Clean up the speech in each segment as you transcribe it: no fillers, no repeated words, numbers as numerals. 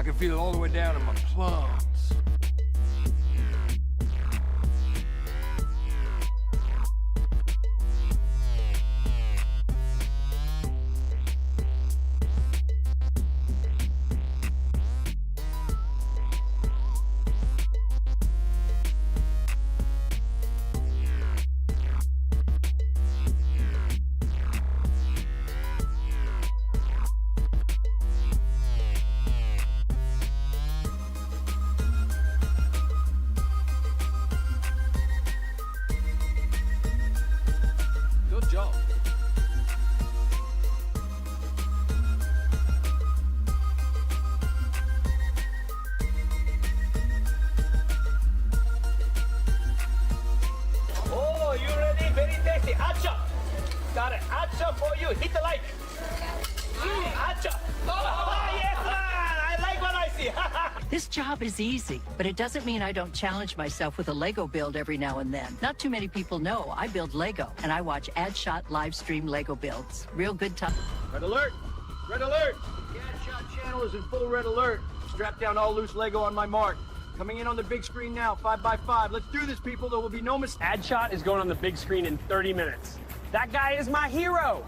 I can feel it all the way down in my plums. Good job. Oh, you ready? Very tasty. Addshot. Got it. Addshot for you. Hit the like. Addshot. Oh, yes, I like what I see. This job is easy, but it doesn't mean I don't challenge myself with a Lego build every now and then. Not too many people know I build Lego, and I watch addshot live stream Lego builds. Real good time. Red alert! Red alert! The addshot channel is in full red alert. Strap down all loose Lego on my mark. Coming in on the big screen now, 5x5. Let's do this, people. There will be no mistakes. Addshot is going on the big screen in 30 minutes. That guy is my hero.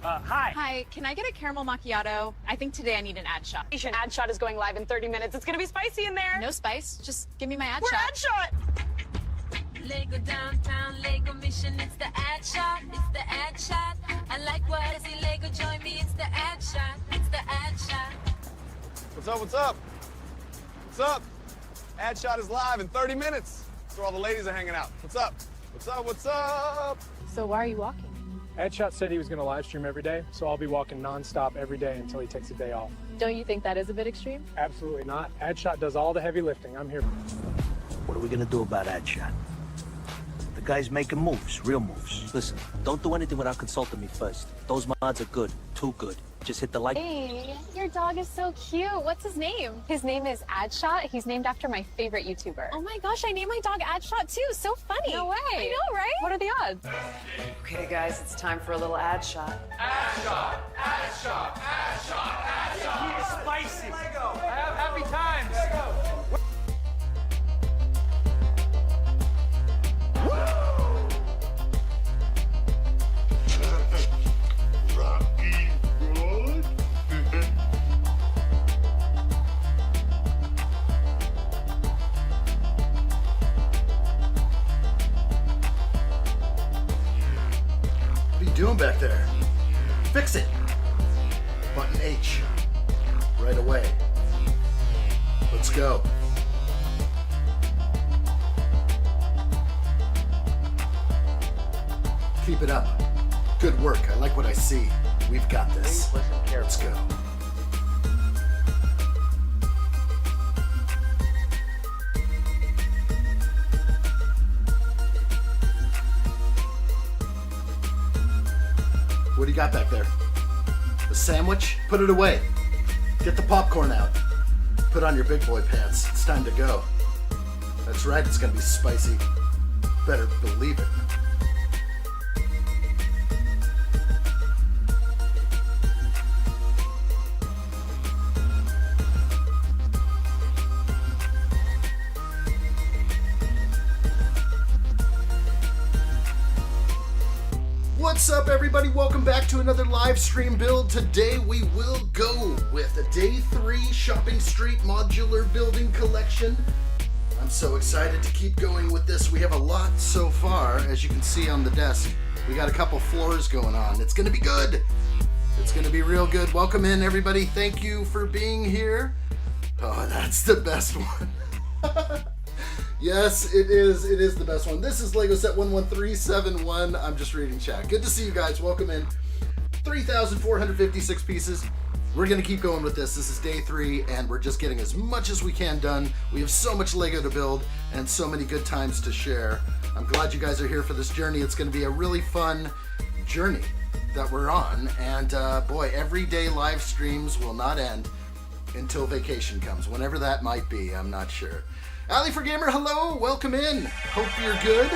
Hi. Hi, can I get a caramel macchiato? I think today I need an ad shot. Ad shot is going live in 30 minutes. It's gonna be spicy in there. No spice, just give me my ad shot. Ad shot! Lego downtown, Lego mission, it's the ad shot, it's the ad shot. I like what I see, Lego join me, it's the ad shot, it's the ad shot. What's up, what's up? What's up? Addshot is live in 30 minutes. That's where all the ladies are hanging out. What's up? What's up, what's up? So why are you walking? Addshot said he was going to live stream every day, so I'll be walking nonstop every day until he takes a day off. Don't you think that is a bit extreme? Absolutely not. Addshot does all the heavy lifting. I'm here. What are we gonna do about addshot? The guy's making moves, real moves. Listen, don't do anything without consulting me first. Those mods are good, too good. Just hit the like. Hey, your dog is so cute. What's his name? His name is Adshot. He's named after my favorite YouTuber. Oh my gosh, I named my dog Adshot too. So funny. No way. I know, right? What are the odds? Okay, guys, it's time for a little ad shot. Spicy. Lego. Have happy times. Lego. What are you doing back there? Fix it. Button H. Right away. Let's go. Keep it up. Good work. I like what I see. We've got this. Let's go. What do you got back there? A sandwich? Put it away. Get the popcorn out. Put on your big boy pants. It's time to go. That's right, it's gonna be spicy. Better believe it. What's up, everybody? Welcome back to another live stream build. Today we will go with a Day 3 Shopping Street Modular Building Collection. I'm so excited to keep going with this. We have a lot so far, as you can see on the desk. We got a couple floors going on. It's gonna be good. It's gonna be real good. Welcome in, everybody. Thank you for being here. Oh, that's the best one. Yes, it is. It is the best one. This is Lego Set 11371. I'm just reading chat. Good to see you guys. Welcome in. 3,456 pieces. We're going to keep going with this. This is Day 3, and we're just getting as much as we can done. We have so much Lego to build and so many good times to share. I'm glad you guys are here for this journey. It's going to be a really fun journey that we're on. And boy, everyday live streams will not end until vacation comes. Whenever that might be, I'm not sure. Ali for Gamer, hello, welcome in. Hope you're good.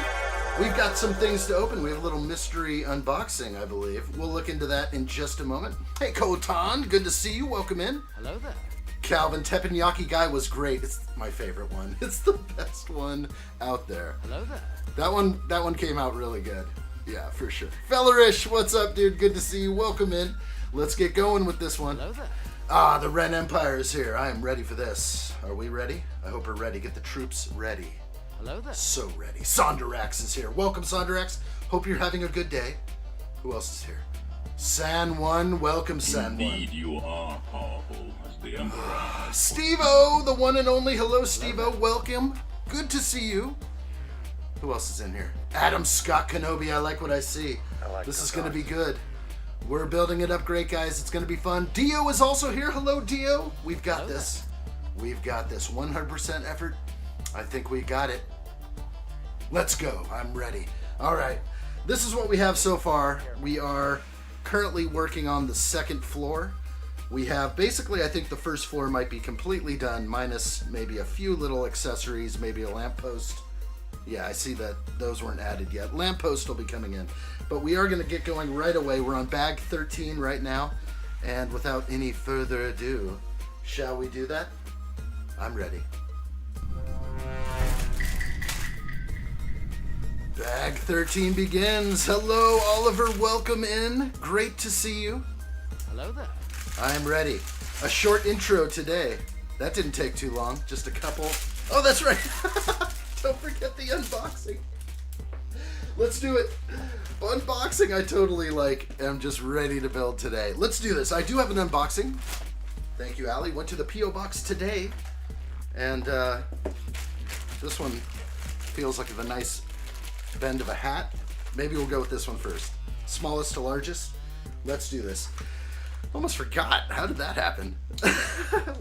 We've got some things to open. We have a little mystery unboxing, I believe. We'll look into that in just a moment. Hey, Kotan, good to see you. Welcome in. Hello there. Calvin, teppanyaki guy was great. It's my favorite one. It's the best one out there. Hello there. That one came out really good. Yeah, for sure. Fellerish, what's up, dude? Good to see you. Welcome in. Let's get going with this one. Hello there. Ah, the Ren Empire is here. I am ready for this. Are we ready? I hope we're ready. Get the troops ready. Hello there. So ready. Sonderax is here. Welcome, Sonderax. Hope you're having a good day. Who else is here? San1. Welcome, San1. Indeed, you are powerful as the Emperor. Steve-O, the one and only. Hello, Steve-O. Welcome. Good to see you. Who else is in here? Adam Scott Kenobi. I like what I see. This is going to be good. We're building it up great, guys. It's going to be fun. Dio is also here. Hello, Dio. We've got this. We've got this. 100% effort. I think we got it. Let's go. I'm ready. All right. This is what we have so far. We are currently working on the second floor. We have basically, I think the first floor might be completely done, minus maybe a few little accessories, maybe a lamppost. Yeah, I see that those weren't added yet. Lamppost will be coming in. But we are going to get going right away. We're on bag 13 right now. And without any further ado, shall we do that? I'm ready. Bag 13 begins. Hello, Oliver. Welcome in. Great to see you. Hello there. I'm ready. A short intro today. That didn't take too long. Just a couple. Oh, that's right. Don't forget the unboxing. Let's do it. Unboxing, I totally am just ready to build today. Let's do this. I do have an unboxing. Thank you, Allie. Went to the P.O. box today. And this one feels like a nice bend of a hat. Maybe we'll go with this one first. Smallest to largest. Let's do this. Almost forgot. How did that happen?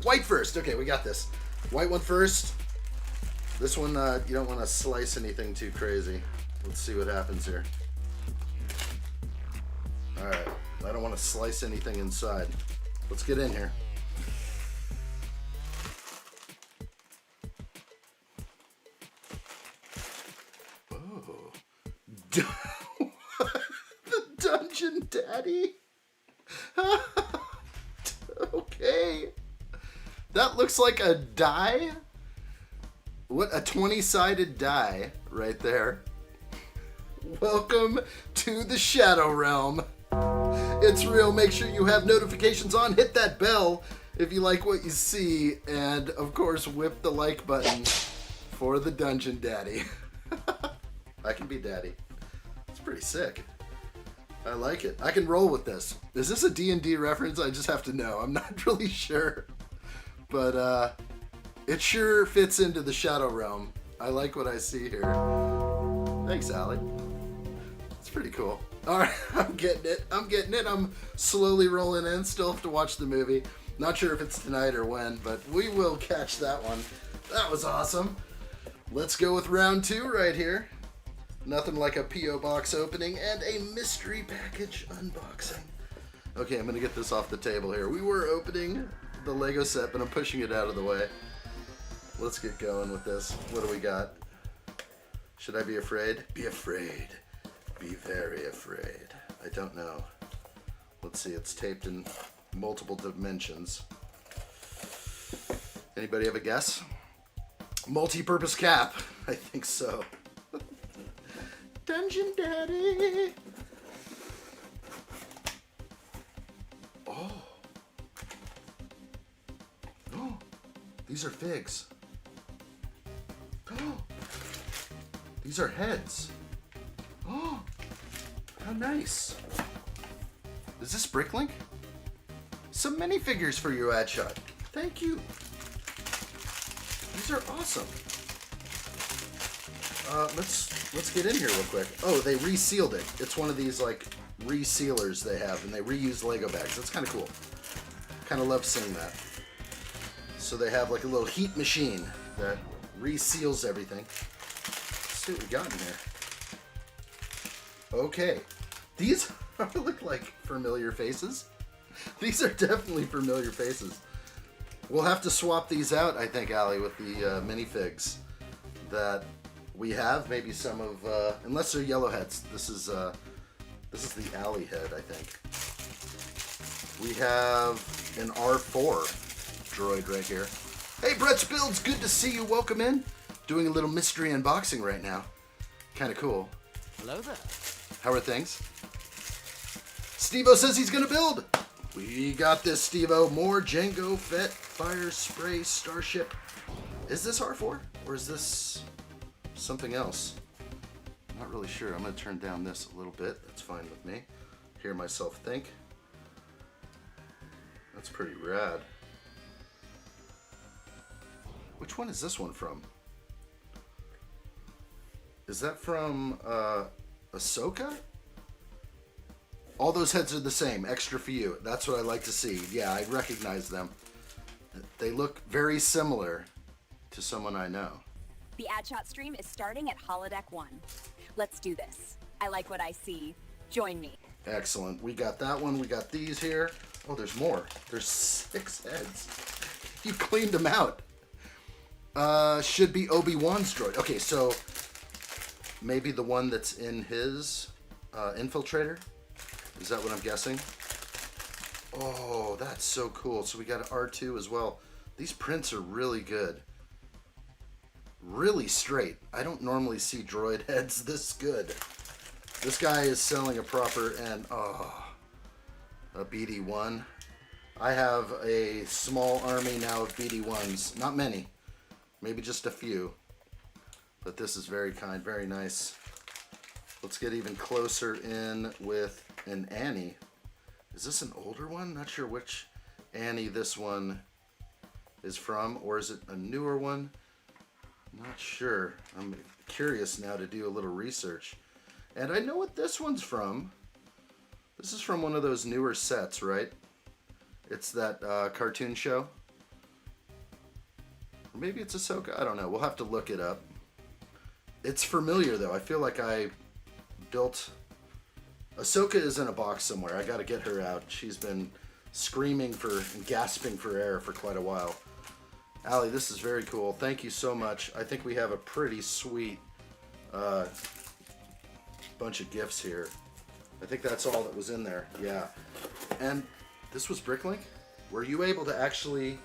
White first. Okay, we got this. White one first. This one, you don't want to slice anything too crazy. Let's see what happens here. Alright, I don't want to slice anything inside. Let's get in here. Oh. The Dungeon Daddy? Okay. That looks like a die? What, a 20-sided die right there. Welcome to the Shadow Realm. It's real. Make sure you have notifications on. Hit that bell if you like what you see. And, of course, whip the like button for the Dungeon Daddy. I can be Daddy. It's pretty sick. I like it. I can roll with this. Is this a D&D reference? I just have to know. I'm not really sure. But, it sure fits into the Shadow Realm. I like what I see here. Thanks, Allie. It's pretty cool. Alright, I'm getting it. I'm slowly rolling in. Still have to watch the movie. Not sure if it's tonight or when, but we will catch that one. That was awesome. Let's go with round 2 right here. Nothing like a P.O. box opening and a mystery package unboxing. Okay, I'm going to get this off the table here. We were opening the Lego set, but I'm pushing it out of the way. Let's get going with this. What do we got? Should I be afraid? Be afraid. Be very afraid. I don't know. Let's see, it's taped in multiple dimensions. Anybody have a guess? Multi-purpose cap. I think so. Dungeon Daddy. Oh. Oh. These are figs. Oh. These are heads. Oh. How nice. Is this Bricklink? Some minifigures for you, addshot. Thank you. These are awesome. Let's get in here real quick. Oh, they resealed it. It's one of these like resealers they have, and they reuse Lego bags. That's kind of cool. Kind of love seeing that. So they have like a little heat machine that reseals everything. Let's see what we got in here. Okay, these look like familiar faces. These are definitely familiar faces. We'll have to swap these out, I think, Allie, with the minifigs that we have. Maybe some of, unless they're yellow heads. This is the Allie head, I think. We have an R4 droid right here. Hey, Brett's Builds, good to see you. Welcome in. Doing a little mystery unboxing right now. Kind of cool. Hello there. How are things? Steve-O says he's gonna build. We got this, Steve-O. More Jango Fett Fire Spray Starship. Is this R4 or is this something else? I'm not really sure. I'm gonna turn down this a little bit. That's fine with me. Hear myself think. That's pretty rad. Which one is this one from? Is that from Ahsoka? All those heads are the same. Extra for you. That's what I like to see. Yeah, I recognize them. They look very similar to someone I know. The addshot stream is starting at Holodeck 1. Let's do this. I like what I see. Join me. Excellent. We got that one. We got these here. Oh, there's more. There's 6 heads. You cleaned them out. Should be Obi-Wan's droid. Okay, so maybe the one that's in his infiltrator? Is that what I'm guessing? Oh, that's so cool. So we got an R2 as well. These prints are really good. Really straight. I don't normally see droid heads this good. This guy is selling a proper and a BD1. I have a small army now of BD1s. Not many. Maybe just a few. But this is very kind, very nice. Let's get even closer in with an Annie. Is this an older one? Not sure which Annie this one is from, or is it a newer one? Not sure. I'm curious now to do a little research. And I know what this one's from. This is from one of those newer sets, right? It's that cartoon show. Or maybe it's Ahsoka. I don't know. We'll have to look it up. It's familiar, though. I feel like I built... Ahsoka is in a box somewhere. I gotta get her out. She's been screaming for and gasping for air for quite a while. Allie, this is very cool. Thank you so much. I think we have a pretty sweet bunch of gifts here. I think that's all that was in there. Yeah. And this was Bricklink? Were you able to actually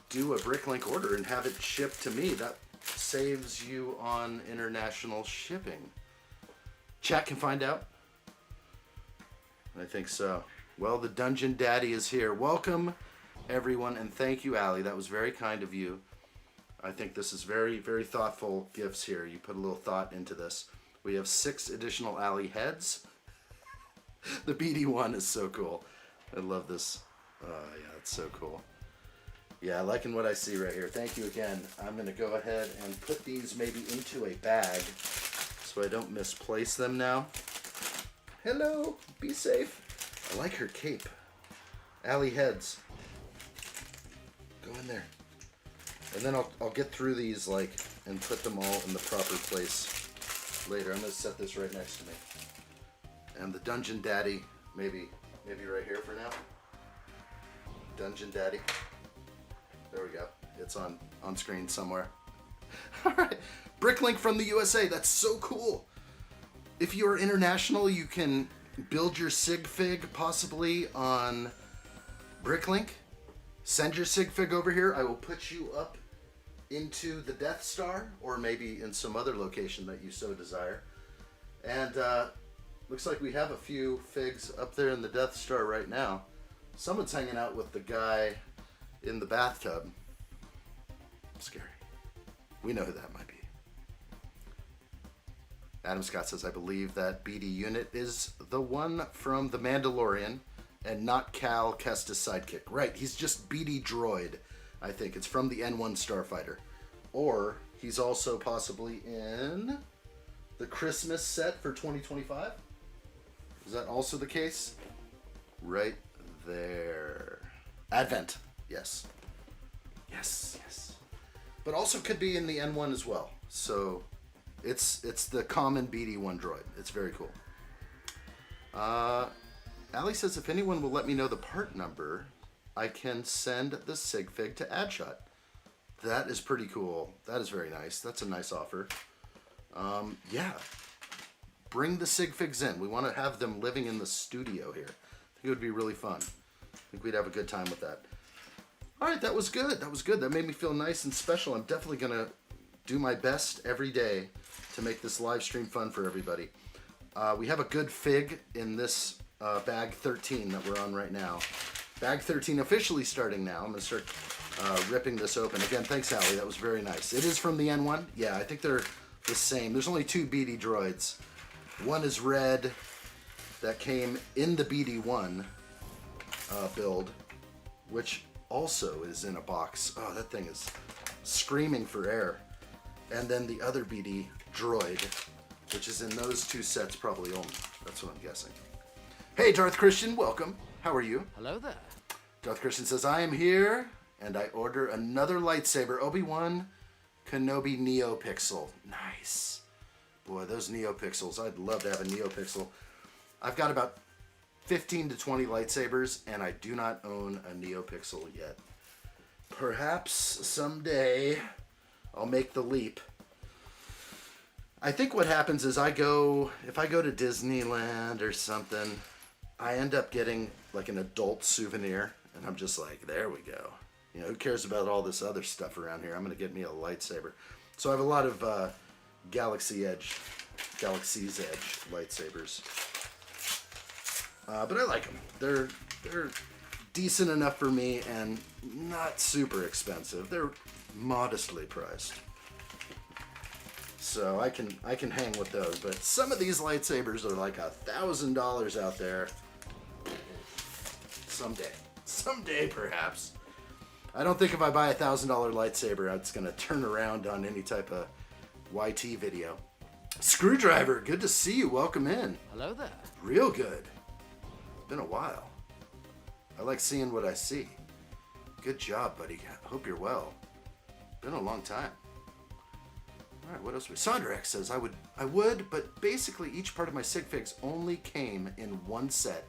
do a Bricklink order and have it shipped to me? That saves you on international shipping. Chat can find out. I think so. Well, the Dungeon Daddy is here. Welcome, everyone, and thank you, Allie. That was very kind of you. I think this is very, very thoughtful gifts here. You put a little thought into this. We have 6 additional Allie heads. The BD1 is so cool. I love this. Yeah, it's so cool. Yeah, liking what I see right here. Thank you again. I'm going to go ahead and put these maybe into a bag so I don't misplace them now. Hello, be safe. I like her cape. Allie heads. Go in there. And then I'll get through these like and put them all in the proper place later. I'm going to set this right next to me. And the Dungeon Daddy, maybe right here for now. Dungeon Daddy. There we go. It's on screen somewhere. All right. Bricklink from the USA. That's so cool. If you are international, you can build your sig fig possibly on Bricklink. Send your sig fig over here. I will put you up into the Death Star, or maybe in some other location that you so desire. And looks like we have a few figs up there in the Death Star right now. Someone's hanging out with the guy in the bathtub. Scary. We know who that might be. Adam Scott says, I believe that BD unit is the one from The Mandalorian and not Cal Kestis' sidekick. Right, he's just BD droid, I think. It's from the N1 Starfighter. Or he's also possibly in the Christmas set for 2025. Is that also the case? Right there. Advent, yes. Yes, yes. But also could be in the N1 as well. So it's the common BD1 droid. It's very cool. Allie says if anyone will let me know the part number, I can send the sig fig to addshot. That is pretty cool. That is very nice. That's a nice offer. Yeah. Bring the sig figs in. We want to have them living in the studio here. I think it would be really fun. I think we'd have a good time with that. All right, that was good. That was good. That made me feel nice and special. I'm definitely going to do my best every day to make this live stream fun for everybody. We have a good fig in this bag 13 that we're on right now. Bag 13 officially starting now. I'm going to start ripping this open. Again, thanks, Allie. That was very nice. It is from the N1. Yeah, I think they're the same. There's only 2 BD droids. One is red that came in the BD1 build, which also is in a box. Oh, that thing is screaming for air. And then the other BD droid, which is in those 2 sets probably only. That's what I'm guessing. Hey, Darth Christian, welcome. How are you? Hello there. Darth Christian says, I am here, and I order another lightsaber, Obi-Wan Kenobi NeoPixel. Nice. Boy, those NeoPixels, I'd love to have a NeoPixel. I've got about 15 to 20 lightsabers, and I do not own a NeoPixel yet. Perhaps someday I'll make the leap. I think what happens is if I go to Disneyland or something, I end up getting like an adult souvenir, and I'm just like, there we go. You know, who cares about all this other stuff around here? I'm going to get me a lightsaber. So I have a lot of Galaxy's Edge lightsabers. But I like them. They're decent enough for me and not super expensive. They're modestly priced. So I can hang with those. But some of these lightsabers are like $1,000 out there. Someday perhaps. I don't think if I buy a $1,000 lightsaber, it's gonna turn around on any type of YT video. Screwdriver, good to see you. Welcome in. Hello there. Real good. Been a while. I like seeing what I see. Good job, buddy. Hope you're well. Been a long time. All right, what else? Sandra X says, I would, but basically each part of my sig figs only came in one set.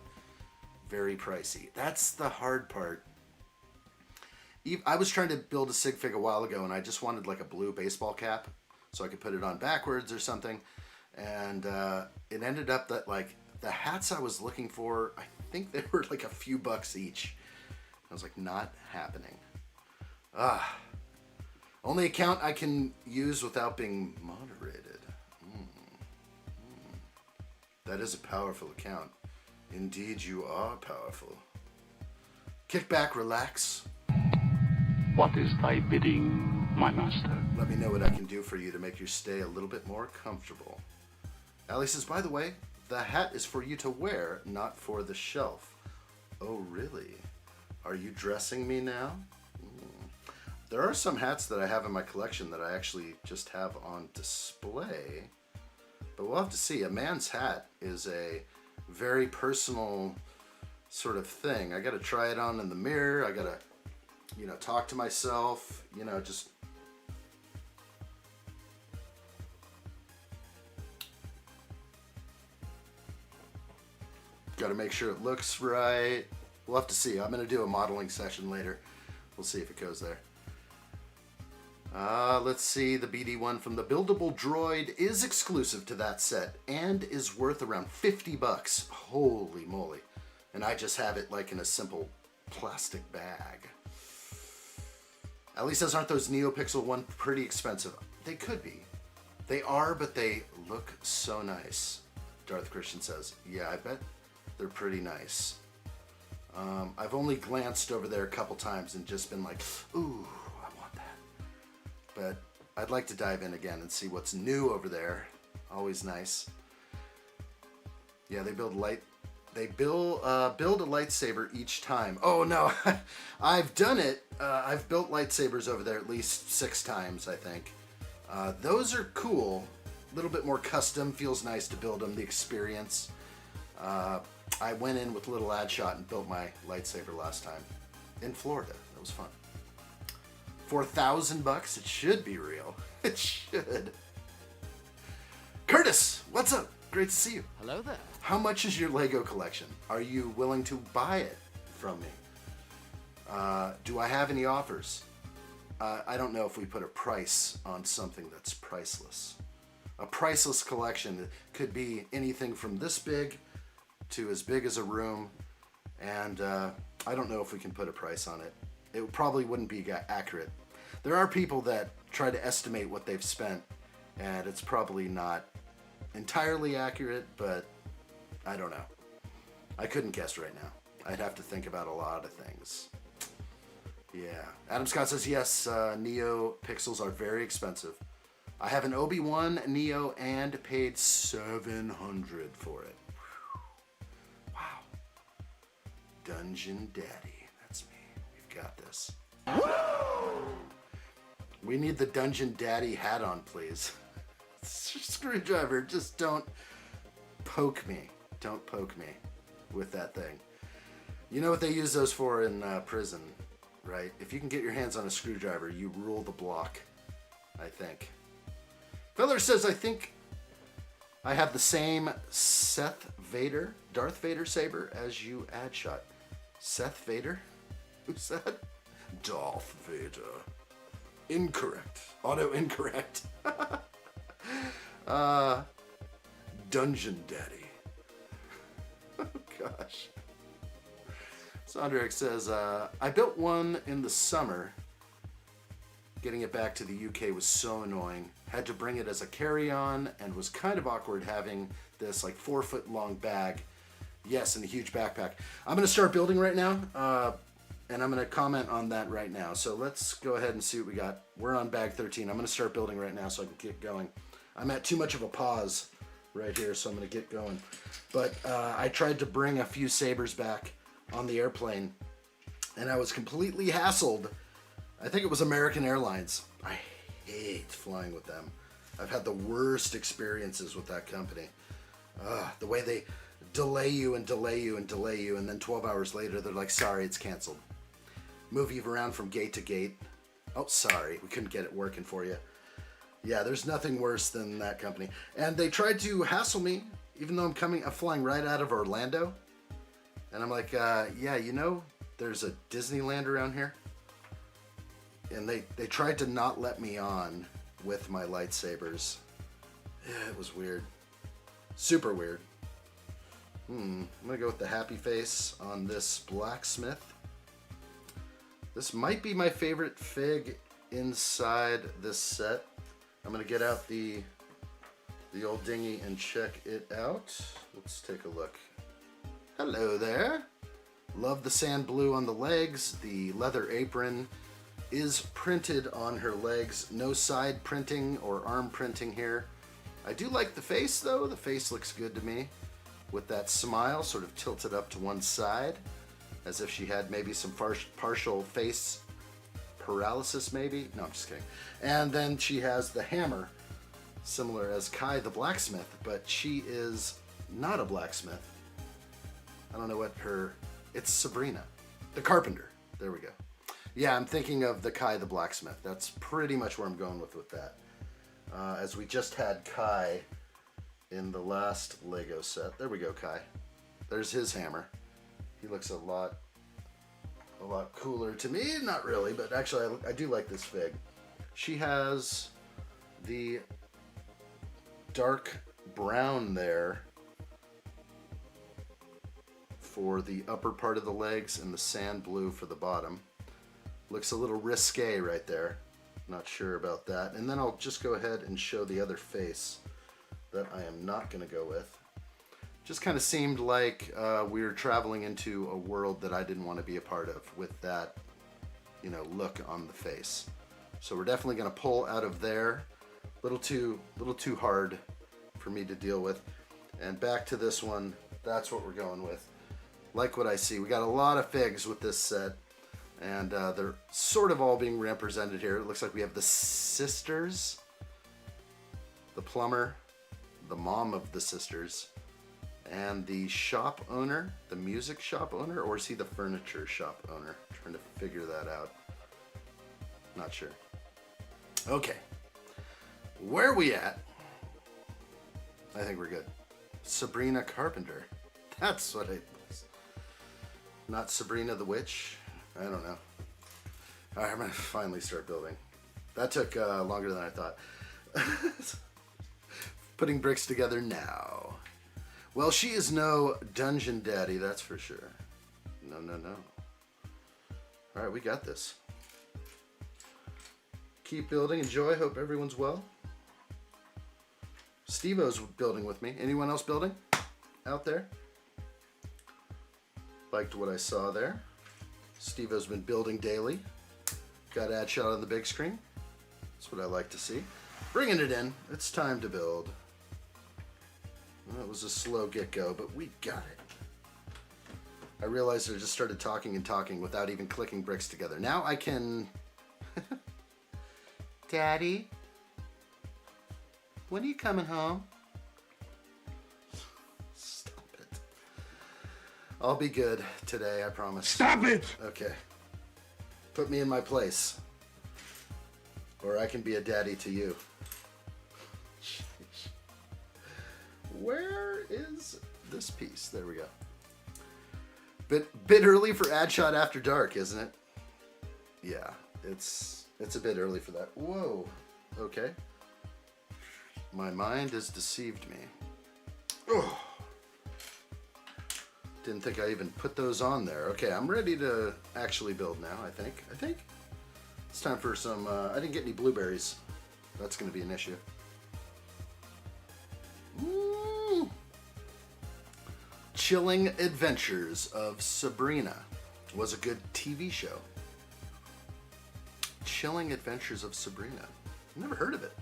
Very pricey. That's the hard part. I was trying to build a sig fig a while ago, and I just wanted like a blue baseball cap so I could put it on backwards or something. And it ended up that like the hats I was looking for, I think they were like a few bucks each. I was like, not happening. Only account I can use without being moderated. That is a powerful account. Indeed, you are powerful. Kick back, relax. What is thy bidding, my master? Let me know what I can do for you to make your stay a little bit more comfortable. Allie says, by the way, the hat is for you to wear, not for the shelf. Oh, really? Are you dressing me now? There are some hats that I have in my collection that I actually just have on display. But we'll have to see. A man's hat is a very personal sort of thing. I got to try it on in the mirror. I got to, talk to myself, just got to make sure it looks right. We'll have to see. I'm going to do a modeling session later. We'll see if it goes there. Let's see. The BD1 from the Buildable Droid is exclusive to that set and is worth around 50 bucks. Holy moly. And I just have it like in a simple plastic bag. Ellie says, aren't those NeoPixel 1 pretty expensive? They could be. They are, but they look so nice. Darth Christian says, yeah, I bet they're pretty nice. I've only glanced over there a couple times and just been like, ooh, I want that. But I'd like to dive in again and see what's new over there. Always nice. Yeah, they build a lightsaber each time. Oh no, I've done it. I've built lightsabers over there at least 6 times, I think. Those are cool. A little bit more custom. Feels nice to build them. The experience. I went in with little addshot and built my lightsaber last time in Florida. That was fun. For $1,000, it should be real. It should. Curtis, what's up? Great to see you. Hello there. How much is your Lego collection? Are you willing to buy it from me? Do I have any offers? I don't know if we put a price on something that's priceless. A priceless collection could be anything from this big to as big as a room, and I don't know if we can put a price on it. it probably wouldn't be accurate. There are people that try to estimate what they've spent, and it's probably not entirely accurate, but I don't know. I couldn't guess right now. I'd have to think about a lot of things. Yeah. Adam Scott says, yes, Neo pixels are very expensive. I have an Obi-Wan Neo and paid $700 for it. Wow. Dungeon Daddy. That's me. We've got this. We need the Dungeon Daddy hat on, please. Screwdriver, just don't poke me. Don't poke me with that thing. You know what they use those for in prison, right? If you can get your hands on a screwdriver, you rule the block, I think. Feller says, I think I have the same Darth Vader saber as you, addshot. Seth Vader? Who's that? Darth Vader. Incorrect. Auto-incorrect. Dungeon Daddy. Oh, gosh. Sondrick says, I built one in the summer. Getting it back to the UK was so annoying. Had to bring it as a carry-on and was kind of awkward having this like 4-foot-long bag. Yes, and a huge backpack. I'm going to start building right now, and I'm going to comment on that right now. So let's go ahead and see what we got. We're on bag 13. I'm going to start building right now so I can get going. I'm at too much of a pause right here, so I'm going to get going. But I tried to bring a few sabers back on the airplane, and I was completely hassled. I think it was American Airlines. I hate flying with them. I've had the worst experiences with that company. The way they delay you and delay you and delay you, and then 12 hours later they're like, sorry, it's canceled. Move you around from gate to gate. Oh, sorry, we couldn't get it working for you. Yeah, there's nothing worse than that company. And they tried to hassle me, even though I'm flying right out of Orlando. And I'm like, yeah, you know, there's a Disneyland around here. And they tried to not let me on with my lightsabers. Yeah, it was weird. Super weird. I'm gonna go with the happy face on this blacksmith. This might be my favorite fig inside this set. I'm gonna get out the old dinghy and check it out. Let's take a look. Hello there. Love the sand blue on the legs. The leather apron is printed on her legs. No side printing or arm printing here. I do like the face though. The face looks good to me with that smile sort of tilted up to one side as if she had maybe some partial face paralysis maybe. No, I'm just kidding. And then she has the hammer similar as Kai the blacksmith, but she is not a blacksmith. I don't know what it's Sabrina, the carpenter. There we go. Yeah, I'm thinking of the Kai the blacksmith. That's pretty much where I'm going with that. As we just had Kai in the last Lego set. There we go, Kai. There's his hammer. He looks a lot cooler to me. Not really, but actually I do like this fig. She has the dark brown there for the upper part of the legs and the sand blue for the bottom. Looks a little risque right there. Not sure about that. And then I'll just go ahead and show the other face that I am not going to go with. Just kind of seemed like we were traveling into a world that I didn't want to be a part of with that, you know, look on the face. So we're definitely going to pull out of there. Little too hard for me to deal with. And back to this one. That's what we're going with. Like what I see. We got a lot of figs with this set. And they're sort of all being represented here. It looks like we have the sisters, the plumber, the mom of the sisters, and the shop owner, the music shop owner, or is he the furniture shop owner? I'm trying to figure that out. Not sure. Okay. Where are we at? I think we're good. Sabrina Carpenter. That's what it was. Not Sabrina the Witch. I don't know. All right, I'm gonna finally start building. That took longer than I thought. Putting bricks together now. Well, she is no dungeon daddy, that's for sure. No. All right, we got this. Keep building. Enjoy. Hope everyone's well. Steve-O's building with me. Anyone else building out there? Liked what I saw there. Steve-O's been building daily. Got addshot on the big screen. That's what I like to see. Bringing it in. It's time to build. Well, it was a slow get-go, but we got it. I realized I just started talking and talking without even clicking bricks together. Now I can... Daddy? When are you coming home? Stop it. I'll be good today, I promise. Stop it! Okay. Put me in my place. Or I can be a daddy to you. Where is this piece? There we go. Bit early for addshot after dark, isn't it? Yeah, it's a bit early for that. Whoa. Okay. My mind has deceived me. Oh. Didn't think I even put those on there. Okay, I'm ready to actually build now, I think. It's time for some, I didn't get any blueberries. That's going to be an issue. Ooh. Chilling Adventures of Sabrina was a good TV show. Chilling Adventures of Sabrina. Never heard of it.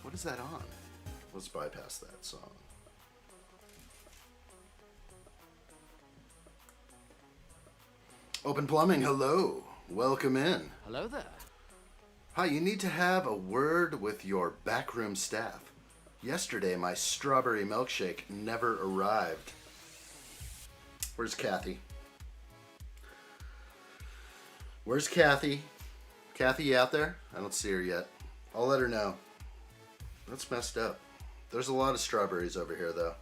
What is that on? Let's bypass that song. Open Plumbing, hello. Welcome in. Hello there. Hi, you need to have a word with your backroom staff. Yesterday, my strawberry milkshake never arrived. Where's Kathy? Where's Kathy? Kathy, you out there? I don't see her yet. I'll let her know. That's messed up. There's a lot of strawberries over here, though.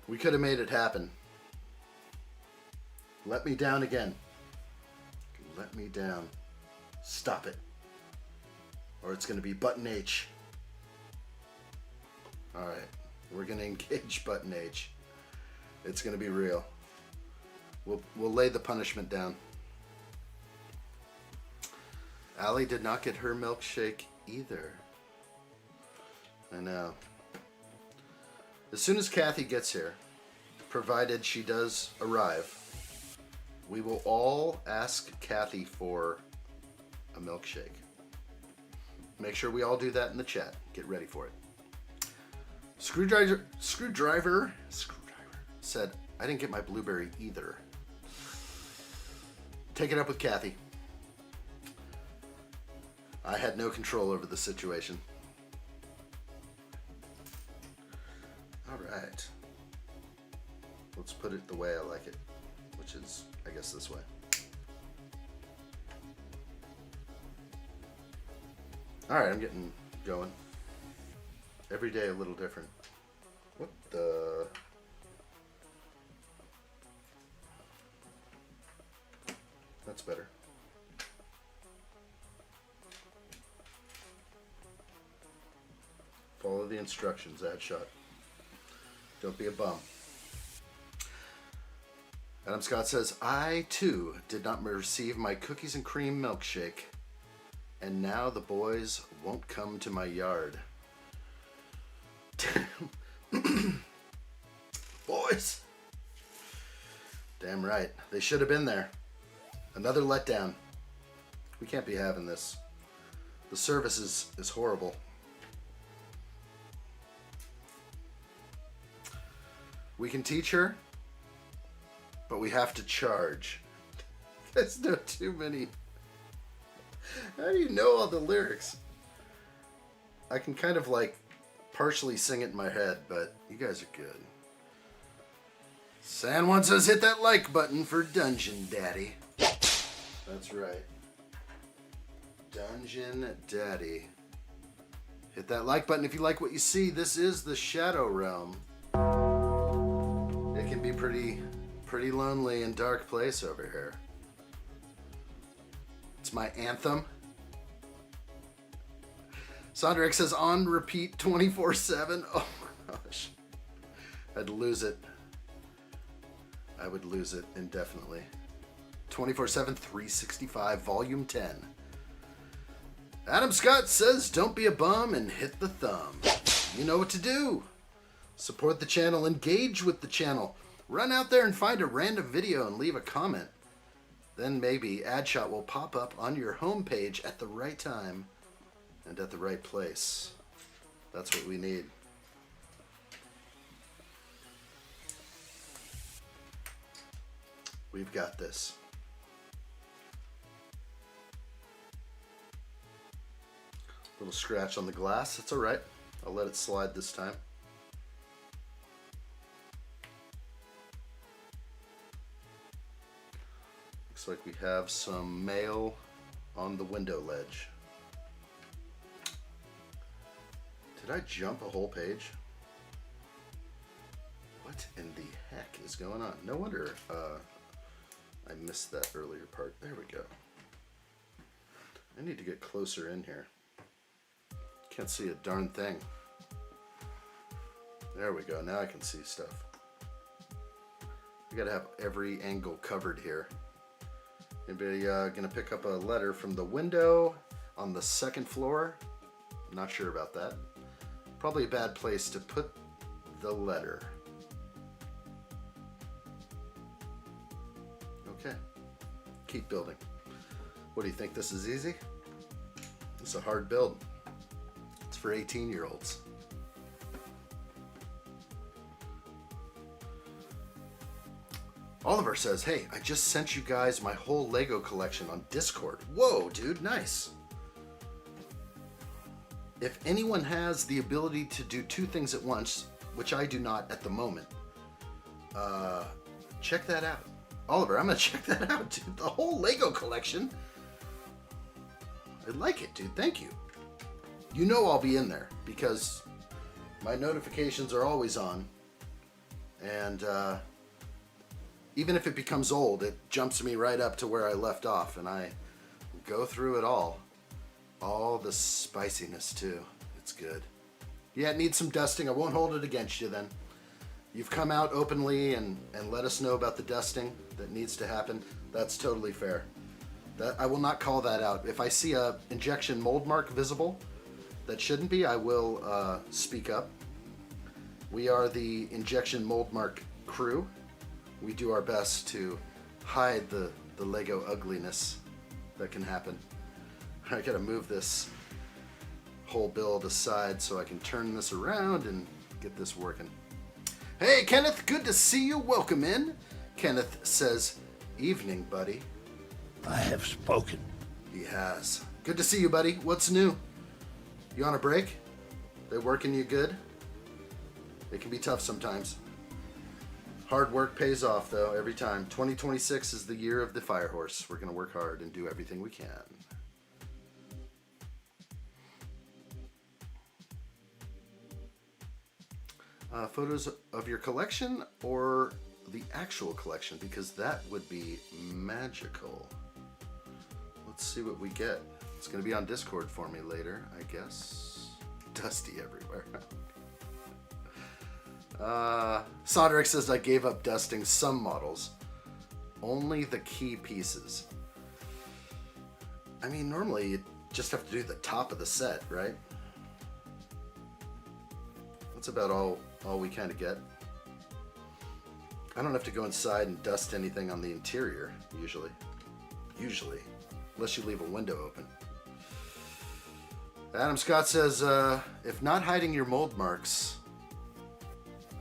We could have made it happen. Let me down again. Let me down. Stop it. Or it's going to be button H. Alright. We're going to engage button H. It's going to be real. We'll lay the punishment down. Allie did not get her milkshake either. I know. As soon as Kathy gets here, provided she does arrive, we will all ask Kathy for a milkshake. Make sure we all do that in the chat. Get ready for it. Screwdriver said, I didn't get my blueberry either. Take it up with Kathy. I had no control over the situation. All right. Let's put it the way I like it, which is, I guess, this way. All right, I'm getting going. Every day a little different. What the... That's better. Follow the instructions, addshot. Don't be a bum. Adam Scott says, I too did not receive my cookies and cream milkshake, and now the boys won't come to my yard. Boys! Damn right. They should have been there. Another letdown. We can't be having this. The service is horrible. We can teach her, but we have to charge. There's no too many. How do you know all the lyrics? I can kind of like partially sing it in my head, but you guys are good. San1 says hit that like button for Dungeon Daddy. That's right. Dungeon Daddy. Hit that like button if you like what you see. This is the Shadow Realm. It can be pretty lonely and dark place over here. It's my anthem. Sondrek says on repeat 24/7. Oh my gosh. I had to lose it. I would lose it indefinitely. 24/7, 365, Volume 10. Adam Scott says, don't be a bum and hit the thumb. You know what to do. Support the channel, engage with the channel. Run out there and find a random video and leave a comment. Then maybe addshot will pop up on your homepage at the right time and at the right place. That's what we need. We've got this. Little scratch on the glass. It's all right. I'll let it slide this time. Looks like we have some mail on the window ledge. Did I jump a whole page? What in the heck is going on? No wonder I missed that earlier part. There we go. I need to get closer in here. Can't see a darn thing. There we go. Now I can see stuff. We gotta have every angle covered here. Anybody gonna pick up a letter from the window on the second floor? Not sure about that. Probably a bad place to put the letter. Okay. Keep building. What do you think? This is easy? It's a hard build. It's for 18-year-olds. Oliver says, hey, I just sent you guys my whole Lego collection on Discord. Whoa, dude, nice. If anyone has the ability to do two things at once, which I do not at the moment, check that out. Oliver, I'm gonna check that out, dude. The whole Lego collection. I like it, dude. Thank you. You know I'll be in there because my notifications are always on. And even if it becomes old, it jumps me right up to where I left off, and I go through it all. All the spiciness too. It's good. Yeah, it needs some dusting. I won't hold it against you then. You've come out openly and let us know about the dusting that needs to happen. That's totally fair. That I will not call that out. If I see a injection mold mark visible that shouldn't be, I will speak up. We are the injection mold mark crew. We do our best to hide the Lego ugliness that can happen. I gotta move this whole build aside so I can turn this around and get this working. Hey Kenneth, good to see you. Welcome in. Kenneth says, evening, buddy. I have spoken. He has. Good to see you, buddy. What's new? You on a break? They working you good? It can be tough sometimes. Hard work pays off, though, every time. 2026 is the year of the fire horse. We're going to work hard and do everything we can. Photos of your collection or the actual collection? Because that would be magical. Let's see what we get. It's going to be on Discord for me later, I guess. Dusty everywhere. Soderick says I gave up dusting some models. Only the key pieces. I mean, normally you just have to do the top of the set, right? That's about all we kind of get. I don't have to go inside and dust anything on the interior, usually. Usually. Unless you leave a window open. Adam Scott says, if not hiding your mold marks,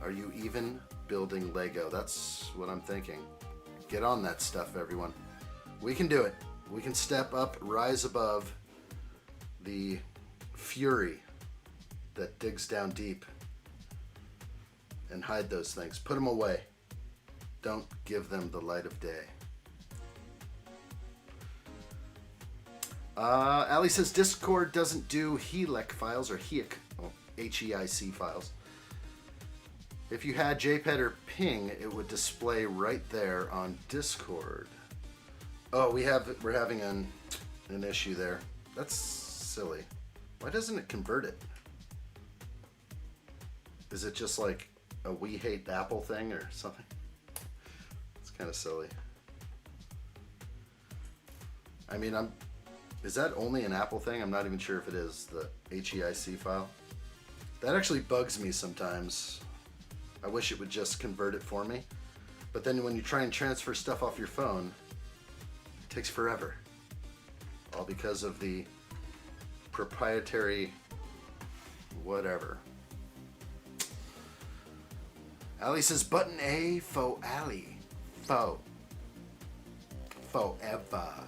are you even building Lego? That's what I'm thinking. Get on that stuff, everyone. We can do it. We can step up, rise above the fury that digs down deep and hide those things. Put them away. Don't give them the light of day. Ali says Discord doesn't do HEIC files or HEIC, H-E-I-C files. If you had JPEG or ping, it would display right there on Discord. Oh, we're having an issue there. That's silly. Why doesn't it convert it? Is it just like a we hate Apple thing or something? kind of silly. I mean, is that only an Apple thing? I'm not even sure if it is, the HEIC file. That actually bugs me sometimes. I wish it would just convert it for me. But then when you try and transfer stuff off your phone, it takes forever. All because of the proprietary whatever. Ali says button A for Ali. Forever.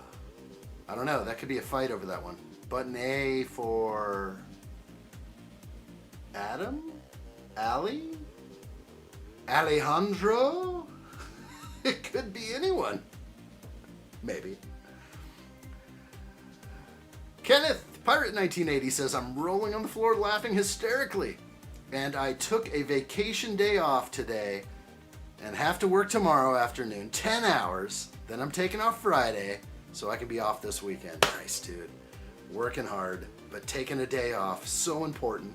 I don't know. That could be a fight over that one. Button A for Adam? Ali? Alejandro? It could be anyone. Maybe. Kenneth, Pirate 1980 says, I'm rolling on the floor laughing hysterically. And I took a vacation day off today and have to work tomorrow afternoon, 10 hours. Then I'm taking off Friday so I can be off this weekend. Nice, dude. Working hard, but taking a day off, so important.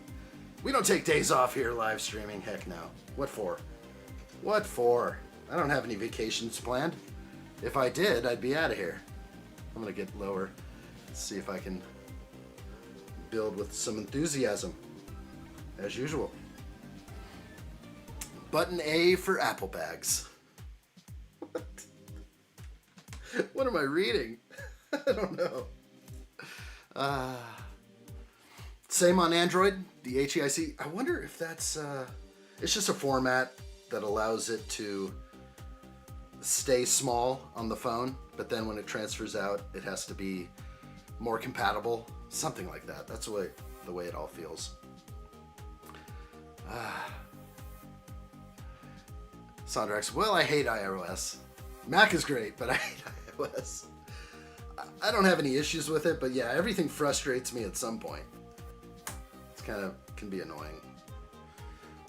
We don't take days off here live streaming. Heck no. What for? What for? I don't have any vacations planned. If I did, I'd be out of here. I'm gonna get lower. Let's see if I can build with some enthusiasm, as usual. Button A for Apple bags. What am I reading? I don't know. Same on Android, the HEIC. I wonder if that's, it's just a format that allows it to stay small on the phone, but then when it transfers out, it has to be more compatible. Something like that. That's the way it all feels. Sondrax, well, I hate iOS. Mac is great, but I hate iOS. I don't have any issues with it, but yeah, everything frustrates me at some point. It's can be annoying.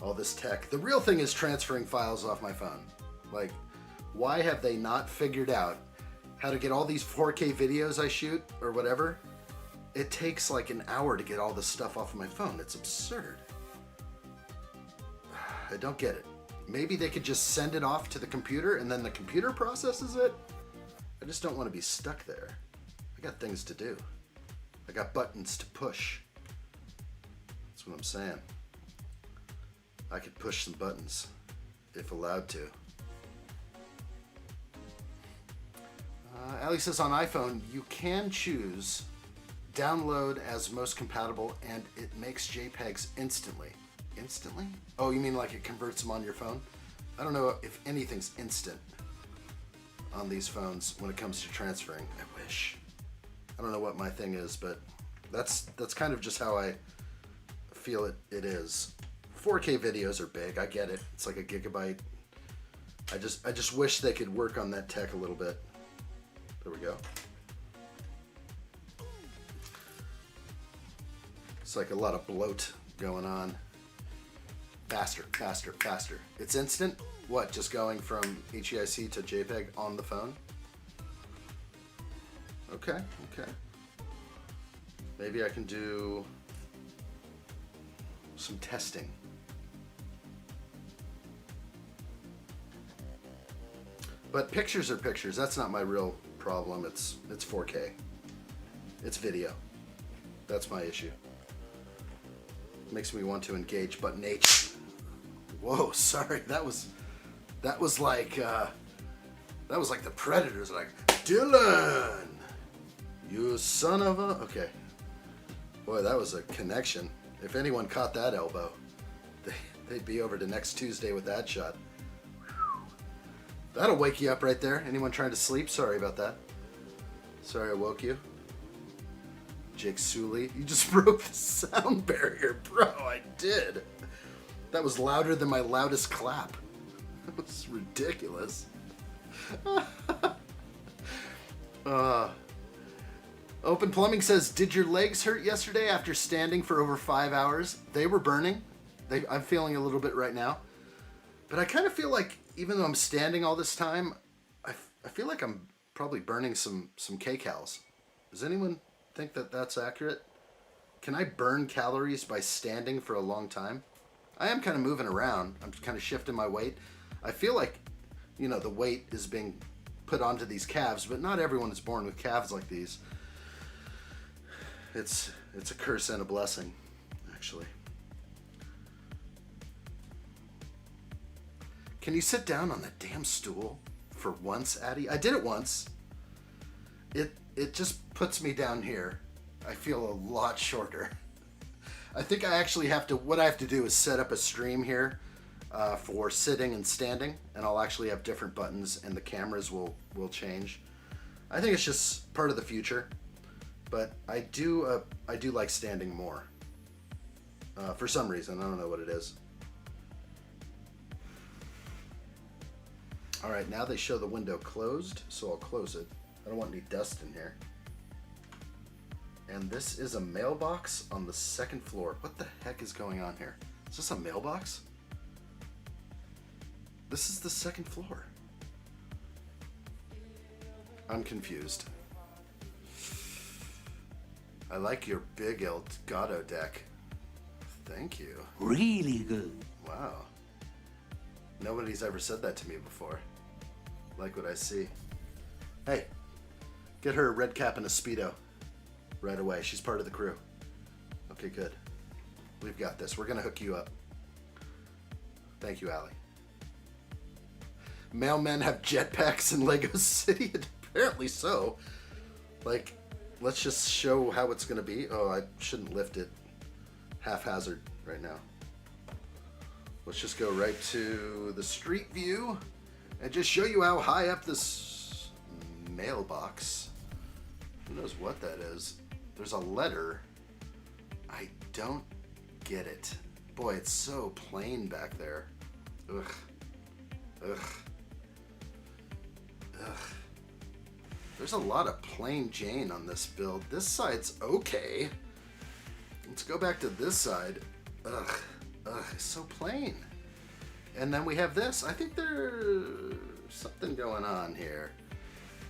All this tech. The real thing is transferring files off my phone. Like, why have they not figured out how to get all these 4K videos I shoot or whatever? It takes like an hour to get all this stuff off of my phone. It's absurd. I don't get it. Maybe they could just send it off to the computer and then the computer processes it? I just don't want to be stuck there. I got things to do. I got buttons to push. That's what I'm saying. I could push some buttons if allowed to. Ali says on iPhone, you can choose download as most compatible and it makes JPEGs instantly. Instantly? Oh, you mean like it converts them on your phone? I don't know if anything's instant on these phones when it comes to transferring. I wish. I don't know what my thing is, but that's kind of just how I feel it is. 4K videos are big. I get it. It's like a gigabyte. I just wish they could work on that tech a little bit. There we go. It's like a lot of bloat going on. Faster, faster, faster. It's instant? What, just going from HEIC to JPEG on the phone? Okay, okay. Maybe I can do some testing. But pictures are pictures. That's not my real problem. It's 4K. It's video. That's my issue. Makes me want to engage button H. Whoa, sorry. That was like the Predators. Like, Dylan, you son of a. Okay. Boy, that was a connection. If anyone caught that elbow, they'd be over to next Tuesday with that shot. That'll wake you up right there. Anyone trying to sleep? Sorry about that. Sorry I woke you. Jake Sully, you just broke the sound barrier, bro. I did. That was louder than my loudest clap. That was ridiculous. Open Plumbing says, did your legs hurt yesterday after standing for over 5 hours? They were burning. I'm feeling a little bit right now. But I kind of feel like, even though I'm standing all this time, I feel like I'm probably burning some kcals. Does anyone think that that's accurate? Can I burn calories by standing for a long time? I am kind of moving around. I'm kind of shifting my weight. I feel like you know, the weight is being put onto these calves, but not everyone is born with calves like these. It's a curse and a blessing, actually. Can you sit down on that damn stool for once, Addie? I did it once. It just puts me down here. I feel a lot shorter. I think I actually have to, what I have to do is set up a stream here for sitting and standing, and I'll actually have different buttons and the cameras will change. I think it's just part of the future, but I do like standing more. For some reason, I don't know what it is. All right, now they show the window closed, so I'll close it. I don't want any dust in here. And this is a mailbox on the second floor. What the heck is going on here? Is this a mailbox? This is the second floor. I'm confused. I like your big Elgato deck. Thank you. Really good. Wow. Nobody's ever said that to me before. Like what I see. Hey, get her a red cap and a Speedo right away. She's part of the crew. Okay, good. We've got this. We're going to hook you up. Thank you, Allie. Mailmen have jetpacks in Lego City? Apparently so. Like, let's just show how it's going to be. Oh, I shouldn't lift it haphazard right now. Let's just go right to the street view and just show you how high up this mailbox. Who knows what that is? There's a letter. I don't get it. Boy, it's so plain back there. Ugh. Ugh. Ugh. There's a lot of plain Jane on this build. This side's okay. Let's go back to this side. Ugh. Ugh, it's so plain. And then we have this. I think there's something going on here.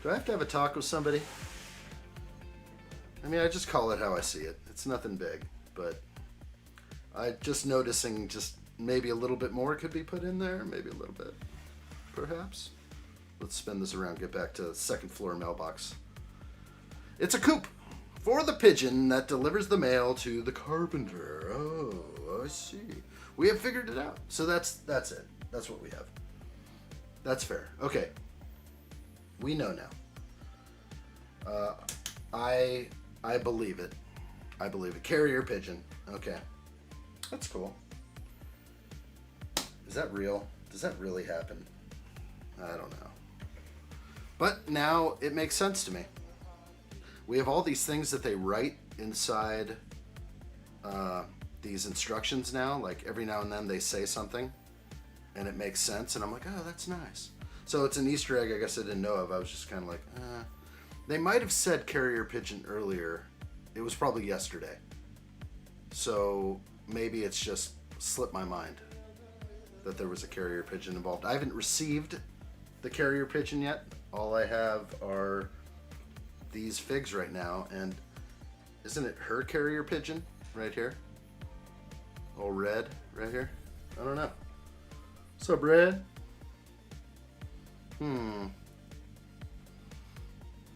Do I have to have a talk with somebody? I mean, I just call it how I see it. It's nothing big, but I just noticing just maybe a little bit more could be put in there. Maybe a little bit, perhaps. Let's spin this around, get back to the second floor mailbox. It's a coop for the pigeon that delivers the mail to the carpenter. Oh, I see. We have figured it out. So that's it. That's what we have. That's fair. Okay. We know now. I believe it. I believe it. Carrier pigeon. Okay. That's cool. Is that real? Does that really happen? I don't know. But now it makes sense to me. We have all these things that they write inside these instructions now. Like every now and then they say something and it makes sense. And I'm like, oh, that's nice. So it's an Easter egg I guess I didn't know of. I was just kind of like, They might have said carrier pigeon earlier. It was probably yesterday. So maybe it's just slipped my mind that there was a carrier pigeon involved. I haven't received the carrier pigeon yet. All I have are these figs right now, and isn't it her carrier pigeon right here? All red right here? I don't know. What's up, Red?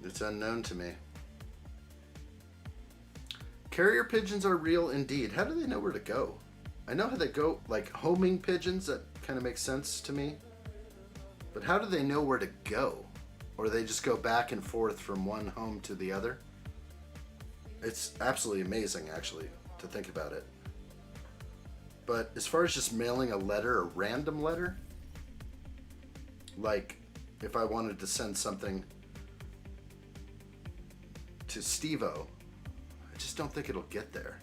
It's unknown to me. Carrier pigeons are real indeed. How do they know where to go? I know how they go, like homing pigeons, that kind of makes sense to me. But how do they know where to go? Or they just go back and forth from one home to the other? It's absolutely amazing, actually, to think about it. But as far as just mailing a letter, a random letter, like if I wanted to send something to Steve-O, I just don't think it'll get there.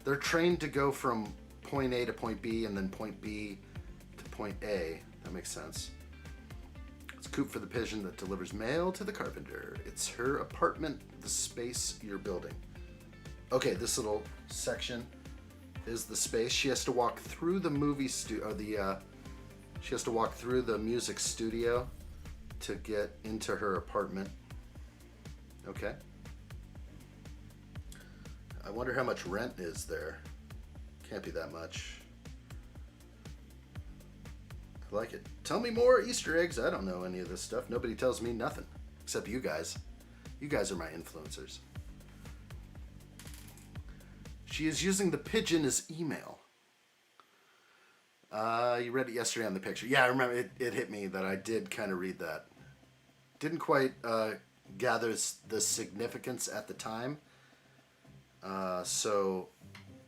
They're trained to go from point A to point B and then point B to point A. That makes sense. It's a coop for the pigeon that delivers mail to the carpenter. It's her apartment, the space you're building. Okay, this little section is the space. She has to walk through the movie studio, she has to walk through the music studio to get into her apartment. Okay. I wonder how much rent is there. Can't be that much. I like it. Tell me more Easter eggs. I don't know any of this stuff. Nobody tells me nothing. Except you guys. You guys are my influencers. She is using the pigeon as email. You read it yesterday on the picture. Yeah, I remember it hit me that I did kind of read that. Didn't quite gather the significance at the time. So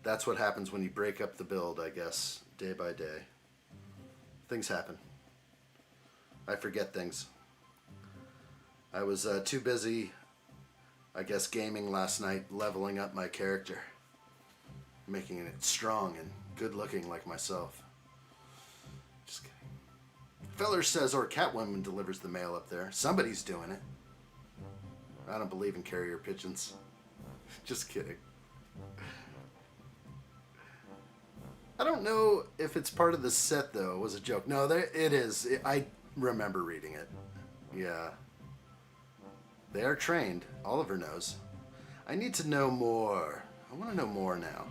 that's what happens when you break up the build, I guess, day by day. Things happen. I forget things. I was too busy, I guess, gaming last night, leveling up my character. Making it strong and good looking like myself. Just kidding. Feller says, or Catwoman delivers the mail up there. Somebody's doing it. I don't believe in carrier pigeons. Just kidding. I don't know if it's part of the set, though. It was a joke. No, it is. I remember reading it. Yeah. They are trained. Oliver knows. I need to know more. I want to know more now.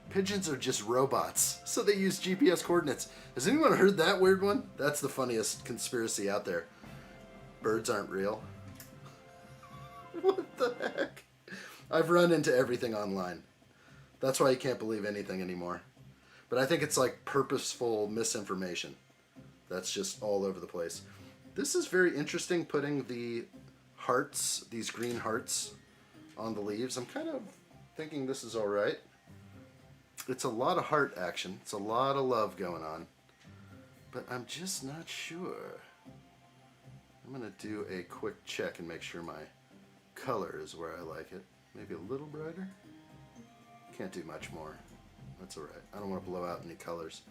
Pigeons are just robots, so they use GPS coordinates. Has anyone heard that weird one? That's the funniest conspiracy out there. Birds aren't real. What the heck? I've run into everything online. That's why you can't believe anything anymore. But I think it's like purposeful misinformation. That's just all over the place. This is very interesting, putting the hearts, these green hearts, on the leaves. I'm kind of thinking this is alright. It's a lot of heart action. It's a lot of love going on. But I'm just not sure. I'm going to do a quick check and make sure my color is where I like it. Maybe a little brighter? Can't do much more. That's alright. I don't want to blow out any colors.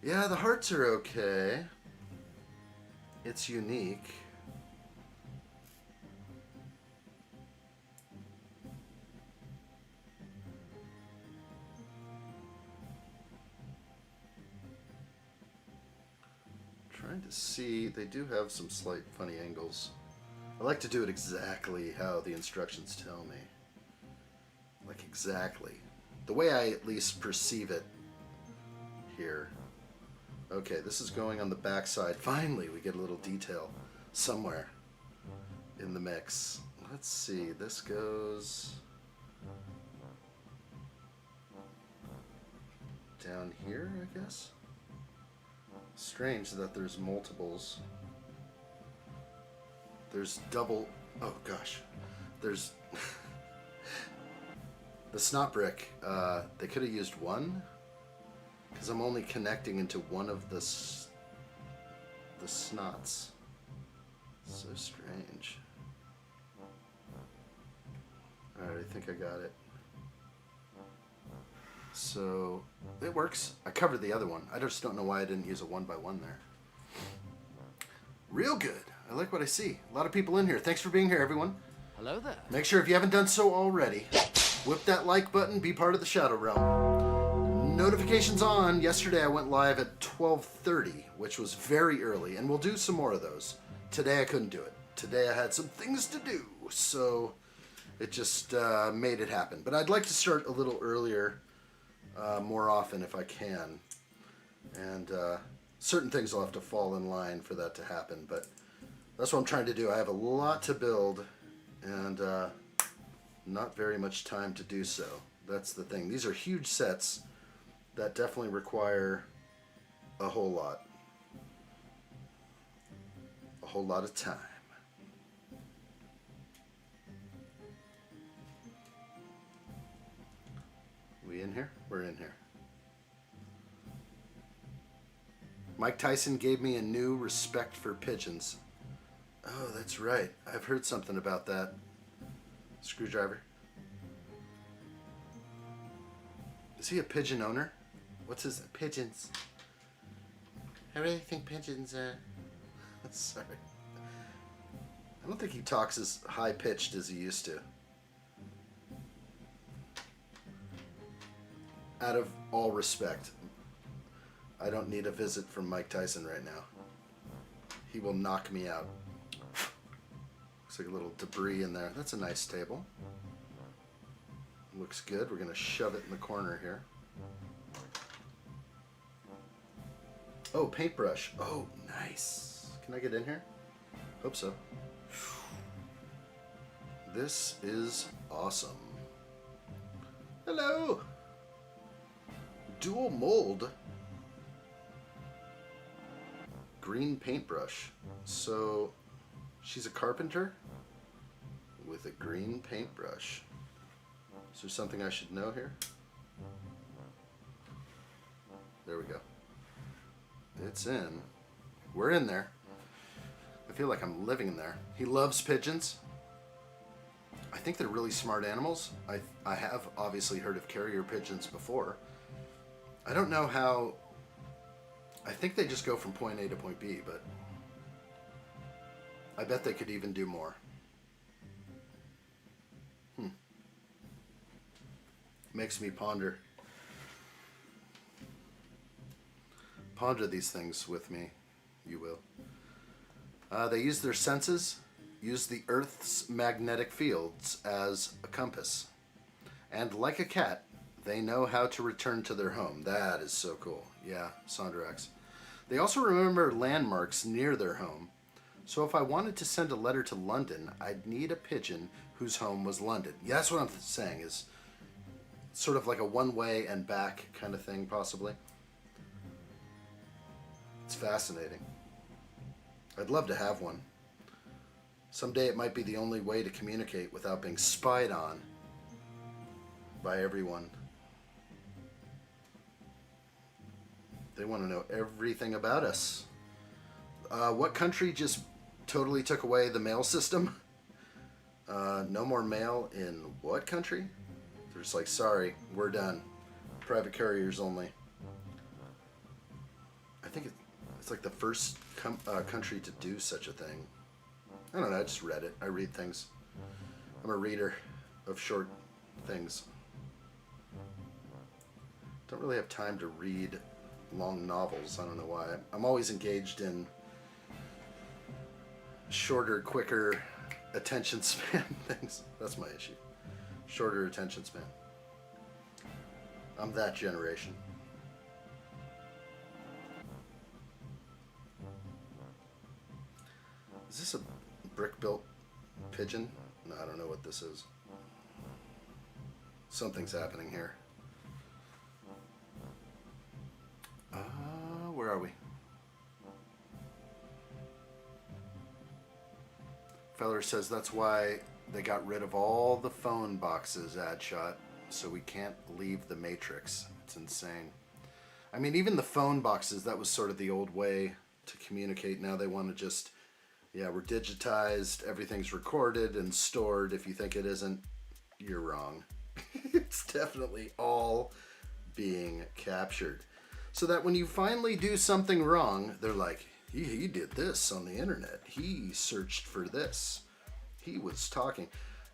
Yeah, the hearts are okay. It's unique. Trying to see, they do have some slight funny angles. I like to do it exactly how the instructions tell me. Like exactly. The way I at least perceive it here. Okay, this is going on the back side. Finally, we get a little detail somewhere in the mix. Let's see, this goes down here, I guess? Strange that there's multiples. There's double, oh gosh. There's the snot brick. They could have used one, because I'm only connecting into one of the snots. So strange. Alright, I think I got it. So, it works. I covered the other one. I just don't know why I didn't use a 1x1 there. Real good. I like what I see. A lot of people in here. Thanks for being here, everyone. Hello there. Make sure, if you haven't done so already, whip that like button, be part of the Shadow Realm. Notifications on. Yesterday I went live at 12:30, which was very early, and we'll do some more of those. Today I couldn't do it. Today I had some things to do, so it just made it happen. But I'd like to start a little earlier, more often if I can. And certain things will have to fall in line for that to happen, but that's what I'm trying to do. I have a lot to build, and not very much time to do so. That's the thing. These are huge sets that definitely require a whole lot. A whole lot of time. We in here? We're in here. Mike Tyson gave me a new respect for pigeons. Oh, that's right. I've heard something about that. Screwdriver. Is he a pigeon owner? What's his pigeons? I really think pigeons are... Sorry. I don't think he talks as high-pitched as he used to. Out of all respect, I don't need a visit from Mike Tyson right now. He will knock me out. Looks like a little debris in there. That's a nice table. Looks good. We're going to shove it in the corner here. Oh, paintbrush. Oh, nice. Can I get in here? Hope so. This is awesome. Hello. Dual mold. Green paintbrush. So she's a carpenter with a green paintbrush. Is there something I should know here? There we go. It's in. We're in there. I feel like I'm living in there. He loves pigeons. I think they're really smart animals. I have obviously heard of carrier pigeons before. I don't know how... I think they just go from point A to point B, but I bet they could even do more. Makes me ponder. Ponder these things with me, you will. They use their senses, use the Earth's magnetic fields as a compass. And like a cat, they know how to return to their home. That is so cool. Yeah, Sondrax. They also remember landmarks near their home. So if I wanted to send a letter to London, I'd need a pigeon whose home was London. Yeah, that's what I'm saying, is sort of like a one-way and back kind of thing, possibly. It's fascinating. I'd love to have one. Someday it might be the only way to communicate without being spied on by everyone. They want to know everything about us. What country just totally took away the mail system? No more mail in what country? They're just like, sorry, we're done. Private carriers only. I think it's like the first country to do such a thing. I don't know, I just read it. I read things. I'm a reader of short things. Don't really have time to read long novels. I don't know why. I'm always engaged in shorter, quicker attention span things. That's my issue. Shorter attention span. I'm that generation. Is this a brick-built pigeon? No, I don't know what this is. Something's happening here. Where are we? Feller says that's why they got rid of all the phone boxes, addshot, so we can't leave the Matrix. It's insane. I mean, even the phone boxes, that was sort of the old way to communicate. Now they want to just, yeah, we're digitized, everything's recorded and stored. If you think it isn't, you're wrong. It's definitely all being captured. So that when you finally do something wrong, they're like, he did this on the internet. He searched for this. He was talking.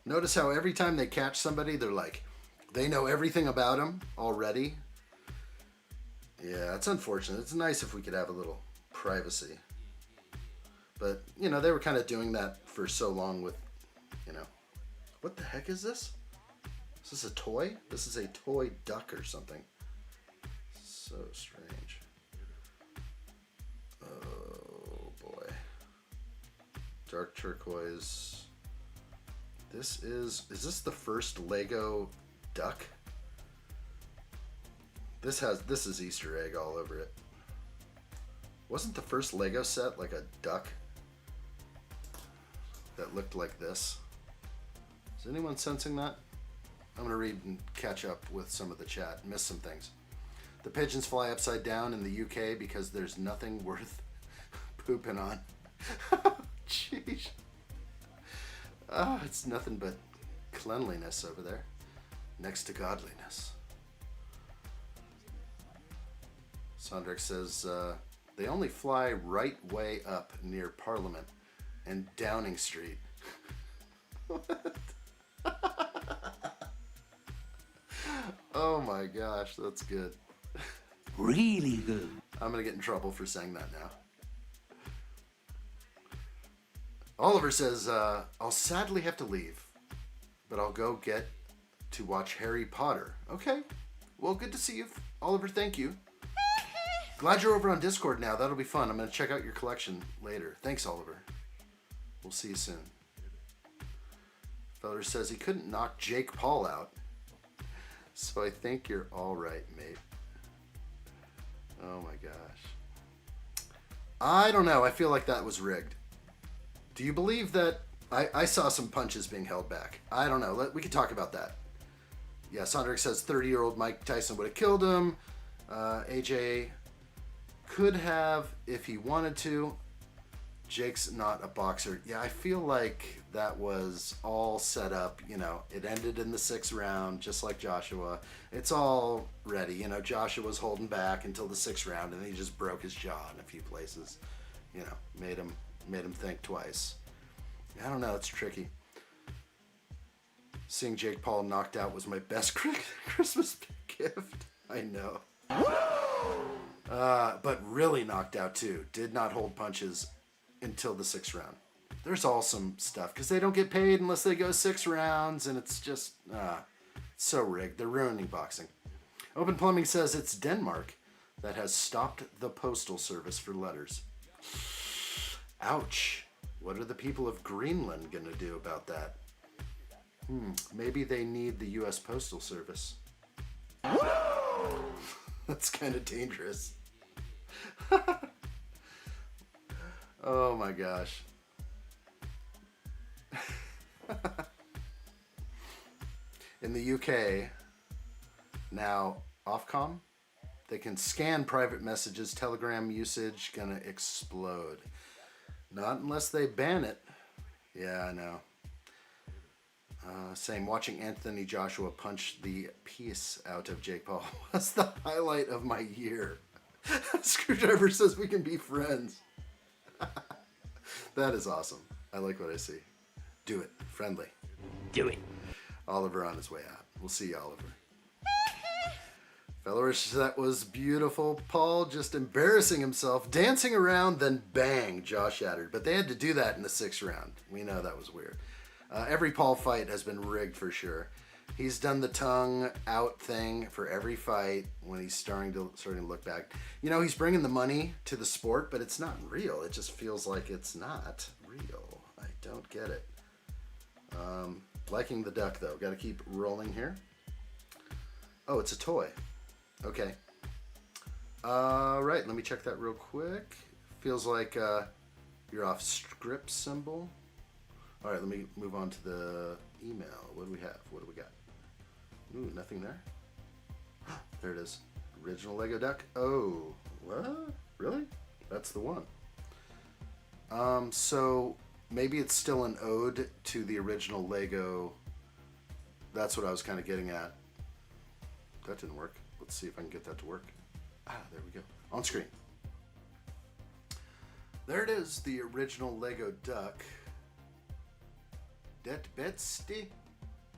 Notice how every time they catch somebody, they're like, they know everything about him already. Yeah, it's unfortunate. It's nice if we could have a little privacy. But, you know, they were kind of doing that for so long with, you know, what the heck is this? Is this a toy? This is a toy duck or something. So strange. Oh boy. Dark turquoise. Is this the first Lego duck? This is Easter egg all over it. Wasn't the first Lego set like a duck that looked like this? Is anyone sensing that? I'm gonna read and catch up with some of the chat. Missed some things. The pigeons fly upside down in the UK because there's nothing worth pooping on. Jeez. Oh, it's nothing but cleanliness over there, next to godliness. Sondrick says, they only fly right way up near Parliament and Downing Street. What? Oh my gosh, that's good. Really good. I'm gonna get in trouble for saying that now. Oliver says, I'll sadly have to leave, but I'll go get to watch Harry Potter. Okay, well, good to see you, Oliver, thank you. Glad you're over on Discord now. That'll be fun. I'm going to check out your collection later. Thanks, Oliver. We'll see you soon. Feller says he couldn't knock Jake Paul out. So I think you're all right, mate. Oh my gosh. I don't know. I feel like that was rigged. Do you believe that? I saw some punches being held back. I don't know. We could talk about that. Yeah, Sondrick says 30-year-old Mike Tyson would have killed him. AJ could have if he wanted to. Jake's not a boxer. Yeah, I feel like that was all set up. You know, it ended in the 6th round, just like Joshua. It's all ready. You know, Joshua was holding back until the 6th round, and he just broke his jaw in a few places. You know, made him think twice. I don't know. It's tricky. Seeing Jake Paul knocked out was my best Christmas gift. I know. But really knocked out too. Did not hold punches until the 6th round. There's all some stuff because they don't get paid unless they go 6 rounds, and it's just so rigged. They're ruining boxing. Open Plumbing says it's Denmark that has stopped the postal service for letters. Ouch. What are the people of Greenland gonna do about that? Maybe they need the U.S. Postal Service. That's kind of dangerous. Oh my gosh. In the UK, now Ofcom, they can scan private messages. Telegram usage gonna explode. Not unless they ban it. Yeah, I know. Same. Watching Anthony Joshua punch the piece out of Jake Paul was the highlight of my year. Screwdriver says we can be friends. That is awesome. I like what I see. Do it. Friendly. Do it. Oliver on his way out. We'll see you, Oliver. Fellerish, that was beautiful. Paul just embarrassing himself, dancing around, then bang, jaw shattered. But they had to do that in the 6th round. We know that was weird. Every Paul fight has been rigged for sure. He's done the tongue out thing for every fight when he's starting to look back. You know, he's bringing the money to the sport, but it's not real. It just feels like it's not real. I don't get it. Liking the duck, though. Got to keep rolling here. Oh, it's a toy. Okay. Right, let me check that real quick. Feels like you're off script symbol. All right, let me move on to the email. What do we have? What do we got? Ooh, nothing there. There it is. Original Lego duck. Oh, what? Really? That's the one. So maybe it's still an ode to the original Lego. That's what I was kind of getting at. That didn't work. Let's see if I can get that to work. There we go. On screen. There it is, the original Lego duck. Det bästa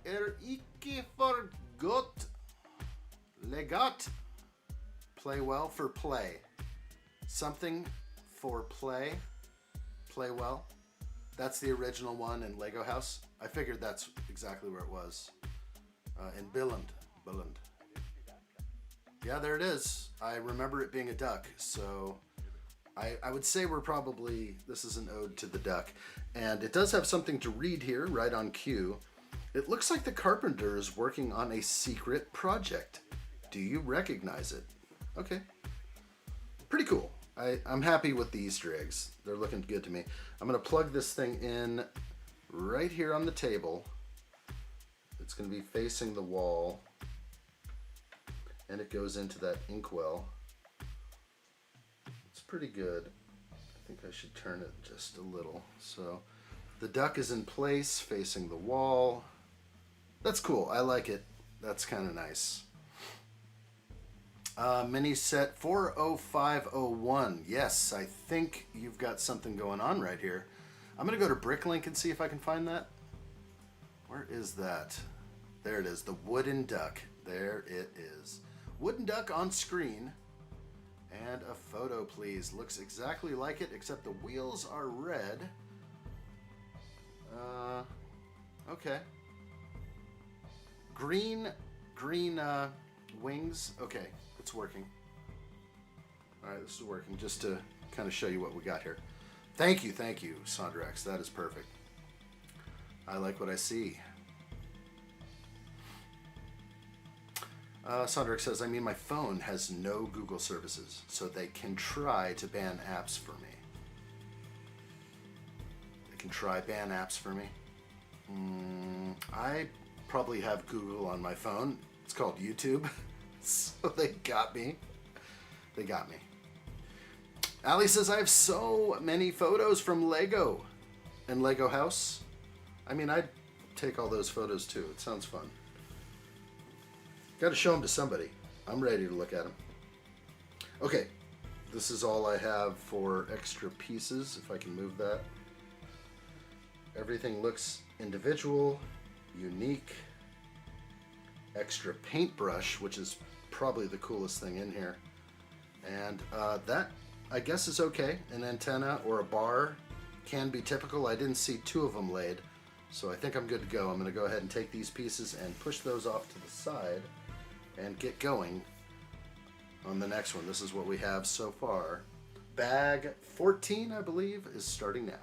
icke forgått. Legat. Play well for play. Something for play. Play well. That's the original one in Lego House. I figured that's exactly where it was. In Billund. Yeah, there it is. I remember it being a duck, so I would say this is an ode to the duck. And it does have something to read here, right on cue. It looks like the carpenter is working on a secret project. Do you recognize it? Okay. Pretty cool. I'm happy with the Easter eggs. They're looking good to me. I'm going to plug this thing in right here on the table. It's going to be facing the wall. And it goes into that inkwell. It's pretty good. I think I should turn it just a little. So the duck is in place facing the wall. That's cool. I like it. That's kind of nice. Mini set 40501. Yes, I think you've got something going on right here. I'm going to go to Bricklink and see if I can find that. Where is that? There it is. The wooden duck. There it is. Wooden duck on screen. And a photo, please. Looks exactly like it, except the wheels are red. Okay. Green wings. Okay, it's working. All right, this is working just to kind of show you what we got here. Thank you, Sondrax. That is perfect. I like what I see. Sondrax says, I mean, my phone has no Google services, so they can try to ban apps for me. They can try ban apps for me. I probably have Google on my phone. It's called YouTube. So they got me. They got me. Ali says, I have so many photos from Lego and Lego House. I mean, I'd take all those photos too. It sounds fun. Got to show them to somebody. I'm ready to look at them. Okay, this is all I have for extra pieces, if I can move that. Everything looks individual, unique. Extra paintbrush, which is probably the coolest thing in here. And that, I guess, is okay. An antenna or a bar can be typical. I didn't see two of them laid, so I think I'm good to go. I'm going to go ahead and take these pieces and push those off to the side and get going on the next one. This is what we have so far. Bag 14, I believe, is starting now.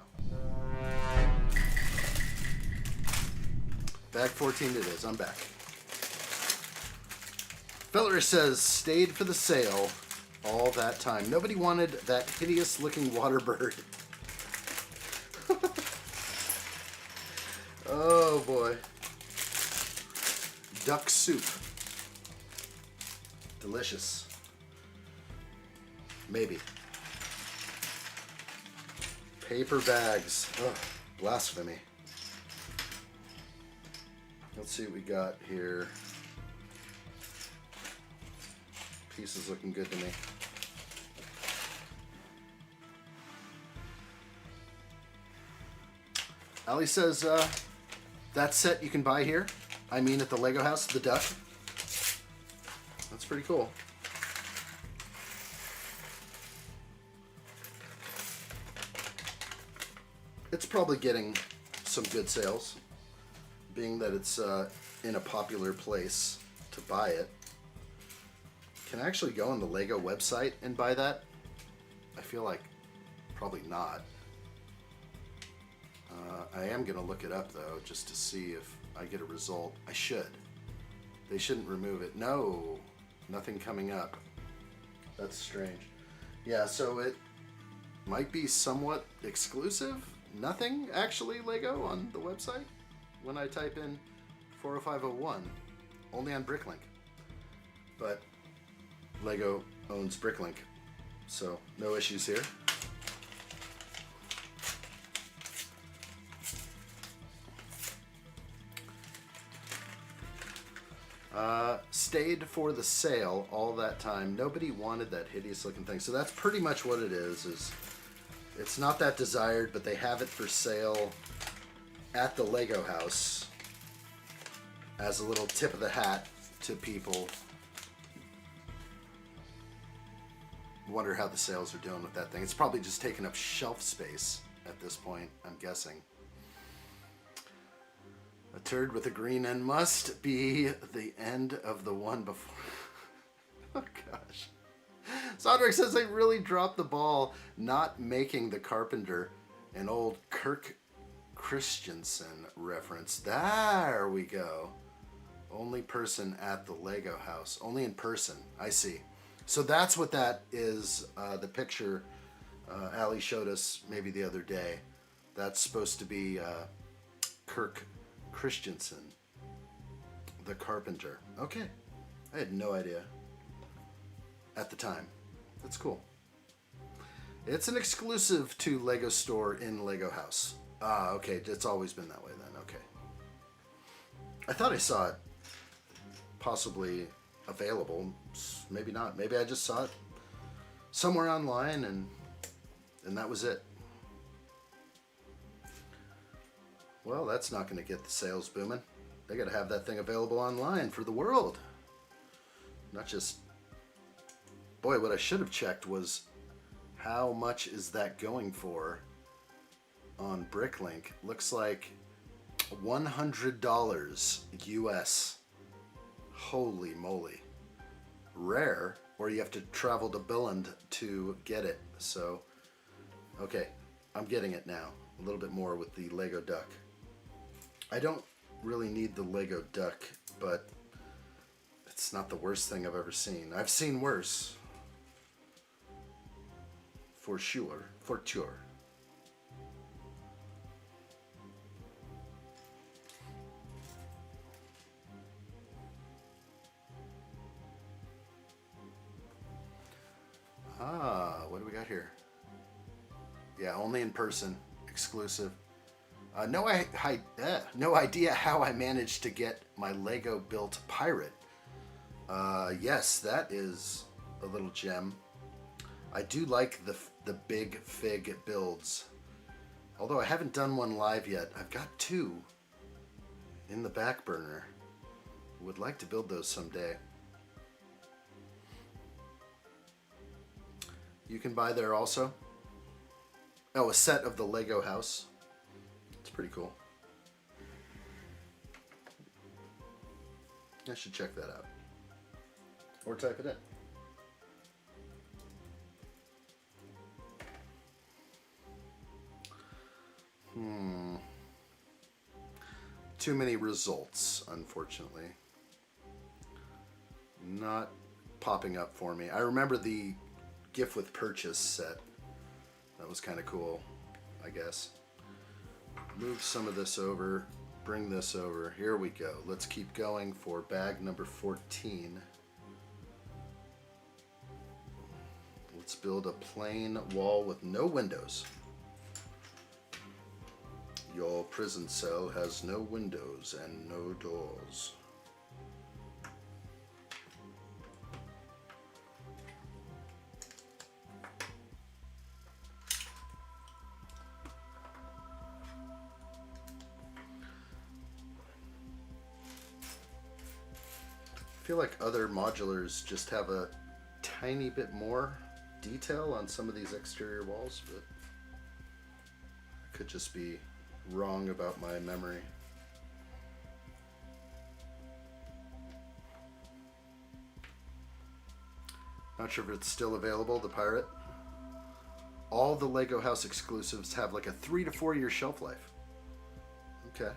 Bag 14 it is. I'm back. Feller says, stayed for the sale all that time. Nobody wanted that hideous looking water bird. Oh boy. Duck soup. Delicious. Maybe. Paper bags. Ugh, blasphemy. Let's see what we got here. Piece is looking good to me. Ali says, that set you can buy here. I mean at the Lego house, the duck. That's pretty cool. It's probably getting some good sales, being that it's in a popular place to buy it. Can I actually go on the Lego website and buy that? I feel like probably not. I am going to look it up though, just to see if I get a result. I should. They shouldn't remove it. No, nothing coming up. That's strange. Yeah, so it might be somewhat exclusive. Nothing actually Lego on the website when I type in 40501, only on Bricklink. But Lego owns Bricklink, so no issues here. Stayed for the sale all that time. Nobody wanted that hideous looking thing. So that's pretty much what it is it's not that desired, but they have it for sale at the Lego house as a little tip of the hat to people. Wonder how the sales are doing with that thing. It's probably just taking up shelf space at this point, I'm guessing. A turd with a green end must be the end of the one before. Oh gosh. Sondrick says they really dropped the ball not making the Carpenter an old Kirk Christensen reference. There we go. Only person at the Lego house. Only in person. I see. So that's what that is. The picture Ali showed us maybe the other day. That's supposed to be Kirk Christensen, the Carpenter. Okay. I had no idea at the time. That's cool. It's an exclusive to Lego Store in Lego House. Ah, okay. It's always been that way then. Okay. I thought I saw it possibly available. Maybe not. Maybe I just saw it somewhere online and that was it. Well, that's not going to get the sales booming. They got to have that thing available online for the world. Not just... Boy, what I should have checked was how much is that going for on Bricklink. Looks like $100 US. Holy moly. Rare, or you have to travel to Billund to get it. So, okay, I'm getting it now. A little bit more with the Lego duck. I don't really need the Lego duck, but it's not the worst thing I've ever seen. I've seen worse. For sure. For sure. Ah, what do we got here? Yeah, only in person, exclusive. No idea how I managed to get my Lego built pirate. Yes, that is a little gem. I do like the big fig builds. Although I haven't done one live yet. I've got 2 in the back burner. Would like to build those someday. You can buy there also. Oh, a set of the Lego house. It's pretty cool. I should check that out. Or type it in. Too many results, unfortunately. Not popping up for me. I remember the gift with purchase set. That was kind of cool, I guess. Move some of this over, bring this over. Here we go. Let's keep going for bag number 14. Let's build a plain wall with no windows. Your prison cell has no windows and no doors. I feel like other modulars just have a tiny bit more detail on some of these exterior walls, but I could just be wrong about my memory. Not sure if it's still available, the pirate. All the Lego House exclusives have like a 3 to 4 year shelf life. Okay.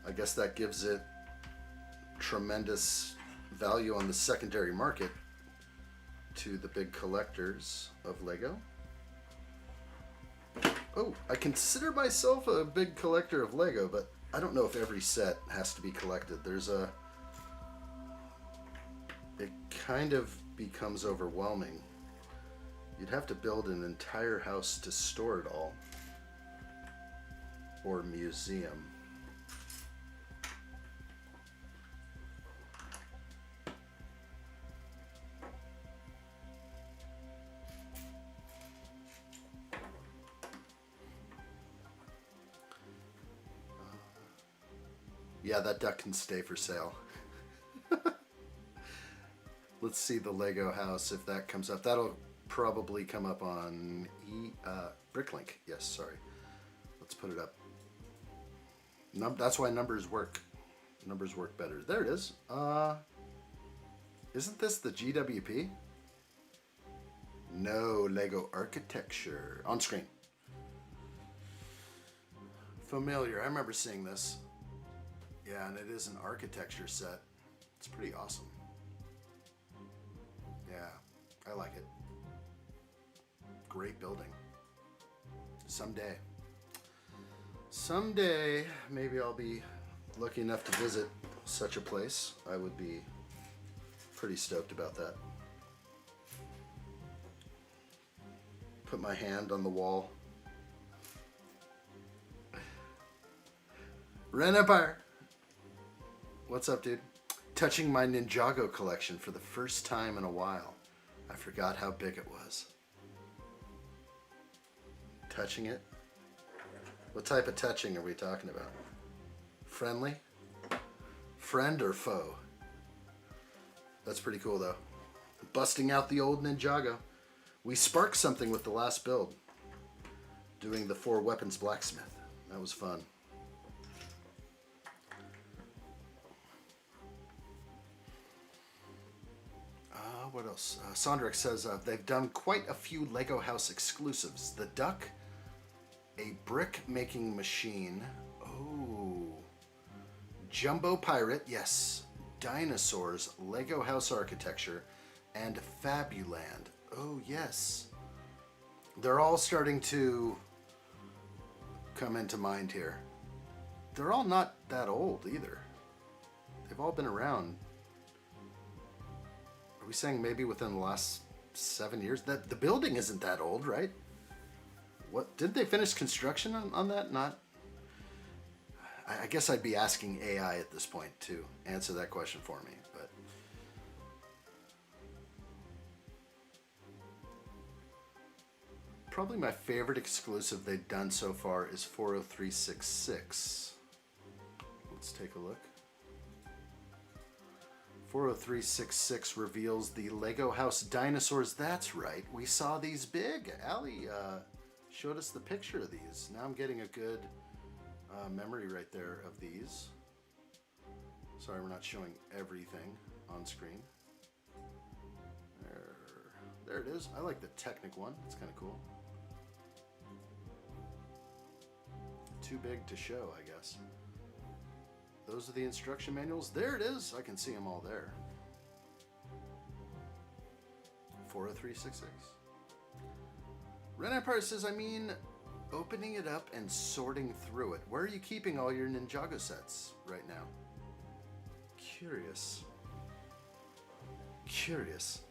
I guess that gives it tremendous value on the secondary market to the big collectors of Lego. Oh, I consider myself a big collector of Lego, but I don't know if every set has to be collected. It kind of becomes overwhelming. You'd have to build an entire house to store it all. Or museum. Yeah, that duck can stay for sale. Let's see the Lego house if that comes up. That'll probably come up on Bricklink. Yes, sorry. Let's put it up. That's why numbers work. Numbers work better. There it is. Isn't this the GWP? No, Lego architecture. On screen. Familiar. I remember seeing this. Yeah, and it is an architecture set. It's pretty awesome. Yeah, I like it. Great building. Someday. Someday, maybe I'll be lucky enough to visit such a place. I would be pretty stoked about that. Put my hand on the wall. Ren Empire! What's up, dude? Touching my Ninjago collection for the first time in a while. I forgot how big it was. Touching it? What type of touching are we talking about? Friendly? Friend or foe? That's pretty cool though. Busting out the old Ninjago. We sparked something with the last build. Doing the 4 weapons blacksmith. That was fun. what else? Sondrek says they've done quite a few Lego House exclusives. The Duck, a brick making machine. Oh. Jumbo Pirate, yes. Dinosaurs, Lego House Architecture, and Fabuland. Oh, yes. They're all starting to come into mind here. They're all not that old either. They've all been around. Are we saying maybe within the last 7 years? That the building isn't that old, right? What did they finish construction on that? Not. I guess I'd be asking AI at this point to answer that question for me, but probably my favorite exclusive they've done so far is 40366. Let's take a look. 40366 reveals the Lego House dinosaurs. That's right. We saw these big. Allie showed us the picture of these. Now I'm getting a good memory right there of these. Sorry, we're not showing everything on screen. There it is. I like the Technic one. It's kind of cool. Too big to show, I guess. Those are the instruction manuals. There it is. I can see them all there. 40366. Red Empire says, I mean, opening it up and sorting through it. Where are you keeping all your Ninjago sets right now? Curious. Curious.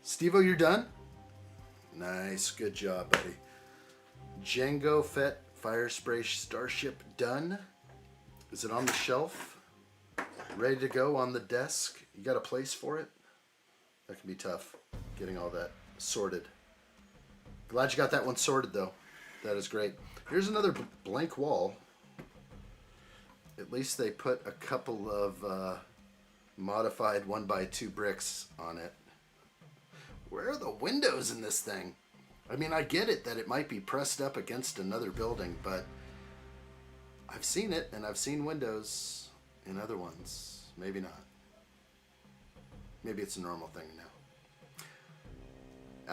Steve-O, you're done? Nice. Good job, buddy. Django Fett Fire Spray Starship done. Is it on the shelf? Ready to go on the desk? You got a place for it? That can be tough, getting all that sorted. Glad you got that one sorted, though. That is great. Here's another blank wall. At least they put a couple of modified 1x2 bricks on it. Where are the windows in this thing? I mean, I get it that it might be pressed up against another building, but I've seen it, and I've seen windows in other ones. Maybe not. Maybe it's a normal thing now.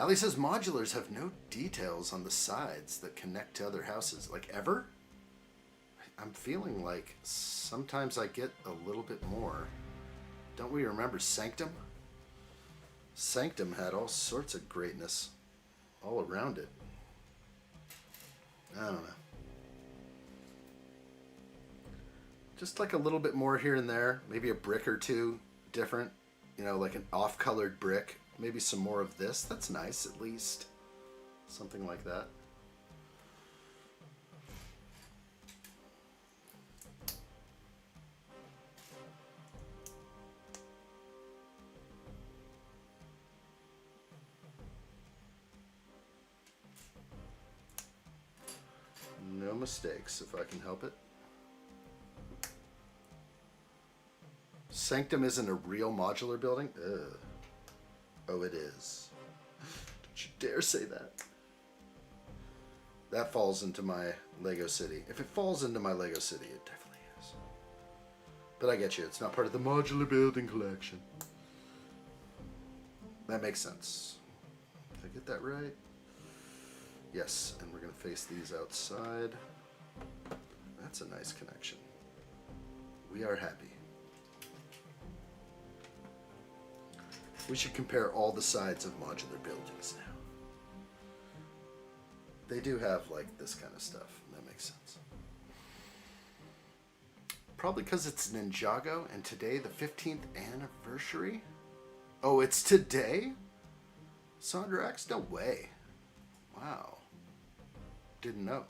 Ali says modulars have no details on the sides that connect to other houses. Like, ever? I'm feeling like sometimes I get a little bit more. Don't we remember Sanctum? Sanctum had all sorts of greatness all around it. I don't know. Just like a little bit more here and there. Maybe a brick or two different. You know, like an off-colored brick. Maybe some more of this. That's nice, at least. Something like that. No mistakes, if I can help it. Sanctum isn't a real modular building? Ugh. Oh, it is. Don't you dare say that. That falls into my Lego City. If it falls into my Lego City, it definitely is. But I get you. It's not part of the modular building collection. That makes sense. Did I get that right? Yes, and we're going to face these outside. That's a nice connection. We are happy. We should compare all the sides of modular buildings now. They do have like this kind of stuff. That makes sense. Probably because it's Ninjago and today the 15th anniversary. Oh, it's today? Sondrax? No way. Wow. Didn't know.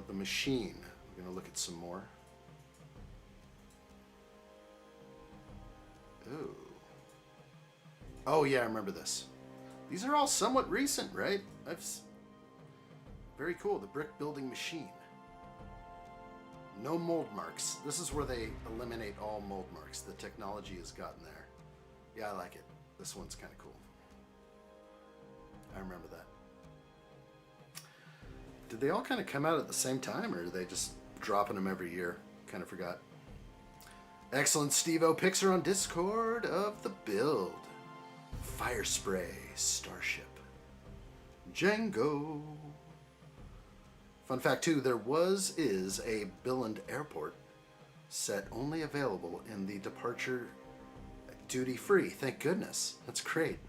The machine. We're going to look at some more. Ooh. Oh yeah, I remember this. These are all somewhat recent, right? Very cool. The brick building machine. No mold marks. This is where they eliminate all mold marks. The technology has gotten there. Yeah, I like it. This one's kind of cool. I remember that. Did they all kind of come out at the same time, or are they just dropping them every year? Kind of forgot. Excellent, Steve-O. Picks are on Discord of the build. Fire Spray, Starship, Django. Fun fact too, there is a Billund Airport set only available in the departure duty free. Thank goodness. That's great.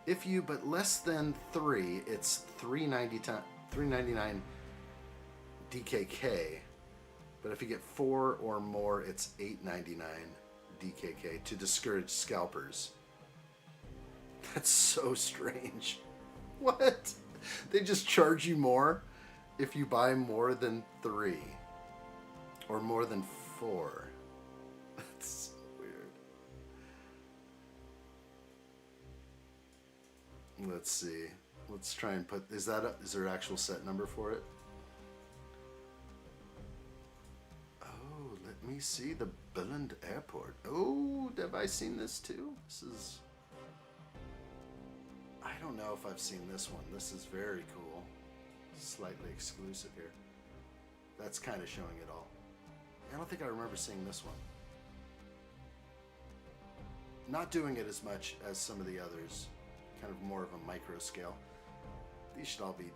If you but less than 3, it's $3.99 DKK. But if you get 4 or more, it's $8.99 DKK to discourage scalpers. That's so strange. What? They just charge you more if you buy more than 3 or more than 4. That's so weird. Let's see. Let's try and put, is there an actual set number for it? Oh, let me see the Billund Airport. Oh, have I seen this too? This is, I don't know if I've seen this one. This is very cool. Slightly exclusive here. That's kind of showing it all. I don't think I remember seeing this one. Not doing it as much as some of the others. Kind of more of a micro scale. These should all be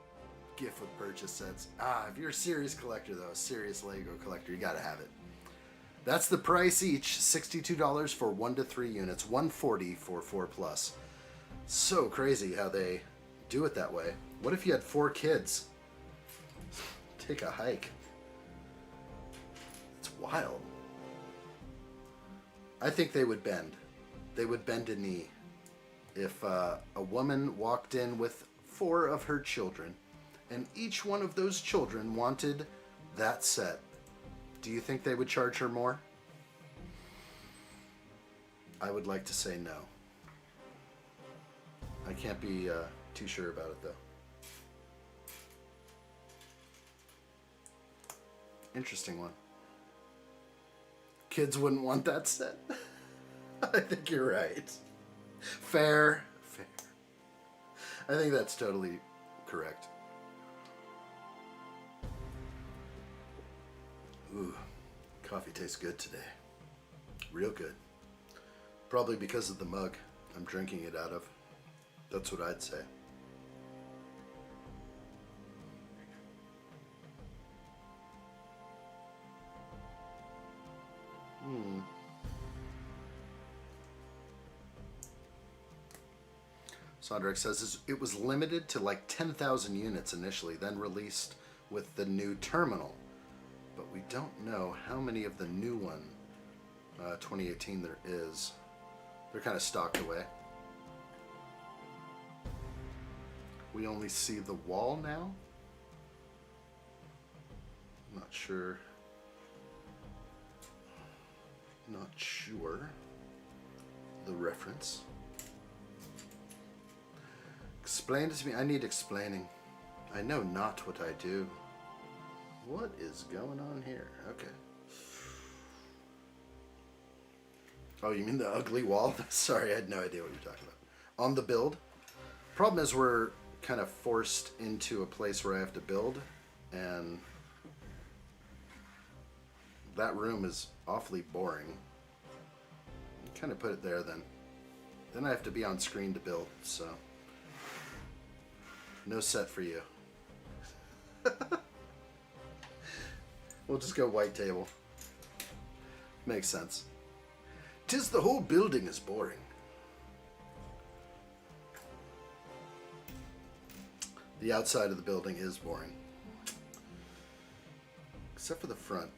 gift with purchase sets. If you're a serious collector though, a serious Lego collector, you gotta have it. That's the price each, $62 for 1 to 3 units, $140 for 4+. So crazy how they do it that way. What if you had 4 kids? Take a hike. It's wild. I think they would bend. They would bend a knee if a woman walked in with 4 of her children and each one of those children wanted that set. Do you think they would charge her more? I would like to say no. I can't be too sure about it though. Interesting one. Kids wouldn't want that set. I think you're right. Fair. I think that's totally correct. Ooh, coffee tastes good today. Real good. Probably because of the mug I'm drinking it out of. That's what I'd say. Sondrak says it was limited to like 10,000 units initially, then released with the new terminal. But we don't know how many of the new one, 2018, there is. They're kind of stocked away. We only see the wall now. Not sure. Not sure the reference. Explain it to me. I need explaining. I know not what I do. What is going on here? Okay. Oh, you mean the ugly wall? Sorry, I had no idea what you're talking about. On the build. Problem is we're kind of forced into a place where I have to build, and that room is awfully boring. Kind of put it there then. Then I have to be on screen to build, so no set for you. We'll just go white table. Makes sense. 'Tis the whole building is boring. The outside of the building is boring. Except for the front.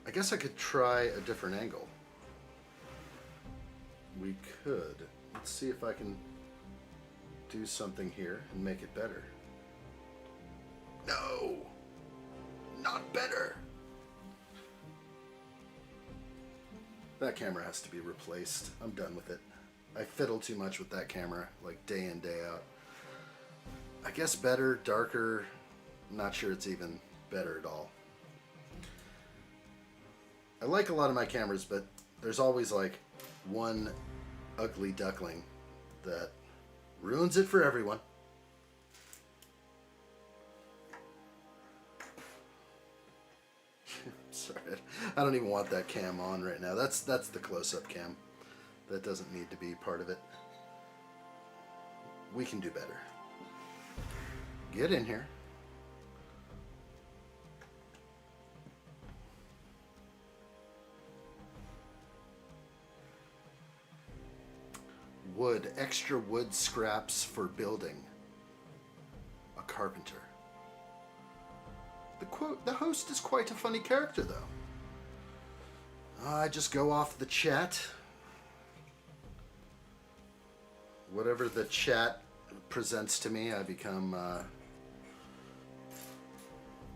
I guess I could try a different angle. We could. Let's see if I can do something here and make it better. No! Not better! That camera has to be replaced. I'm done with it. I fiddle too much with that camera, like day in, day out. I guess better, darker, not sure it's even better at all. I like a lot of my cameras, but there's always like one ugly duckling that ruins it for everyone. Sorry, I don't even want that cam on right now. That's the close-up cam. That doesn't need to be part of it. We can do better. Get in here. Wood, extra wood scraps for building. A carpenter. The host is quite a funny character, though. I just go off the chat. Whatever the chat presents to me, I become.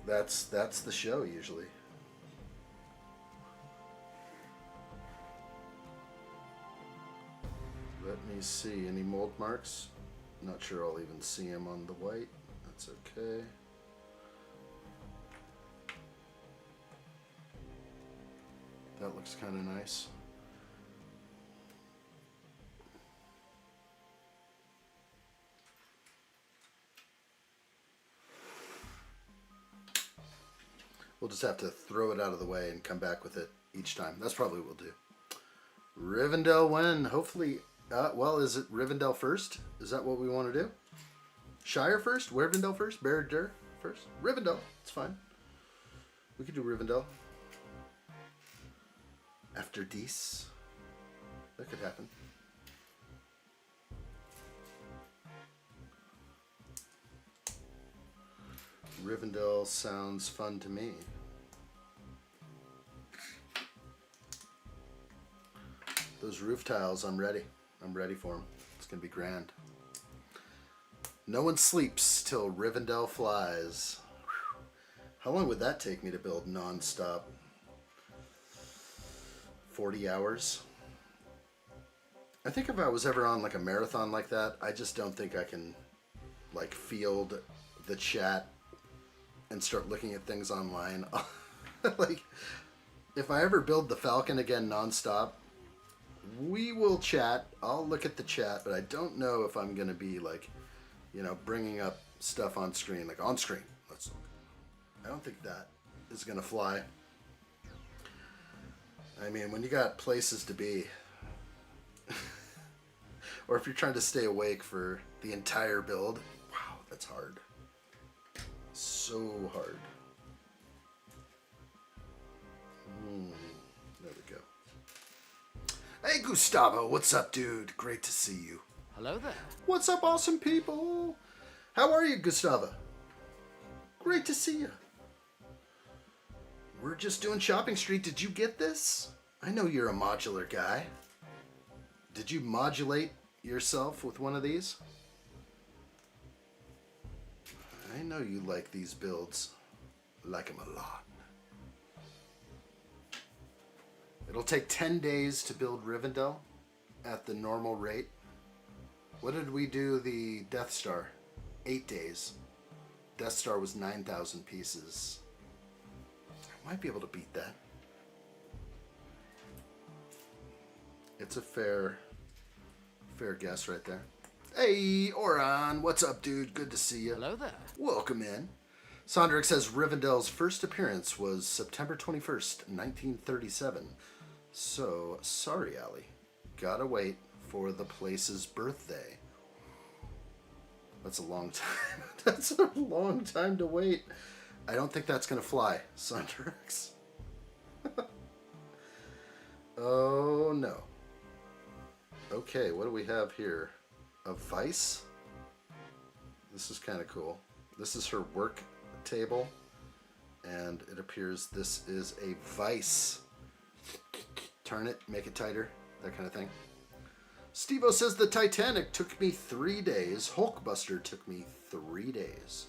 That's the show usually. Let me see. Any mold marks? Not sure I'll even see them on the white. That's okay. That looks kind of nice. We'll just have to throw it out of the way and come back with it each time. That's probably what we'll do. Rivendell win. Hopefully, well, is it Rivendell first? Is that what we want to do? Shire first? Rivendell first? Barad-dûr first? Rivendell. It's fine. We could do Rivendell. After Dees. That could happen. Rivendell sounds fun to me. Those roof tiles, I'm ready. I'm ready for them. It's going to be grand. No one sleeps till Rivendell flies. Whew. How long would that take me to build non-stop? 40 hours? I think if I was ever on like a marathon like that, I just don't think I can like field the chat and start looking at things online. Like, if I ever build the Falcon again non-stop, we will chat. I'll look at the chat, but I don't know if I'm going to be like, you know, bringing up stuff on screen, like on screen. I don't think that is going to fly. I mean, when you got places to be, or if you're trying to stay awake for the entire build, wow, that's hard. So hard. There we go. Hey, Gustavo, what's up, dude? Great to see you. Hello there. What's up, awesome people? How are you, Gustavo? Great to see you. We're just doing Shopping Street. Did you get this? I know you're a modular guy. Did you modulate yourself with one of these? I know you like these builds. Like them a lot. It'll take 10 days to build Rivendell at the normal rate. What did we do the Death Star? 8 days. Death Star was 9,000 pieces. I might be able to beat that. It's a fair guess right there. Hey, Oran, what's up, dude? Good to see you. Hello there. Welcome in. Sondrick says Rivendell's first appearance was September 21st, 1937. So, sorry, Allie. Gotta wait for the place's birthday. That's a long time. That's a long time to wait. I don't think that's going to fly, Sondrix. Oh, no. Okay, what do we have here? A vice? This is kind of cool. This is her work table, and it appears this is a vice. Turn it, make it tighter, that kind of thing. Steve-O says the Titanic took me 3 days. Hulkbuster took me 3 days.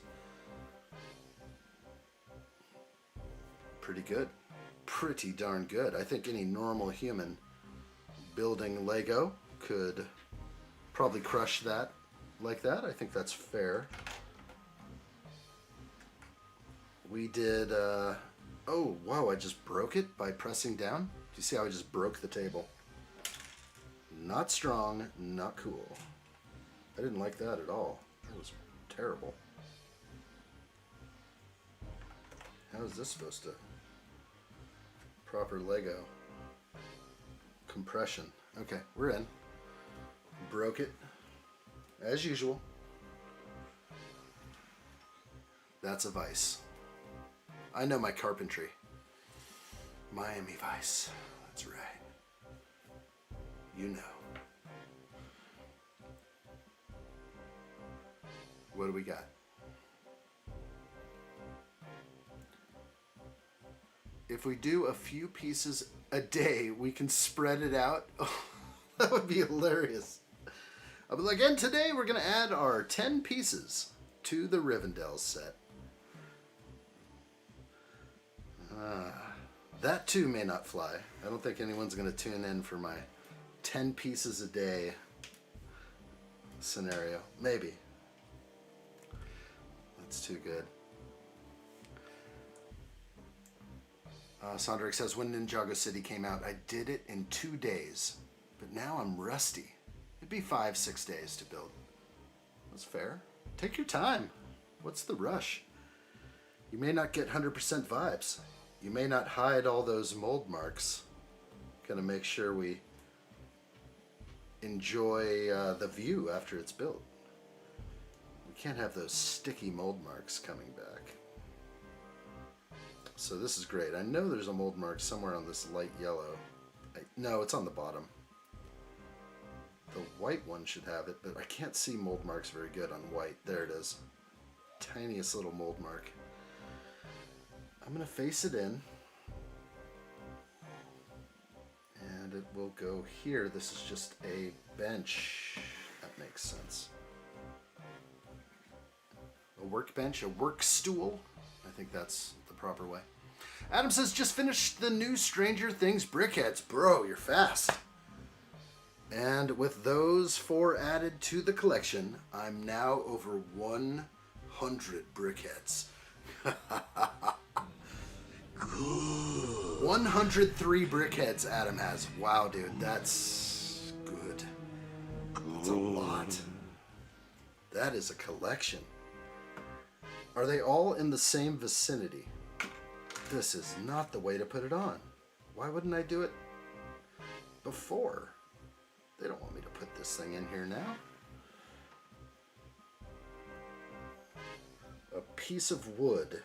Pretty good. Pretty darn good. I think any normal human building Lego could probably crush that like that. I think that's fair. We did, oh, wow, I just broke it by pressing down. Do you see how I just broke the table? Not strong, not cool. I didn't like that at all. That was terrible. How is this supposed to... Proper Lego. Compression. Okay, we're in. Broke it. As usual. That's a vice. I know my carpentry. Miami Vice. That's right. You know. What do we got? If we do a few pieces a day, we can spread it out. Oh, that would be hilarious. I'll be like, and today we're going to add our 10 pieces to the Rivendell set. That too may not fly. I don't think anyone's going to tune in for my 10 pieces a day scenario. Maybe. That's too good. Sondrick says, when Ninjago City came out, I did it in 2 days. But now I'm rusty. It'd be 5-6 days to build. That's fair. Take your time. What's the rush? You may not get 100% vibes. You may not hide all those mold marks. Gonna make sure we enjoy the view after it's built. We can't have those sticky mold marks coming back. So this is great. I know there's a mold mark somewhere on this light yellow. No, it's on the bottom. The white one should have it, but I can't see mold marks very good on white. There it is. Tiniest little mold mark. I'm going to face it in. And it will go here. This is just a bench. That makes sense. A workbench, a work stool. I think that's the proper way. Adam says, just finished the new Stranger Things brickheads. Bro, you're fast. And with those 4 added to the collection, I'm now over 100 brickheads. 103 brickheads Adam has. Wow, dude, that's good. That's a lot. That is a collection. Are they all in the same vicinity? This is not the way to put it on. Why wouldn't I do it before? They don't want me to put this thing in here now. A piece of wood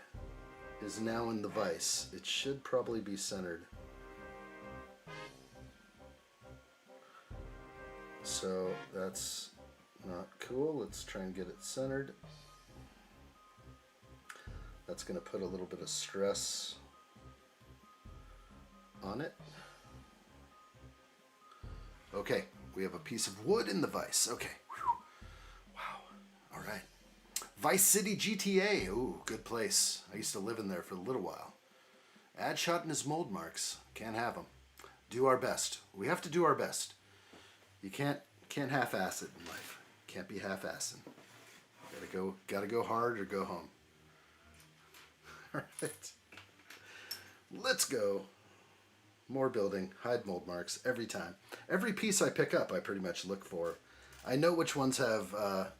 is now in the vise. It should probably be centered. So that's not cool. Let's try and get it centered. That's going to put a little bit of stress on it. Okay, we have a piece of wood in the vise. Okay. Whew. Wow. All right. Vice City GTA. Ooh, good place. I used to live in there for a little while. Addshot and his mold marks. Can't have them. Do our best. We have to do our best. You can't half-ass it in life. Can't be half-assing. Gotta go hard or go home. All right. Let's go. More building. Hide mold marks every time. Every piece I pick up, I pretty much look for. I know which ones have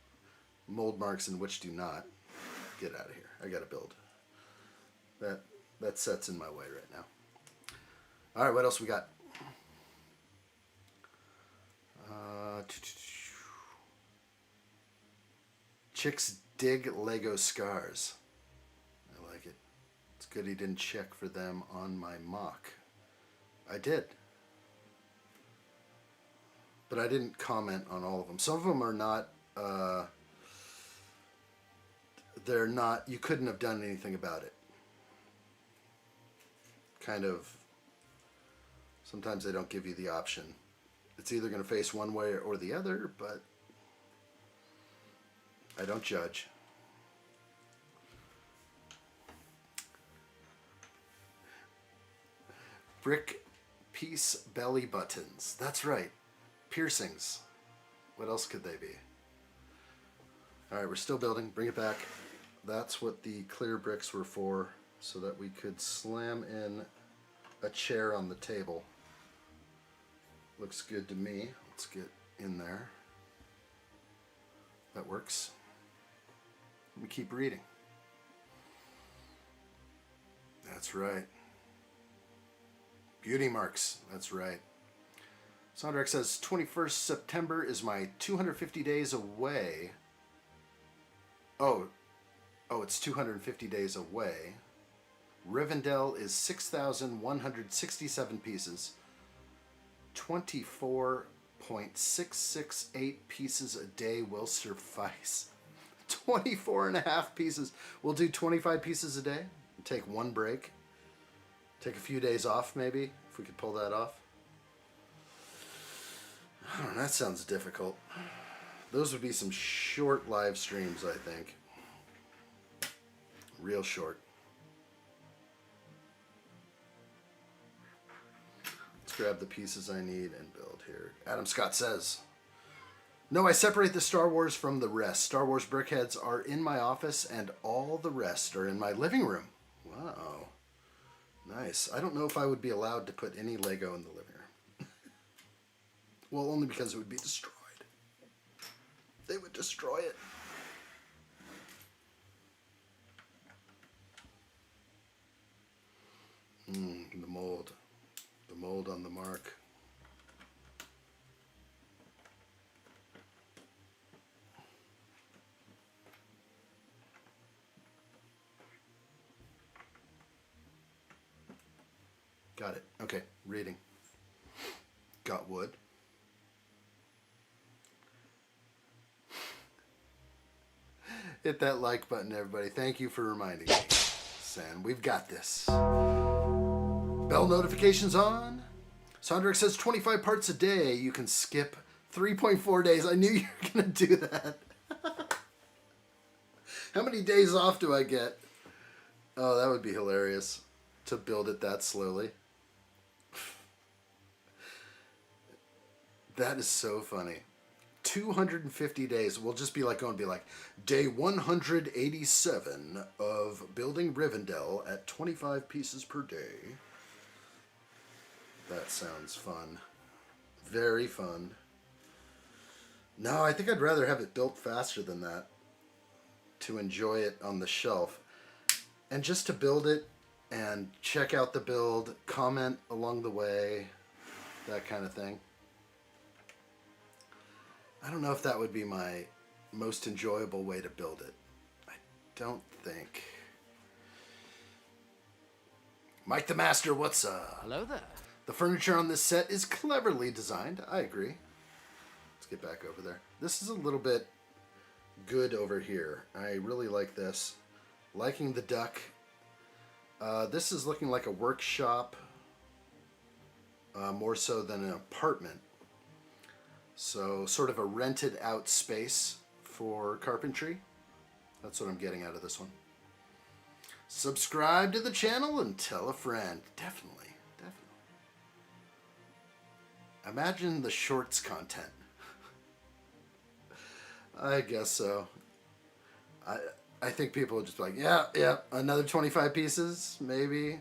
mold marks and which do not. Get out of here. I gotta build. That set's in my way right now. All right, what else we got? Chicks dig Lego scars. I like it. It's good he didn't check for them on my mock. I did. But I didn't comment on all of them. Some of them are not, they're not, you couldn't have done anything about it. Kind of, sometimes they don't give you the option. It's either going to face one way or the other, but I don't judge. Brick piece belly buttons. That's right. Piercings. What else could they be? All right, we're still building. Bring it back. That's what the clear bricks were for, so that we could slam in a chair on the table. Looks good to me. Let's get in there. That works. Let me keep reading. That's right. Beauty marks. That's right. Sondrak says 21st September is my 250 days away. Oh, it's 250 days away. Rivendell is 6,167 pieces. 24.668 pieces a day will suffice. 24 and a half pieces. We'll do 25 pieces a day. Take one break. Take a few days off, maybe, if we could pull that off. I don't know, that sounds difficult. Those would be some short live streams, I think. Real short. Let's grab the pieces I need and build here. Adam Scott says, no, I separate the Star Wars from the rest. Star Wars brickheads are in my office and all the rest are in my living room. Wow. Nice. I don't know if I would be allowed to put any Lego in the living room. Well, only because it would be destroyed. They would destroy it. The mold. The mold on the mark. Got it. Okay, reading. Got wood. Hit that like button, everybody. Thank you for reminding me. San, we've got this. Bell notifications on. Sondrak says 25 parts a day. You can skip 3.4 days. I knew you were going to do that. How many days off do I get? Oh, that would be hilarious to build it that slowly. That is so funny. 250 days. We'll just be like going to be like day 187 of building Rivendell at 25 pieces per day. That sounds fun. Very fun. No, I think I'd rather have it built faster than that to enjoy it on the shelf. And just to build it and check out the build, comment along the way, that kind of thing. I don't know if that would be my most enjoyable way to build it. I don't think. Mike the Master, what's up? Hello there. The furniture on this set is cleverly designed. I agree. Let's get back over there. This is a little bit good over here. I really like this. Liking the duck. This is looking like a workshop more so than an apartment. So sort of a rented out space for carpentry. That's what I'm getting out of this one. Subscribe to the channel and tell a friend. Definitely, definitely. Imagine the shorts content. I guess so. I think people would just be like, yeah, another 25 pieces, maybe.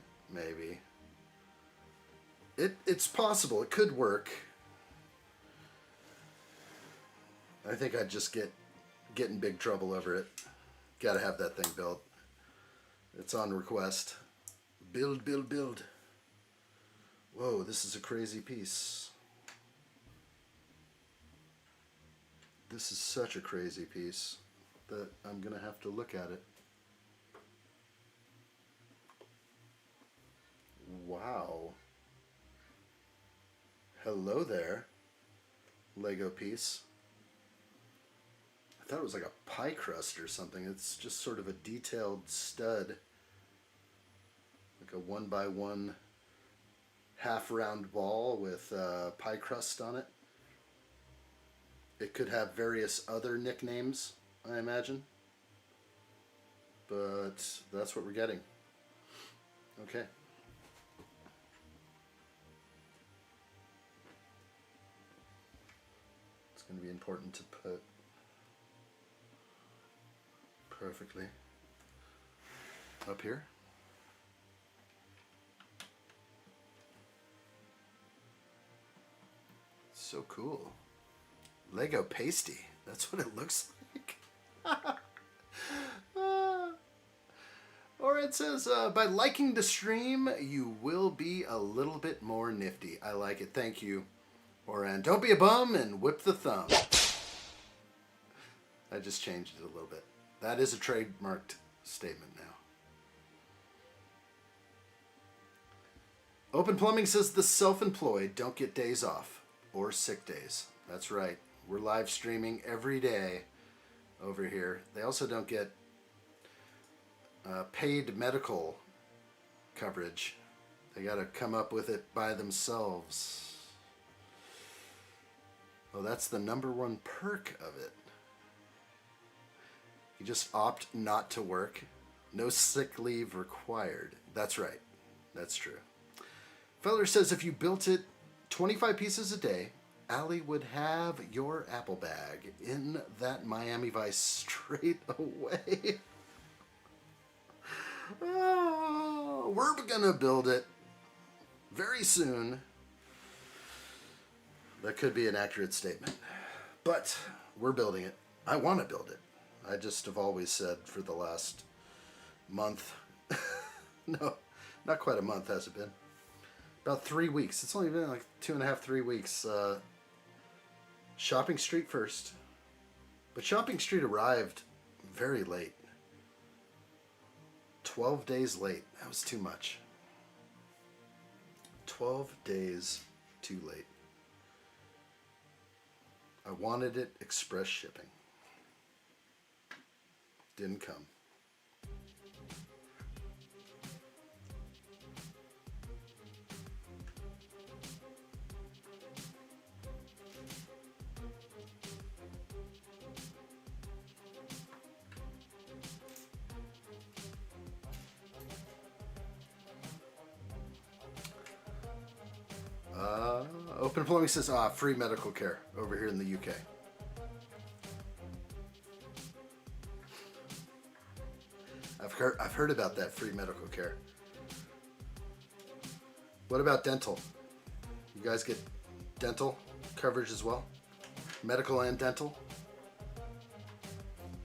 It's possible. It could work. I think I'd just get in big trouble over it. Gotta have that thing built. It's on request. Build. Whoa, this is a crazy piece. This is such a crazy piece that I'm gonna have to look at it. Wow. Hello there, Lego piece. I thought it was like a pie crust or something. It's just sort of a detailed stud. Like a 1x1 half round ball with pie crust on it. It could have various other nicknames, I imagine. But that's what we're getting. Okay. It's going to be important to put perfectly up here. So cool. Lego pasty. That's what it looks like. Or it says, by liking the stream, you will be a little bit more nifty. I like it. Thank you. Oran, don't be a bum and whip the thumb. I just changed it a little bit. That is a trademarked statement now. Open Plumbing says the self-employed don't get days off or sick days. That's right. We're live streaming every day over here. They also don't get paid medical coverage. They got to come up with it by themselves. Well, that's the #1 perk of it. You just opt not to work. No sick leave required. That's right. That's true. Feller says if you built it 25 pieces a day, Allie would have your apple bag in that Miami Vice straight away. Oh, we're gonna build it very soon. That could be an accurate statement, but we're building it. I want to build it. I just have always said for the last month, no, not quite a month has it been, about 3 weeks. It's only been like 2.5, 3 weeks. Shopping Street first, but Shopping Street arrived very late. 12 days late. That was too much. 12 days too late. I wanted it express shipping. Didn't come. Open Plumbing says, free medical care over here in the UK. I've heard about that free medical care. What about dental? You guys get dental coverage as well? Medical and dental?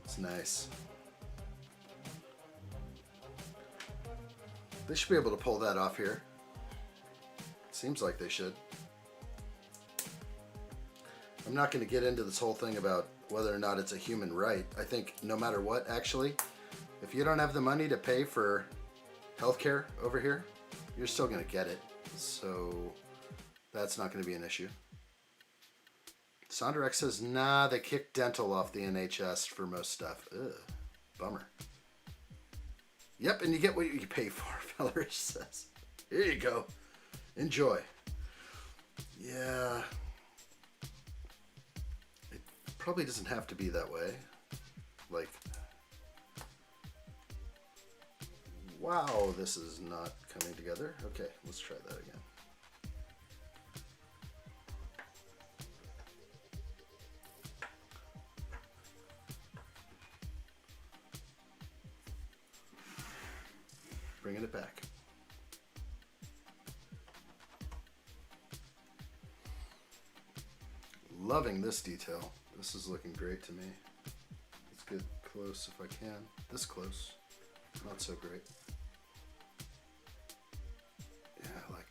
It's nice. They should be able to pull that off here. Seems like they should. I'm not going to get into this whole thing about whether or not it's a human right. I think no matter what, actually, if you don't have the money to pay for healthcare over here, you're still going to get it. So that's not going to be an issue. Sonderx says, nah, they kicked dental off the NHS for most stuff. Ugh, bummer. Yep, and you get what you pay for, Feller says. Here you go. Enjoy. Yeah. It probably doesn't have to be that way. Like, wow, this is not coming together. Okay, let's try that again. Bringing it back. Loving this detail. This is looking great to me. Let's get close if I can. This close. Not so great. Yeah, I like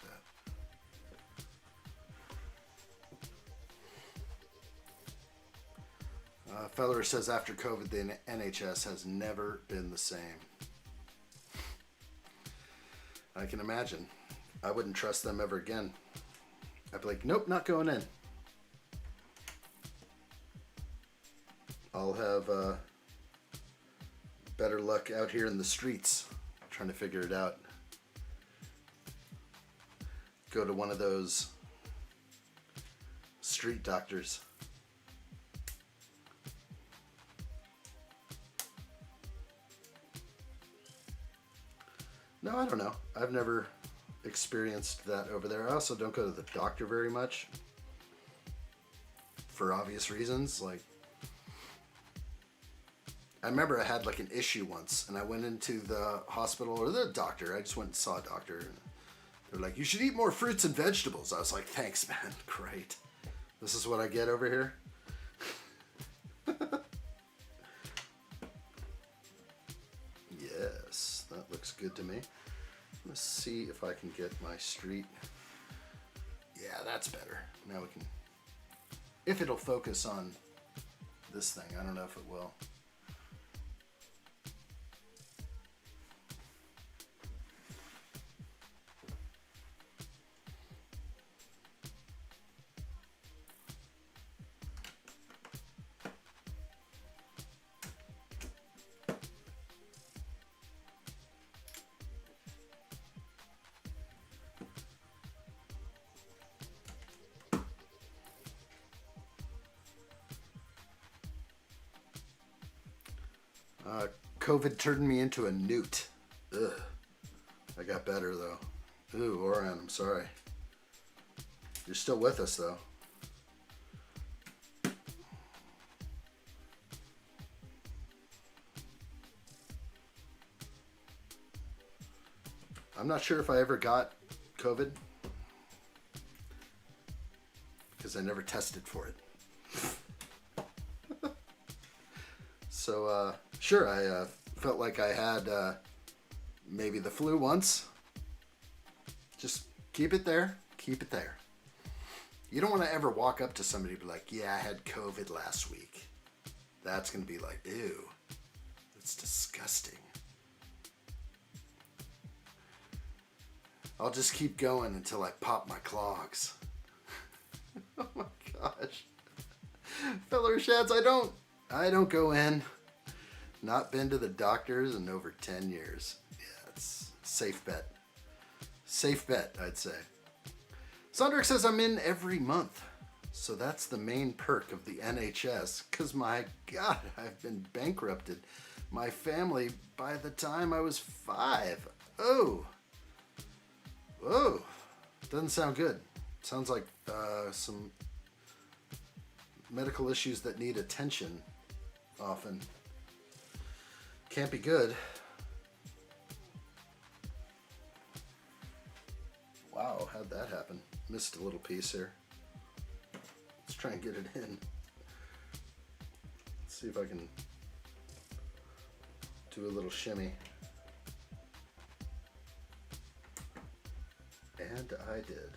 that. Feller says after COVID, the NHS has never been the same. I can imagine. I wouldn't trust them ever again. I'd be like, nope, not going in. I'll have better luck out here in the streets trying to figure it out. Go to one of those street doctors. No, I don't know. I've never experienced that over there. I also don't go to the doctor very much for obvious reasons. Like, I remember I had like an issue once and I went into the hospital or the doctor. I just went and saw a doctor. And they're like, you should eat more fruits and vegetables. I was like, thanks, man. Great. This is what I get over here. Yes, that looks looks good to me. Let's see if I can get my street. Yeah, that's better. Now we can, if it'll focus on this thing. I don't know if it will. COVID turned me into a newt. Ugh. I got better though. Ooh, Oran, I'm sorry. You're still with us though. I'm not sure if I ever got COVID because I never tested for it. So, sure, I felt like I had maybe the flu once. Just keep it there. Keep it there. You don't want to ever walk up to somebody and be like, yeah, I had COVID last week. That's going to be like, ew, that's disgusting. I'll just keep going until I pop my clogs. Oh my gosh. Fellow Shads, I don't go in. Not been to the doctors in over 10 years. Yeah, it's a safe bet. Safe bet, I'd say. Sondrick says I'm in every month. So that's the main perk of the NHS. Because my God, I've been bankrupted. My family by the time I was 5. Oh. Whoa. Doesn't sound good. Sounds like some medical issues that need attention often. Can't be good. Wow, how'd that happen? Missed a little piece here. Let's try and get it in. Let's see if I can do a little shimmy. And I did.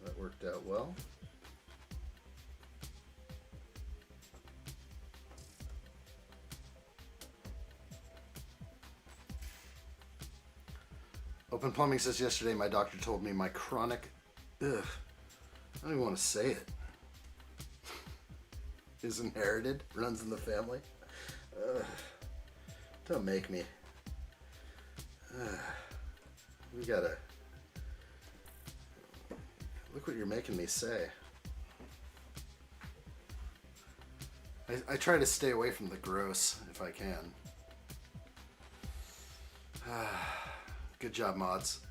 That worked out well. Open Plumbing says yesterday my doctor told me my chronic, I don't even want to say it, is inherited, runs in the family. Don't make me. We gotta, look what you're making me say. I try to stay away from the gross if I can. Good job, mods.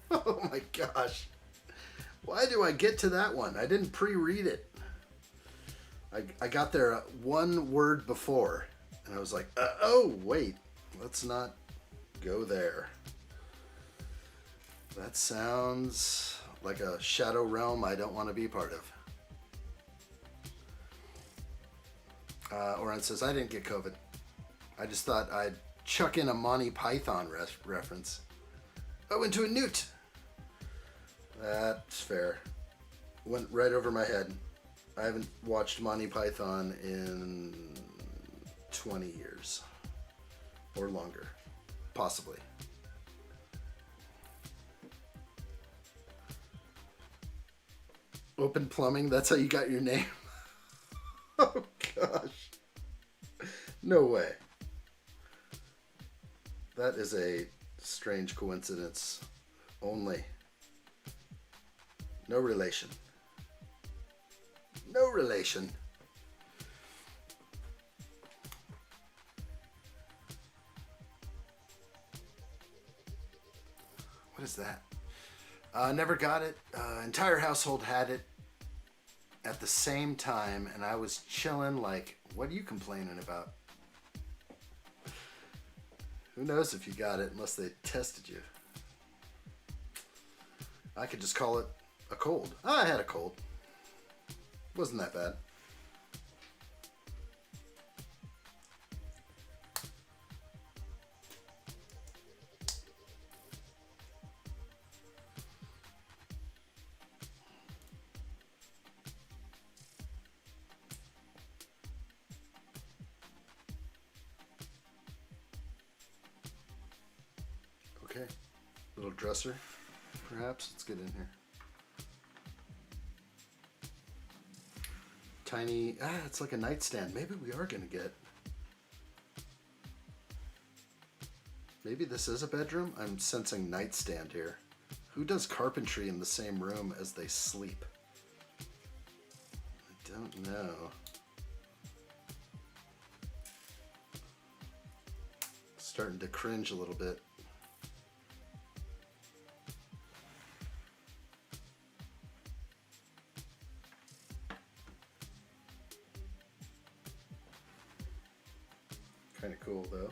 Oh my gosh. Why do I get to that one? I didn't pre-read it. I got there one word before, and I was like, oh, wait. Let's not go there. That sounds like a shadow realm I don't want to be part of. Oren says, I didn't get COVID. I just thought I'd chuck in a Monty Python reference. Oh, into a newt. That's fair. Went right over my head. I haven't watched Monty Python in 20 years. Or longer. Possibly. Open Plumbing, that's how you got your name? Oh gosh. No way. That is a strange coincidence only. No relation. No relation. What is that? Never got it. Entire household had it at the same time, and I was chilling like, what are you complaining about? Who knows if you got it unless they tested you. I could just call it a cold. I had a cold. Wasn't that bad. Okay. Little dresser, perhaps. Let's get in here. Tiny, it's like a nightstand. Maybe we are gonna get. Maybe this is a bedroom? I'm sensing nightstand here. Who does carpentry in the same room as they sleep? I don't know. Starting to cringe a little bit. Kind of cool though.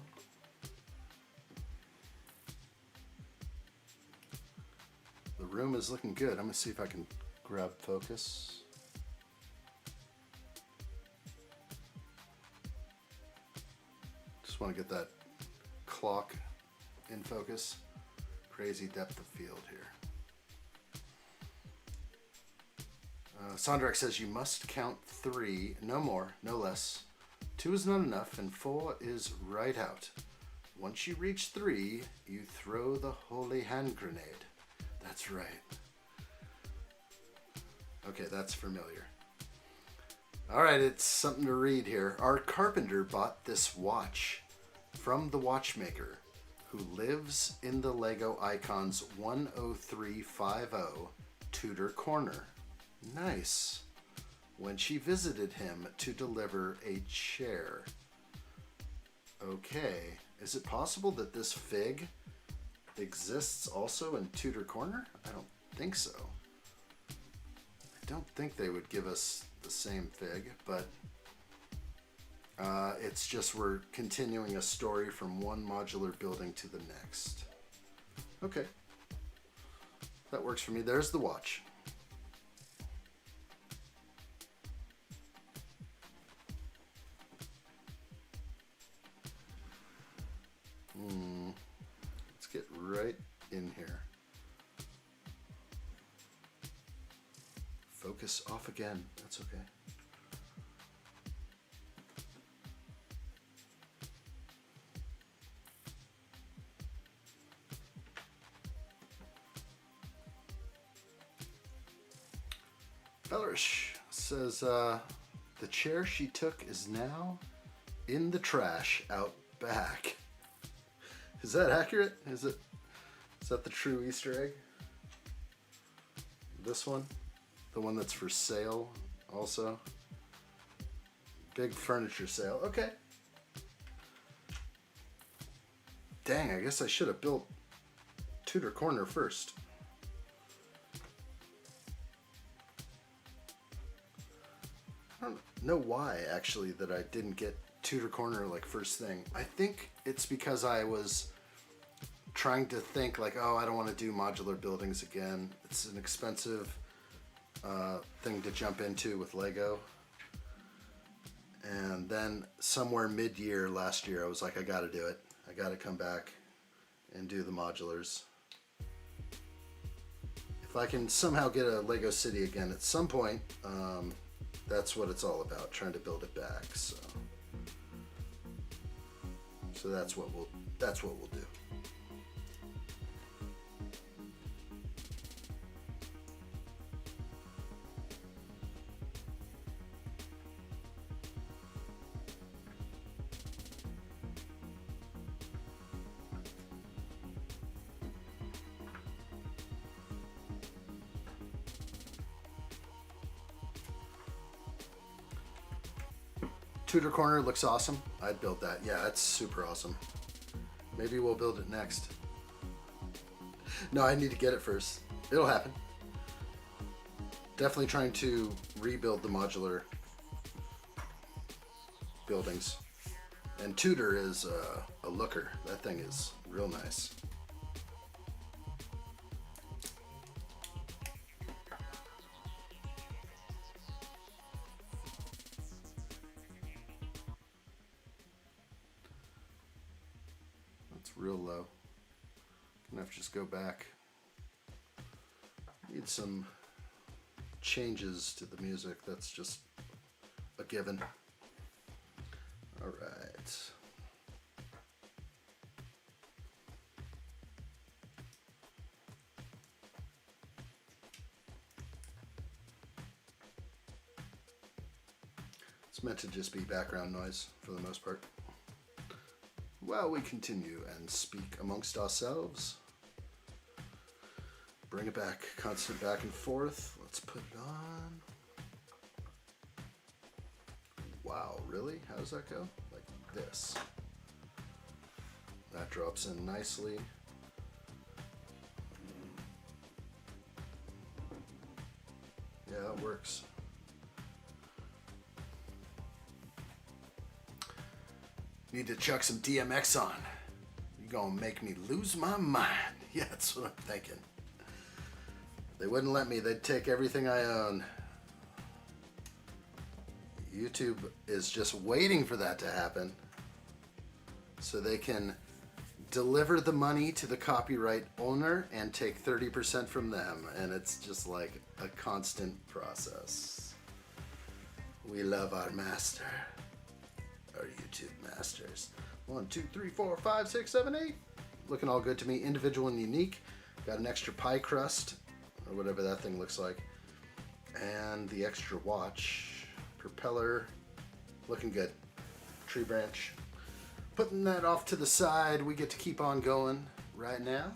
The room is looking good. I'm gonna see if I can grab focus. Just want to get that clock in focus. Crazy depth of field here. Sondrak says you must count 3, no more, no less. 2 is not enough, and 4 is right out. Once you reach 3, you throw the holy hand grenade. That's right. Okay, that's familiar. All right, it's something to read here. Our carpenter bought this watch from the watchmaker who lives in the Lego Icons 10350 Tudor Corner. Nice. When she visited him to deliver a chair. Okay, is it possible that this fig exists also in Tudor Corner? I don't think so. I don't think they would give us the same fig, but it's just we're continuing a story from one modular building to the next. Okay, that works for me. There's the watch. Let's get right in here. Focus off again. That's okay. Belrish says the chair she took is now in the trash out back. Is that accurate? Is that the true Easter egg? This one? The one that's for sale also? Big furniture sale. Okay. Dang, I guess I should have built Tudor Corner first. I don't know why actually that I didn't get Tudor Corner like first thing. I think it's because I was trying to think like, oh, I don't want to do modular buildings again. It's an expensive thing to jump into with Lego. And then somewhere mid-year last year, I was like, I got to do it. I got to come back and do the modulars. If I can somehow get a Lego City again at some point, that's what it's all about, trying to build it back. So that's what we'll do. Tudor Corner looks awesome. I'd build that. Yeah, that's super awesome. Maybe we'll build it next. No, I need to get it first. It'll happen. Definitely trying to rebuild the modular buildings. And Tudor is a looker. That thing is real nice. Real low. Gonna have to just go back. Need some changes to the music. That's just a given. All right. meant to just be background noise for the most part. While we continue and speak amongst ourselves. Bring it back, constant back and forth. Let's put it on. Wow, really? How does that go? Like this. That drops in nicely. Yeah, it works. Need to chuck some DMX on. You're gonna make me lose my mind. Yeah, that's what I'm thinking. They wouldn't let me. They'd take everything I own. YouTube is just waiting for that to happen so they can deliver the money to the copyright owner and take 30% from them. And it's just like a constant process. We love our master, our YouTube masters. 1, 2, 3, 4, 5, 6, 7, 8. Looking all good to me. Individual and unique. Got an extra pie crust, or whatever that thing looks like. And the extra watch. Propeller. Looking good. Tree branch. Putting that off to the side. We get to keep on going right now.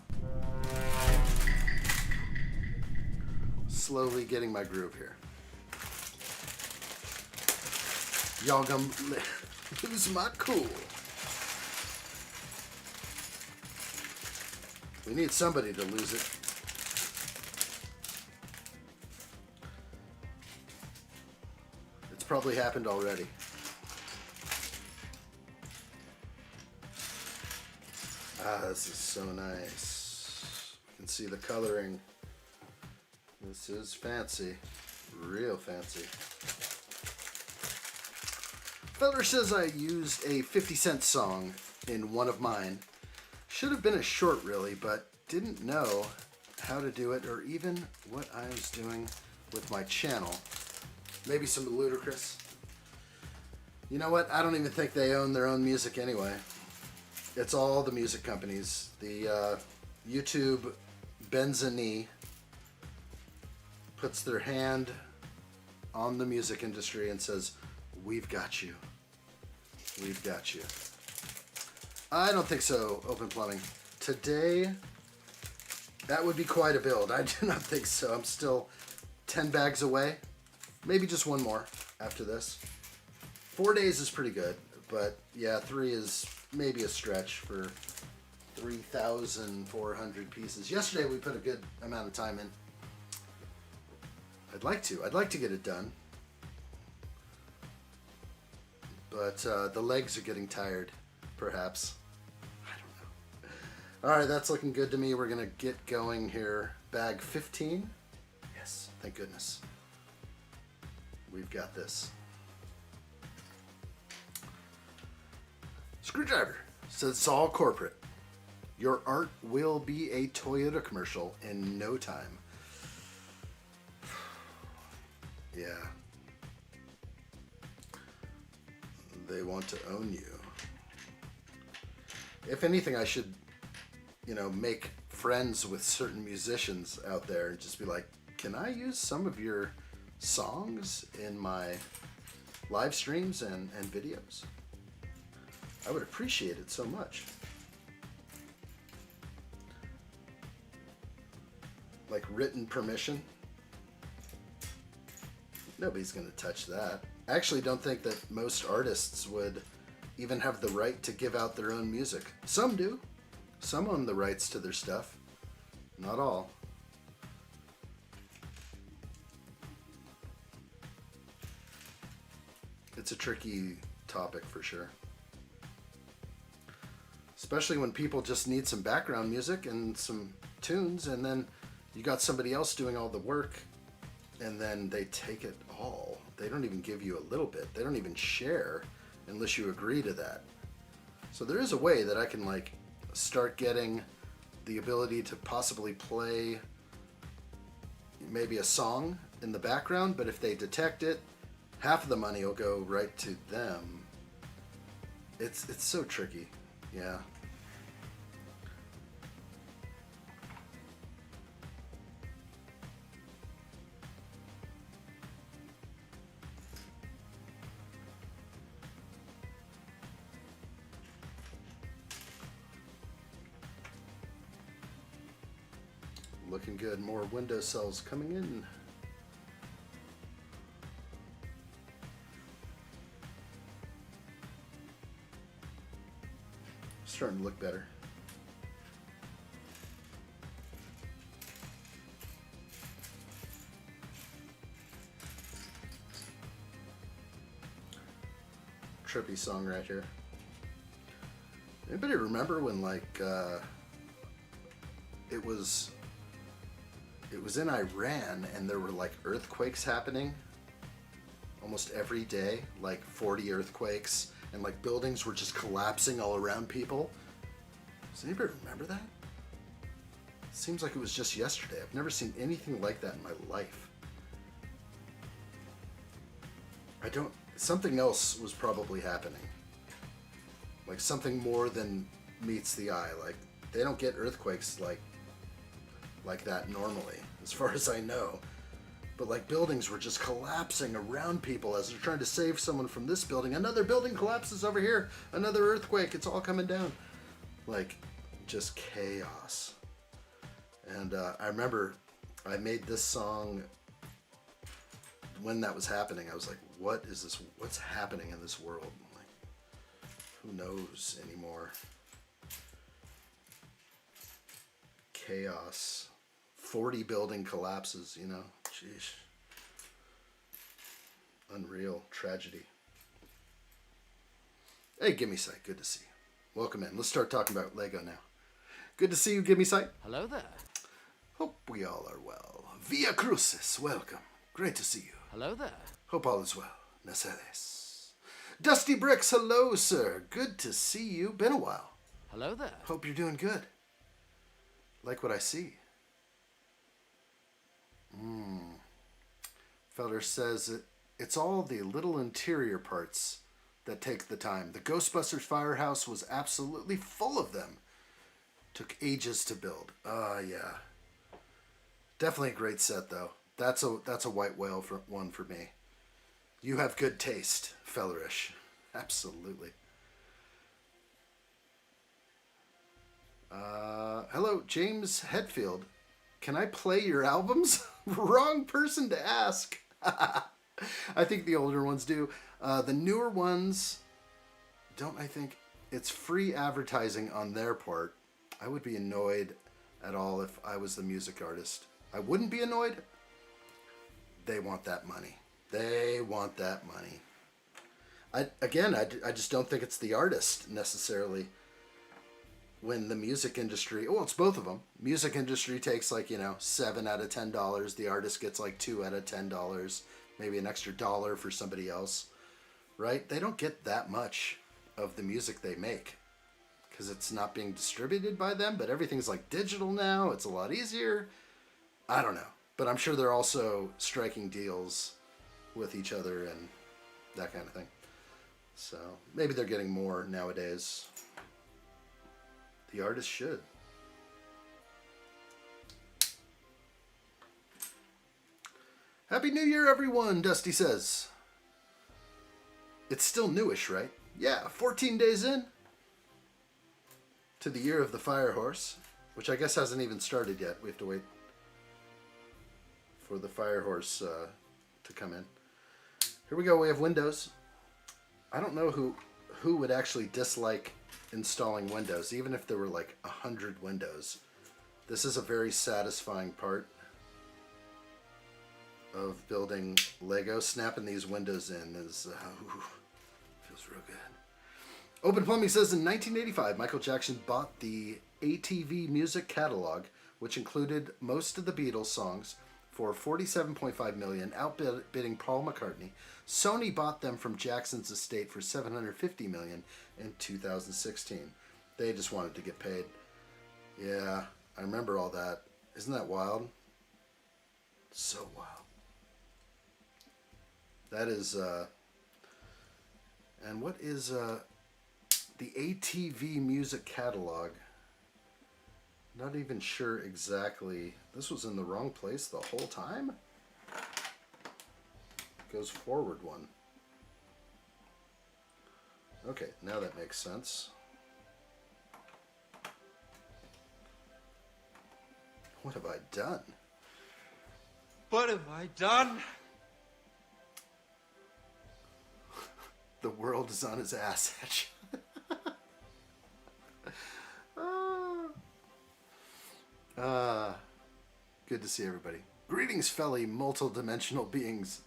Slowly getting my groove here. Y'all gonna lose my cool. We need somebody to lose it. It's probably happened already. Ah, this is so nice. You can see the coloring. This is fancy. Real fancy. Feller says I used a 50-cent song in one of mine. Should have been a short, really, but didn't know how to do it or even what I was doing with my channel. Maybe some ludicrous. You know what? I don't even think they own their own music anyway. It's all the music companies. The YouTube bends a knee, puts their hand on the music industry and says, "We've got you. We've got you." I don't think so, Open Plumbing. Today, that would be quite a build. I do not think so. I'm still 10 bags away. Maybe just one more after this. 4 days is pretty good, but yeah, 3 is maybe a stretch for 3,400 pieces. Yesterday we put a good amount of time in. I'd like to get it done. But the legs are getting tired, perhaps. I don't know. All right, that's looking good to me. We're gonna get going here. Bag 15. Yes, thank goodness. We've got this. Screwdriver says it's all corporate. Your art will be a Toyota commercial in no time. Yeah. They want to own you. If anything, I should, make friends with certain musicians out there and just be like, can I use some of your songs in my live streams and videos? I would appreciate it so much. Like written permission. Nobody's gonna touch that. I actually don't think that most artists would even have the right to give out their own music. Some do. Some own the rights to their stuff. Not all. It's a tricky topic for sure. Especially when people just need some background music and some tunes, and then you got somebody else doing all the work, and then they take it all. They don't even give you a little bit. They don't even share unless you agree to that. So there is a way that I can start getting the ability to possibly play maybe a song in the background, but if they detect it, half of the money will go right to them. It's so tricky. Yeah. Looking good. More window cells coming in. Starting to look better. Trippy song right here. Anybody remember when like it was in Iran and there were like earthquakes happening almost every day, like 40 earthquakes, and like buildings were just collapsing all around people? Does anybody remember that? Seems like it was just yesterday. I've never seen anything like that in my life. Something else was probably happening. Like something more than meets the eye. Like they don't get earthquakes like that normally, as far as I know. But like buildings were just collapsing around people as they're trying to save someone from this building. Another building collapses over here. Another earthquake. It's all coming down. Like just chaos. And I remember I made this song when that was happening. I was like, what is this? What's happening in this world? Like, who knows anymore? Chaos. 40 building collapses, you know? Jeez. Unreal. Tragedy. Hey, Gimme Sight. Good to see you. Welcome in. Let's start talking about Lego now. Good to see you, Gimme Sight. Hello there. Hope we all are well. Via Crucis, welcome. Great to see you. Hello there. Hope all is well. Naceres. Dusty Bricks, hello, sir. Good to see you. Been a while. Hello there. Hope you're doing good. Like what I see. Feller says it's all the little interior parts that take the time. The Ghostbusters firehouse was absolutely full of them. Took ages to build. Yeah. Definitely a great set, though. That's a white whale one for me. You have good taste, fellerish. Absolutely. Hello, James Hetfield. Can I play your albums? Wrong person to ask. I think the older ones do. The newer ones don't, I think. It's free advertising on their part. I would be annoyed at all if I was the music artist. I wouldn't be annoyed. They want that money. They want that money. I just don't think it's the artist necessarily. When the music industry, well, it's both of them. Music industry takes like, $7 out of $10. The artist gets like $2 out of $10. Maybe an extra $1 for somebody else, right? They don't get that much of the music they make because it's not being distributed by them, but everything's like digital now. It's a lot easier. I don't know, but I'm sure they're also striking deals with each other and that kind of thing. So maybe they're getting more nowadays. The artist should. Happy New Year, everyone, Dusty says. It's still newish, right? Yeah, 14 days in to the year of the fire horse, which I guess hasn't even started yet. We have to wait for the fire horse to come in. Here we go. We have Windows. I don't know who would actually dislike installing Windows, even if there were like 100 windows. This is a very satisfying part of building Lego. Snapping these windows in is feels real good. Open Plumbing says in 1985, Michael Jackson bought the ATV music catalog, which included most of the Beatles songs, for $47.5 million, outbidding Paul McCartney. Sony bought them from Jackson's estate for $750 million in 2016. They just wanted to get paid. Yeah, I remember all that. Isn't that wild? So wild. That is, and what is the ATV music catalog? Not even sure exactly. This was in the wrong place the whole time? Goes forward one. Okay, now that makes sense. What have I done? What have I done? The world is on his ass. Good to see everybody. Greetings, felly multi-dimensional beings.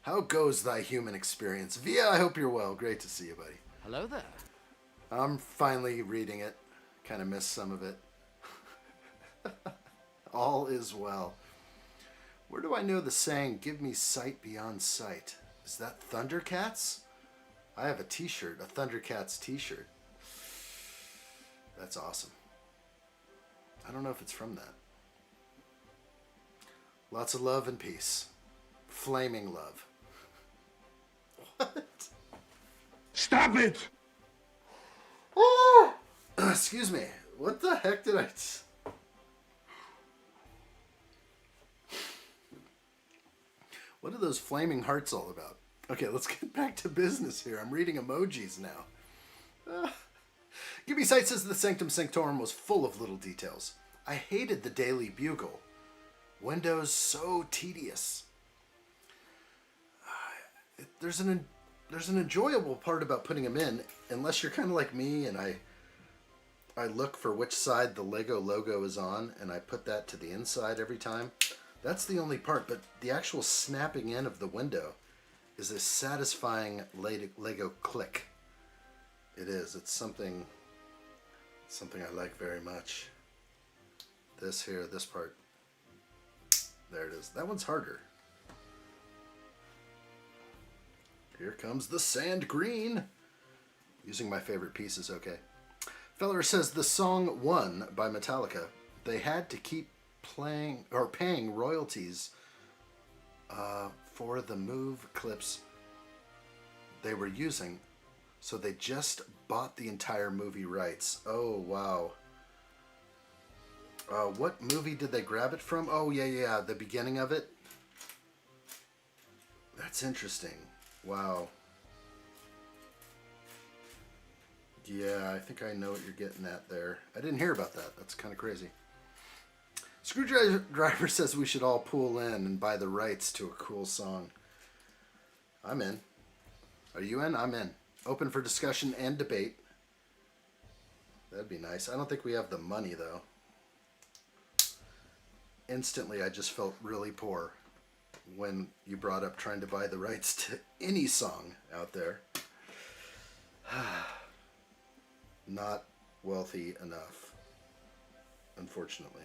How goes thy human experience? Via, I hope you're well. Great to see you, buddy. Hello there. I'm finally reading it. Kind of missed some of it. All is well. Where do I know the saying, give me sight beyond sight? Is that Thundercats? I have a t-shirt, a Thundercats t-shirt. That's awesome. I don't know if it's from that. Lots of love and peace. Flaming love. What? Stop it! Oh! Excuse me. What the heck did I... What are those flaming hearts all about? Okay, let's get back to business here. I'm reading emojis now. Give Me Sight says the Sanctum Sanctorum was full of little details. I hated the Daily Bugle. Windows so tedious. There's an enjoyable part about putting them in, unless you're kind of like me and I look for which side the Lego logo is on and I put that to the inside every time. That's the only part, but the actual snapping in of the window is a satisfying Lego click. It is. It's something I like very much. This here, this part. There it is. That one's harder. Here comes the sand green. Using my favorite pieces, okay. Feller says the song One by Metallica, they had to keep playing or paying royalties for the move clips they were using, so they just bought the entire movie rights. Oh wow. What movie did they grab it from? Oh yeah, the beginning of it. That's interesting. Wow. Yeah, I think I know what you're getting at there. I didn't hear about that. That's kind of crazy. Screwdriver says we should all pool in and buy the rights to a cool song. I'm in. Are you in? I'm in. Open for discussion and debate. That'd be nice. I don't think we have the money, though. Instantly, I just felt really poor when you brought up trying to buy the rights to any song out there. Not wealthy enough, unfortunately.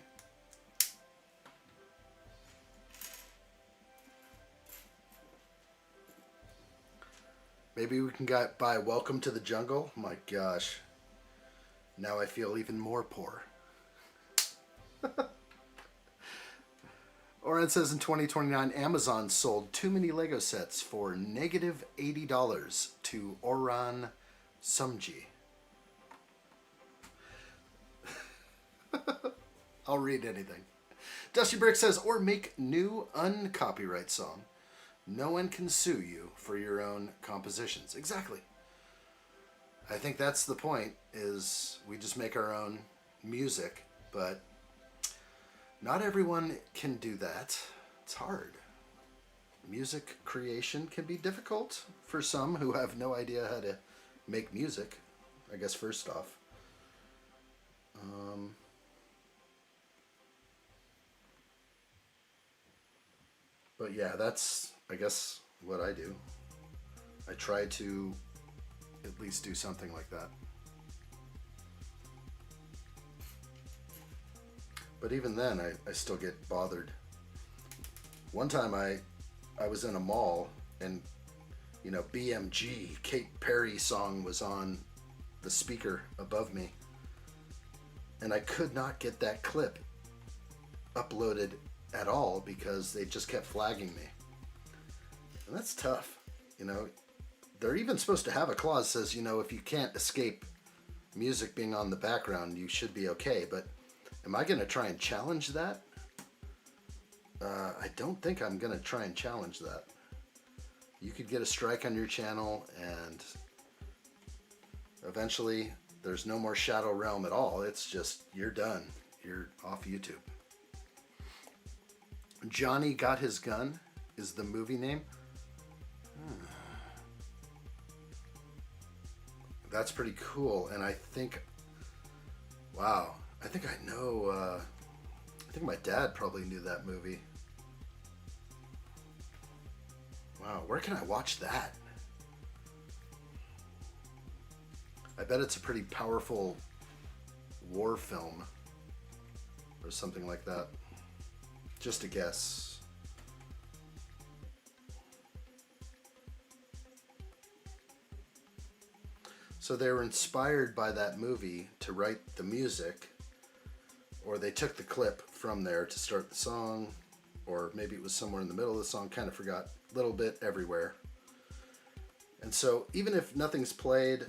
Maybe we can buy Welcome to the Jungle? My gosh. Now I feel even more poor. Oren says in 2029, Amazon sold too many Lego sets for negative $80 to Oran Sumji. I'll read anything. Dusty Brick says, or make new uncopyright song. No one can sue you for your own compositions. Exactly. I think that's the point, is we just make our own music, but not everyone can do that. It's hard. Music creation can be difficult for some who have no idea how to make music, I guess, first off. But yeah, that's, I guess, what I do. I try to at least do something like that. But even then, I still get bothered. One time I was in a mall and, you know, BMG, Katy Perry song was on the speaker above me. And I could not get that clip uploaded at all because they just kept flagging me. And that's tough. You know, they're even supposed to have a clause that says, you know, if you can't escape music being on the background, you should be okay. But am I going to try and challenge that? I don't think I'm going to try and challenge that. You could get a strike on your channel and eventually there's no more Shadow Realm at all. It's just, you're done. You're off YouTube. Johnny Got His Gun is the movie name. That's pretty cool. And I think, wow, I think I know, I think my dad probably knew that movie. Wow, where can I watch that? I bet it's a pretty powerful war film or something like that. Just a guess. So they were inspired by that movie to write the music, or they took the clip from there to start the song, or maybe it was somewhere in the middle of the song, kind of forgot, a little bit everywhere. And so even if nothing's played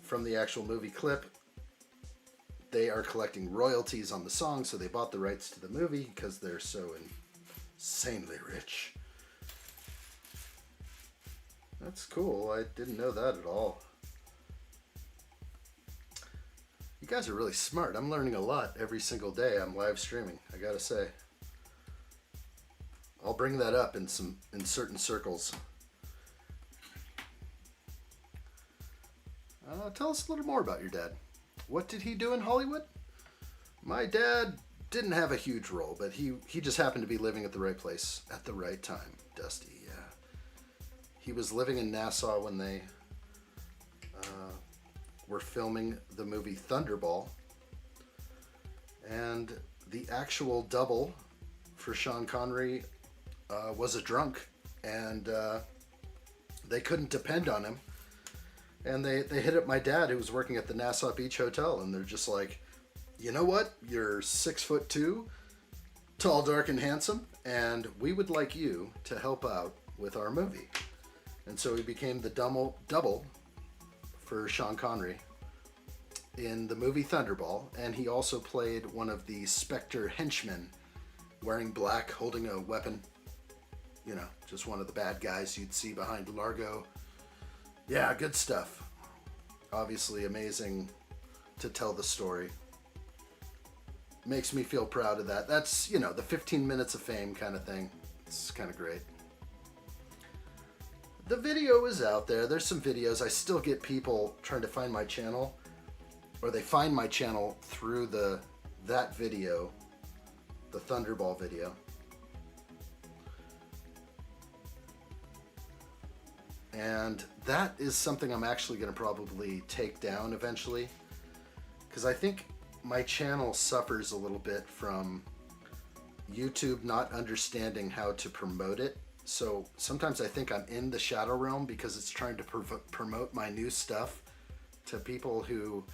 from the actual movie clip, they are collecting royalties on the song, so they bought the rights to the movie because they're so insanely rich. That's cool. I didn't know that at all. You guys are really smart. I'm learning a lot every single day I'm live streaming, I gotta say. I'll bring that up in certain circles. Tell us a little more about your dad. What did he do in Hollywood? My dad didn't have a huge role, but he just happened to be living at the right place at the right time. Dusty, yeah. He was living in Nassau when they were filming the movie Thunderball. And the actual double for Sean Connery was a drunk, and they couldn't depend on him. And they hit up my dad, who was working at the Nassau Beach Hotel, and they're just like, you know what? You're 6'2", tall, dark, and handsome, and we would like you to help out with our movie. And so he became the double for Sean Connery in the movie Thunderball, and he also played one of the Spectre henchmen, wearing black, holding a weapon. You know, just one of the bad guys you'd see behind Largo. Yeah, good stuff. Obviously amazing to tell the story. Makes me feel proud of that. That's, you know, the 15 minutes of fame kind of thing. It's kind of great. The video is out there. There's some videos. I still get people trying to find my channel, or they find my channel through that video, the Thunderball video. And that is something I'm actually going to probably take down eventually, because I think my channel suffers a little bit from YouTube not understanding how to promote it. So sometimes I think I'm in the shadow realm because it's trying to promote my new stuff to people who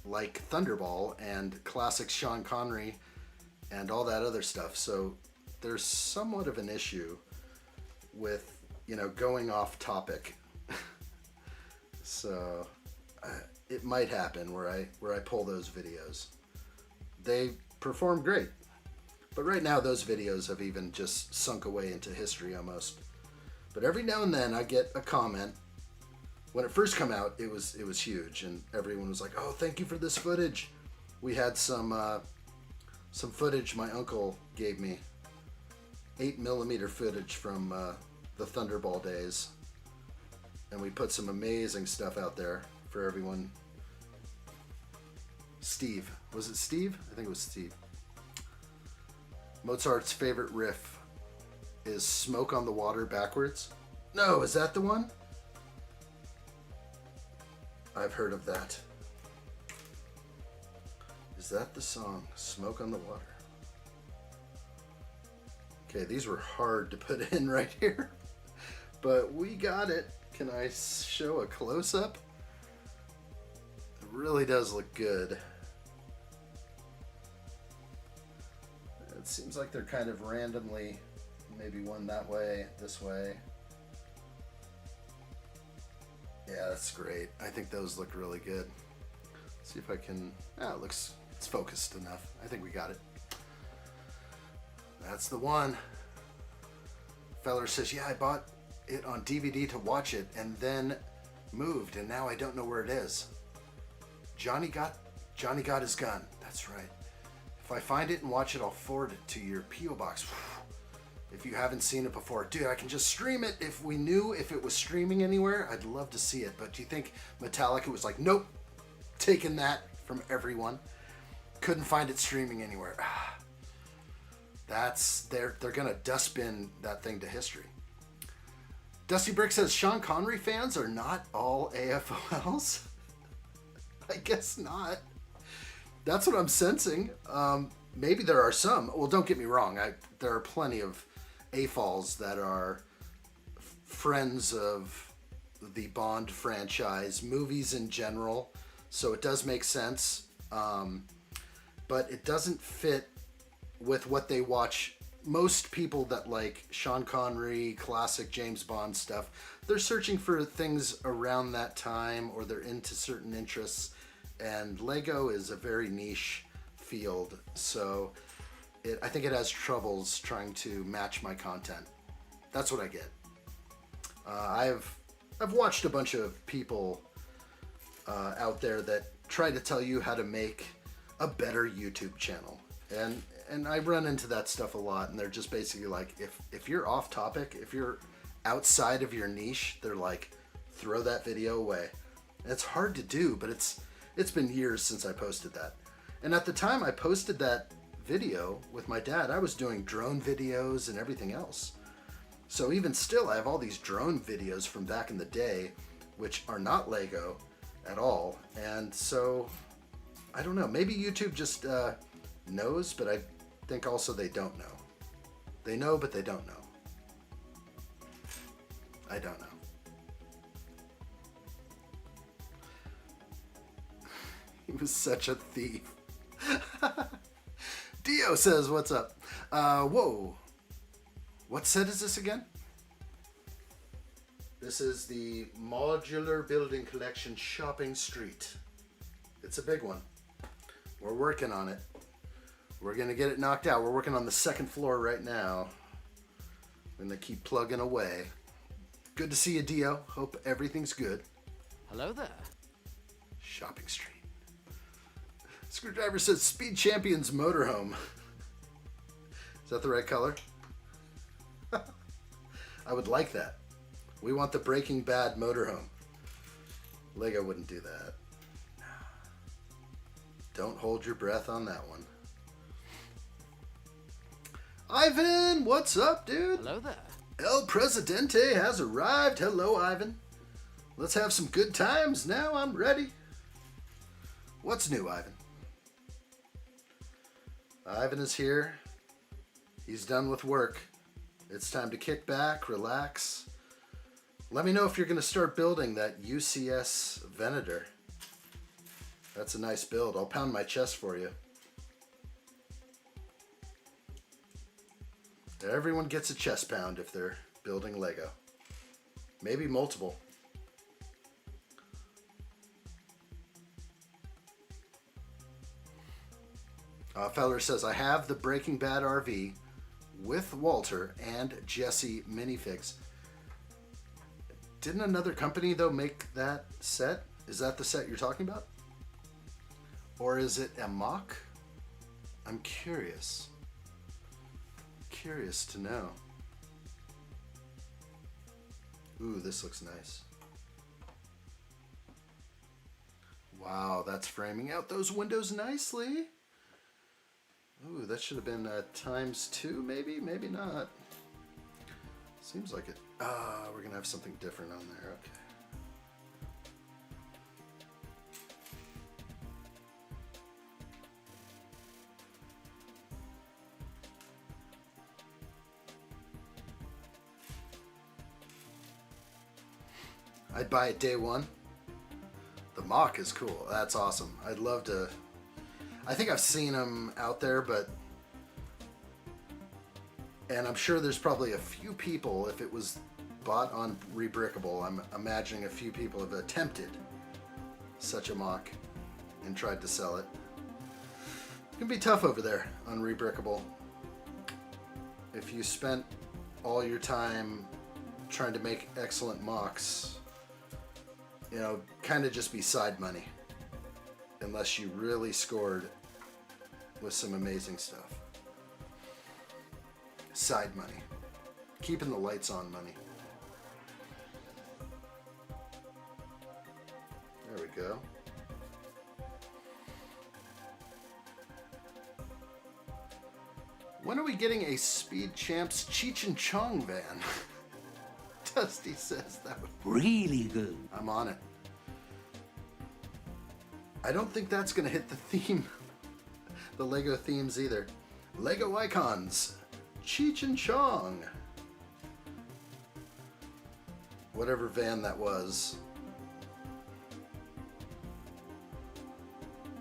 like Thunderball and classic Sean Connery and all that other stuff. So there's somewhat of an issue with, you know, going off topic. So it might happen where I pull those videos. They perform great, but right now those videos have even just sunk away into history almost. But every now and then I get a comment. When it first came out, it was huge, and everyone was like, "Oh, thank you for this footage." We had some footage my uncle gave me, 8mm footage from the Thunderball days, and we put some amazing stuff out there for everyone. Steve, was it Steve? I think it was Steve. Mozart's favorite riff is "Smoke on the Water" backwards. No, is that the one? I've heard of that. Is that the song, "Smoke on the Water"? Okay, these were hard to put in right here, but we got it. Can I show a close-up? It really does look good. It seems like they're kind of randomly, maybe one that way, this way. Yeah, that's great. I think those look really good. Let's see if I can, it's focused enough. I think we got it. That's the one. Feller says, yeah, I bought it on DVD to watch it and then moved, and now I don't know where it is. Johnny got his gun. That's right. If I find it and watch it, I'll forward it to your P.O. box. If you haven't seen it before, dude, I can just stream it. If we knew if it was streaming anywhere, I'd love to see it. But do you think Metallica was like, nope, taking that from everyone? Couldn't find it streaming anywhere. They're gonna dustbin that thing to history. Dusty Brick says Sean Connery fans are not all AFOLs. I guess not. That's what I'm sensing. Maybe there are some. Well, don't get me wrong. There are plenty of AFOLs that are friends of the Bond franchise, movies in general. So it does make sense. But it doesn't fit with what they watch. Most people that like Sean Connery, classic James Bond stuff, they're searching for things around that time, or they're into certain interests. And Lego is a very niche field, so I think it has troubles trying to match my content. That's what I get. I've watched a bunch of people out there that try to tell you how to make a better YouTube channel, and I run into that stuff a lot. And they're just basically like, if you're off topic, if you're outside of your niche, they're like, throw that video away. And it's hard to do, but it's been years since I posted that. And at the time I posted that video with my dad, I was doing drone videos and everything else. So even still, I have all these drone videos from back in the day, which are not Lego at all. And so, I don't know, maybe YouTube just knows, but I think also they don't know. They know, but they don't know. I don't know. He was such a thief. Dio says, what's up? Whoa. What set is this again? This is the Modular Building Collection Shopping Street. It's a big one. We're working on it. We're going to get it knocked out. We're working on the second floor right now. We're going to keep plugging away. Good to see you, Dio. Hope everything's good. Hello there. Shopping Street. Screwdriver says Speed Champions Motorhome. Is that the right color? I would like that. We want the Breaking Bad motorhome. Lego wouldn't do that. Don't hold your breath on that one. Ivan, what's up, dude? Hello there. El Presidente has arrived. Hello, Ivan. Let's have some good times now. I'm ready. What's new, Ivan? Ivan is here. He's done with work. It's time to kick back, relax. Let me know if you're going to start building that UCS Venator. That's a nice build. I'll pound my chest for you. Everyone gets a chest pound if they're building Lego. Maybe multiple. Feller says, I have the Breaking Bad RV with Walter and Jesse minifigs. Didn't another company, though, make that set? Is that the set you're talking about? Or is it a mock? I'm curious. Curious to know. Ooh, this looks nice. Wow, that's framing out those windows nicely. Ooh, that should have been ×2, maybe? Maybe not. Seems like it. We're going to have something different on there. Okay. I'd buy it day one. The mock is cool. That's awesome. I'd love to. I think I've seen them out there, but. And I'm sure there's probably a few people, if it was bought on Rebrickable, I'm imagining a few people have attempted such a mock and tried to sell it. It can be tough over there on Rebrickable. If you spent all your time trying to make excellent mocks, you know, kind of just be side money. Unless you really scored with some amazing stuff. Side money. Keeping the lights on money. There we go. When are we getting a Speed Champs Cheech and Chong van? Dusty says that would Really good. I'm on it. I don't think that's gonna hit the theme, the Lego themes either. Lego icons, Cheech and Chong. Whatever van that was.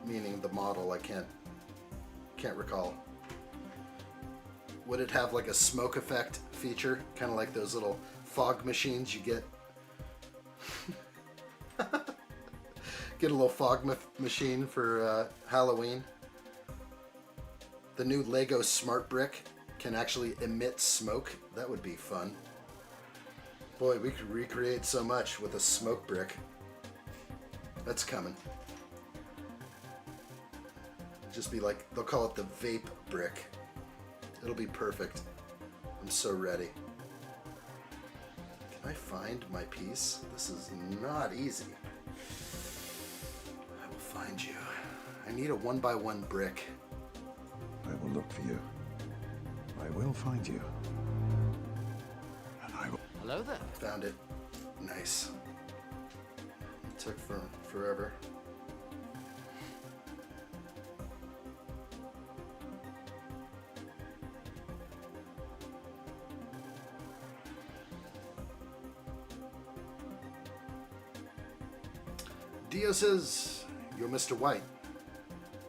Meaning the model, I can't recall. Would it have like a smoke effect feature? Kind of like those little fog machines you get. Get a little fog machine for Halloween. The new Lego Smart Brick can actually emit smoke. That would be fun. Boy, we could recreate so much with a smoke brick. That's coming. Just be like, they'll call it the vape brick. It'll be perfect. I'm so ready. Can I find my piece? This is not easy. I will find you. I need a 1x1 brick. I will look for you. I will find you. And I will... Hello there. Found it. Nice. It took forever. Dio says, "You're Mr. White.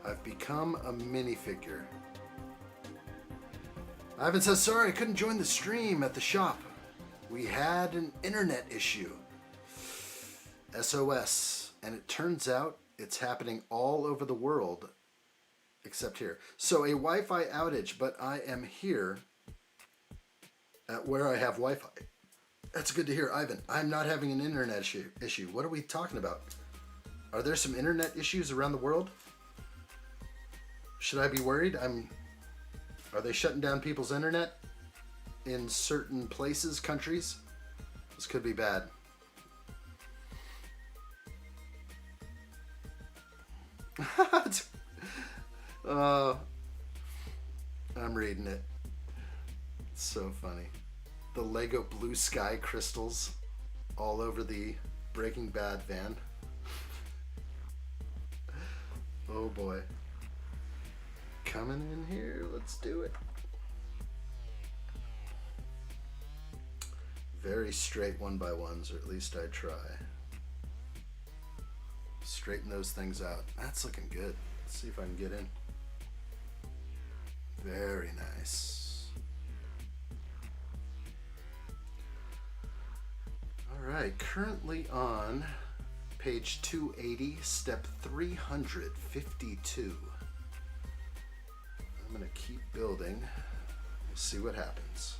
I've become a minifigure." Ivan says, "Sorry, I couldn't join the stream at the shop. We had an internet issue. SOS. And it turns out it's happening all over the world, except here. So a Wi-Fi outage, but I am here at where I have Wi-Fi." That's good to hear, Ivan. I'm not having an internet issue. What are we talking about? Are there some internet issues around the world? Should I be worried? Are they shutting down people's internet in certain places, countries? This could be bad. I'm reading it. It's so funny. The Lego blue sky crystals all over the Breaking Bad van. Oh boy. Coming in here, let's do it. Very straight 1x1s, or at least I try. Straighten those things out. That's looking good. Let's see if I can get in. Very nice. Alright, currently on page 280, step 352. I'm going to keep building. We'll see what happens.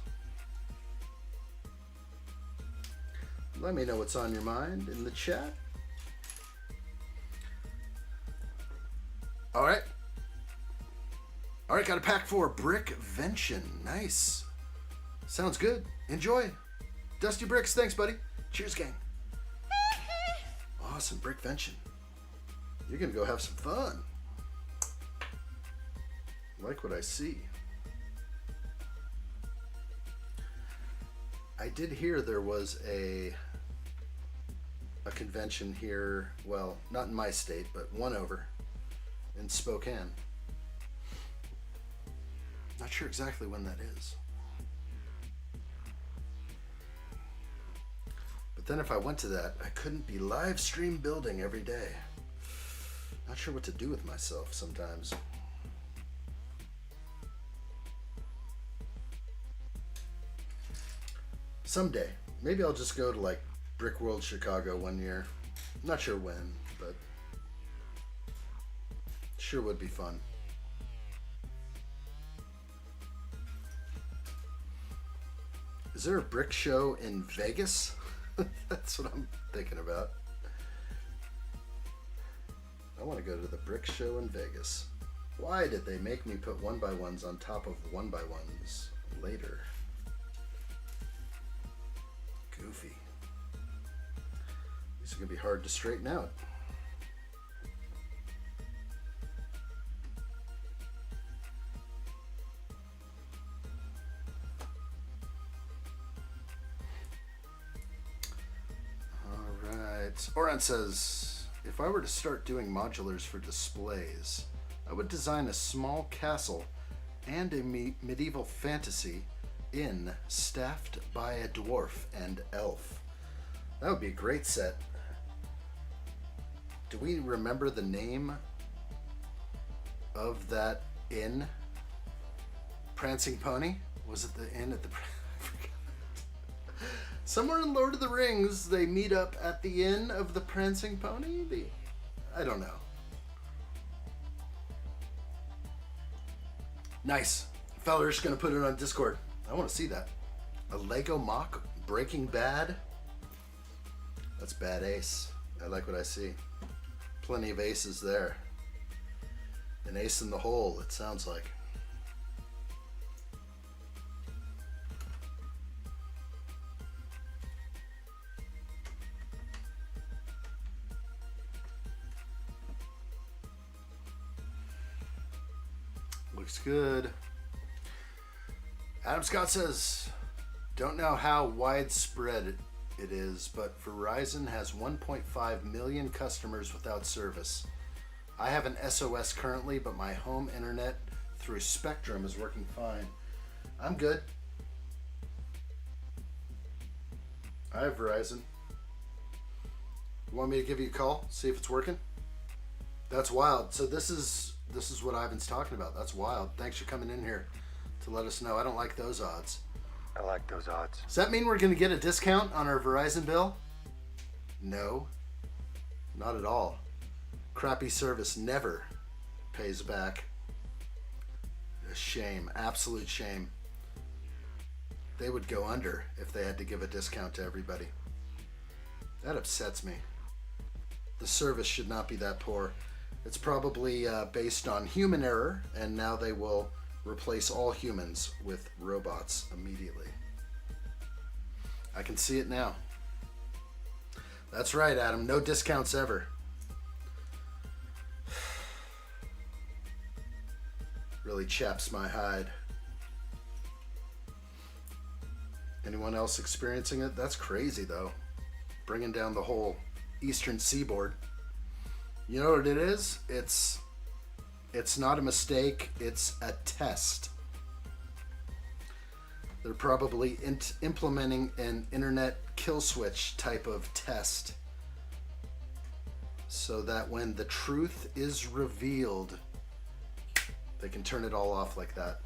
Let me know what's on your mind in the chat. All right. All right, got a pack for Brickvention. Nice. Sounds good. Enjoy. Dusty Bricks, thanks, buddy. Cheers, gang. Awesome, Brickvention. You're gonna go have some fun. Like what I see. I did hear there was a convention here, well, not in my state, but one over in Spokane. Not sure exactly when that is. But then if I went to that, I couldn't be live stream building every day. Not sure what to do with myself sometimes. Someday. Maybe I'll just go to like Brick World Chicago one year. Not sure when, but sure would be fun. Is there a brick show in Vegas? That's what I'm thinking about. I want to go to the brick show in Vegas. Why did they make me put 1x1s on top of 1x1s later? Goofy. These are going to be hard to straighten out. Alright. Oran says, if I were to start doing modulars for displays, I would design a small castle and a medieval fantasy inn staffed by a dwarf and elf. That would be a great set. Do we remember the name of that inn? Prancing Pony? Was it the inn at the... I forgot. Somewhere in Lord of the Rings, they meet up at the inn of the Prancing Pony? I don't know. Nice. Feller's gonna put it on Discord. I want to see that. A Lego mock Breaking Bad. That's bad ace. I like what I see. Plenty of aces there. An ace in the hole, it sounds like. Looks good. Adam Scott says, don't know how widespread it is, but Verizon has 1.5 million customers without service. I have an SOS currently, but my home internet through Spectrum is working fine. I'm good. I have Verizon. You want me to give you a call? See if it's working? That's wild. So this is what Ivan's talking about. That's wild. Thanks for coming in here to let us know. I don't like those odds. I like those odds. Does that mean we're going to get a discount on our Verizon bill? No, not at all. Crappy service never pays back. A shame, absolute shame. They would go under if they had to give a discount to everybody. That upsets me. The service should not be that poor. It's probably based on human error, and now they will replace all humans with robots immediately. I can see it now. That's right, Adam. No discounts ever. Really chaps my hide. Anyone else experiencing it? That's crazy, though. Bringing down the whole eastern seaboard. You know what it is? It's not a mistake. It's a test. They're probably implementing an internet kill switch type of test so that when the truth is revealed, they can turn it all off like that.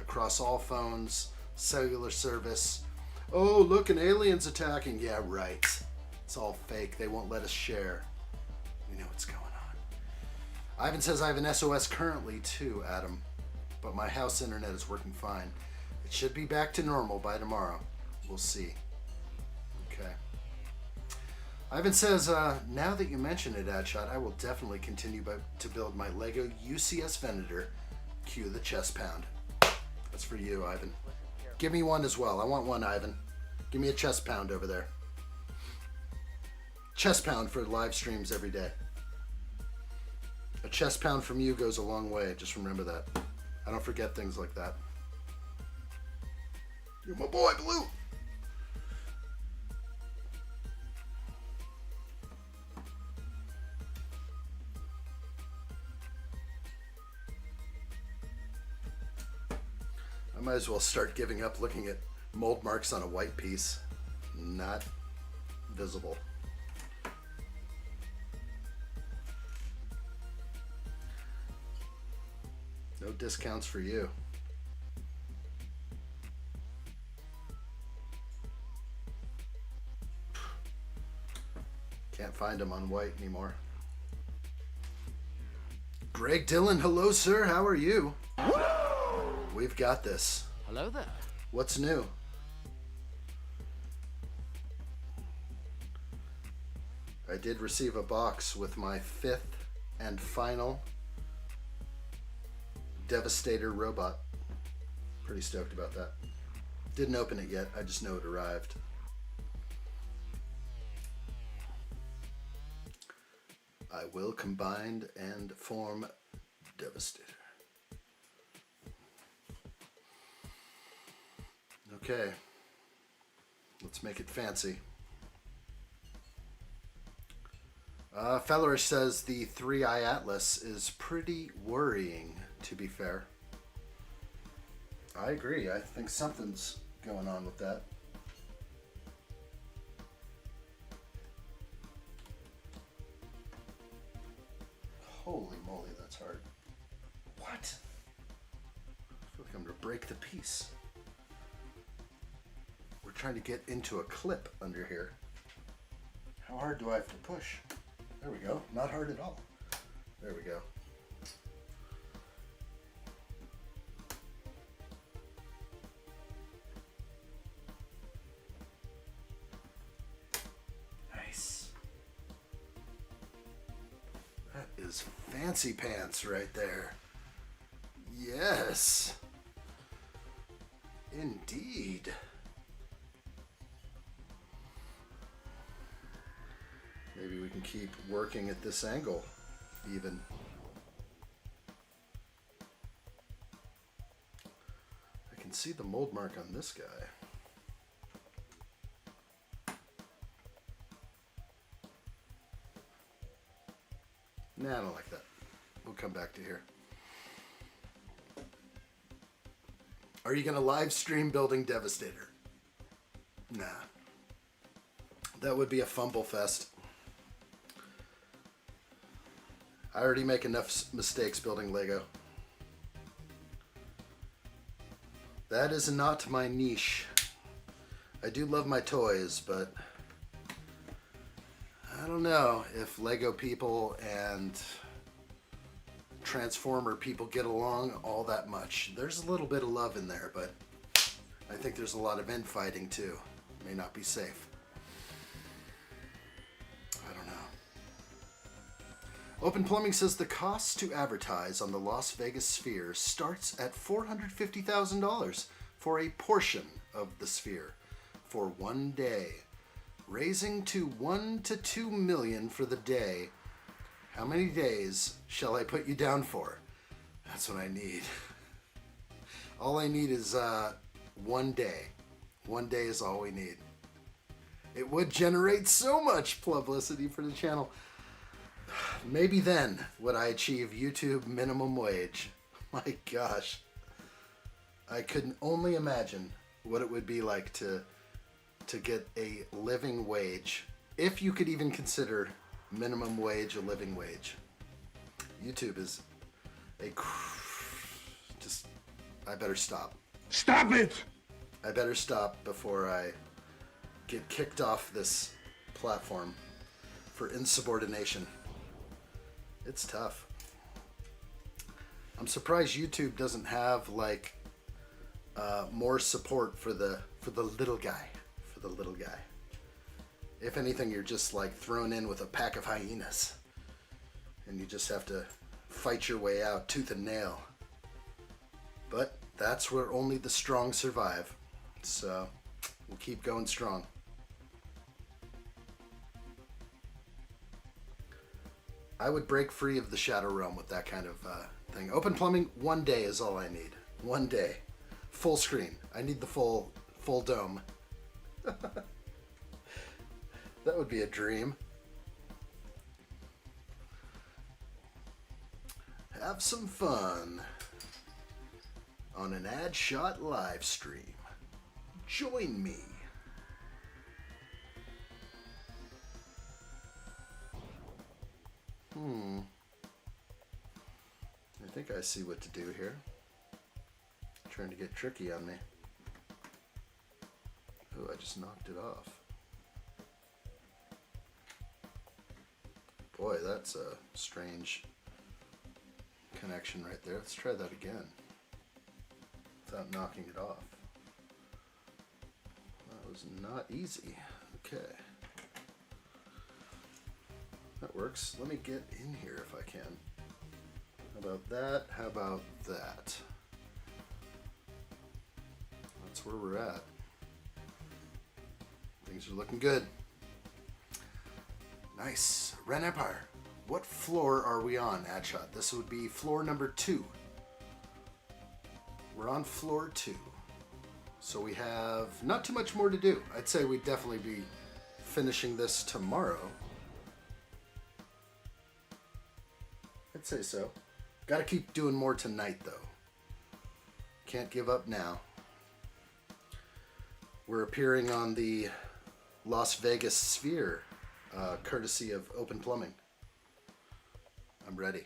Across all phones, cellular service. Oh, look, an alien's attacking. Yeah, right. It's all fake. They won't let us share. We know what's going on. Ivan says I have an SOS currently too, Adam, but my house internet is working fine. It should be back to normal by tomorrow. We'll see. Okay. Ivan says, now that you mention it, addshot, I will definitely continue to build my Lego UCS Venator. Cue the chest pound. That's for you, Ivan. Give me one as well. I want one, Ivan. Give me a chest pound over there. Chest pound for live streams every day. A chest pound from you goes a long way. Just remember that. I don't forget things like that. You're my boy, Blue. I might as well start giving up looking at mold marks on a white piece. Not visible. No discounts for you. Can't find them on white anymore. Greg Dillon, hello sir, how are you? We've got this. Hello there. What's new? I did receive a box with my 5th and final Devastator robot. Pretty stoked about that. Didn't open it yet, I just know it arrived. I will combine and form Devastator. Okay, let's make it fancy. Fellerish says the 3-eye atlas is pretty worrying, to be fair. I agree. I think something's going on with that. Holy moly, that's hard. What? I feel like I'm going to break the piece. We're trying to get into a clip under here. How hard do I have to push? There we go. Not hard at all. There we go. Nice. That is fancy pants right there. Yes. Indeed. Maybe we can keep working at this angle, even. I can see the mold mark on this guy. Nah, I don't like that. We'll come back to here. Are you going to live stream building Devastator? Nah. That would be a fumble fest. I already make enough mistakes building Lego. That is not my niche. I do love my toys, but I don't know if Lego people and Transformer people get along all that much. There's a little bit of love in there, but I think there's a lot of infighting too. May not be safe. Open Plumbing says the cost to advertise on the Las Vegas Sphere starts at $450,000 for a portion of the Sphere for 1 day, raising to $1 to $2 million for the day. How many days shall I put you down for? That's what I need. All I need is 1 day. 1 day is all we need. It would generate so much publicity for the channel. Maybe then would I achieve YouTube minimum wage. My gosh. I could only imagine what it would be like to get a living wage. If you could even consider minimum wage a living wage. YouTube is a... Just... I better stop. Stop it! I better stop before I get kicked off this platform for insubordination. It's tough. I'm surprised YouTube doesn't have like more support for the little guy. For the little guy. If anything, you're just like thrown in with a pack of hyenas, and you just have to fight your way out tooth and nail. But that's where only the strong survive. So we'll keep going strong. I would break free of the Shadow Realm with that kind of thing. Open Plumbing, 1 day is all I need. 1 day. Full screen. I need the full dome. That would be a dream. Have some fun on an addshot live stream. Join me. I think I see what to do here. Trying to get tricky on me. Oh, I just knocked it off. Boy, that's a strange connection right there. Let's try that again. Without knocking it off. That was not easy. Okay. That works. Let me get in here if I can. How about that? How about that? That's where we're at. Things are looking good. Nice. Ren Empire. What floor are we on, addshot? This would be floor number 2. We're on floor 2. So we have not too much more to do. I'd say we'd definitely be finishing this tomorrow. I'd say so. Gotta keep doing more tonight, though. Can't give up now. We're appearing on the Las Vegas Sphere, courtesy of Open Plumbing. I'm ready.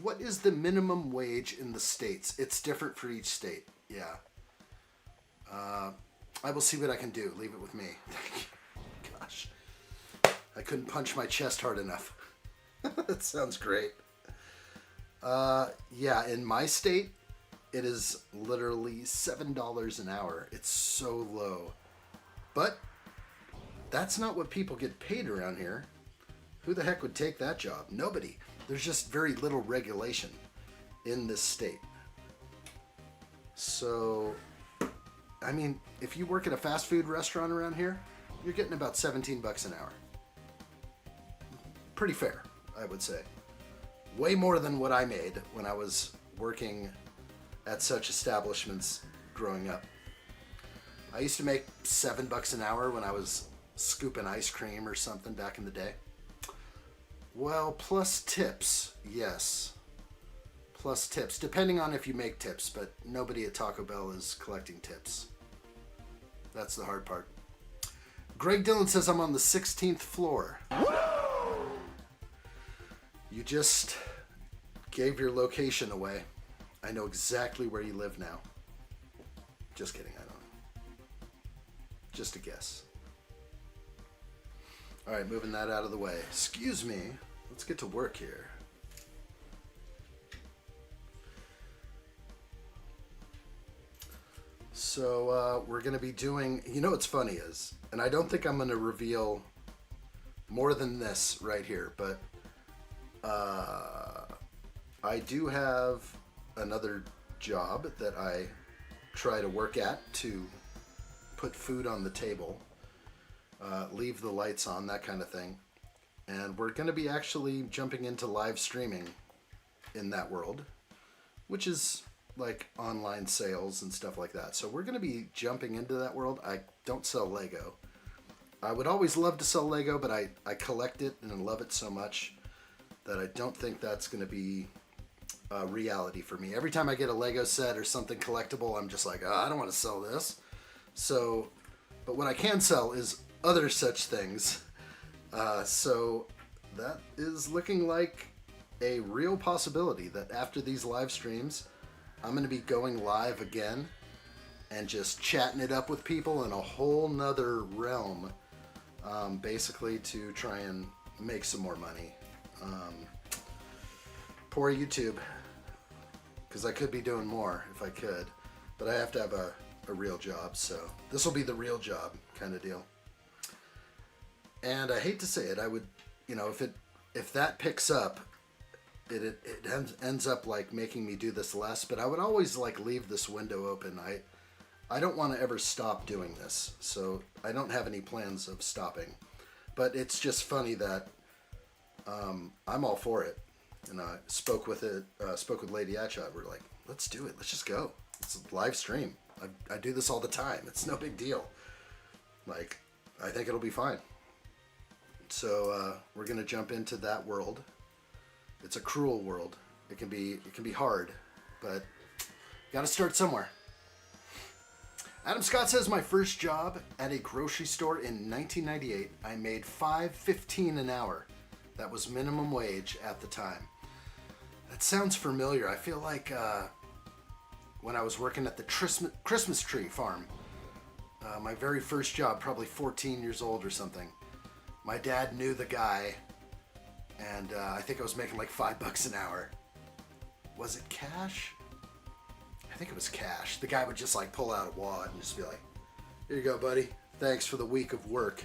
What is the minimum wage in the states? It's different for each state. Yeah. I will see what I can do. Leave it with me. Thank you. Gosh. I couldn't punch my chest hard enough. That sounds great. Yeah, in my state, it is literally $7 an hour. It's so low. But that's not what people get paid around here. Who the heck would take that job? Nobody. There's just very little regulation in this state. So, I mean, if you work at a fast food restaurant around here, you're getting about 17 bucks an hour. Pretty fair, I would say. Way more than what I made when I was working at such establishments growing up. I used to make 7 bucks an hour when I was scooping ice cream or something back in the day. Well, plus tips, yes. Plus tips, depending on if you make tips, but nobody at Taco Bell is collecting tips. That's the hard part. Greg Dillon says I'm on the 16th floor. You just gave your location away. I know exactly where you live now. Just kidding, I don't. Just a guess. Alright, moving that out of the way. Excuse me. Let's get to work here. So, we're going to be doing... You know what's funny is, and I don't think I'm going to reveal more than this right here, but I do have another job that I try to work at to put food on the table. Leave the lights on, that kind of thing. And we're going to be actually jumping into live streaming in that world, which is like online sales and stuff like that. So we're going to be jumping into that world. I don't sell Lego. I would always love to sell Lego, but I collect it and love it so much that I don't think that's going to be a reality for me. Every time I get a Lego set or something collectible, I'm just like, oh, I don't want to sell this. So, but what I can sell is other such things. So that is looking like a real possibility that after these live streams, I'm going to be going live again and just chatting it up with people in a whole nother realm, basically to try and make some more money. Poor YouTube, because I could be doing more if I could, but I have to have a real job, so this will be the real job kind of deal. And I hate to say it, I would, you know, if that picks up, it ends up like making me do this less, but I would always like leave this window open. I don't want to ever stop doing this, so I don't have any plans of stopping. But it's just funny that I'm all for it. And I spoke with Lady addshot. We're like, let's do it. Let's just go. It's a live stream. I do this all the time. It's no big deal. Like, I think it'll be fine. So we're gonna jump into that world. It's a cruel world. It can be hard, but gotta start somewhere. Adam Scott says my first job at a grocery store in 1998, I made $5.15 an hour. That was minimum wage at the time. That sounds familiar. I feel like when I was working at the Christmas tree farm, my very first job, probably 14 years old or something. My dad knew the guy, and I think I was making like $5 an hour. Was it cash? I think it was cash. The guy would just like pull out a wad and just be like, here you go, buddy. Thanks for the week of work.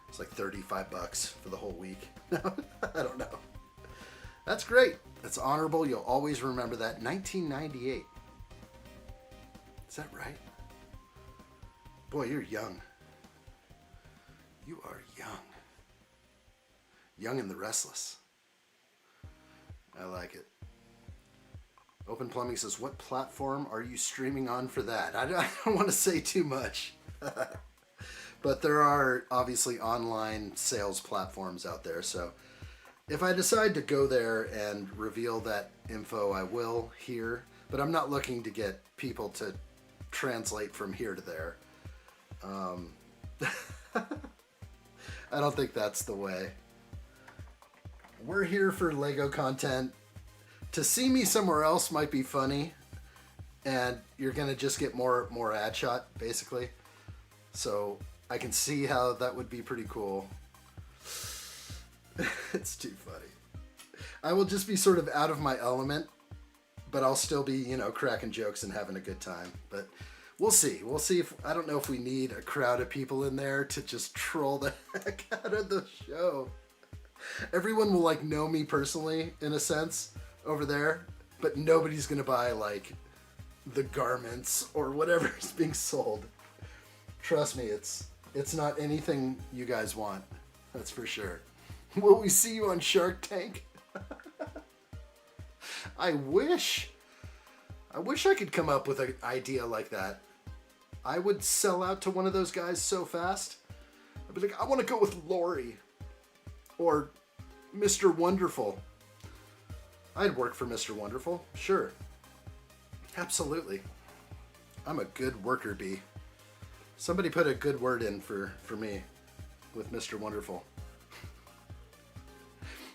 It's like $35 for the whole week. I don't know. That's great. That's honorable. You'll always remember that. 1998. Is that right? Boy, you're young. You are young. Young and the Restless. I like it. Open Plumbing says, what platform are you streaming on for that? I don't want to say too much. But there are obviously online sales platforms out there. So if I decide to go there and reveal that info, I will here. But I'm not looking to get people to translate from here to there. I don't think that's the way. We're here for Lego content. To see me somewhere else might be funny, and you're gonna just get more addshot, basically. So I can see how that would be pretty cool. It's too funny. I will just be sort of out of my element, but I'll still be, you know, cracking jokes and having a good time. But we'll see. We'll see if, I don't know if we need a crowd of people in there to just troll the heck out of the show. Everyone will like know me personally in a sense over there, but nobody's gonna buy like the garments or whatever is being sold. Trust me, it's not anything you guys want. That's for sure. Will we see you on Shark Tank? I wish I could come up with an idea like that. I would sell out to one of those guys so fast. I'd be like, I want to go with Lori or Mr. Wonderful. I'd work for Mr. Wonderful, sure. Absolutely. I'm a good worker bee. Somebody put a good word in for me with Mr. Wonderful.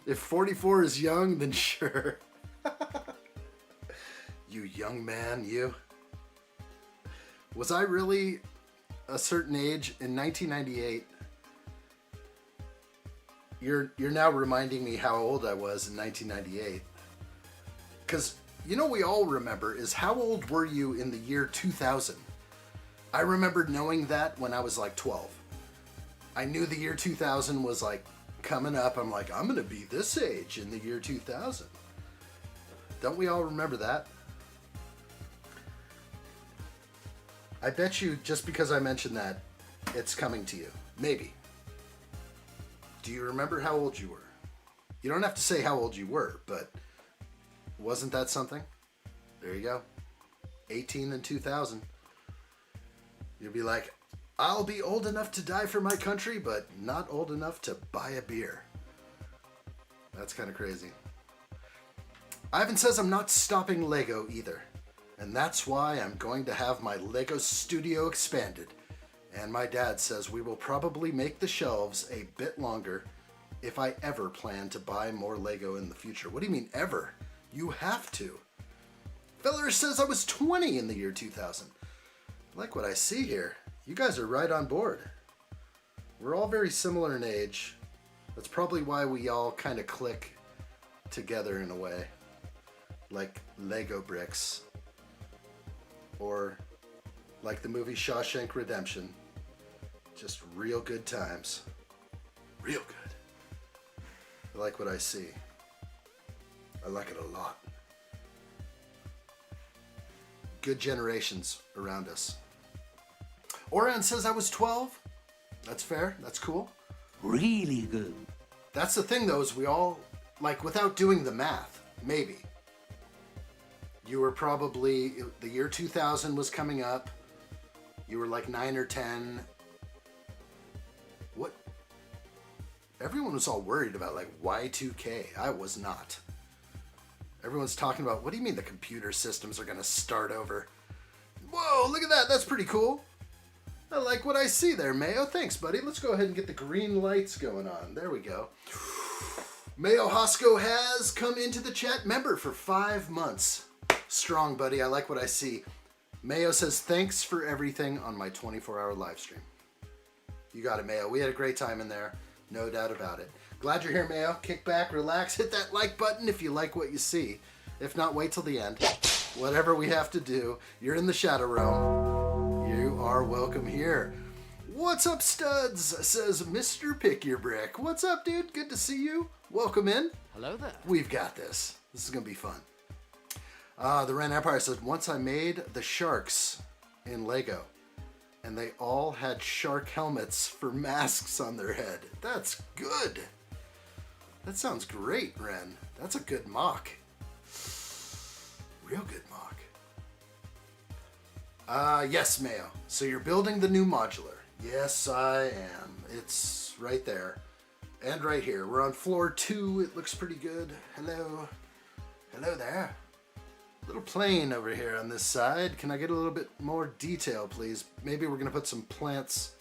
If 44 is young, then sure. You young man, you. Was I really a certain age in 1998? You're now reminding me how old I was in 1998. Because, you know, we all remember is how old were you in the year 2000? I remember knowing that when I was like 12. I knew the year 2000 was like coming up. I'm like, I'm going to be this age in the year 2000. Don't we all remember that? I bet you just because I mentioned that, it's coming to you. Maybe. Do you remember how old you were? You don't have to say how old you were, but wasn't that something? There you go. 18 in 2000. You'll be like, I'll be old enough to die for my country, but not old enough to buy a beer. That's kind of crazy. Ivan says I'm not stopping Lego either. And that's why I'm going to have my Lego studio expanded. And my dad says we will probably make the shelves a bit longer if I ever plan to buy more Lego in the future. What do you mean ever? You have to. Feller says I was 20 in the year 2000. I like what I see here. You guys are right on board. We're all very similar in age. That's probably why we all kind of click together in a way. Like Lego bricks. Or like the movie Shawshank Redemption. Just real good times. Real good. I like what I see. I like it a lot. Good generations around us. Oran says I was 12. That's fair. That's cool. Really good. That's the thing though, is we all, like without doing the math, maybe. You were probably, the year 2000 was coming up. You were like 9 or 10. What? Everyone was all worried about like Y2K. I was not. Everyone's talking about, what do you mean the computer systems are going to start over? Whoa, look at that. That's pretty cool. I like what I see there, Mayo. Thanks, buddy. Let's go ahead and get the green lights going on. There we go. Mayo Hosko has come into the chat. Member for 5 months. Strong, buddy. I like what I see. Mayo says, thanks for everything on my 24-hour live stream. You got it, Mayo. We had a great time in there. No doubt about it. Glad you're here, Mayo. Kick back, relax, hit that like button if you like what you see. If not, wait till the end. Whatever we have to do. You're in the Shadow Realm. You are welcome here. What's up, studs? Says Mr. Pick Your Brick. What's up, dude? Good to see you. Welcome in. Hello there. We've got this. This is going to be fun. The Ren Empire says, once I made the sharks in Lego, and they all had shark helmets for masks on their head. That's good. That sounds great, Ren. That's a good mock. Real good mock. Yes, Mayo. So you're building the new modular. Yes, I am. It's right there. And right here. We're on floor 2. It looks pretty good. Hello. Hello there. Little plane over here on this side. Can I get a little bit more detail, please? Maybe we're going to put some plants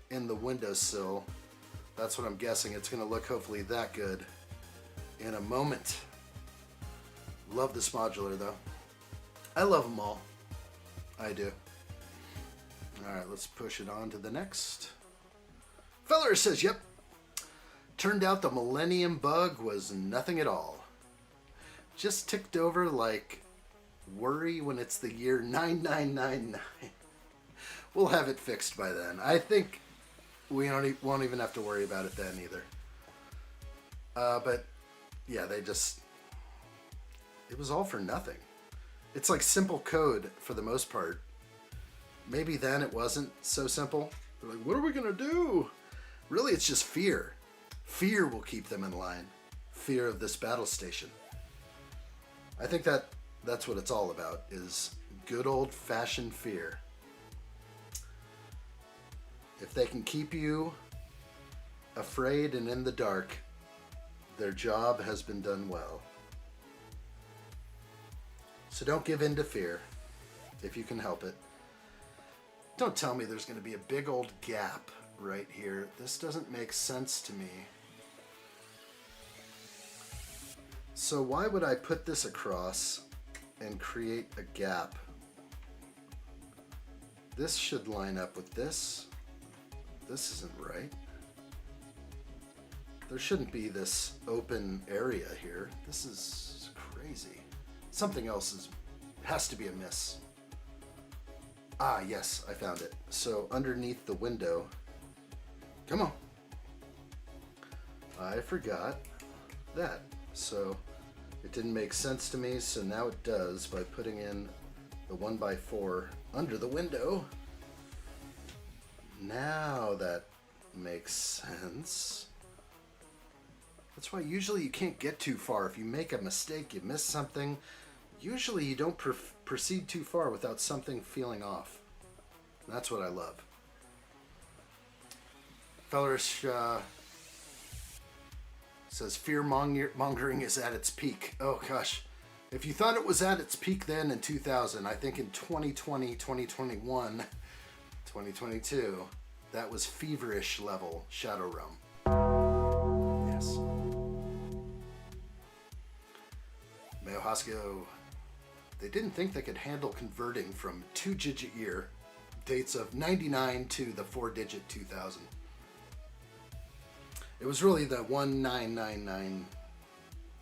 in the windowsill. That's what I'm guessing. It's going to look hopefully that good in a moment. Love this modular, though. I love them all. I do. Alright, let's push it on to the next. Feller says, yep. Turned out the Millennium Bug was nothing at all. Just ticked over like worry when it's the year 9999. We'll have it fixed by then. I think we won't even have to worry about it then either. But yeah, it was all for nothing. It's like simple code for the most part. Maybe then it wasn't so simple. They're like, what are we gonna do? Really, it's just fear. Fear will keep them in line. Fear of this battle station. I think that's what it's all about, is good old-fashioned fear. If they can keep you afraid and in the dark, their job has been done well. So don't give in to fear, if you can help it. Don't tell me there's going to be a big old gap right here. This doesn't make sense to me. So why would I put this across and create a gap? This should line up with this. This isn't right. There shouldn't be this open area here. This is crazy. Something else has to be amiss. Ah, yes, I found it. So underneath the window, come on. I forgot that. So it didn't make sense to me, so now it does by putting in the 1x4 under the window. Now that makes sense. That's why usually you can't get too far. If you make a mistake, you miss something, usually you don't proceed too far without something feeling off. That's what I love. Fellerish says fear mongering is at its peak. Oh gosh. If you thought it was at its peak then in 2000, I think in 2020, 2021, 2022, that was feverish level Shadow Realm. Yes. Mayo Hoskio, they didn't think they could handle converting from 2-digit year dates of 99 to the 4-digit 2000. It was really the 1999.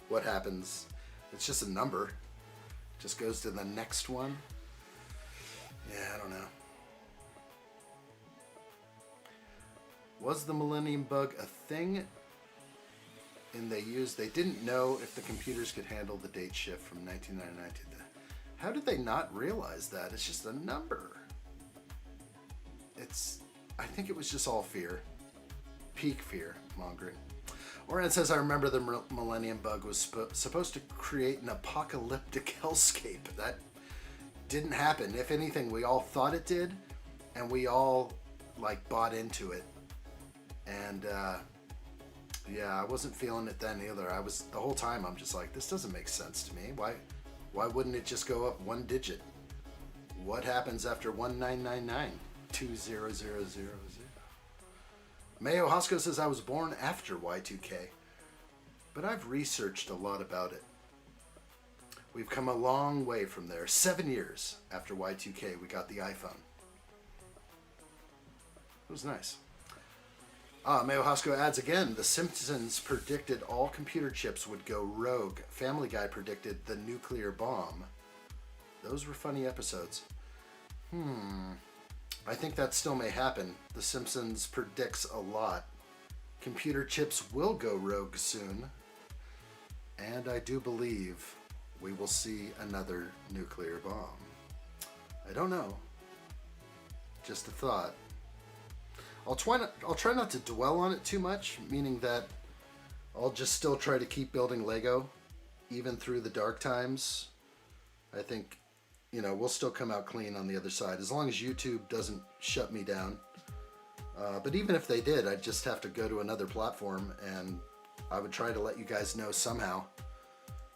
What happens? It's just a number. It just goes to the next one. Yeah, I don't know. Was the Millennium Bug a thing? And they didn't know if the computers could handle the date shift from 1999 to the... How did they not realize that? It's just a number. I think it was just all fear. Peak fear mongering. Oran says, I remember the Millennium Bug was supposed to create an apocalyptic hellscape. That didn't happen. If anything, we all thought it did, and we all bought into it. And yeah, I wasn't feeling it then either. The whole time I'm just like, this doesn't make sense to me. Why wouldn't it just go up 1 digit? What happens after 1999? 20000. Mayo Hosko says, I was born after Y2K, but I've researched a lot about it. We've come a long way from there. 7 years after Y2K, we got the iPhone. It was nice. Mayo Hosko adds again, The Simpsons predicted all computer chips would go rogue. Family Guy predicted the nuclear bomb. Those were funny episodes. I think that still may happen. The Simpsons predicts a lot. Computer chips will go rogue soon. And I do believe we will see another nuclear bomb. I don't know. Just a thought. I'll try not to dwell on it too much, meaning that I'll just still try to keep building Lego even through the dark times. I think, you know, we'll still come out clean on the other side as long as YouTube doesn't shut me down. But even if they did, I'd just have to go to another platform, and I would try to let you guys know somehow.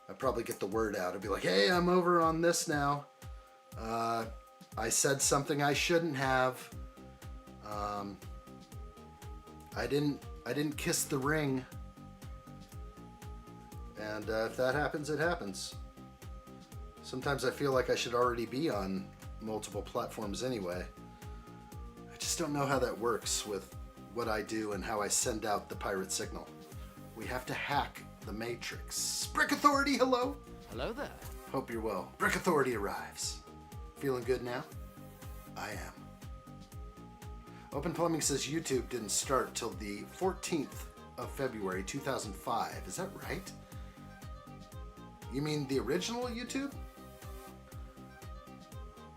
I'd probably get the word out. I'd be like, hey, I'm over on this now. I said something I shouldn't have. I didn't kiss the ring. And if that happens, it happens. Sometimes I feel like I should already be on multiple platforms anyway. I just don't know how that works with what I do and how I send out the pirate signal. We have to hack the Matrix. Brick Authority, hello? Hello there. Hope you're well. Brick Authority arrives. Feeling good now? I am. Open Plumbing says YouTube didn't start till the 14th of February 2005. Is that right? You mean the original YouTube?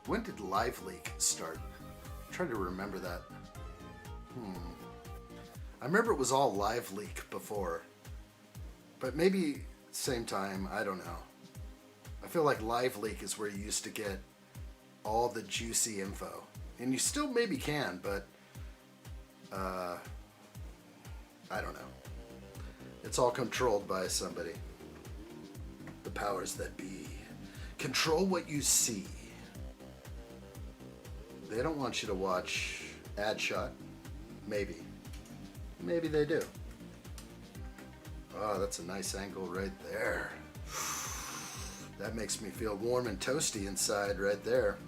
When did LiveLeak start? I'm trying to remember that. I remember it was all LiveLeak before. But maybe same time, I don't know. I feel like LiveLeak is where you used to get all the juicy info. And you still maybe can, but I don't know. It's all controlled by somebody. The powers that be. Control what you see. They don't want you to watch addshot. Maybe. Maybe they do. Oh, that's a nice angle right there. That makes me feel warm and toasty inside right there.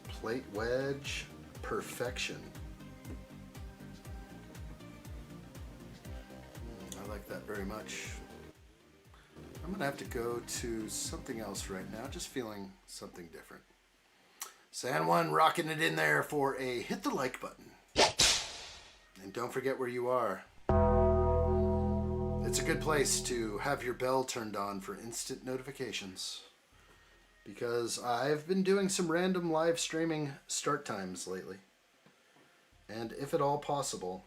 Plate wedge, perfection. I like that very much. I'm gonna have to go to something else right now, just feeling something different. San Juan rocking it in there for a hit the like button. And don't forget where you are. It's a good place to have your bell turned on for instant notifications, because I've been doing some random live streaming start times lately. And if at all possible,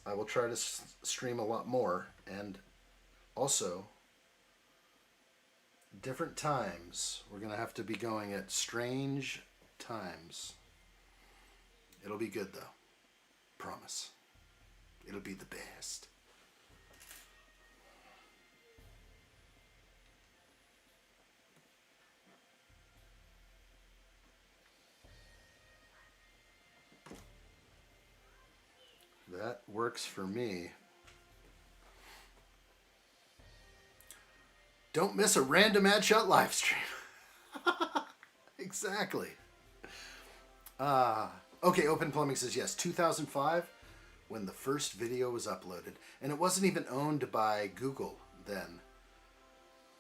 I will try to stream a lot more, and also different times. We're going to have to be going at strange times. It'll be good though. Promise. It'll be the best. That works for me. Don't miss a random addshot live stream. Exactly. Okay, Open Plumbing says yes, 2005 when the first video was uploaded. And it wasn't even owned by Google then.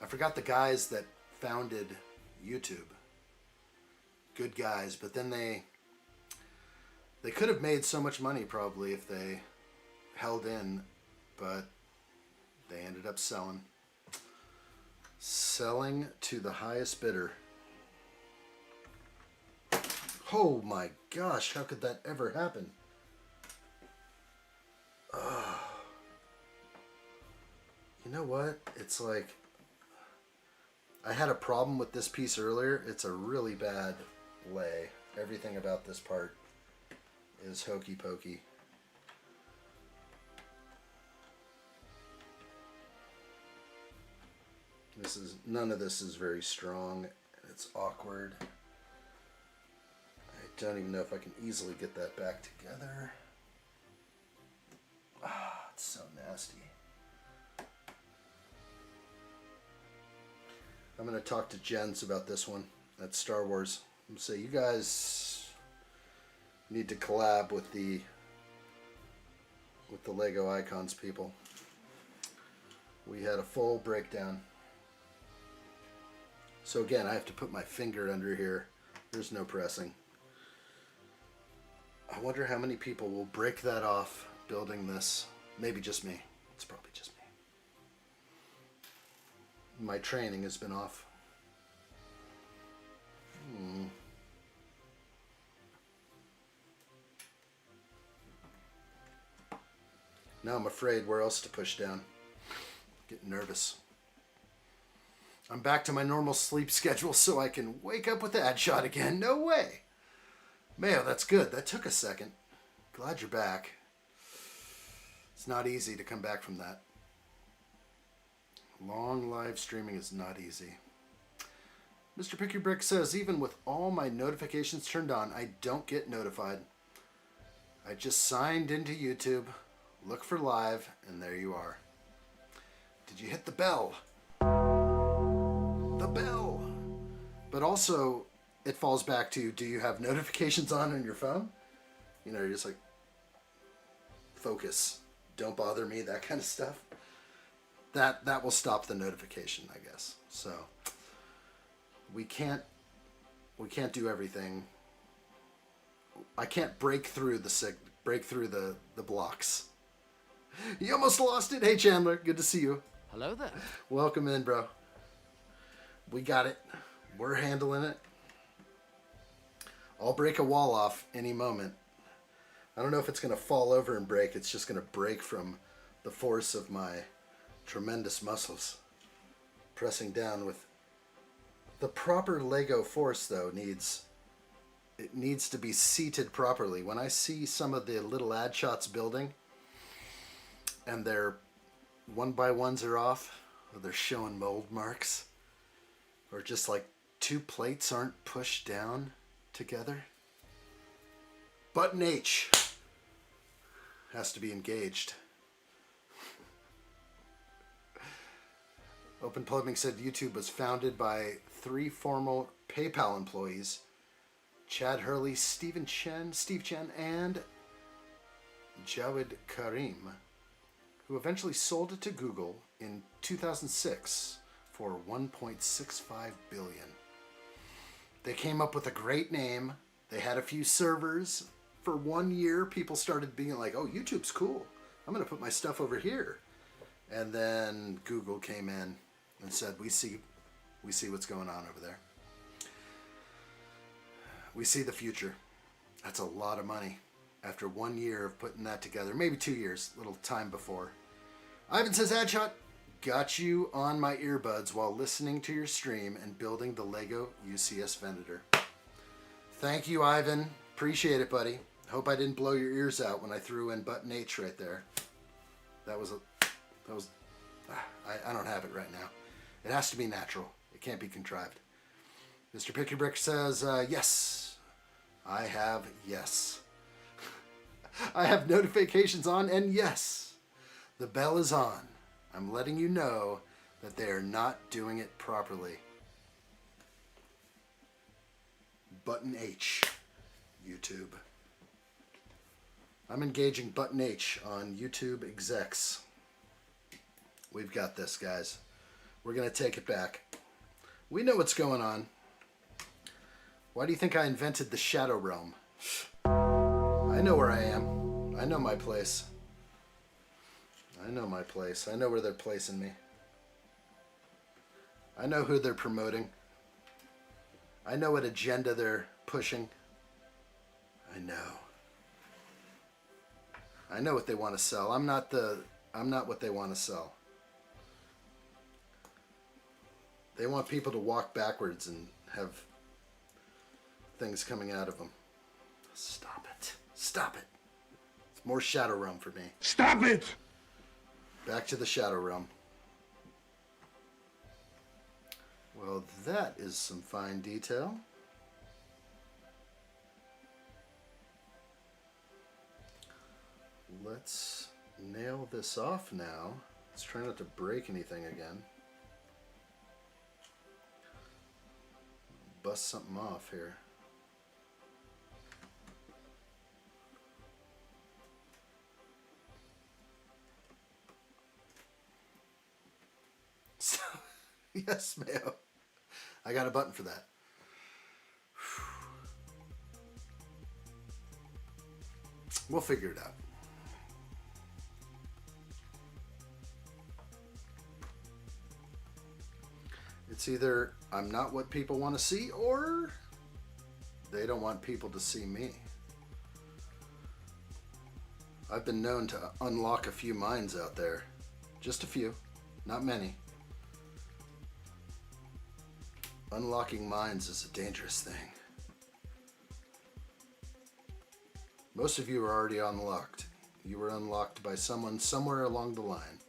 I forgot the guys that founded YouTube. Good guys, but then they could have made so much money probably if they held in, but they ended up selling. Selling to the highest bidder. Oh my gosh, how could that ever happen? You know what? It's like, I had a problem with this piece earlier. It's a really bad lay. Everything about this part is hokey pokey. None of this is very strong. It's awkward. I don't even know if I can easily get that back together. It's so nasty. I'm going to talk to Jens about this one. That's Star Wars. I'm going to say, you guys need to collab with the Lego Icons people. We had a full breakdown. So again, I have to put my finger under here There's no pressing. I wonder how many people will break that off building this. Maybe just me. It's probably just me. My training has been off. Now I'm afraid where else to push down. Getting nervous. I'm back to my normal sleep schedule so I can wake up with addshot again. No way. Mayo, that's good. That took a second. Glad you're back. It's not easy to come back from that. Long live streaming is not easy. Mr. Pick Your Brick says, even with all my notifications turned on, I don't get notified. I just signed into YouTube, look for live, and there you are. Did you hit the bell? The bell! But also, it falls back to, do you have notifications on your phone? You know, you're just like, focus, don't bother me, that kind of stuff. That will stop the notification, I guess. So we can't do everything. I can't break through the blocks. You almost lost it. Hey Chandler, good to see you. Hello there. Welcome in, bro. We got it. We're handling it. I'll break a wall off any moment. I don't know if it's going to fall over and break. It's just going to break from the force of my tremendous muscles. Pressing down with the proper Lego force, though, needs to be seated properly. When I see some of the little addshots building and their one by ones are off, or they're showing mold marks, or just like two plates aren't pushed down together. Button H has to be engaged. Open Plumbing said YouTube was founded by 3 former PayPal employees, Chad Hurley, Steve Chen, and Jawed Karim, who eventually sold it to Google in 2006 for $1.65 billion. They came up with a great name. They had a few servers. For 1 year, people started being like, oh, YouTube's cool. I'm going to put my stuff over here. And then Google came in and said, we see what's going on over there. We see the future. That's a lot of money. After 1 year of putting that together, maybe 2 years, little time before. Ivan says, Adshot, got you on my earbuds while listening to your stream and building the Lego UCS Venator. Thank you, Ivan. Appreciate it, buddy. Hope I didn't blow your ears out when I threw in button H right there. I don't have it right now. It has to be natural. It can't be contrived. Mr. Pick Your Brick says, yes. I have yes. I have notifications on, and yes, the bell is on. I'm letting you know that they are not doing it properly. Button H, YouTube. I'm engaging Button H on YouTube execs. We've got this, guys. We're going to take it back. We know what's going on. Why do you think I invented the Shadow Realm? I know where I am. I know my place. I know my place. I know where they're placing me. I know who they're promoting. I know what agenda they're pushing. I know. I know what they want to sell. I'm not what they want to sell. They want people to walk backwards and have things coming out of them. Stop it. Stop it. It's more Shadow Realm for me. Stop it! Back to the Shadow Realm. Well, that is some fine detail. Let's nail this off now. Let's try not to break anything again. Bust something off here. Yes, Mayo. I got a button for that. We'll figure it out. It's either I'm not what people want to see, or they don't want people to see me. I've been known to unlock a few minds out there. Just a few, not many. Unlocking minds is a dangerous thing. Most of you are already unlocked. You were unlocked by someone somewhere along the line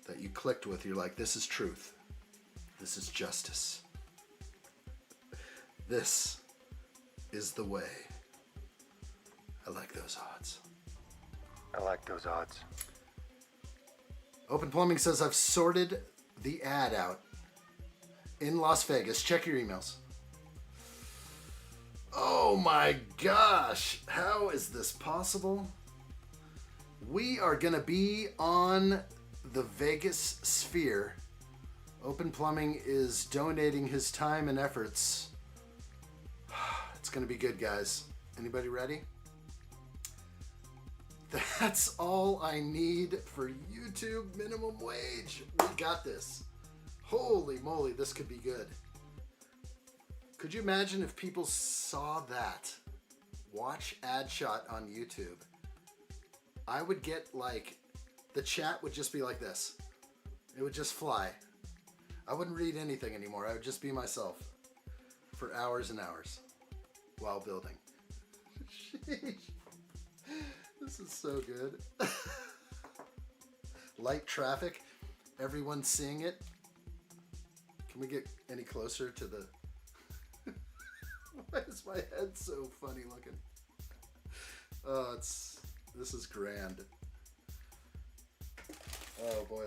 that you clicked with. You're like, this is truth. This is justice. This is the way. I like those odds. I like those odds. Open Plumbing says, I've sorted the ad out in Las Vegas. Check your emails. Oh my gosh. How is this possible? We are going to be on the Vegas Sphere. Open Plumbing is donating his time and efforts. It's going to be good, guys. Anybody ready? That's all I need for YouTube minimum wage. We got this. Holy moly, this could be good. Could you imagine if people saw that? Watch addshot on YouTube. I would get like, the chat would just be like this. It would just fly. I wouldn't read anything anymore. I would just be myself for hours and hours while building. Sheesh. This is so good. Light traffic. Everyone's seeing it. Can we get any closer to the... Why is my head so funny looking? Oh, this is grand. Oh boy,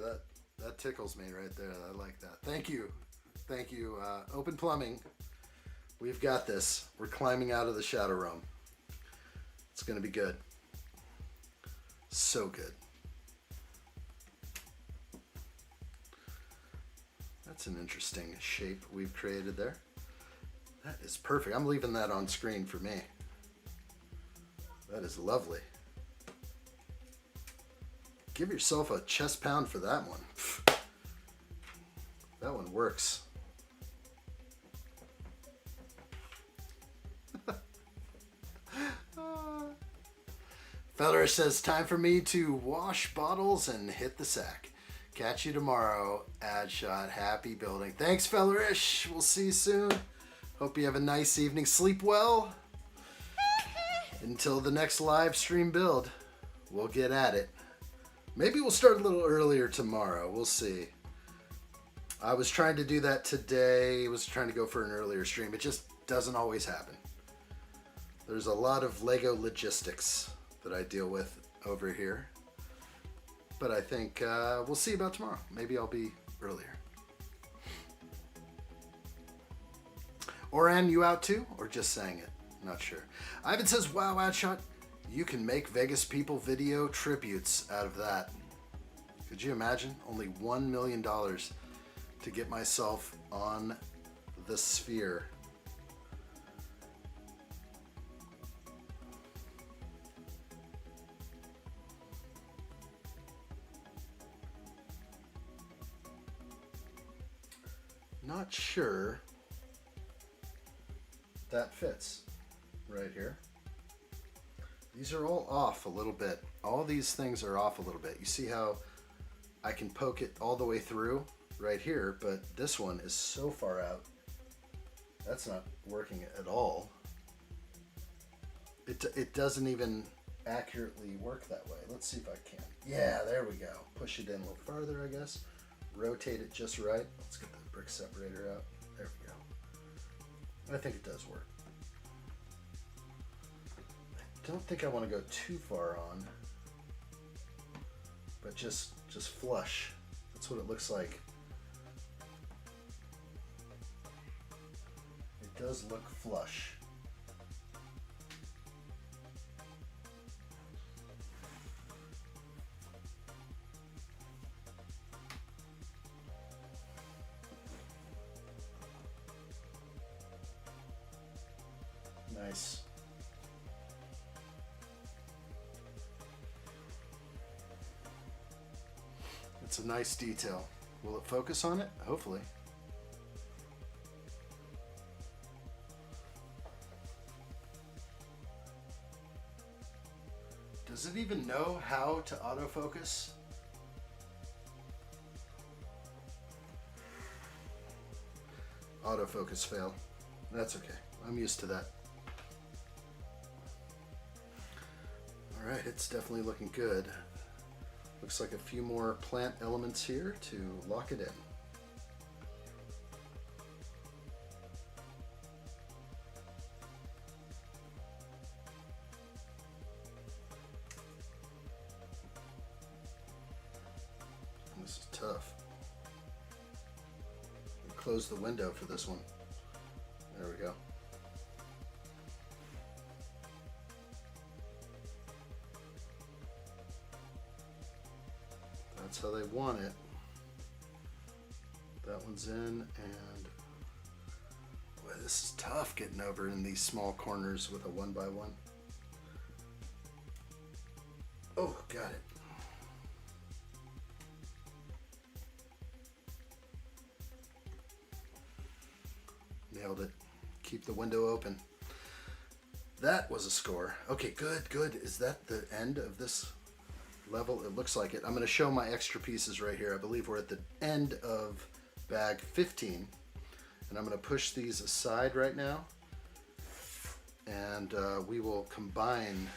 that tickles me right there. I like that. Thank you. Thank you. Open Plumbing. We've got this. We're climbing out of the Shadow Realm. It's going to be good. So good. That's an interesting shape we've created there. That is perfect. I'm leaving that on screen for me. That is lovely. Give yourself a chest pound for that one. That one works. Fellerish says, time for me to wash bottles and hit the sack. Catch you tomorrow. Addshot. Happy building. Thanks, Fellerish. We'll see you soon. Hope you have a nice evening. Sleep well. Until the next live stream build, we'll get at it. Maybe we'll start a little earlier tomorrow. We'll see. I was trying to do that today. I was trying to go for an earlier stream. It just doesn't always happen. There's a lot of Lego logistics that I deal with over here. But I think we'll see about tomorrow. Maybe I'll be earlier. Oran, you out too? Or just saying it? Not sure. Ivan says, wow, Addshot, you can make Vegas people video tributes out of that. Could you imagine? Only $1 million to get myself on the Sphere. Not sure that fits right here. These are all off a little bit. All these things are off a little bit. You see how I can poke it all the way through right here, but this one is so far out. That's not working at all. It doesn't even accurately work that way. Let's see if I can. Yeah, there we go. Push it in a little farther, I guess. Rotate it just right. Let's get the brick separator out. There we go. I think it does work. I don't think I want to go too far on, but just flush. That's what it looks like. It does look flush. Nice. It's a nice detail. Will it focus on it? Hopefully. Does it even know how to autofocus? Autofocus fail. That's okay. I'm used to that. Alright, it's definitely looking good. Looks like a few more plant elements here to lock it in. This is tough. Close the window for this one. There we go. That's how they want it. That one's in, and boy, this is tough getting over in these small corners with a 1x1. Oh, got it. Nailed it. Keep the window open. That was a score. Okay, good, good. Is that the end of this level? It looks like it. I'm going to show my extra pieces right here. I believe we're at the end of bag 15. And I'm going to push these aside right now. And we will combine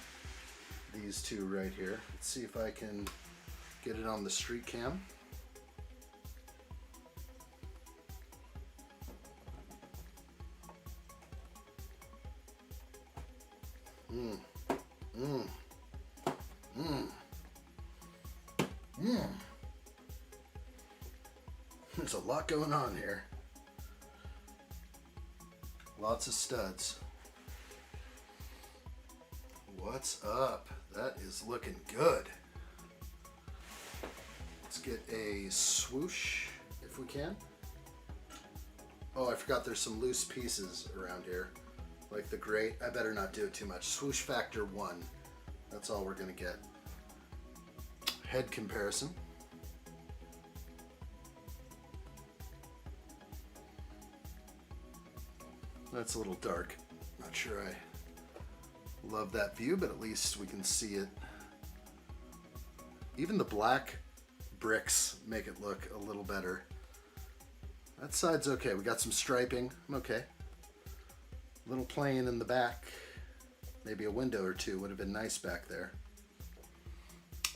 these two right here. Let's see if I can get it on the street cam. There's a lot going on here. Lots of studs. What's up? That is looking good. Let's get a swoosh if we can. Oh, I forgot there's some loose pieces around here. Like the grate. I better not do it too much. Swoosh factor 1. That's all we're gonna get. Head comparison. That's a little dark. Not sure I love that view, but at least we can see it. Even the black bricks make it look a little better. That side's okay. We got some striping. I'm okay. Little plane in the back. Maybe a window or two would have been nice back there.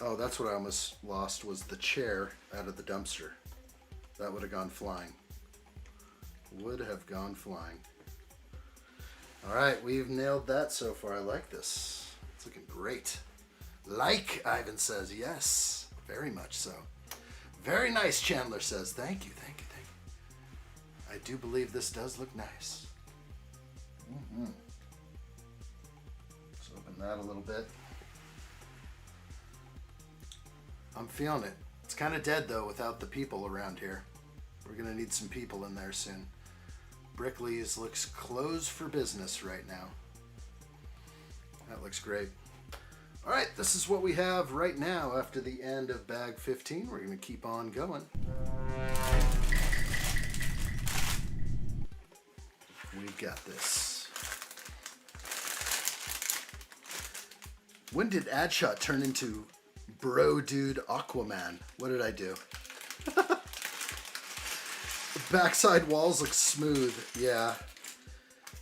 Oh, that's what I almost lost, was the chair out of the dumpster. That would have gone flying. Would have gone flying. All right, we've nailed that so far. I like this. It's looking great. Like Ivan says, yes, very much so. Very nice, Chandler says. Thank you, thank you, thank you. I do believe this does look nice. Let's open that a little bit. I'm feeling it. It's kind of dead though without the people around here. We're gonna need some people in there soon. Brickley's looks closed for business right now. That looks great. All right, this is what we have right now after the end of bag 15. We're gonna keep on going. We've got this. When did addshot turn into bro dude Aquaman? What did I do? Backside walls look smooth. Yeah.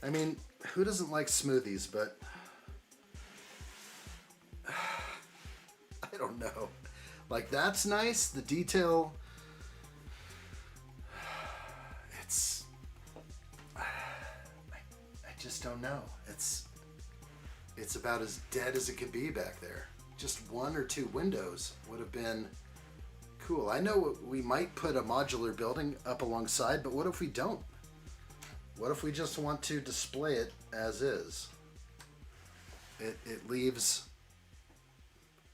I mean, who doesn't like smoothies, but I don't know. Like, that's nice. The detail, it's, I just don't know. It's about as dead as it could be back there. Just one or two windows would have been cool. I know we might put a modular building up alongside, but what if we don't? What if we just want to display it as is? It leaves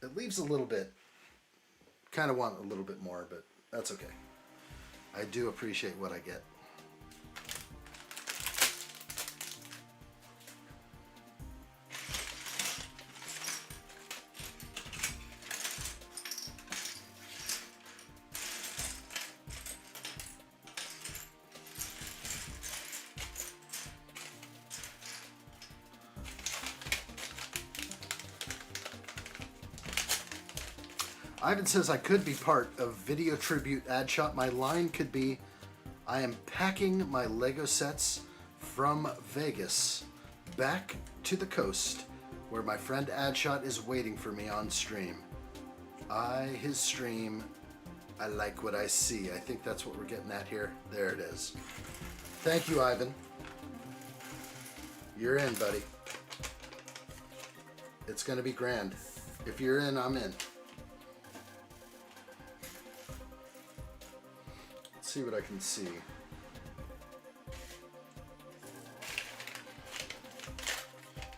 a little bit. Kind of want a little bit more, but that's okay. I do appreciate what I get. Ivan says I could be part of Video Tribute Adshot. My line could be, I am packing my Lego sets from Vegas back to the coast where my friend Adshot is waiting for me on stream. His stream, I like what I see. I think that's what we're getting at here. There it is. Thank you, Ivan. You're in, buddy. It's gonna be grand. If you're in, I'm in. Let's see what I can see.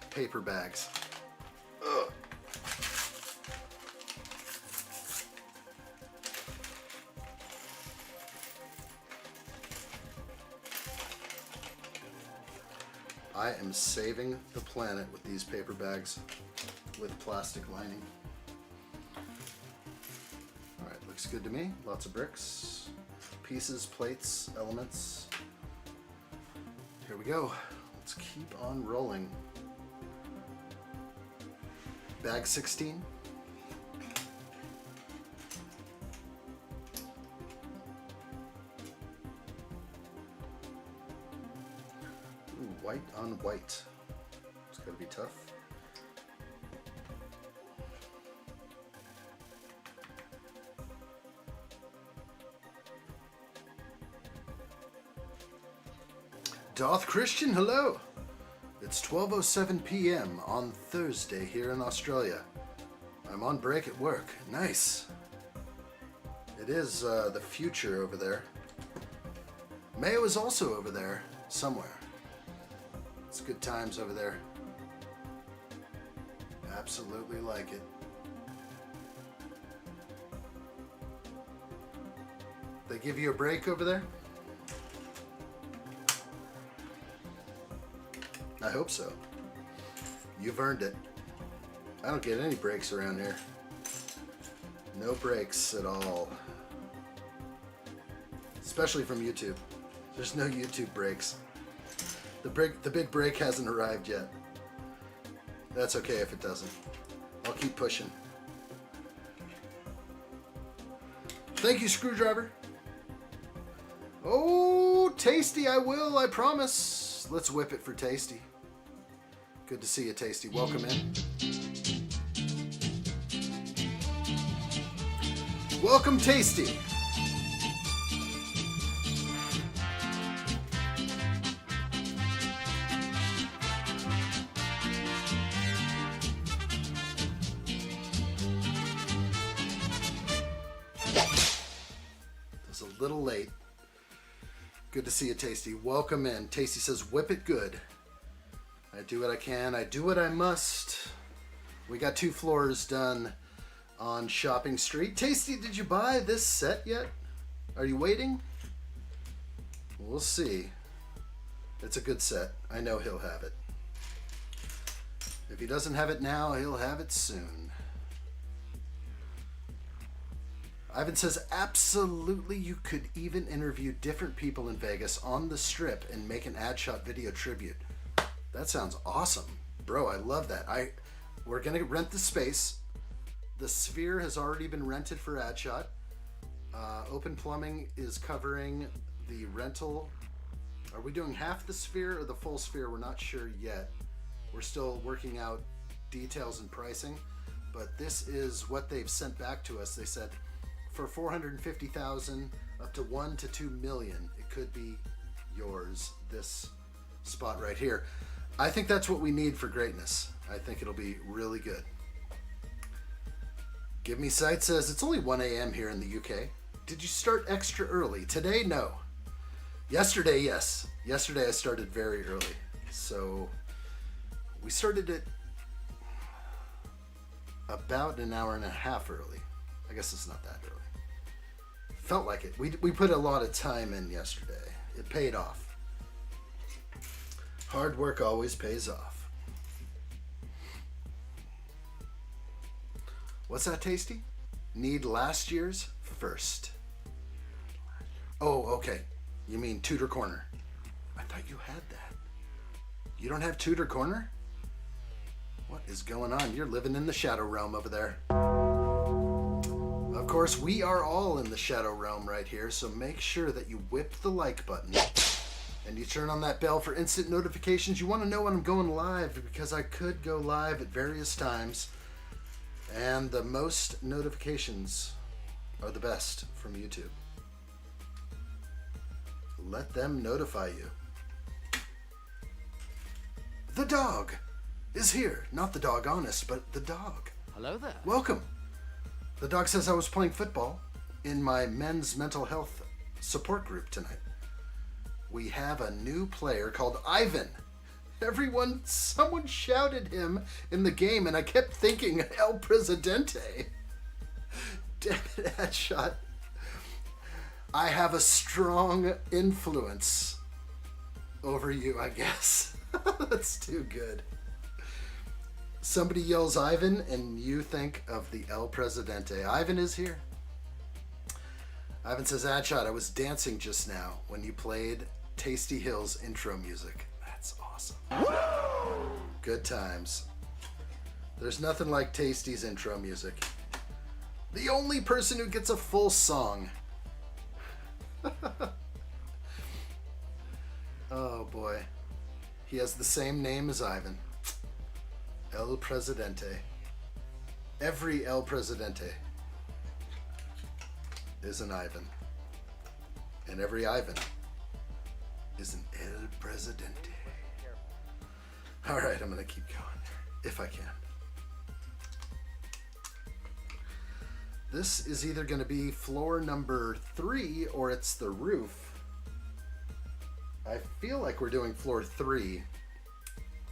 Paper bags. Ugh. I am saving the planet with these paper bags with plastic lining. All right, looks good to me. Lots of bricks, pieces, plates, elements. Here we go. Let's keep on rolling. Bag 16. Ooh, white on white. It's gotta be tough. Doth Christian, hello. It's 12:07 p.m. on Thursday here in Australia. I'm on break at work. Nice. It is the future over there. Mayo is also over there somewhere. It's good times over there. Absolutely like it. They give you a break over there? I hope so. You've earned it. I don't get any breaks around here. No breaks at all. Especially from YouTube. There's no YouTube breaks. The big break hasn't arrived yet. That's okay if it doesn't. I'll keep pushing. Thank you, Screwdriver. Oh, Tasty, I will, I promise. Let's whip it for Tasty. Good to see you, Tasty. Welcome in. Welcome, Tasty. It's a little late. Good to see you, Tasty. Welcome in. Tasty says, whip it good. I do what I can. I do what I must. We got 2 floors done on Shopping Street. Tasty, did you buy this set yet? Are you waiting? We'll see. It's a good set. I know he'll have it. If he doesn't have it now, he'll have it soon. Ivan says, absolutely, you could even interview different people in Vegas on the strip and make an Adshot video tribute. That sounds awesome. Bro, I love that. We're going to rent the space. The Sphere has already been rented for Adshot. Open Plumbing is covering the rental. Are we doing half the Sphere or the full Sphere? We're not sure yet. We're still working out details and pricing. But this is what they've sent back to us. They said for $450,000 up to $1 to $2 million, it could be yours. This spot right here. I think that's what we need for greatness. I think it'll be really good. Give Me Sight says, it's only 1 a.m. here in the UK. Did you start extra early? Today, no. Yesterday, yes. Yesterday I started very early. So we started it about an hour and a half early. I guess it's not that early. Felt like it. We put a lot of time in yesterday. It paid off. Hard work always pays off. What's that, Tasty? Need last year's first. Oh, okay. You mean Tudor Corner. I thought you had that. You don't have Tudor Corner? What is going on? You're living in the shadow realm over there. course, we are all in the Shadow Realm right here, so make sure that you whip the like button and you turn on that bell for instant notifications. You want to know when I'm going live, because I could go live at various times, and the most notifications are the best from YouTube. Let them notify you. The dog is here. Not the dog honest, but the dog. Hello there. Welcome. The dog says I was playing football in my men's mental health support group tonight. We have a new player called Ivan. Someone shouted him in the game, and I kept thinking El Presidente. Damn it, addshot. I have a strong influence over you, I guess. That's too good. Somebody yells Ivan, and you think of the El Presidente. Ivan is here. Ivan says, addshot, I was dancing just now when you played Tasty Hill's intro music. That's awesome. Good times. There's nothing like Tasty's intro music. The only person who gets a full song. Oh boy. He has the same name as Ivan. El Presidente. Every El Presidente is an Ivan. And every Ivan is an El Presidente. Alright, I'm gonna keep going. If I can. This is either gonna be floor number 3 or it's the roof. I feel like we're doing floor 3.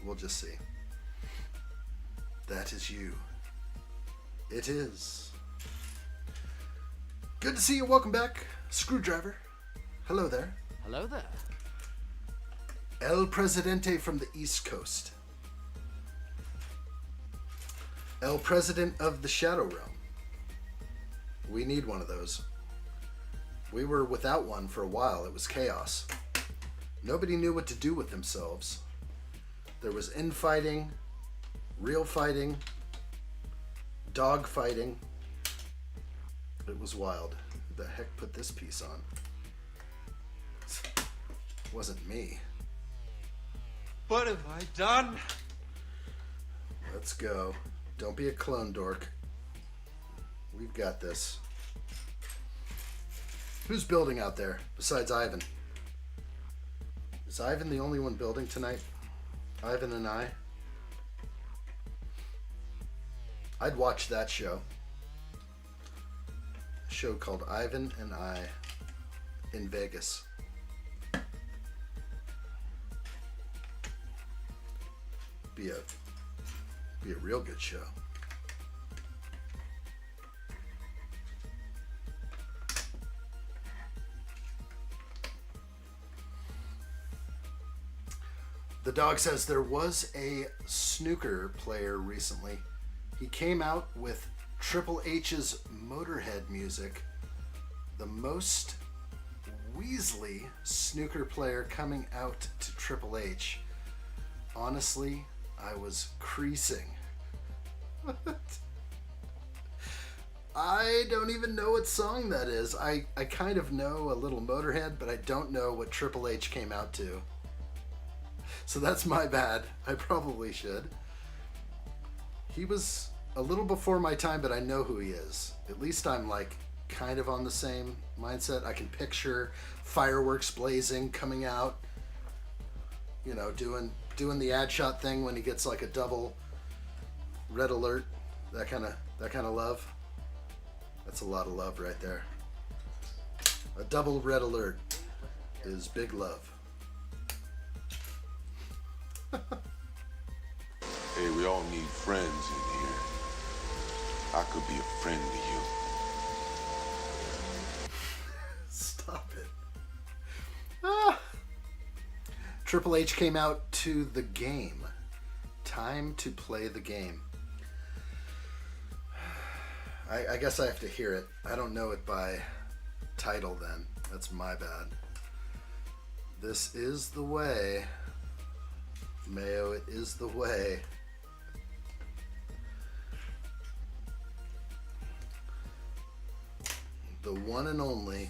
We'll just see. That is you. It is. Good to see you. Welcome back, Screwdriver. Hello there. Hello there. El Presidente from the East Coast. El President of the Shadow Realm. We need one of those. We were without one for a while. It was chaos. Nobody knew what to do with themselves. There was infighting, real fighting, dog fighting. It was wild. Who the heck put this piece on? It wasn't me. What have I done? Let's go. Don't be a clone dork. We've got this. Who's building out there besides Ivan? Is Ivan the only one building tonight? Ivan and I? I'd watch that show. A show called Ivan and I in Vegas. Be a real good show. The dog says there was a snooker player recently. He came out with Triple H's Motorhead music. The most Weasley snooker player coming out to Triple H. Honestly, I was creasing. I don't even know what song that is. I kind of know a little Motorhead, but I don't know what Triple H came out to. So that's my bad. I probably should. He was a little before my time, but I know who he is. At least I'm like kind of on the same mindset. I can picture fireworks blazing coming out. You know, doing the addshot thing when he gets like a double red alert. That kind of love. That's a lot of love right there. A double red alert is big love. Hey, we all need friends in here. I could be a friend to you. Stop it. Triple H came out to the game. Time to play the game. I guess I have to hear it. I don't know it by title then. That's my bad. This is the way. Mayo, it is the way. The one and only,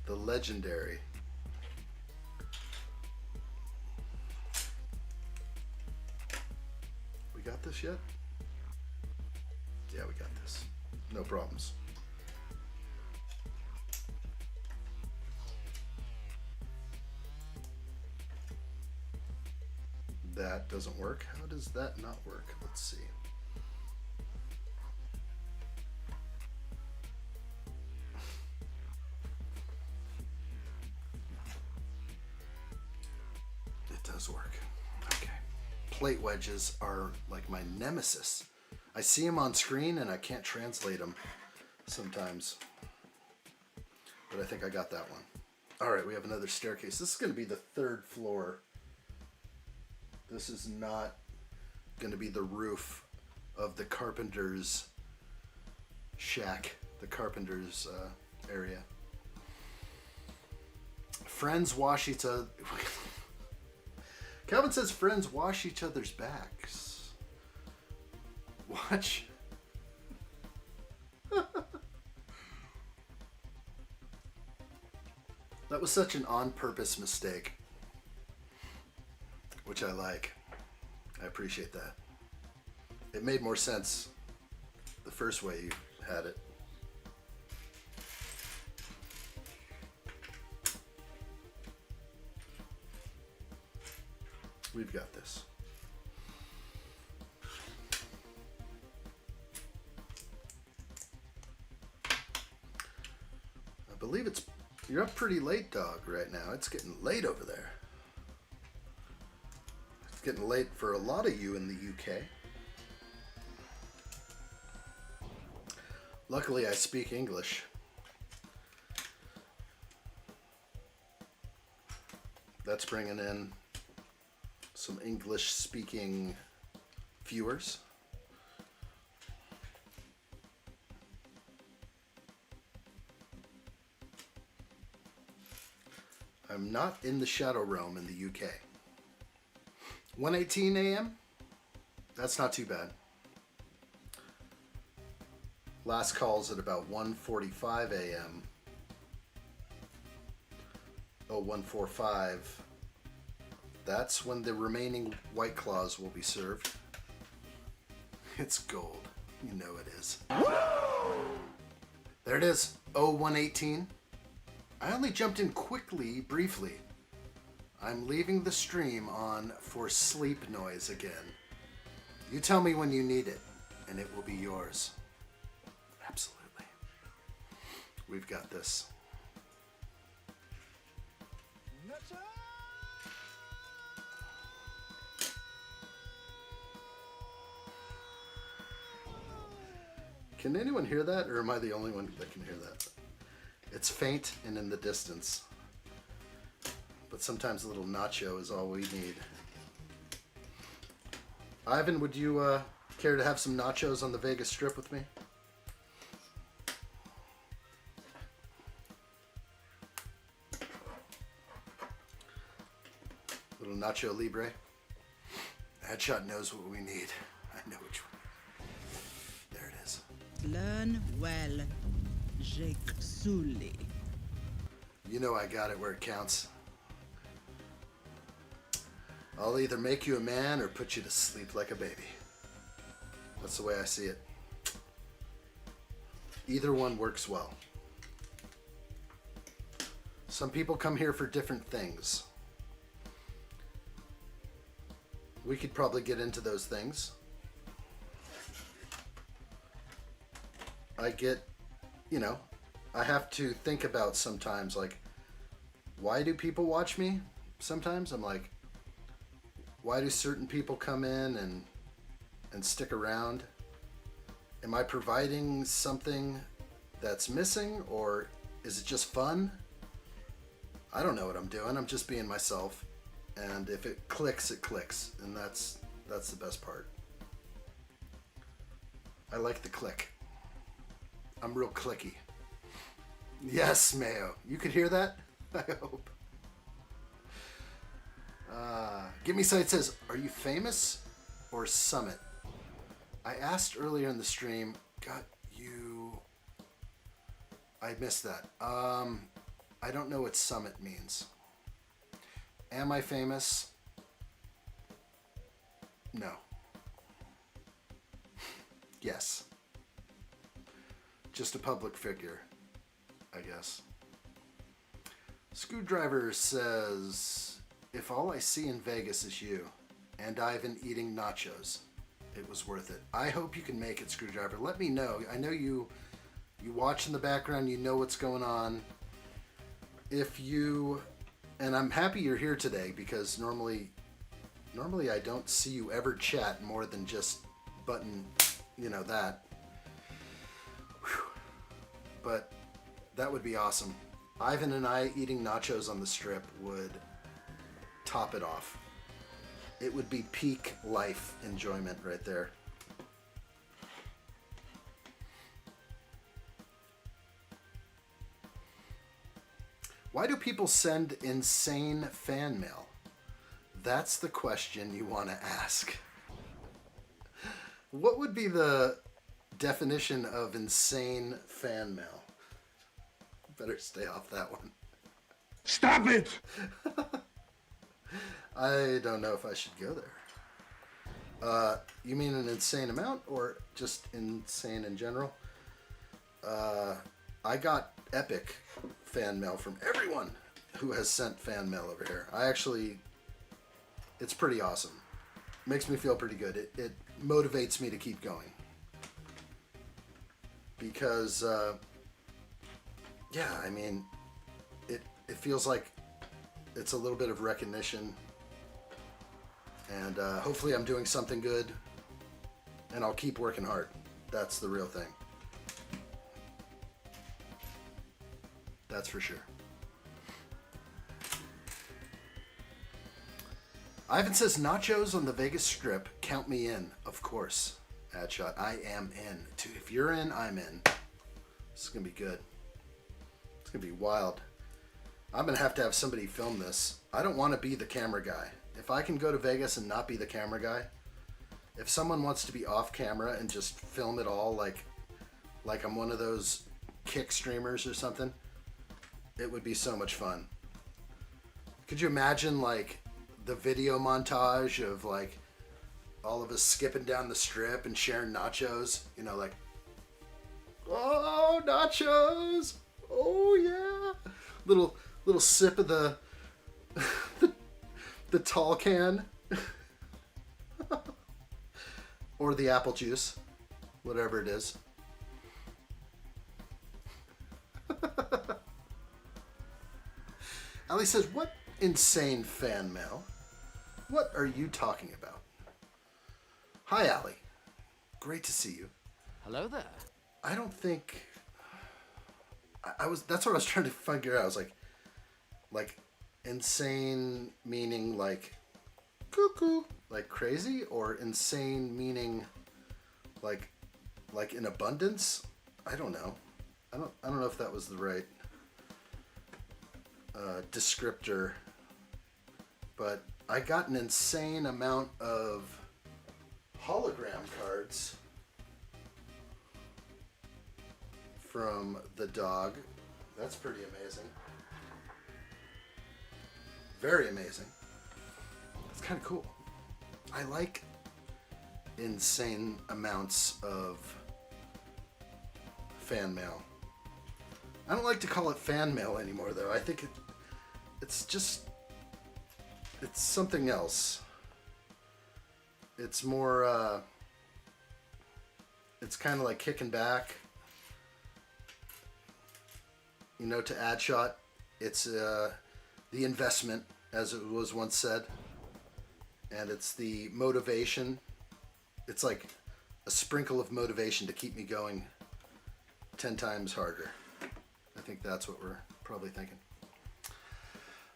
the legendary. We got this yet? Yeah, we got this. No problems. That doesn't work. How does that not work? Let's see. It does work. Okay. Plate wedges are like my nemesis. I see them on screen and I can't translate them sometimes. But I think I got that one. All right, we have another staircase. This is going to be the 3rd floor. This is not going to be the roof of the carpenter's shack, the carpenter's area. Friends wash each other. Calvin says friends wash each other's backs. Watch. That was such an on-purpose mistake. Which I like. I appreciate that. It made more sense the first way you had it. We've got this. I believe you're up pretty late, dog, right now. It's getting late over there. Getting late for a lot of you in the UK. Luckily, I speak English. That's bringing in some English-speaking viewers. I'm not in the Shadow Realm in the UK. 1:18 a.m. That's not too bad. Last call's at about 1:45 a.m. Oh, 1:45. That's when the remaining White Claws will be served. It's gold. You know it is. There it is. Oh, 1:18. I only jumped in quickly, briefly. I'm leaving the stream on for sleep noise again. You tell me when you need it, and it will be yours. Absolutely. We've got this. Can anyone hear that, or am I the only one that can hear that? It's faint and in the distance. But sometimes a little nacho is all we need. Ivan, would you care to have some nachos on the Vegas Strip with me? Little nacho libre. Headshot knows what we need. I know which one. There it is. Learn well, Jake Sully. You know I got it where it counts. I'll either make you a man or put you to sleep like a baby. That's the way I see it. Either one works well. Some people come here for different things. We could probably get into those things. I get, I have to think about sometimes, like, why do people watch me? Sometimes I'm like, why do certain people come in and stick around? Am I providing something that's missing, or is it just fun? I don't know what I'm doing. I'm just being myself. And if it clicks, it clicks. And that's the best part. I like the click. I'm real clicky. Yes, Mayo. You could hear that? I hope. Give Me Sight says, are you famous or Summit? I asked earlier in the stream, I missed that. I don't know what summit means. Am I famous? No. Yes. Just a public figure, I guess. Screwdriver says, if all I see in Vegas is you and Ivan eating nachos, it was worth it. I hope you can make it, Screwdriver. Let me know. I know you watch in the background, you know what's going on. If you, and I'm happy you're here today because normally I don't see you ever chat more than just button, you know, that. Whew. But that would be awesome. Ivan and I eating nachos on the strip would top it off. It would be peak life enjoyment right there. Why do people send insane fan mail? That's the question you want to ask. What would be the definition of insane fan mail? Better stay off that one. Stop it! I don't know if I should go there. You mean an insane amount or just insane in general? I got epic fan mail from everyone who has sent fan mail over here. It's pretty awesome. Makes me feel pretty good. It motivates me to keep going. Because, yeah, I mean, it feels like it's a little bit of recognition. And hopefully I'm doing something good. And I'll keep working hard. That's the real thing. That's for sure. Ivan says, nachos on the Vegas Strip. Count me in. Of course. Addshot. I am in. If you're in, I'm in. This is going to be good. It's going to be wild. I'm going to have somebody film this. I don't want to be the camera guy. If I can go to Vegas and not be the camera guy, if someone wants to be off camera and just film it all like I'm one of those kick streamers or something, it would be so much fun. Could you imagine like the video montage of like all of us skipping down the strip and sharing nachos? You know, like, oh, nachos! Oh yeah! Little sip of the the tall can. Or the apple juice. Whatever it is. Ali says, what insane fan mail? What are you talking about? Hi, Ali. Great to see you. Hello there. I don't think... that's what I was trying to figure out. I was like insane meaning like cuckoo, like crazy, or insane meaning like in abundance? I don't know. I don't know if that was the right descriptor, but I got an insane amount of hologram cards from the dog. That's pretty amazing. Very amazing. That's kind of cool. I like insane amounts of fan mail. I don't like to call it fan mail anymore, though. I think it's something else. It's more, it's kind of like kicking back. You know, to Addshot, it's the investment, as it was once said. And it's the motivation. It's like a sprinkle of motivation to keep me going 10 times harder. I think that's what we're probably thinking.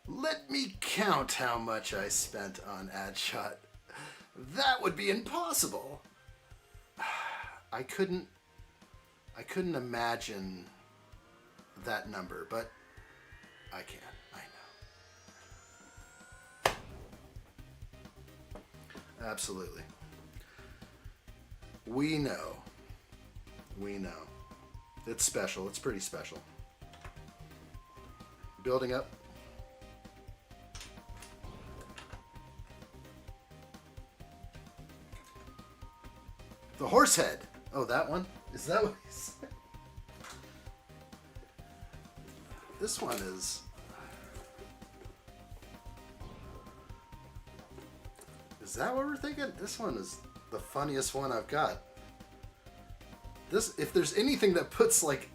Let me count how much I spent on Addshot. That would be impossible. I couldn't imagine that number, but I can. I know. Absolutely. We know. It's special. It's pretty special. building up. The horse head. Oh, that one? Is that what he said? This one is... Is that what we're thinking? This one is the funniest one I've got. This, if there's anything that puts like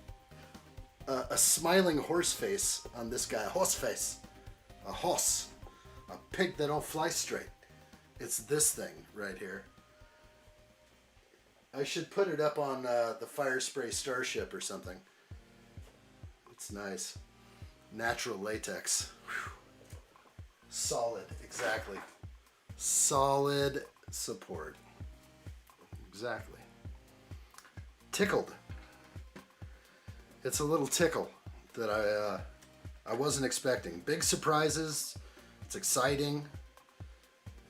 a smiling horse face on this guy, a horse face, a horse, a pig that don't fly straight, it's this thing right here. I should put it up on the Fire Spray Starship or something. It's nice. Natural latex. Whew. Solid, exactly. Solid support. Exactly. Tickled. It's a little tickle that I wasn't expecting. Big surprises. It's exciting.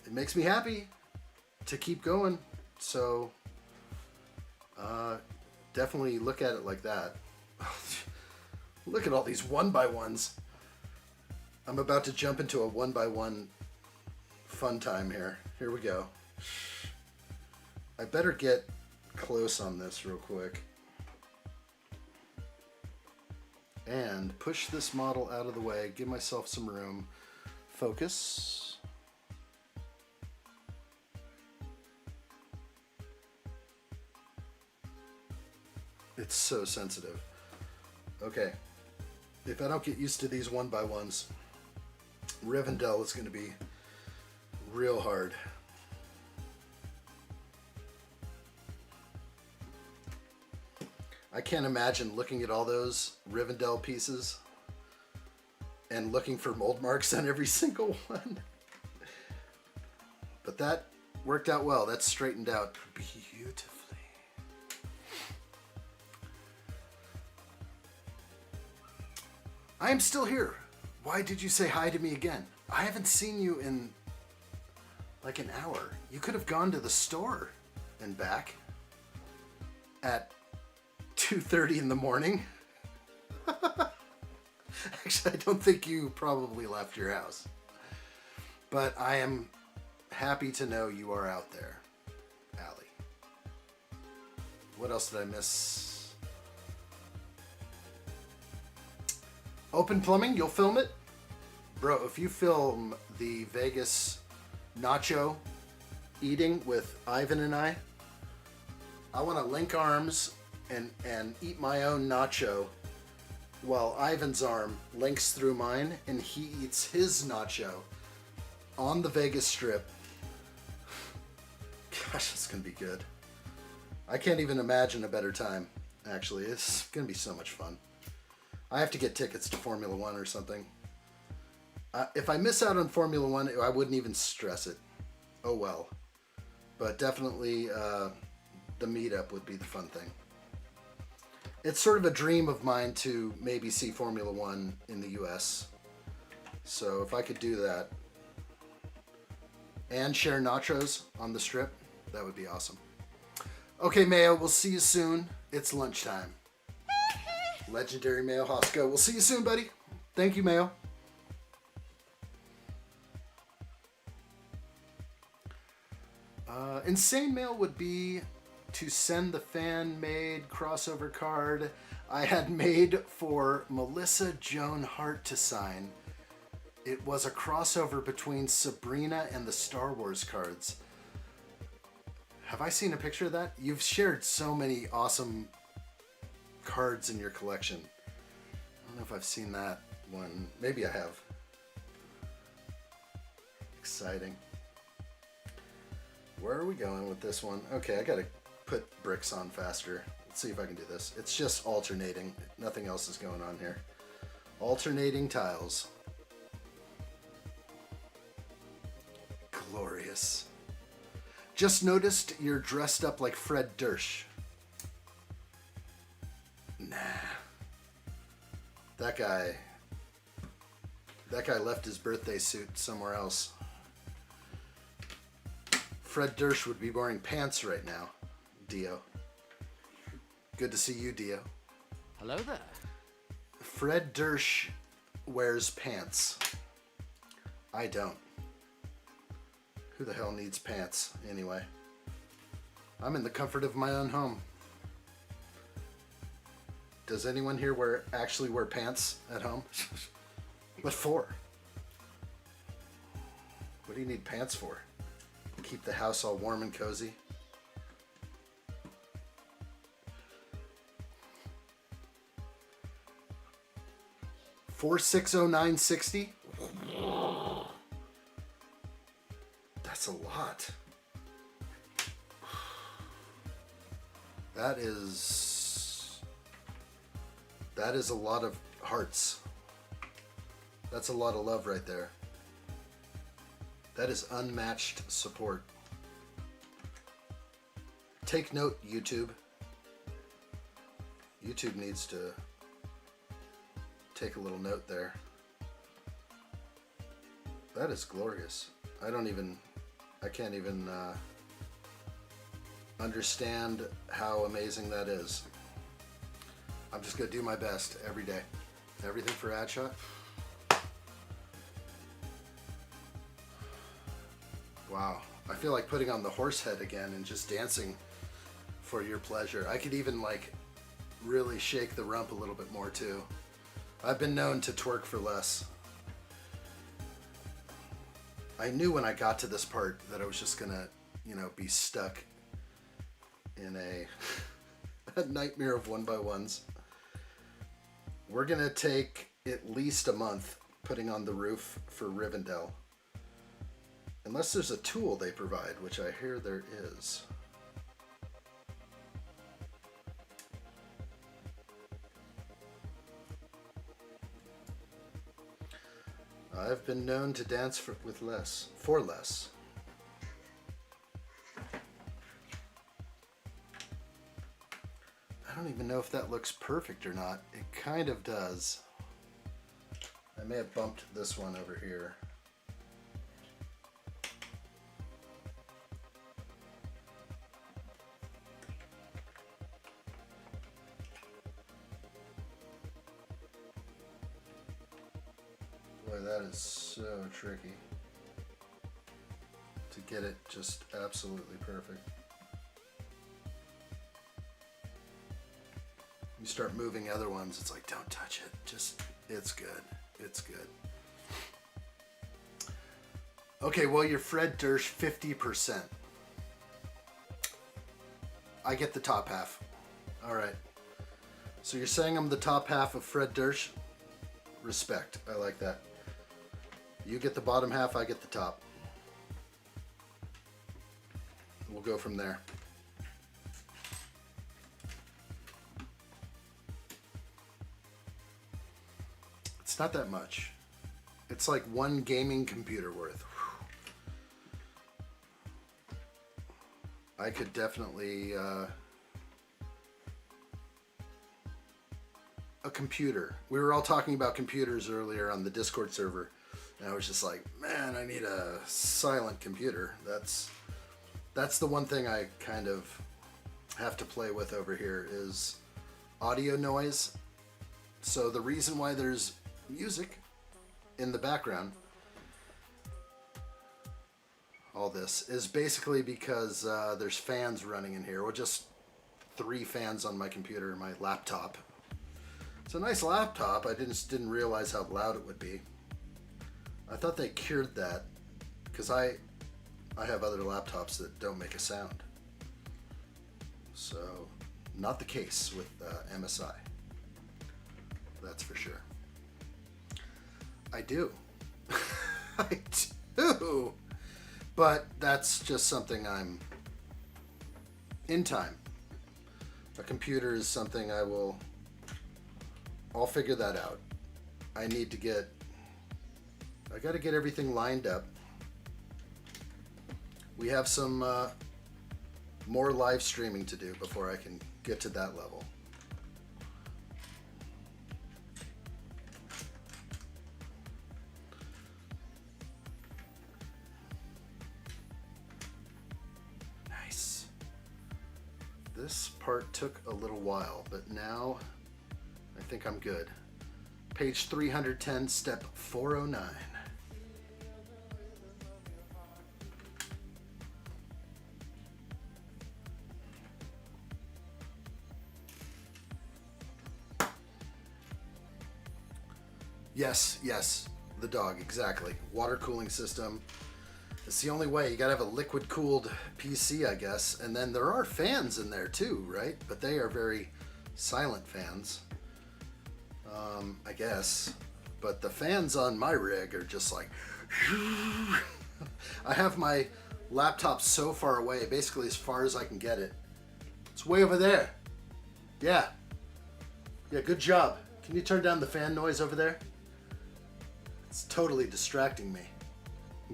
It makes me happy to keep going. So definitely look at it like that. Look at all these 1x1s. I'm about to jump into a 1x1 fun time here. Here we go. I better get close on this real quick. And push this model out of the way. Give myself some room. Focus. It's so sensitive. Okay. If I don't get used to these 1x1s, Rivendell is going to be real hard. I can't imagine looking at all those Rivendell pieces and looking for mold marks on every single one. But that worked out well. That straightened out beautifully. I am still here. Why did you say hi to me again? I haven't seen you in like an hour. You could have gone to the store and back at 2:30 in the morning. Actually, I don't think you probably left your house. But I am happy to know you are out there, Allie. What else did I miss? Open Plumbing, you'll film it? Bro, if you film the Vegas nacho eating with Ivan and I want to link arms and eat my own nacho while Ivan's arm links through mine and he eats his nacho on the Vegas Strip. Gosh, it's going to be good. I can't even imagine a better time, actually. It's going to be so much fun. I have to get tickets to Formula One or something. If I miss out on Formula One, I wouldn't even stress it. Oh well. But definitely the meetup would be the fun thing. It's sort of a dream of mine to maybe see Formula One in the US. So if I could do that and share nachos on the Strip, that would be awesome. Okay, Mayo, we'll see you soon. It's lunchtime. Legendary Mayo Hosko. We'll see you soon, buddy. Thank you, Mayo. Insane mail would be to send the fan-made crossover card I had made for Melissa Joan Hart to sign. It was a crossover between Sabrina and the Star Wars cards. Have I seen a picture of that? You've shared so many awesome cards in your collection. I don't know if I've seen that one. Maybe I have. Exciting. Where are we going with this one? Okay, I gotta put bricks on faster. Let's see if I can do this. It's just alternating. Nothing else is going on here. Alternating tiles. Glorious. Just noticed you're dressed up like Fred Durst. Nah. That guy left his birthday suit somewhere else. Fred Durst would be wearing pants right now, Dio. Good to see you, Dio. Hello there. Fred Durst wears pants. I don't. Who the hell needs pants anyway? I'm in the comfort of my own home. Does anyone here actually wear pants at home? What for? What do you need pants for? Keep the house all warm and cozy? $4609.60? That's a lot. That is a lot of hearts. That's a lot of love right there. That is unmatched support. Take note, YouTube. YouTube needs to take a little note there. That is glorious. I can't even understand how amazing that is. I'm just gonna do my best every day. Everything for addshot. Wow, I feel like putting on the horse head again and just dancing for your pleasure. I could even like really shake the rump a little bit more too. I've been known to twerk for less. I knew when I got to this part that I was just gonna, be stuck in a nightmare of 1x1s. We're gonna take at least a month putting on the roof for Rivendell. Unless there's a tool they provide, which I hear there is. I've been known to dance for less. I don't even know if that looks perfect or not. It kind of does. I may have bumped this one over here. Boy, that is so tricky to get it just absolutely perfect. You start moving other ones, it's like, don't touch it. Just, it's good. It's good. Okay, well, you're Fred Durst 50%. I get the top half. All right. So you're saying I'm the top half of Fred Durst? Respect. I like that. You get the bottom half, I get the top. We'll go from there. It's not that much. It's like one gaming computer worth. I could definitely a computer. We were all talking about computers earlier on the Discord server, and I was just like, man, I need a silent computer. That's the one thing I kind of have to play with over here is audio noise. So the reason why there's music in the background, all this, is basically because there's fans running in here. Well, just 3 fans on my computer, my laptop. It's a nice laptop. I didn't realize how loud it would be. I thought they cured that because I have other laptops that don't make a sound. So, not the case with MSI. That's for sure. I do. I do. But that's just something I'm in time. A computer is something I'll figure that out. I got to get everything lined up. We have some more live streaming to do before I can get to that level. Nice. This part took a little while, but now I think I'm good. Page 310, step 409. Yes, yes, the dog, exactly. Water cooling system. It's the only way. You gotta have a liquid cooled PC, I guess. And then there are fans in there too, right? But they are very silent fans, I guess. But the fans on my rig are just like... I have my laptop so far away, basically as far as I can get it. It's way over there. Yeah. Yeah, good job. Can you turn down the fan noise over there? It's totally distracting me.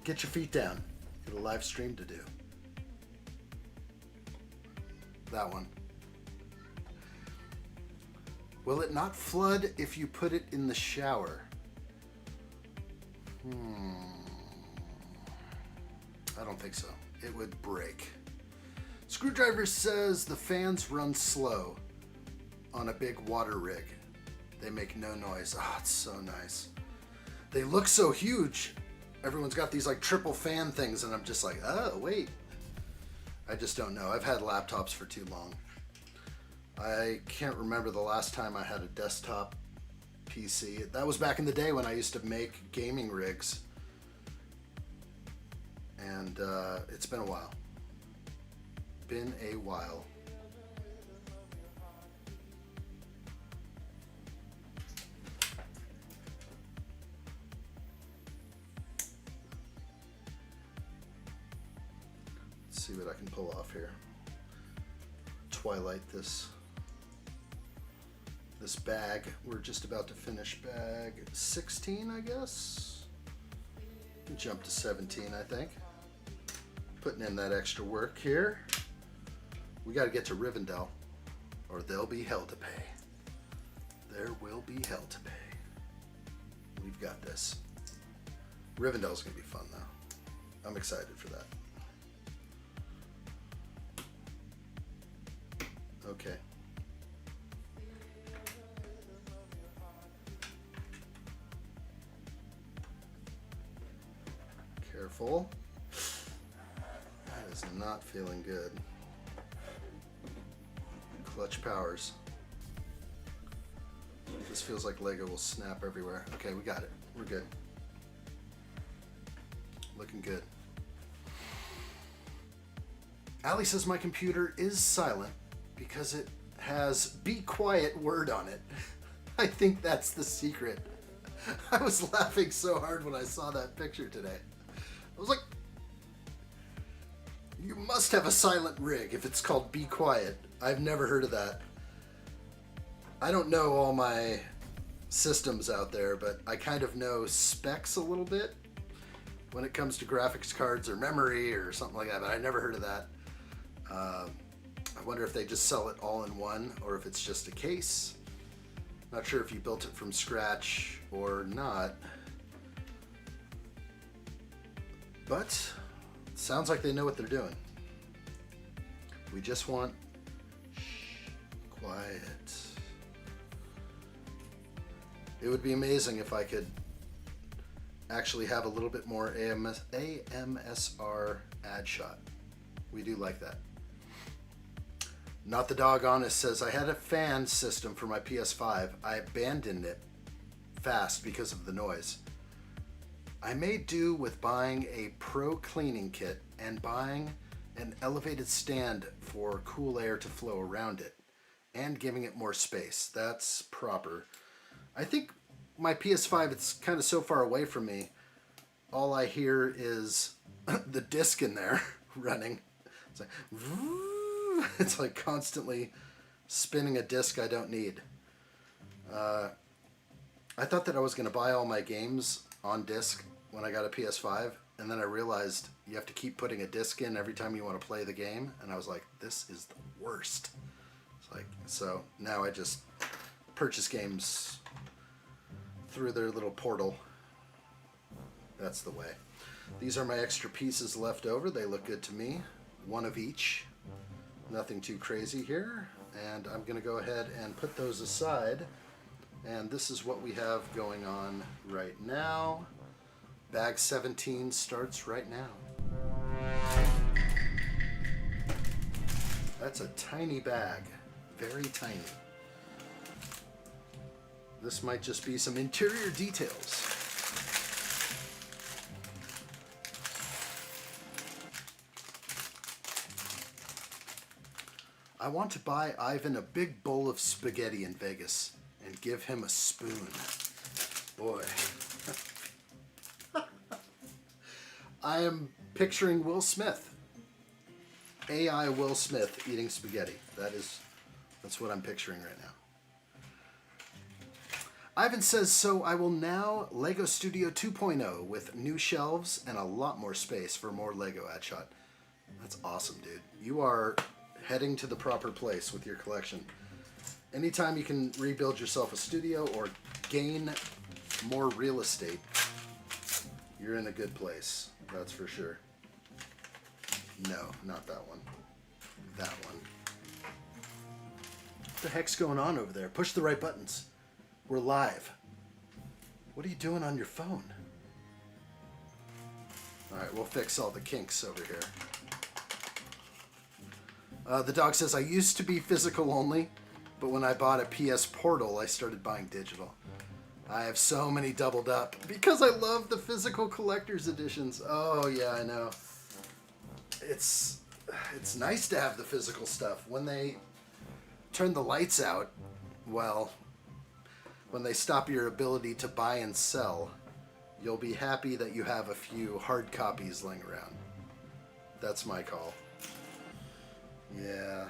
Get your feet down. Got a live stream to do. That one. Will it not flood if you put it in the shower? I don't think so. It would break. Screwdriver says the fans run slow on a big water rig. They make no noise. Oh, it's so nice. They look so huge. Everyone's got these like triple fan things and I'm just like, oh, wait. I just don't know. I've had laptops for too long. I can't remember the last time I had a desktop PC. That was back in the day when I used to make gaming rigs. And it's been a while. Been a while. Let's see what I can pull off here. Twilight this bag. We're just about to finish bag 16, I guess. Jump to 17, I think. Putting in that extra work here. We got to get to Rivendell, or there'll be hell to pay. There will be hell to pay. We've got this. Rivendell's gonna be fun though. I'm excited for that. Okay. Careful. That is not feeling good. Clutch powers. This feels like Lego will snap everywhere. Okay, we got it. We're good. Looking good. Allie says my computer is silent because it has "be quiet" word on it. I think that's the secret. I was laughing so hard when I saw that picture today. I was like, you must have a silent rig if it's called "be quiet." I've never heard of that. I don't know all my systems out there, but I kind of know specs a little bit when it comes to graphics cards or memory or something like that, but I never heard of that. I wonder if they just sell it all in one or if it's just a case. Not sure if you built it from scratch or not. But it sounds like they know what they're doing. We just want quiet. It would be amazing if I could actually have a little bit more AMSR ad shot. We do like that. Not the Dog Honest says, I had a fan system for my PS5. I abandoned it fast because of the noise. I made do with buying a pro cleaning kit and buying an elevated stand for cool air to flow around it and giving it more space. That's proper. I think my PS5, it's kind of so far away from me. All I hear is the disc in there running. It's like, it's like constantly spinning a disc I don't need. I thought that I was going to buy all my games on disc when I got a PS5, and then I realized you have to keep putting a disc in every time you want to play the game, and I was like, this is the worst. It's like, so now I just purchase games through their little portal. That's the way. These are my extra pieces left over. They look good to me. One of each. Nothing too crazy here. And I'm going to go ahead and put those aside And this is what we have going on right now. Bag 17 starts right now. That's a tiny bag. Very tiny. This might just be some interior details. I want to buy Ivan a big bowl of spaghetti in Vegas and give him a spoon. Boy. I am picturing Will Smith. AI Will Smith eating spaghetti. That's what I'm picturing right now. Ivan says, so I will now Lego Studio 2.0 with new shelves and a lot more space for more Lego addshot. That's awesome, dude. You are heading to the proper place with your collection. Anytime you can rebuild yourself a studio or gain more real estate, you're in a good place. That's for sure. No, not that one. That one. What the heck's going on over there? Push the right buttons. We're live. What are you doing on your phone? Alright, we'll fix all the kinks over here. The dog says, I used to be physical only, but when I bought a PS Portal, I started buying digital. I have so many doubled up because I love the physical collector's editions. Oh, yeah, I know. It's nice to have the physical stuff. When they turn the lights out, well, when they stop your ability to buy and sell, you'll be happy that you have a few hard copies laying around. That's my call. Yeah.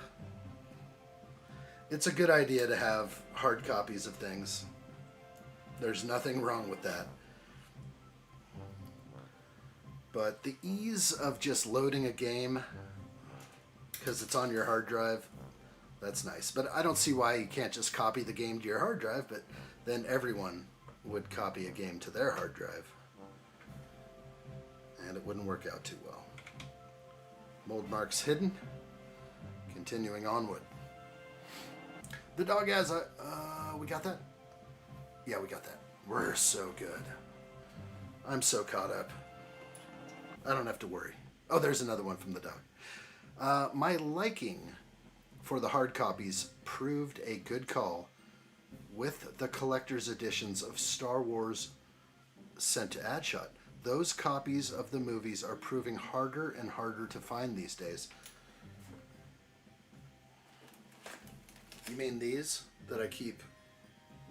It's a good idea to have hard copies of things. There's nothing wrong with that. But the ease of just loading a game because it's on your hard drive, that's nice. But I don't see why you can't just copy the game to your hard drive, but then everyone would copy a game to their hard drive. And it wouldn't work out too well. Mold marks hidden. Continuing onward. The dog has a... we got that? Yeah, we got that. We're so good. I'm so caught up. I don't have to worry. Oh, there's another one from the dog. My liking for the hard copies proved a good call with the collector's editions of Star Wars sent to addshot. Those copies of the movies are proving harder and harder to find these days. You mean these that I keep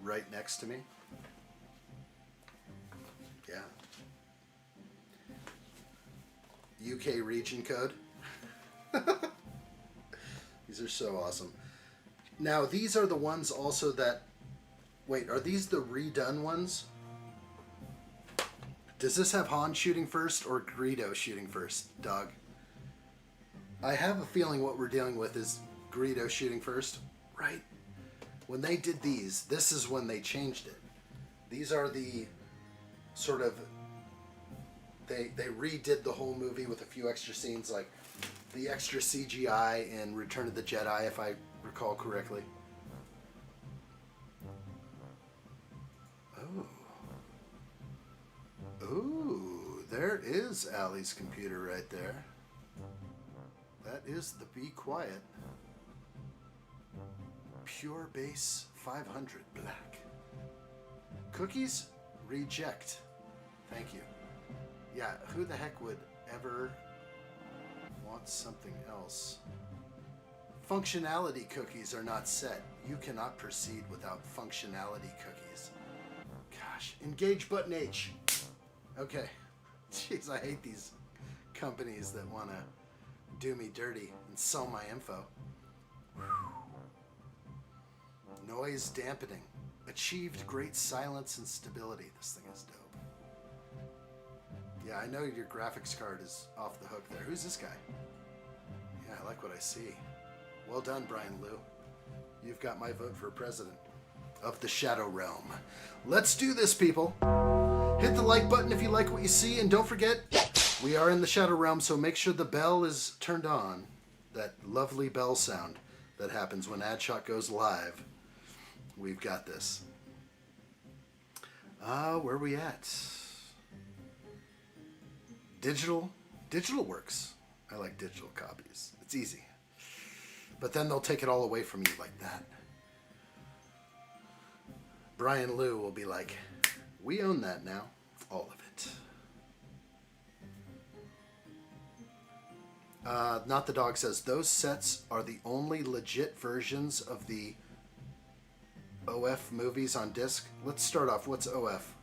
right next to me? Yeah. UK region code. These are so awesome. Now, these are the ones also that... Wait, are these the redone ones? Does this have Han shooting first or Greedo shooting first, dog? I have a feeling what we're dealing with is Greedo shooting first, right? When they did these, this is when they changed it. These are the sort of... They redid the whole movie with a few extra scenes, like the extra CGI in Return of the Jedi, if I recall correctly. Ooh, there is Allie's computer right there. That is the Be Quiet. Pure Base 500 Black. Cookies? Reject. Thank you. Yeah, who the heck would ever want something else? Functionality cookies are not set. You cannot proceed without functionality cookies. Gosh, engage button H. Okay. Jeez, I hate these companies that want to do me dirty and sell my info. Whew. Noise dampening. Achieved great silence and stability. This thing is dope. Yeah, I know your graphics card is off the hook there. Who's this guy? Yeah, I like what I see. Well done, Brian Liu. You've got my vote for president of the Shadow Realm. Let's do this, people. Hit the like button if you like what you see, and don't forget, we are in the Shadow Realm, so make sure the bell is turned on. That lovely bell sound that happens when addshot goes live. We've got this. Where are we at? Digital works. I like digital copies. It's easy. But then they'll take it all away from you like that. Brian Liu will be like, we own that now. All of it. Not the Dog says, those sets are the only legit versions of the OF movies on disc. Let's start off. What's OF?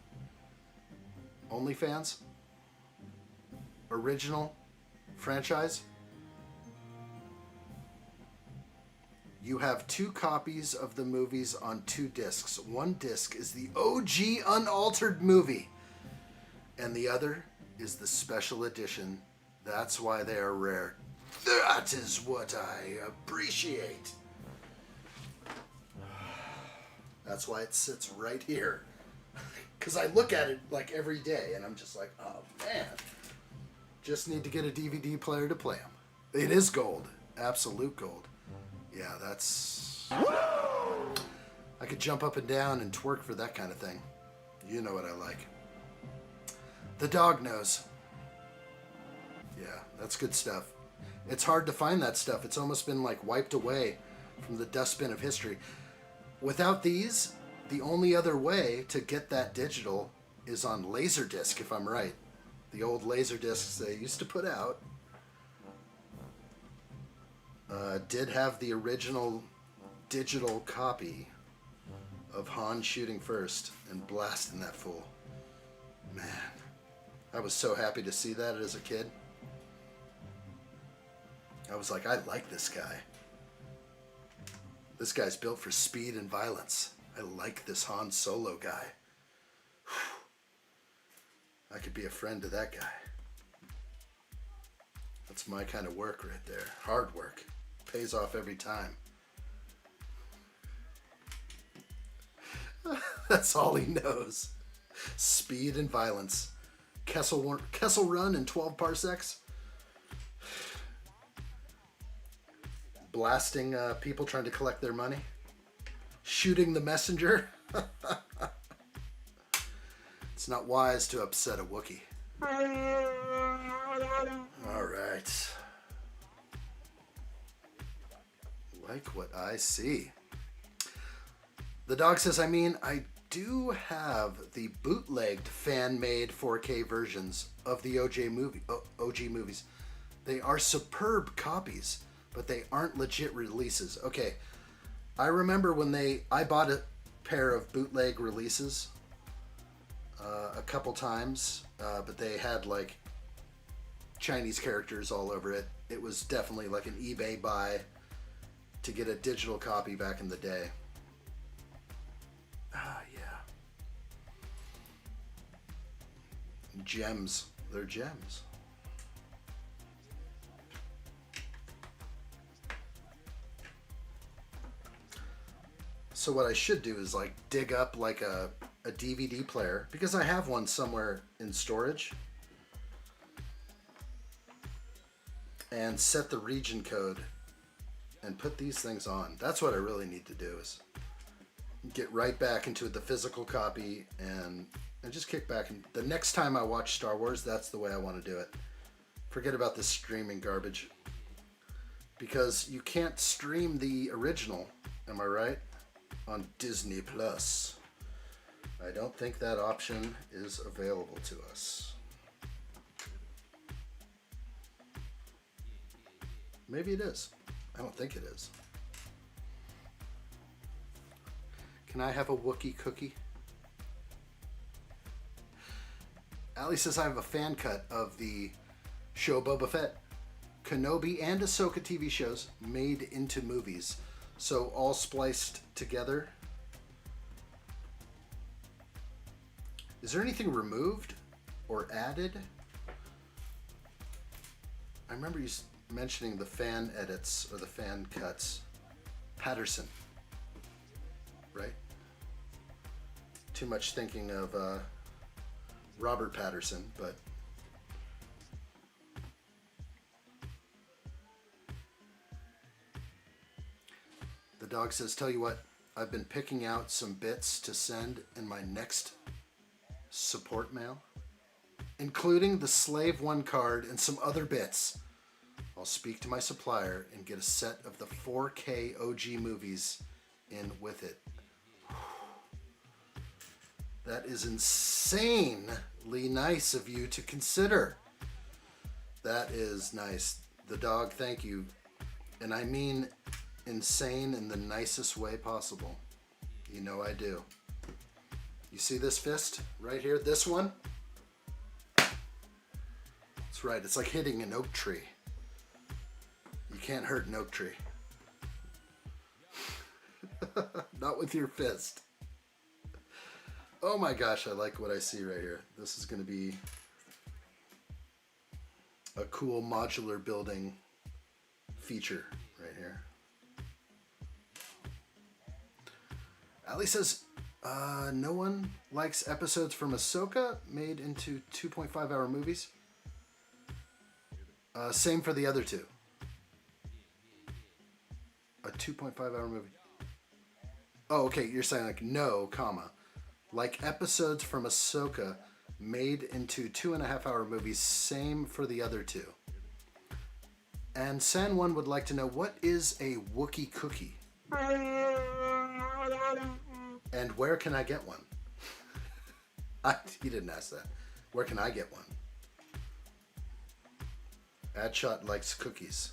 OnlyFans? Original franchise? You have 2 copies of the movies on 2 discs. One disc is the OG unaltered movie, and the other is the special edition. That's why they are rare. That is what I appreciate. That's why it sits right here. Because I look at it like every day, and I'm just like, oh man. Just need to get a DVD player to play them. It is gold. Absolute gold. Yeah, that's... I could jump up and down and twerk for that kind of thing. You know what I like. The Dog knows. Yeah, that's good stuff. It's hard to find that stuff. It's almost been like wiped away from the dustbin of history. Without these, the only other way to get that digital is on Laserdisc, if I'm right. The old Laserdiscs they used to put out did have the original digital copy of Han shooting first and blasting that fool. Man, I was so happy to see that as a kid. I was like, I like this guy. This guy's built for speed and violence. I like this Han Solo guy. I could be a friend to that guy. That's my kind of work right there. Hard work. Pays off every time. That's all he knows. Speed and violence. Kessel Run in 12 parsecs. Blasting people trying to collect their money. Shooting the messenger. It's not wise to upset a Wookiee. Alright. Like what I see. The Dog says, I mean, I do have the bootlegged fan-made 4K versions of the OG movies. They are superb copies, but they aren't legit releases. Okay, I remember when I bought a pair of bootleg releases a couple times, but they had like Chinese characters all over it. It was definitely like an eBay buy to get a digital copy back in the day. Ah, yeah. Gems. They're gems. So what I should do is like dig up like a DVD player, because I have one somewhere in storage, and set the region code and put these things on. That's what I really need to do, is get right back into the physical copy and just kick back. And the next time I watch Star Wars, that's the way I want to do it. Forget about this streaming garbage, because you can't stream the original, am I right, on Disney Plus. I don't think that option is available to us. Maybe it is. I don't think it is. Can I have a Wookiee cookie? Ali says, I have a fan cut of the show Boba Fett, Kenobi, and Ahsoka TV shows made into movies. So all spliced together. Is there anything removed or added? I remember you mentioning the fan edits or the fan cuts. Patterson, right? Too much thinking of Robert Patterson, but the Dog says, tell you what, I've been picking out some bits to send in my next support mail, including the Slave 1 card and some other bits. I'll speak to my supplier and get a set of the 4K OG movies in with it. That is insanely nice of you to consider. That is nice. The dog, thank you. And I mean insane in the nicest way possible. You know I do. You see this fist right here? This one? That's right. It's like hitting an oak tree. You can't hurt an oak tree. Not with your fist. Oh my gosh, I like what I see right here. This is going to be a cool modular building feature right here. Ali says, no one likes episodes from Ahsoka made into 2.5-hour movies. Same for the other two. A 2.5-hour movie. Oh, okay, you're saying like no, comma. Like episodes from Ahsoka made into 2.5-hour movies, same for the other two. And San1 would like to know, what is a Wookiee cookie? And where can I get one? He didn't ask that. Where can I get one? Addshot likes cookies.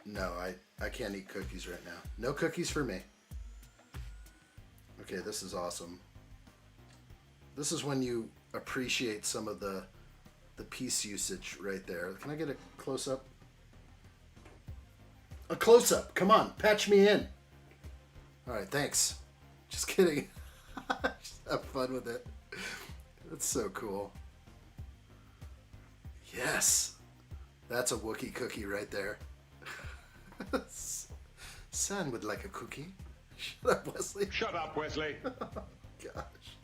No, I can't eat cookies right now. No cookies for me. Okay, this is awesome. This is when you appreciate some of the piece usage right there. Can I get a close-up? A close-up! Come on, patch me in! Alright, thanks. Just kidding. Just have fun with it. That's so cool. Yes! That's a Wookiee cookie right there. San would like a cookie. Shut up, Wesley. Shut up, Wesley. Oh, gosh.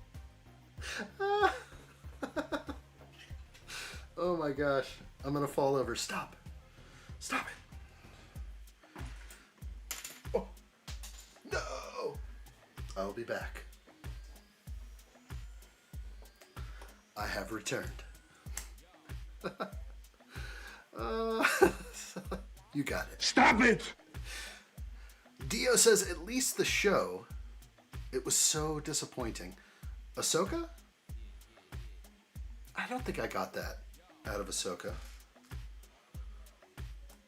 Oh my gosh. I'm gonna fall over. Stop. Stop it. Oh. No. I'll be back. I have returned. You got it. Stop it! Dio says, at least the show, it was so disappointing. Ahsoka? I don't think I got that out of Ahsoka.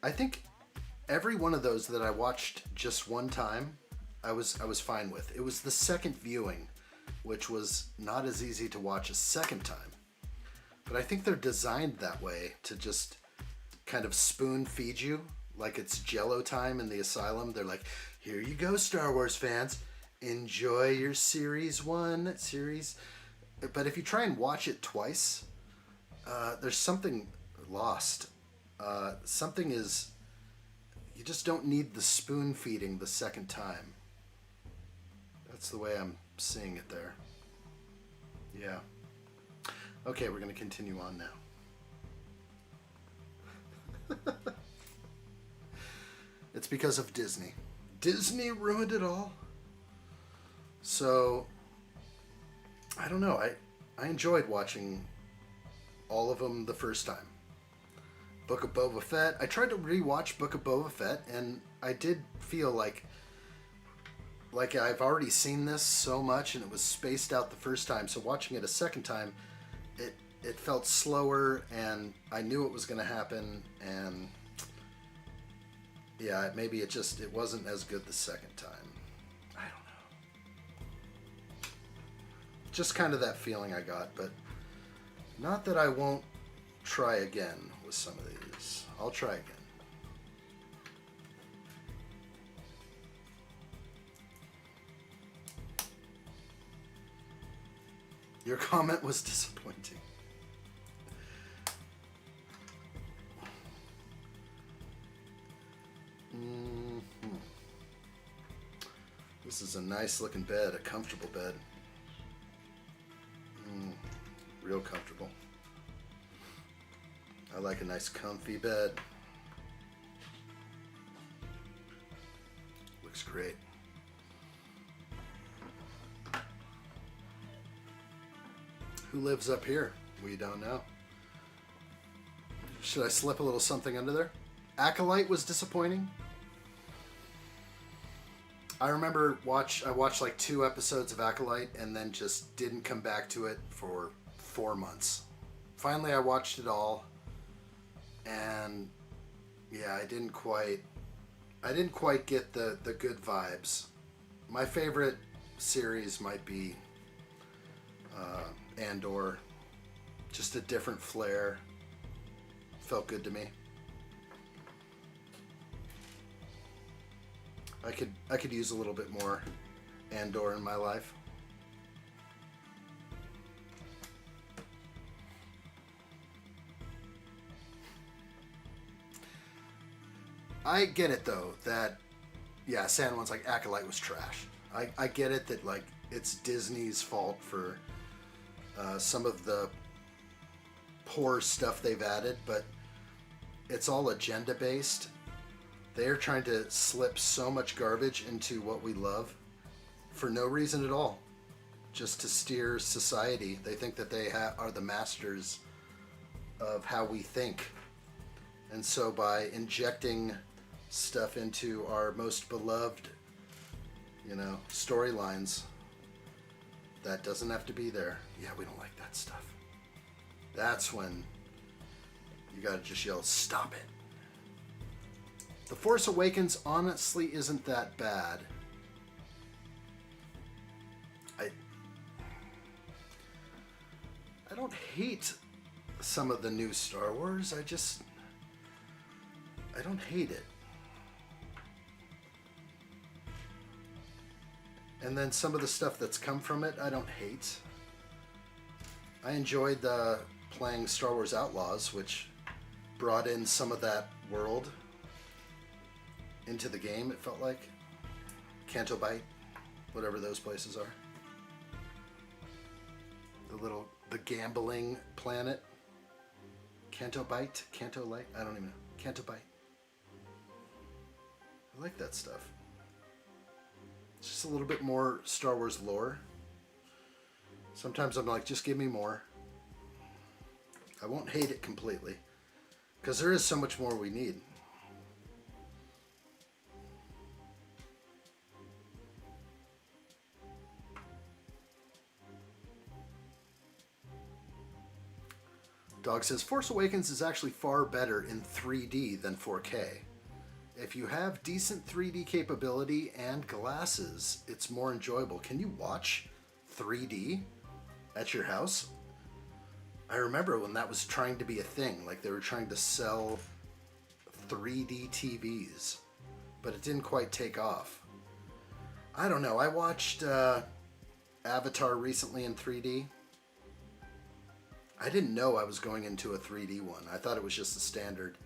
I think every one of those that I watched just one time, I was fine with. It was the second viewing, which was not as easy to watch a second time. But I think they're designed that way to just kind of spoon feed you, like it's Jello time in the asylum. They're like, here you go, Star Wars fans. Enjoy your series 1, series. But if you try and watch it twice, there's something lost. Something is, you just don't need the spoon feeding the second time. That's the way I'm seeing it there. Yeah. Okay, we're going to continue on now. It's because of Disney. Disney ruined it all. So, I don't know. I enjoyed watching all of them the first time. Book of Boba Fett. I tried to rewatch Book of Boba Fett, and I did feel like I've already seen this so much, and it was spaced out the first time. So watching it a second time, it felt slower, and I knew it was going to happen, and yeah, maybe it wasn't as good the second time. I don't know. Just kind of that feeling I got, but not that I won't try again with some of these. I'll try again. Your comment was disappointing. This is a nice looking bed, a comfortable bed. Real comfortable. I like a nice comfy bed. Looks great. Who lives up here? We don't know. Should I slip a little something under there? Acolyte was disappointing. I remember I watched like 2 episodes of Acolyte and then just didn't come back to it for 4 months. Finally, I watched it all, and yeah, I didn't quite get the good vibes. My favorite series might be Andor. Just a different flair. Felt good to me. I could use a little bit more Andor in my life. I get it though that yeah, San Juan's like Acolyte was trash. I get it that like it's Disney's fault for some of the poor stuff they've added, but it's all agenda based. They're trying to slip so much garbage into what we love for no reason at all, just to steer society. They think that they are the masters of how we think, and so by injecting stuff into our most beloved, storylines that doesn't have to be there. Yeah, we don't like that stuff. That's when you gotta just yell, stop it. The Force Awakens honestly isn't that bad. I don't hate some of the new Star Wars. I don't hate it. And then some of the stuff that's come from it, I don't hate. I enjoyed playing Star Wars Outlaws, which brought in some of that world into the game, it felt like. Canto Bight, whatever those places are. The gambling planet. Canto Bight? Canto Light? I don't even know. Canto Bight. I like that stuff. It's just a little bit more Star Wars lore. Sometimes I'm like, just give me more. I won't hate it completely, because there is so much more we need. Dog says, Force Awakens is actually far better in 3D than 4K. If you have decent 3D capability and glasses, it's more enjoyable. Can you watch 3D at your house? I remember when that was trying to be a thing, like they were trying to sell 3D TVs, but it didn't quite take off. I don't know, I watched Avatar recently in 3D. I didn't know I was going into a 3D one. I thought it was just the standard.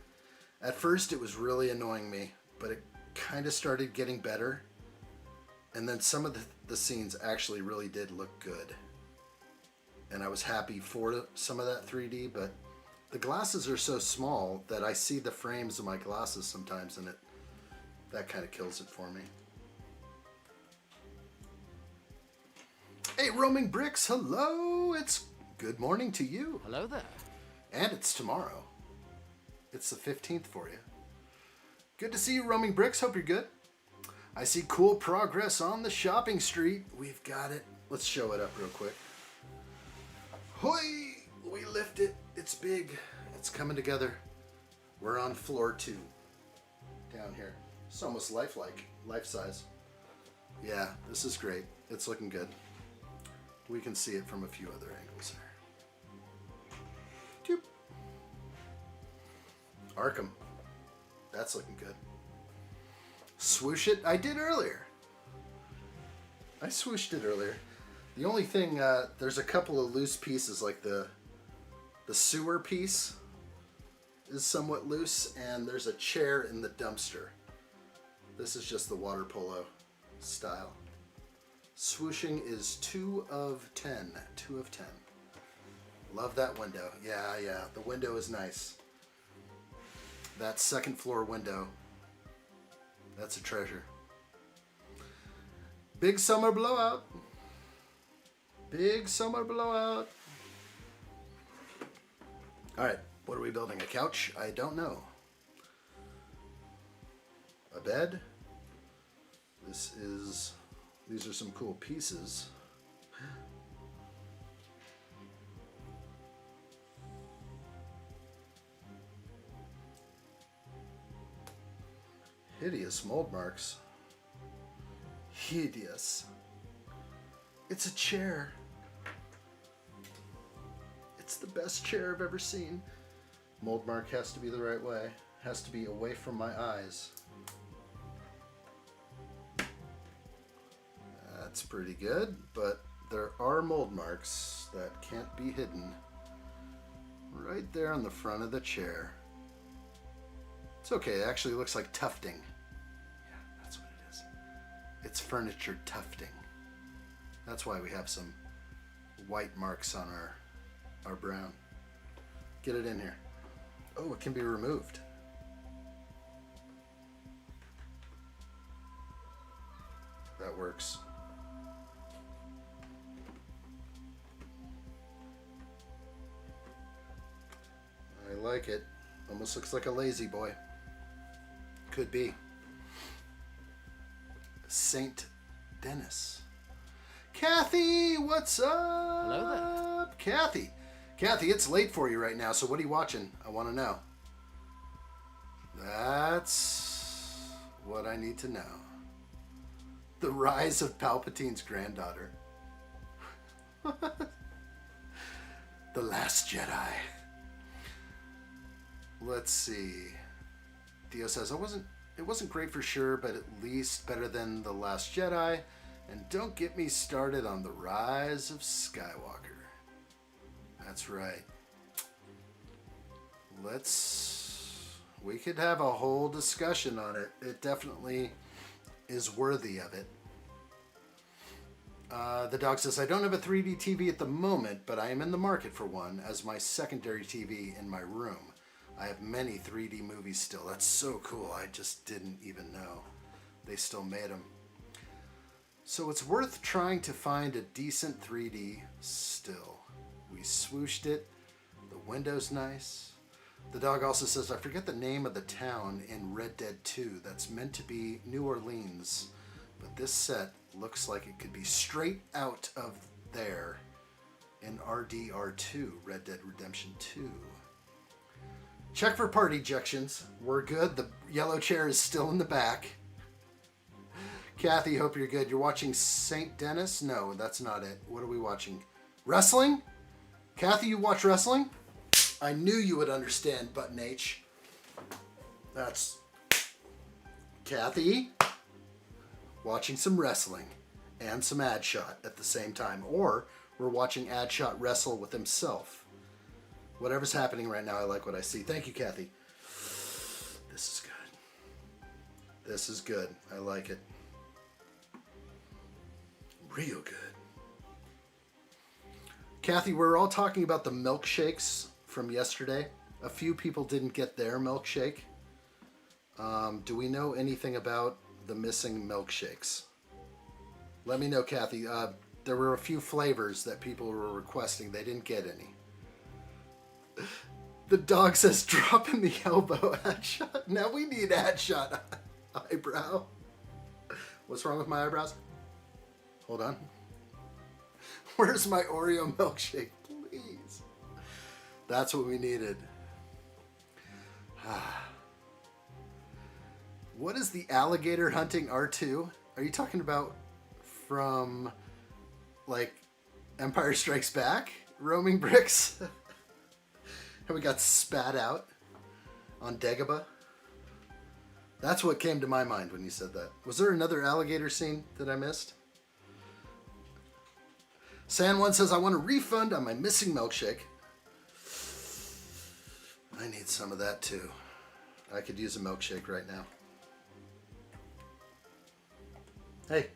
At first it was really annoying me, but it kind of started getting better. And then some of the scenes actually really did look good. And I was happy for some of that 3D, but the glasses are so small that I see the frames of my glasses sometimes, and that kind of kills it for me. Hey, Roaming Bricks, hello! It's good morning to you. Hello there. And it's tomorrow. It's the 15th for you. Good to see you, Roaming Bricks. Hope you're good. I see cool progress on the shopping street. We've got it. Let's show it up real quick. Hoi! We lift it. It's big. It's coming together. We're on floor 2. Down here. It's almost lifelike. Life size. Yeah, this is great. It's looking good. We can see it from a few other angles there. Doop. Arkham. That's looking good. Swoosh it. I did earlier. I swooshed it earlier. The only thing, there's a couple of loose pieces, like the sewer piece is somewhat loose, and there's a chair in the dumpster. This is just the water polo style. Swooshing is 2 of 10. 2 of 10. Love that window. Yeah, the window is nice. That second floor window, that's a treasure. Big summer blowout. Big summer blowout. All right, what are we building? A couch? I don't know. A bed? These are some cool pieces. Hideous mold marks. Hideous. It's a chair. It's the best chair I've ever seen. Mold mark has to be the right way. Has to be away from my eyes. That's pretty good, but there are mold marks that can't be hidden. Right there on the front of the chair. It's okay, it actually looks like tufting. Yeah, that's what it is. It's furniture tufting. That's why we have some white marks on our brown. Get it in here. Oh, it can be removed. That works. I like it. Almost looks like a lazy boy. Could be. St. Denis. Kathy, what's up? Hello there. Kathy. Kathy, it's late for you right now, so what are you watching? I want to know. That's what I need to know. The Rise of Palpatine's granddaughter. The Last Jedi. Let's see. Dio says, it wasn't great for sure, but at least better than The Last Jedi. And don't get me started on The Rise of Skywalker. That's right. We could have a whole discussion on it. It definitely is worthy of it. The dog says, I don't have a 3D TV at the moment, but I am in the market for one as my secondary TV in my room. I have many 3D movies still. That's so cool. I just didn't even know they still made them. So it's worth trying to find a decent 3D still. We swooshed it. The window's nice. The dog also says, I forget the name of the town in Red Dead 2 that's meant to be New Orleans, but this set looks like it could be straight out of there in RDR2, Red Dead Redemption 2. Check for part ejections. We're good. The yellow chair is still in the back. Kathy, hope you're good. You're watching St. Denis? No, that's not it. What are we watching? Wrestling? Kathy, you watch wrestling? I knew you would understand, Button H. That's Kathy watching some wrestling and some addshot at the same time. Or we're watching addshot wrestle with himself. Whatever's happening right now, I like what I see. Thank you, Kathy. This is good. This is good. I like it. Real good. Kathy, we're all talking about the milkshakes from yesterday. A few people didn't get their milkshake. Do we know anything about the missing milkshakes? Let me know, Kathy. There were a few flavors that people were requesting. They didn't get any. The dog says, drop in the elbow, addshot. Now we need addshot eyebrow. What's wrong with my eyebrows? Hold on. Where's my Oreo milkshake, please? That's what we needed. What is the alligator hunting R2? Are you talking about from, like, Empire Strikes Back? Roaming bricks? And we got spat out on Dagobah? That's what came to my mind when you said that. Was there another alligator scene that I missed? San1 says, I want a refund on my missing milkshake. I need some of that too. I could use a milkshake right now. Hey,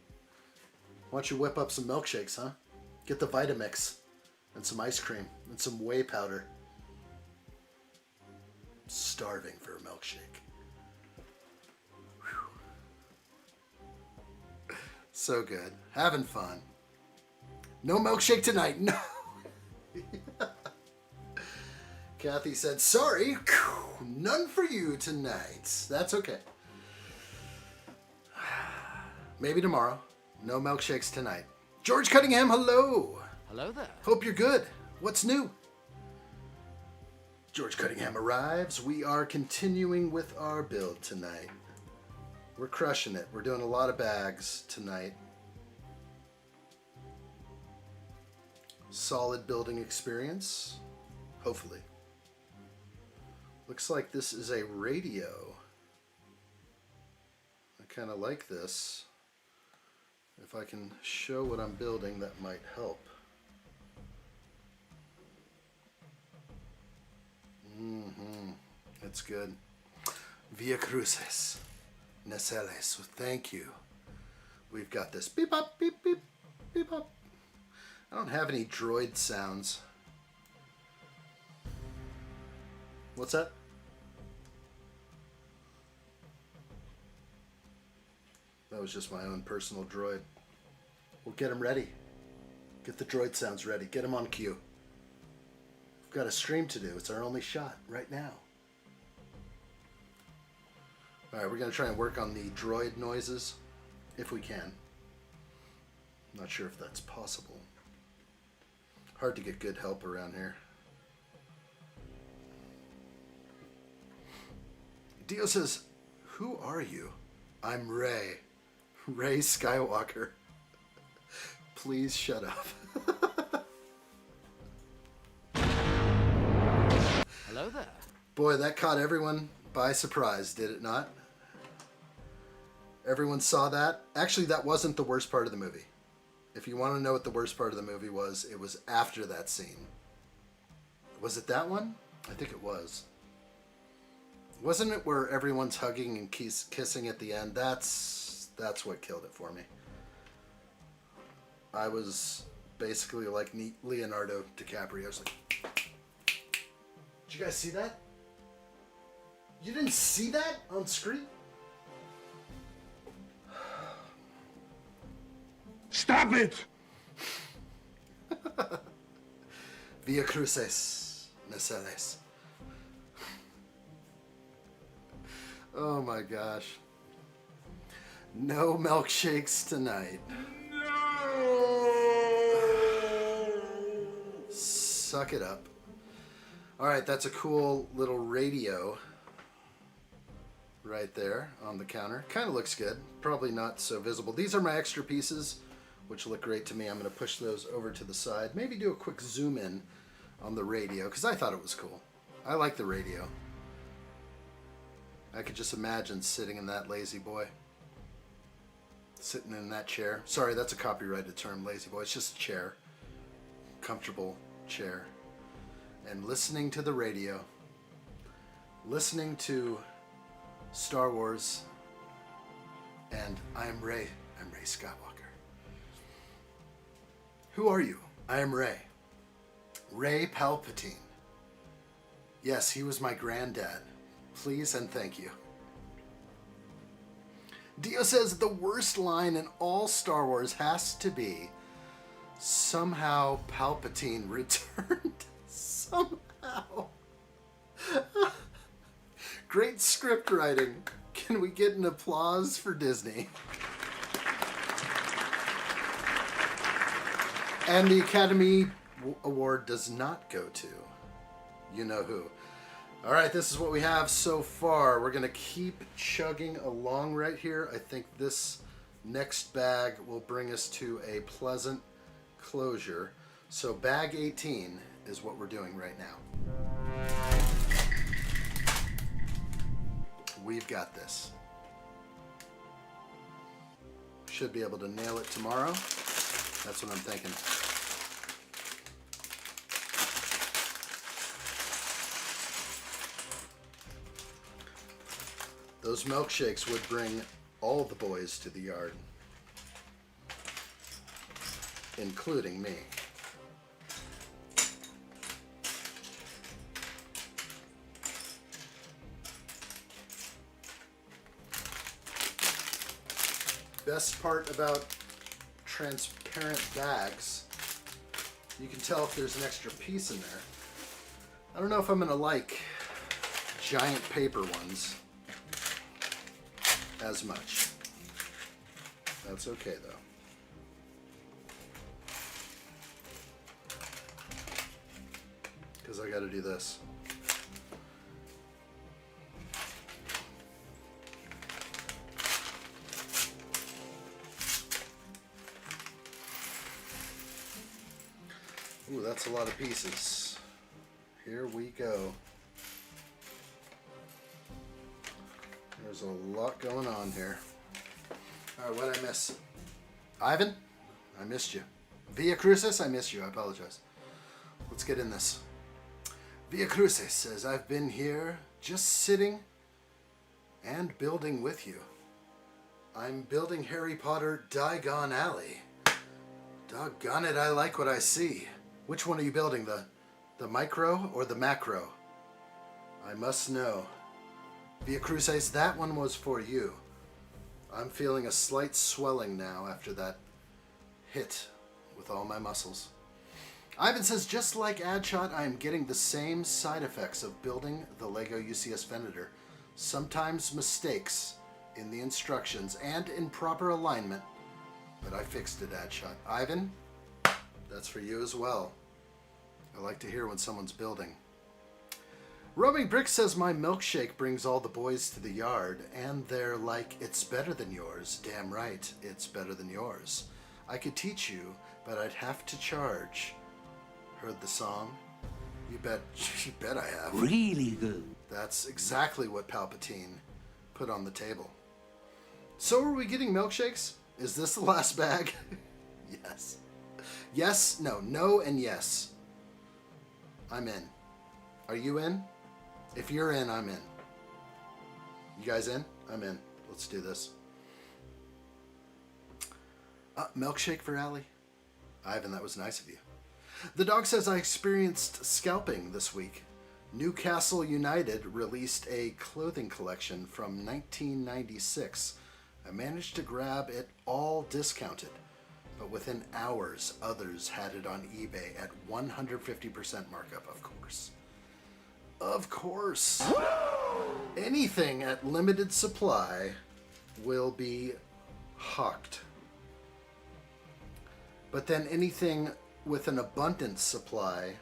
why don't you whip up some milkshakes, huh? Get the Vitamix and some ice cream and some whey powder. I'm starving for a milkshake. Whew. So good. Having fun. No milkshake tonight. No. Kathy said, sorry, none for you tonight. That's okay. Maybe tomorrow. No milkshakes tonight. George Cunningham, hello. Hello there. Hope you're good. What's new? George Cunningham arrives. We are continuing with our build tonight. We're crushing it. We're doing a lot of bags tonight. Solid building experience. Hopefully. Looks like this is a radio. I kind of like this. If I can show what I'm building, that might help. It's good. Via Cruces. Naceles. Thank you. We've got this beep up, beep, beep, beep up. I don't have any droid sounds. What's that? That was just my own personal droid. We'll get him ready. Get the droid sounds ready. Get him on cue. We've got a stream to do. It's our only shot right now. Alright, we're going to try and work on the droid noises, if we can. I'm not sure if that's possible. Hard to get good help around here. Dio says, who are you? I'm Rey. Rey Skywalker. Please shut up. Hello there. Boy, that caught everyone by surprise, did it not? Everyone saw that. Actually, that wasn't the worst part of the movie. If you want to know what the worst part of the movie was, it was after that scene. Was it that one? I think it was. Wasn't it where everyone's hugging and kissing at the end? That's what killed it for me. I was basically like Leonardo DiCaprio. I was like, did you guys see that? You didn't see that on screen? Stop it! Via Cruces, Naceles. Oh my gosh. No milkshakes tonight. Suck it up. Alright, that's a cool little radio right there on the counter. Kind of looks good. Probably not so visible. These are my extra pieces, which look great to me. I'm going to push those over to the side. Maybe do a quick zoom in on the radio, because I thought it was cool. I like the radio. I could just imagine sitting in that lazy boy. Sitting in that chair. Sorry, that's a copyrighted term, lazy boy. It's just a chair. Comfortable chair. And listening to the radio. Listening to Star Wars. And I am Rey. I'm Rey Skywalker. Who are you? I am Rey. Rey Palpatine. Yes, he was my granddad. Please and thank you. Dio says the worst line in all Star Wars has to be, somehow Palpatine returned. Somehow. Great script writing. Can we get an applause for Disney? And the Academy Award does not go to you know who. All right, this is what we have so far. We're going to keep chugging along right here. I think this next bag will bring us to a pleasant closure. So bag 18 is what we're doing right now. We've got this. Should be able to nail it tomorrow. That's what I'm thinking. Those milkshakes would bring all the boys to the yard, including me. Best part about transparent bags, you can tell if there's an extra piece in there. I don't know if I'm gonna like giant paper ones as much. That's okay though. Because I gotta do this. Ooh, that's a lot of pieces. Here we go. There's a lot going on here. Alright, what'd I miss? Ivan? I missed you. Via Crucis? I missed you. I apologize. Let's get in this. Via Crucis says, I've been here just sitting and building with you. I'm building Harry Potter Diagon Alley. Doggone it, I like what I see. Which one are you building? The micro or the macro? I must know. Via Crucis, that one was for you. I'm feeling a slight swelling now after that hit with all my muscles. Ivan says, just like addshot, I am getting the same side effects of building the Lego UCS Venator. Sometimes mistakes in the instructions and in proper alignment, but I fixed it, addshot. Ivan, that's for you as well. I like to hear when someone's building. Roaming Brick says, my milkshake brings all the boys to the yard, and they're like, it's better than yours. Damn right, it's better than yours. I could teach you, but I'd have to charge. Heard the song? You bet I have. Really good. That's exactly what Palpatine put on the table. So are we getting milkshakes? Is this the last bag? Yes. Yes, no, and yes. I'm in. Are you in? If you're in, I'm in. You guys in? I'm in. Let's do this. Milkshake for Allie. Ivan, that was nice of you. The dog says, I experienced scalping this week. Newcastle United released a clothing collection from 1996. I managed to grab it all discounted, but within hours, others had it on eBay at 150% markup, of course. Of course. Anything at limited supply will be hawked. But then anything with an abundant supply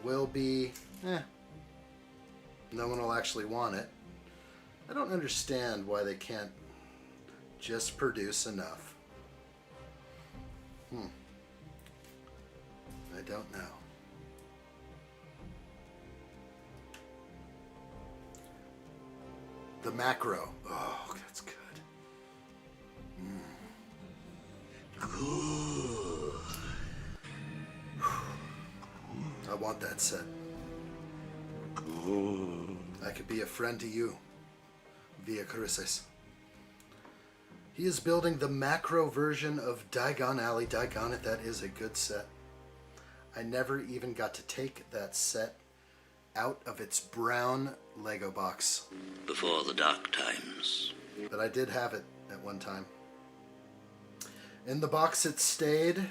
will be, no one will actually want it. I don't understand why they can't just produce enough. I don't know. The macro. Oh, that's good. Good. I want that set. Good. I could be a friend to you. Via Crucis. He is building the macro version of Diagon Alley. Daggone it, that is a good set. I never even got to take that set out of its brown Lego box. Before the dark times. But I did have it at one time. In the box it stayed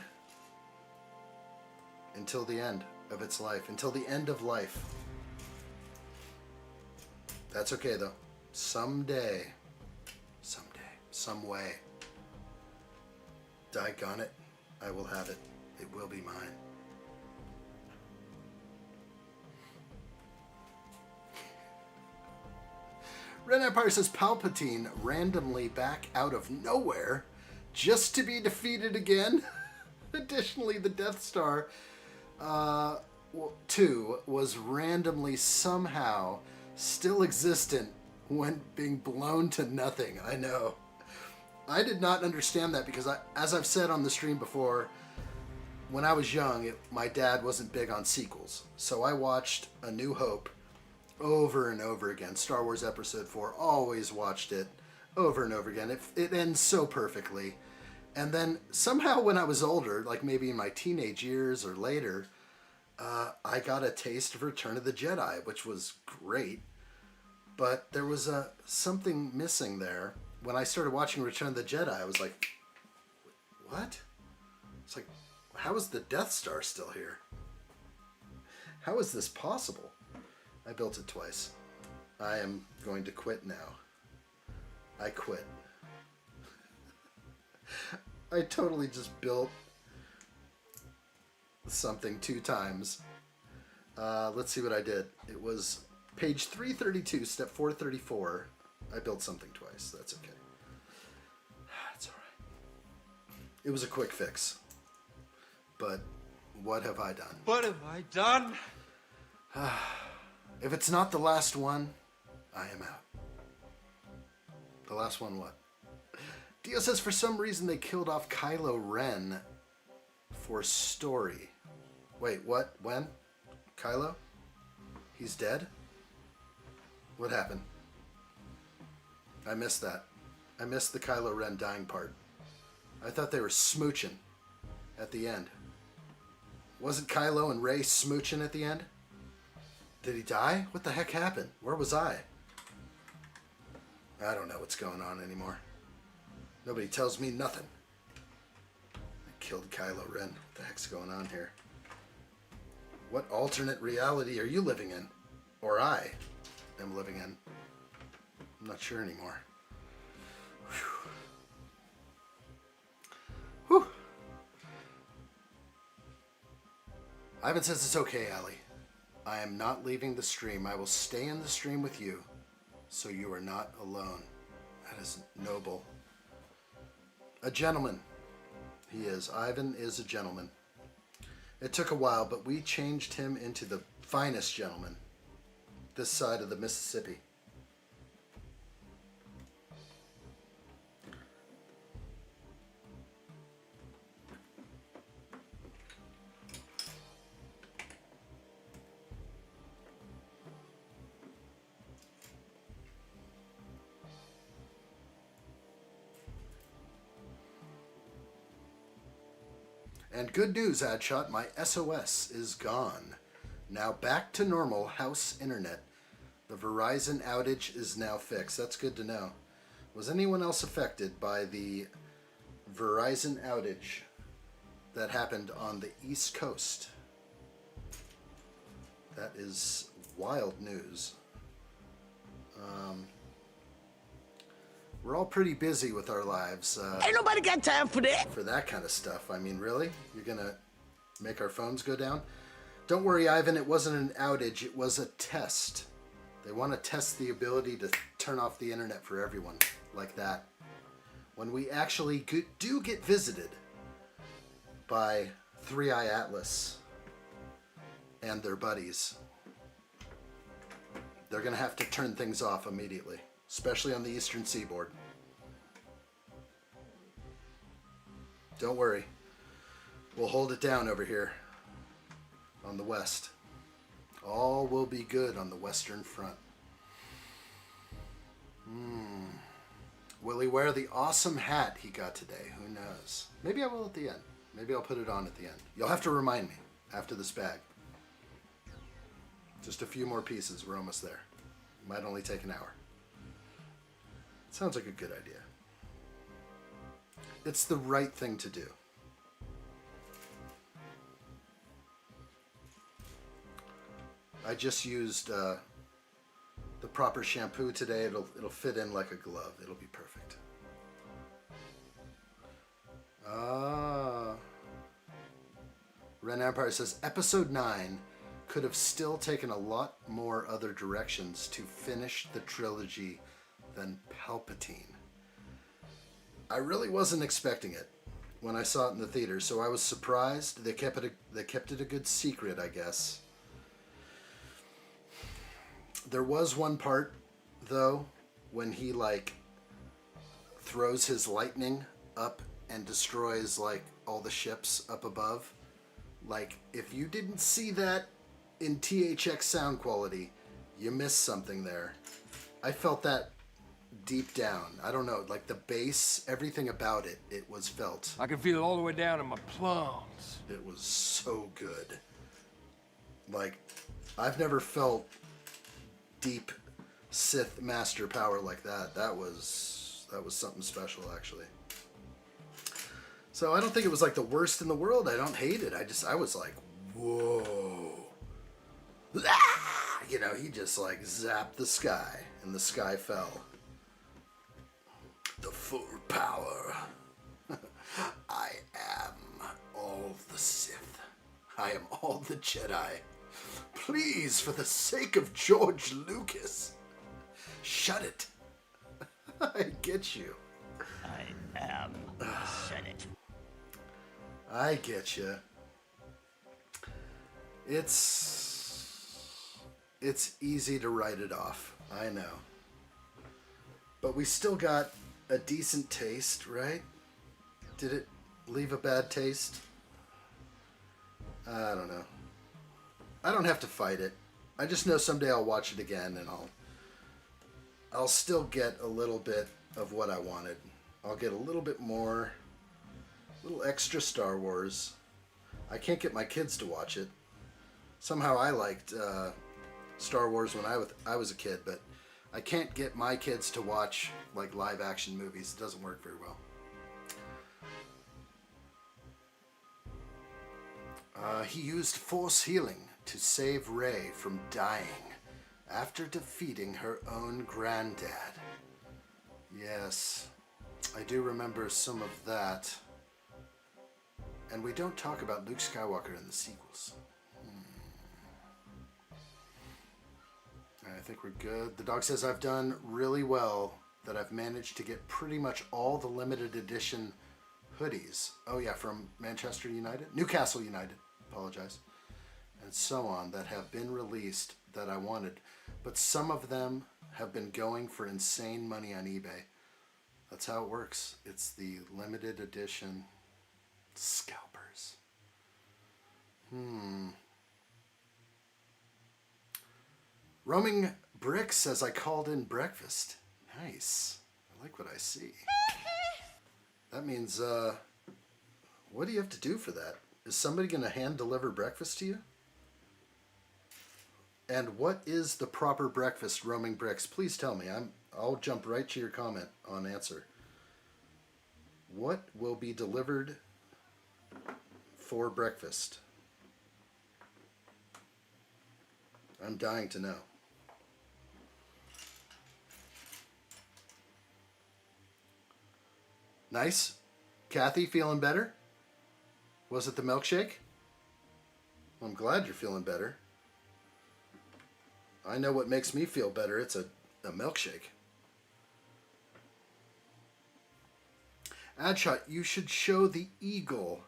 until the end of its life. Until the end of life. That's okay though. Someday, some way, daggone it, I will have it. It will be mine. Red Empire says Palpatine randomly back out of nowhere just to be defeated again. Additionally, the Death Star 2 was randomly somehow still existent when being blown to nothing. I know. I did not understand that because, as I've said on the stream before, when I was young, my dad wasn't big on sequels. So I watched A New Hope over and over again. Star Wars Episode 4, always watched it over and over again. It ends so perfectly. And then somehow when I was older, like maybe in my teenage years or later, I got a taste of Return of the Jedi, which was great. But there was something missing there. When I started watching Return of the Jedi, I was like, what? It's like, how is the Death Star still here? How is this possible? I built it twice. I am going to quit now. I quit. I totally just built something 2 times. Let's see what I did. It was page 332, step 434. I built something twice. That's okay. That's all right. It was a quick fix. But what have I done? What have I done? If it's not the last one, I am out. The last one what? Dio says for some reason they killed off Kylo Ren for story. Wait, what? When? Kylo? He's dead? What happened? I missed that. I missed the Kylo Ren dying part. I thought they were smooching at the end. Wasn't Kylo and Rey smooching at the end? Did he die? What the heck happened? Where was I? I don't know what's going on anymore. Nobody tells me nothing. I killed Kylo Ren. What the heck's going on here? What alternate reality are you living in? Or I am living in? I'm not sure anymore. Whew. Whew. Ivan says it's okay, Allie. I am not leaving the stream. I will stay in the stream with you, so you are not alone. That is noble. A gentleman. He is. Ivan is a gentleman. It took a while, but we changed him into the finest gentleman this side of the Mississippi. And good news, Addshot, my SOS is gone. Now back to normal house internet. The Verizon outage is now fixed. That's good to know. Was anyone else affected by the Verizon outage that happened on the East Coast? That is wild news. We're all pretty busy with our lives. Ain't nobody got time for that. For that kind of stuff. I mean, really? You're gonna make our phones go down? Don't worry, Ivan, it wasn't an outage, it was a test. They want to test the ability to turn off the internet for everyone, like that. When we actually do get visited by 3-Eye Atlas and their buddies, they're gonna have to turn things off immediately. Especially on the eastern seaboard. Don't worry. We'll hold it down over here on the west. All will be good on the western front. Will he wear the awesome hat he got today? Who knows? Maybe I will at the end. Maybe I'll put it on at the end. You'll have to remind me after this bag. Just a few more pieces. We're almost there. Might only take an hour. Sounds like a good idea. It's the right thing to do. I just used the proper shampoo today. It'll fit in like a glove. It'll be perfect. Ren Empire says episode 9 could have still taken a lot more other directions to finish the trilogy than Palpatine. I really wasn't expecting it when I saw it in the theater, so I was surprised. They kept it a good secret, I guess. There was one part, though, when he like throws his lightning up and destroys like all the ships up above. Like, if you didn't see that in THX sound quality, you missed something there. I felt that deep down. I don't know, like the bass, everything about it, it was felt. I can feel it all the way down in my plums. It was so good. Like, I've never felt deep Sith master power like that. That was something special, actually. So I don't think it was like the worst in the world. I don't hate it. I was like, whoa. You know, he just like zapped the sky, and the sky fell. The full power. I am all the Sith. I am all the Jedi. Please, for the sake of George Lucas, shut it. I get you. I am the Senate. I get you. It's easy to write it off. I know. But we still got a decent taste, right? Did it leave a bad taste? I don't know. I don't have to fight it. I just know someday I'll watch it again and I'll still get a little bit of what I wanted. I'll get a little bit more, a little extra Star Wars. I can't get my kids to watch it. Somehow I liked Star Wars when I was a kid, but I can't get my kids to watch like live action movies. It doesn't work very well. He used force healing to save Rey from dying after defeating her own granddad. Yes, I do remember some of that. And we don't talk about Luke Skywalker in the sequels. I think we're good. The dog says I've done really well, that I've managed to get pretty much all the limited edition hoodies. Oh yeah, from Manchester United? Newcastle United, apologize. And so on, that have been released that I wanted. But some of them have been going for insane money on eBay. That's how it works. It's the limited edition scalpers. Roaming Brick says I called in breakfast. Nice. I like what I see. That means, what do you have to do for that? Is somebody going to hand deliver breakfast to you? And what is the proper breakfast, Roaming Bricks? Please tell me. I'll jump right to your comment on answer. What will be delivered for breakfast? I'm dying to know. Nice. Kathy, feeling better? Was it the milkshake? Well, I'm glad you're feeling better. I know what makes me feel better. It's a milkshake. Addshot, you should show the eagle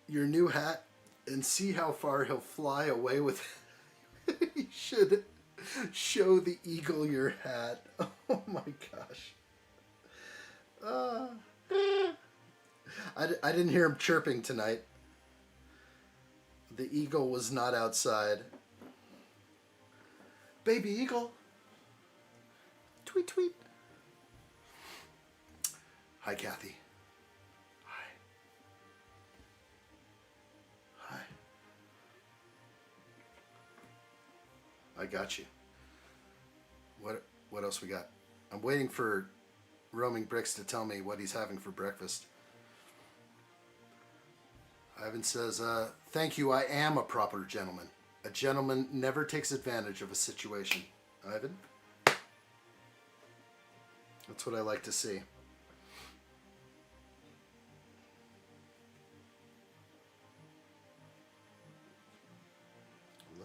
your new hat and see how far he'll fly away with it. You should show the eagle your hat. Oh my gosh. I didn't hear him chirping tonight. The eagle was not outside. Baby eagle. Tweet, tweet. Hi, Kathy. Hi. Hi. I got you. What else we got? I'm waiting for Roaming Bricks to tell me what he's having for breakfast. Ivan says, thank you, I am a proper gentleman. A gentleman never takes advantage of a situation. Ivan? That's what I like to see.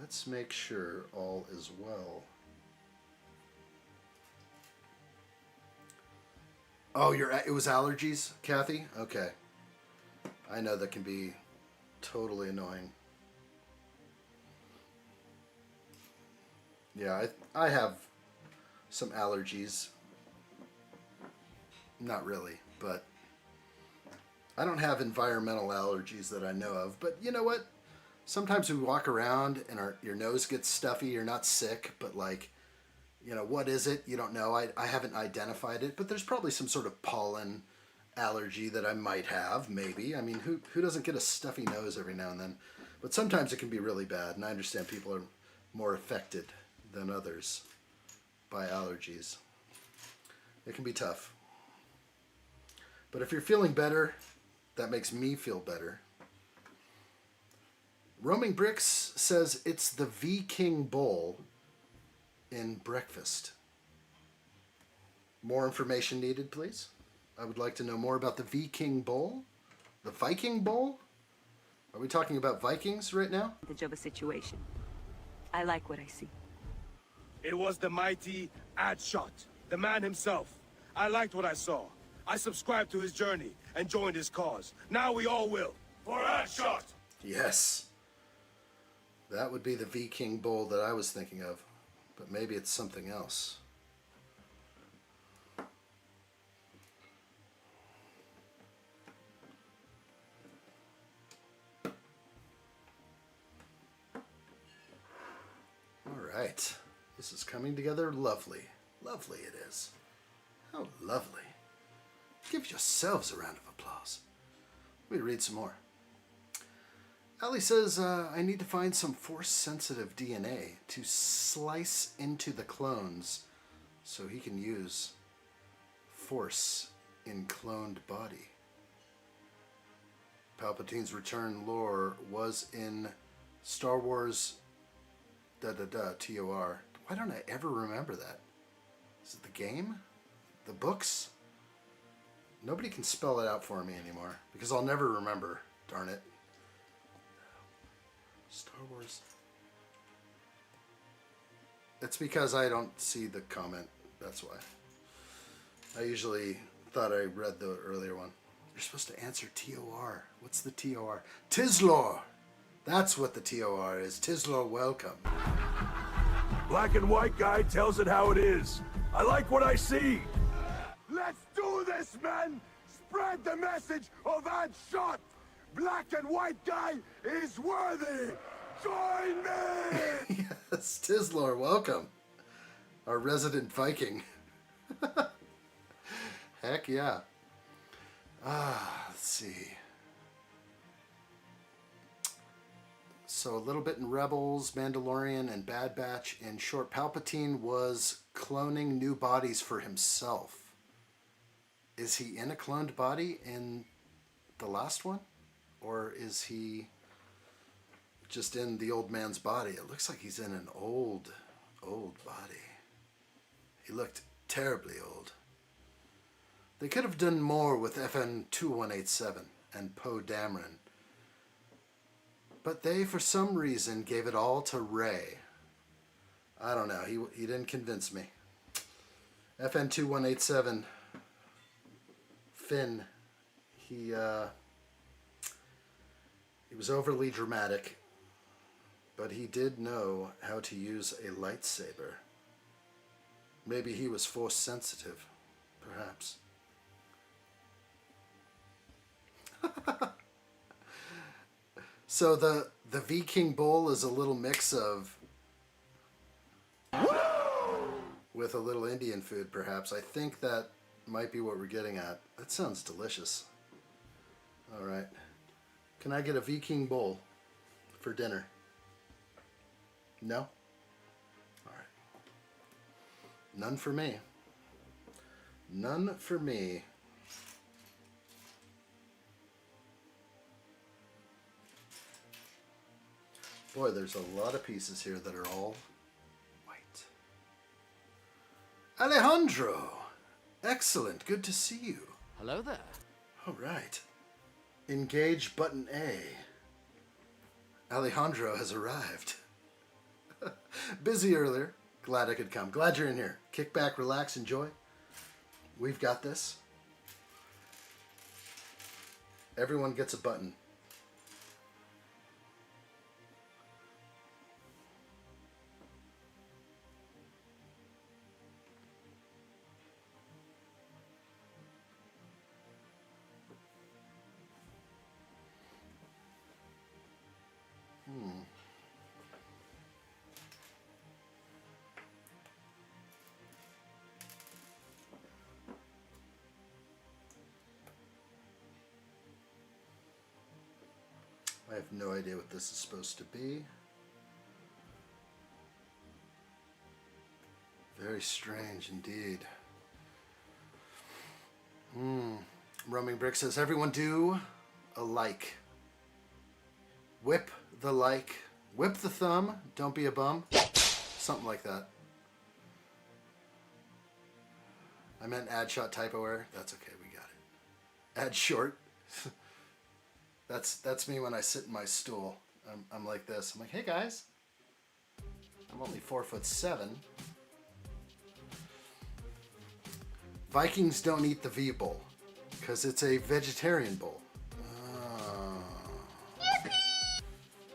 Let's make sure all is well. Oh, it was allergies, Kathy? Okay. I know that can be totally annoying. Yeah, I have some allergies. Not really, but I don't have environmental allergies that I know of. But you know what? Sometimes we walk around and your nose gets stuffy. You're not sick, but like, you know, what is it? You don't know. I haven't identified it, but there's probably some sort of pollen allergy that I might have, maybe. I mean, who doesn't get a stuffy nose every now and then? But sometimes it can be really bad, and I understand people are more affected than others by allergies. It can be tough. But if you're feeling better, that makes me feel better. Roaming Bricks says it's the V-King Bowl in breakfast. More information needed, please. I would like to know more about the V-King Bowl. The Viking Bowl? Are we talking about Vikings right now? Of a situation. I like what I see. It was the mighty addshot, the man himself. I liked what I saw. I subscribed to his journey and joined his cause. Now we all will. For addshot! Yes. That would be the V-King Bowl that I was thinking of. But maybe it's something else. Alright. This is coming together lovely. Lovely it is. How lovely. Give yourselves a round of applause. Let me read some more. Allie says, I need to find some force-sensitive DNA to slice into the clones so he can use force in cloned body. Palpatine's return lore was in Star Wars TOR. Why don't I ever remember that? Is it the game? The books? Nobody can spell it out for me anymore because I'll never remember, darn it. Star Wars. It's because I don't see the comment. That's why. I usually thought I read the earlier one. You're supposed to answer TOR. What's the TOR? Tislor. That's what the TOR is. Tislor, welcome. Black and white guy tells it how it is. I like what I see. Let's do this, men! Spread the message of addshot! Black and white guy is worthy! Join me! Yes, Tislor, welcome. Our resident Viking. Heck yeah. Let's see. So a little bit in Rebels, Mandalorian, and Bad Batch. In short, Palpatine was cloning new bodies for himself. Is he in a cloned body in the last one? Or is he just in the old man's body? It looks like he's in an old body. He looked terribly old. They could have done more with FN 2187 and Poe Dameron. But they, for some reason, gave it all to Rey. I don't know. He didn't convince me. FN 2187, Finn, he was overly dramatic, but he did know how to use a lightsaber. Maybe he was force sensitive, perhaps. So the V-King Bowl is a little mix of with a little Indian food, perhaps. I think that might be what we're getting at. That sounds delicious. All right. Can I get a V-King Bowl for dinner? No? All right. None for me. None for me. Boy, there's a lot of pieces here that are all white. Alejandro! Excellent. Good to see you. Hello there. All right. Engage button A. Alejandro has arrived. Busy earlier. Glad I could come. Glad you're in here. Kick back, relax, enjoy. We've got this. Everyone gets a button. I have no idea what this is supposed to be. Very strange indeed. Roaming Brick says, everyone do a like. Whip the like. Whip the thumb. Don't be a bum. Something like that. I meant addshot typo error. That's okay. We got it. Add short. That's me when I sit in my stool. I'm like this. I'm like, hey guys. I'm only 4'7". Vikings don't eat the V bowl because it's a vegetarian bowl.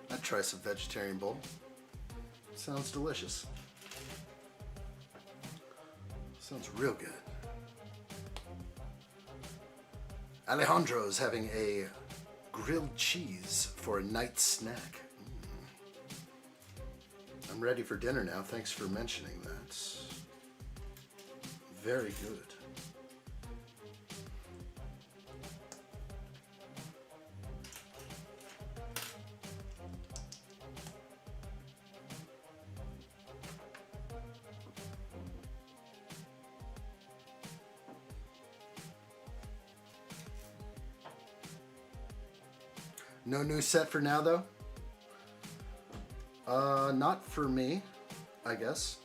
I'd try some vegetarian bowl. Sounds delicious. Sounds real good. Alejandro's having a grilled cheese for a night snack. I'm ready for dinner now. Thanks for mentioning that. Very good. No new set for now, though? Not for me, I guess.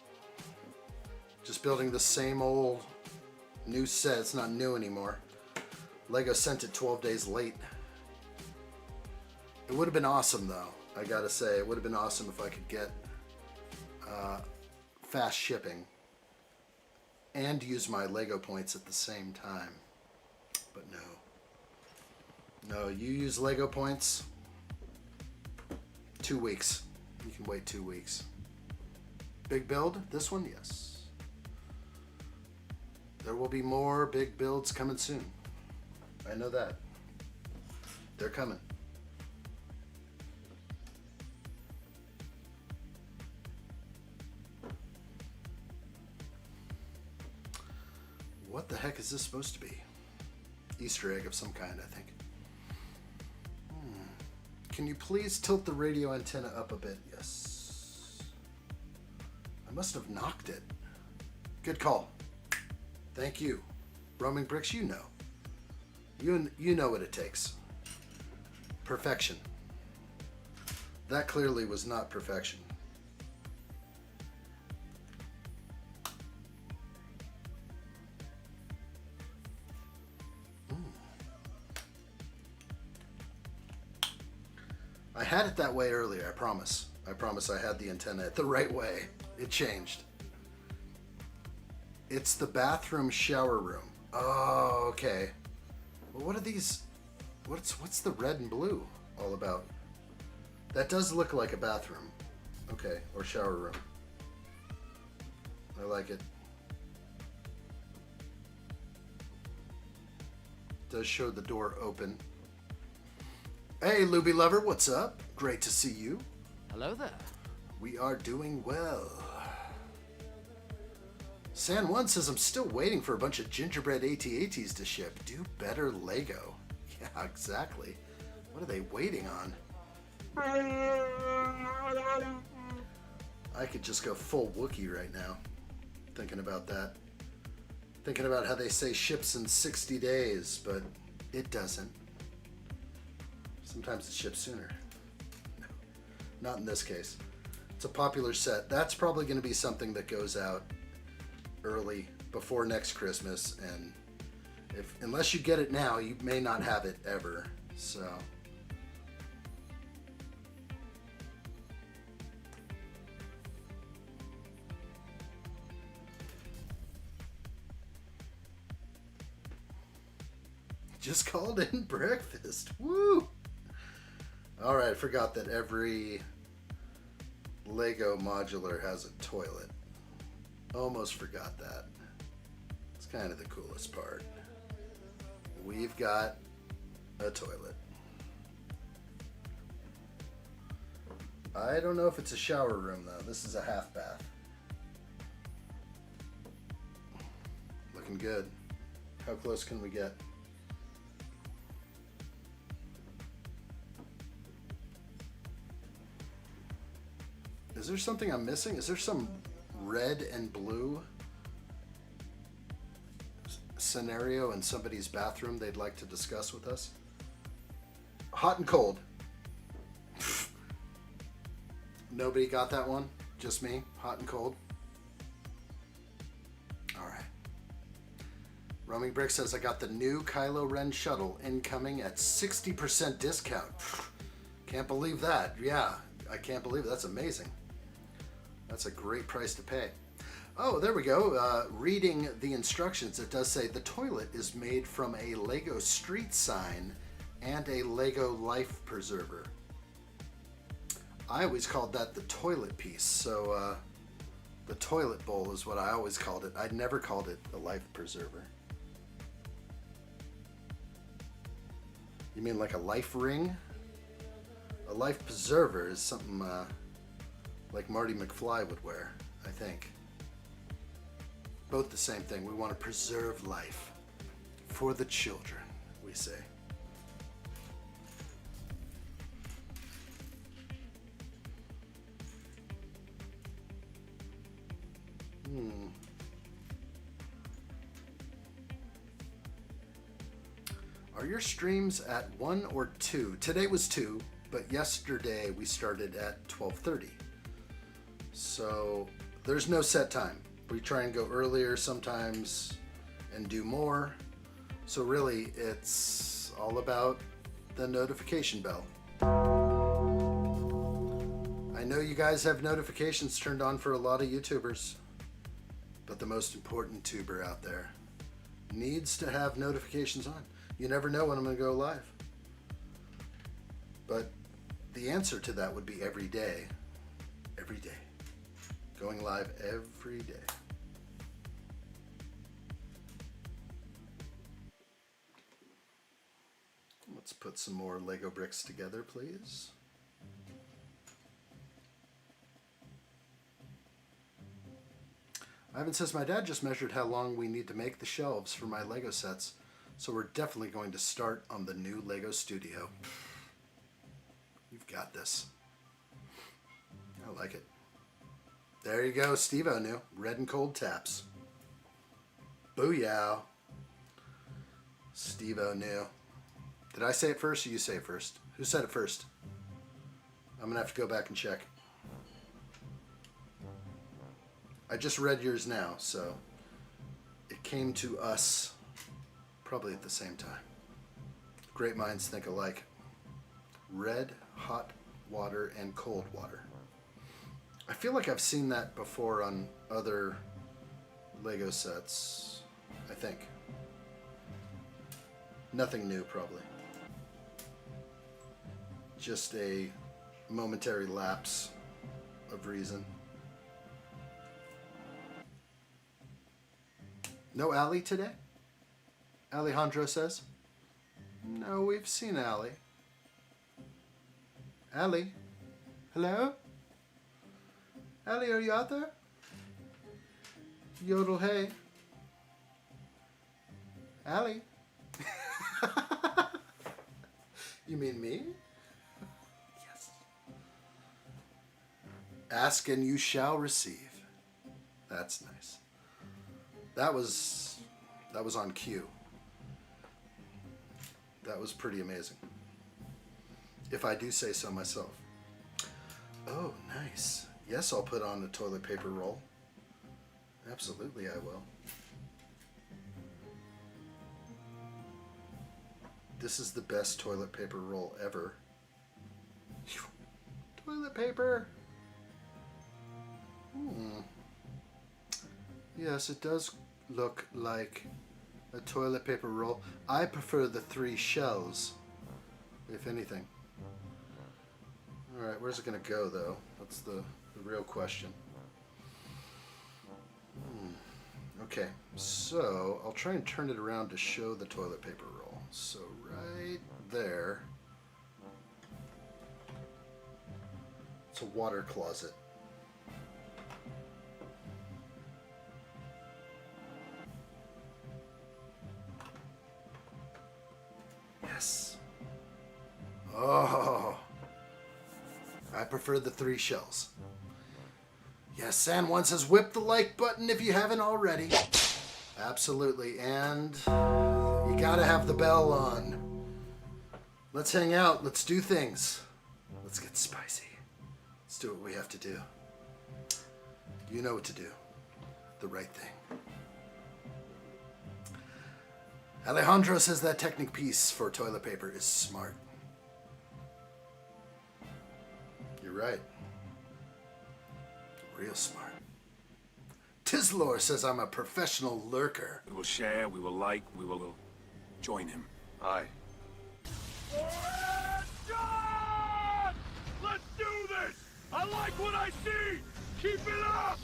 Just building the same old new set. It's not new anymore. Lego sent it 12 days late. It would have been awesome, though. I gotta say, it would have been awesome if I could get fast shipping and use my Lego points at the same time. But no. No, you use Lego points. 2 weeks. You can wait 2 weeks. Big build? This one? Yes. There will be more big builds coming soon. I know that. They're coming. What the heck is this supposed to be? Easter egg of some kind, I think. Can you please tilt the radio antenna up a bit? Yes. I must have knocked it. Good call. Thank you. Roaming Bricks, you know. You know what it takes. Perfection. That clearly was not perfection. I had it that way earlier, I promise. I promise I had the antenna the right way. It changed. It's the bathroom shower room. Oh, okay. Well, what are these? What's the red and blue all about? That does look like a bathroom. Okay, or shower room. I like it. Does show the door open. Hey, Luby Lover, what's up? Great to see you. Hello there. We are doing well. San1 says I'm still waiting for a bunch of gingerbread AT-ATs to ship. Do better, Lego. Yeah, exactly. What are they waiting on? I could just go full Wookiee right now. Thinking about that. Thinking about how they say ships in 60 days, but it doesn't. Sometimes it ships sooner. No, not in this case. It's a popular set. That's probably going to be something that goes out early before next Christmas, and unless you get it now, you may not have it ever. So just called in breakfast. Woo! All right, I forgot that every Lego modular has a toilet. Almost forgot that. It's kind of the coolest part. We've got a toilet. I don't know if it's a shower room though. This is a half bath. Looking good. How close can we get? Is there something I'm missing? Is there some red and blue scenario in somebody's bathroom they'd like to discuss with us? Hot and cold. Nobody got that one? Just me? Hot and cold? Alright. Roaming Brick says, I got the new Kylo Ren shuttle incoming at 60% discount. Can't believe that. Yeah, I can't believe it. That's amazing. That's a great price to pay. Oh, there we go. Reading the instructions, it does say the toilet is made from a Lego street sign and a Lego life preserver. I always called that the toilet piece, so the toilet bowl is what I always called it. I never called it a life preserver. You mean like a life ring? A life preserver is something like Marty McFly would wear, I think. Both the same thing. We want to preserve life for the children, we say. Are your streams at 1 or 2? Today was 2, but yesterday we started at 12:30. So there's no set time. We try and go earlier sometimes and do more. So really, it's all about the notification bell. I know you guys have notifications turned on for a lot of YouTubers, but the most important tuber out there needs to have notifications on. You never know when I'm going to go live. But the answer to that would be every day. Every day. Going live every day. Let's put some more Lego bricks together, please. Ivan says, my dad just measured how long we need to make the shelves for my Lego sets, so we're definitely going to start on the new Lego studio. You've got this. I like it. There you go, Steve-O knew. Red and cold taps. Booyah. Steve-O knew. Did I say it first or you say it first? Who said it first? I'm going to have to go back and check. I just read yours now, so it came to us probably at the same time. Great minds think alike. Red, hot water, and cold water. I feel like I've seen that before on other Lego sets, I think. Nothing new, probably. Just a momentary lapse of reason. No Allie today? Alejandro says. No, we've seen Allie. Allie? Hello? Allie, are you out there? Yodel hey. Allie? You mean me? Yes. Ask and you shall receive. That's nice. That was on cue. That was pretty amazing. If I do say so myself. Oh, nice. Yes, I'll put on a toilet paper roll. Absolutely, I will. This is the best toilet paper roll ever. Toilet paper. Yes, it does look like a toilet paper roll. I prefer the 3 shells, if anything. Alright, where's it going to go, though? That's the real question. Okay, so I'll try and turn it around to show the toilet paper roll. So right there, it's a water closet. Yes. Oh, I prefer the 3 shells. Yes, San Juan says whip the like button if you haven't already. Absolutely, and you gotta have the bell on. Let's hang out, let's do things. Let's get spicy. Let's do what we have to do. You know what to do. The right thing. Alejandro says that Technic piece for toilet paper is smart. You're right. Real smart. Tislor says I'm a professional lurker. We will share, we will like, we will join him. Aye. Let's do this! I like what I see! Keep it up!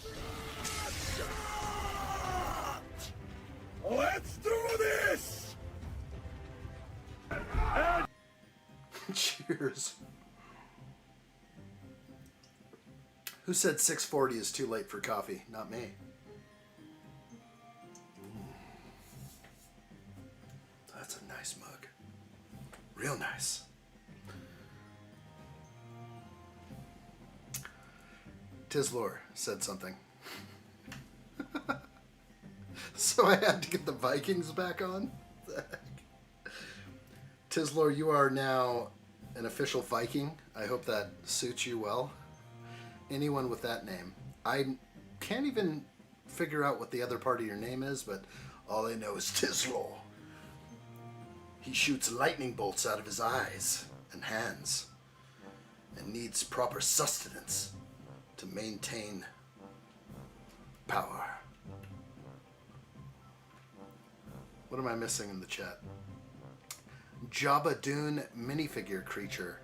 Let's do this! Cheers. Who said 6:40 is too late for coffee? Not me. That's a nice mug. Real nice. Tislor said something. So I had to get the Vikings back on? What the heck? Tislor, you are now an official Viking. I hope that suits you well. Anyone with that name. I can't even figure out what the other part of your name is, but all I know is Tislor. He shoots lightning bolts out of his eyes and hands and needs proper sustenance to maintain power. What am I missing in the chat? Jabba Dune minifigure creature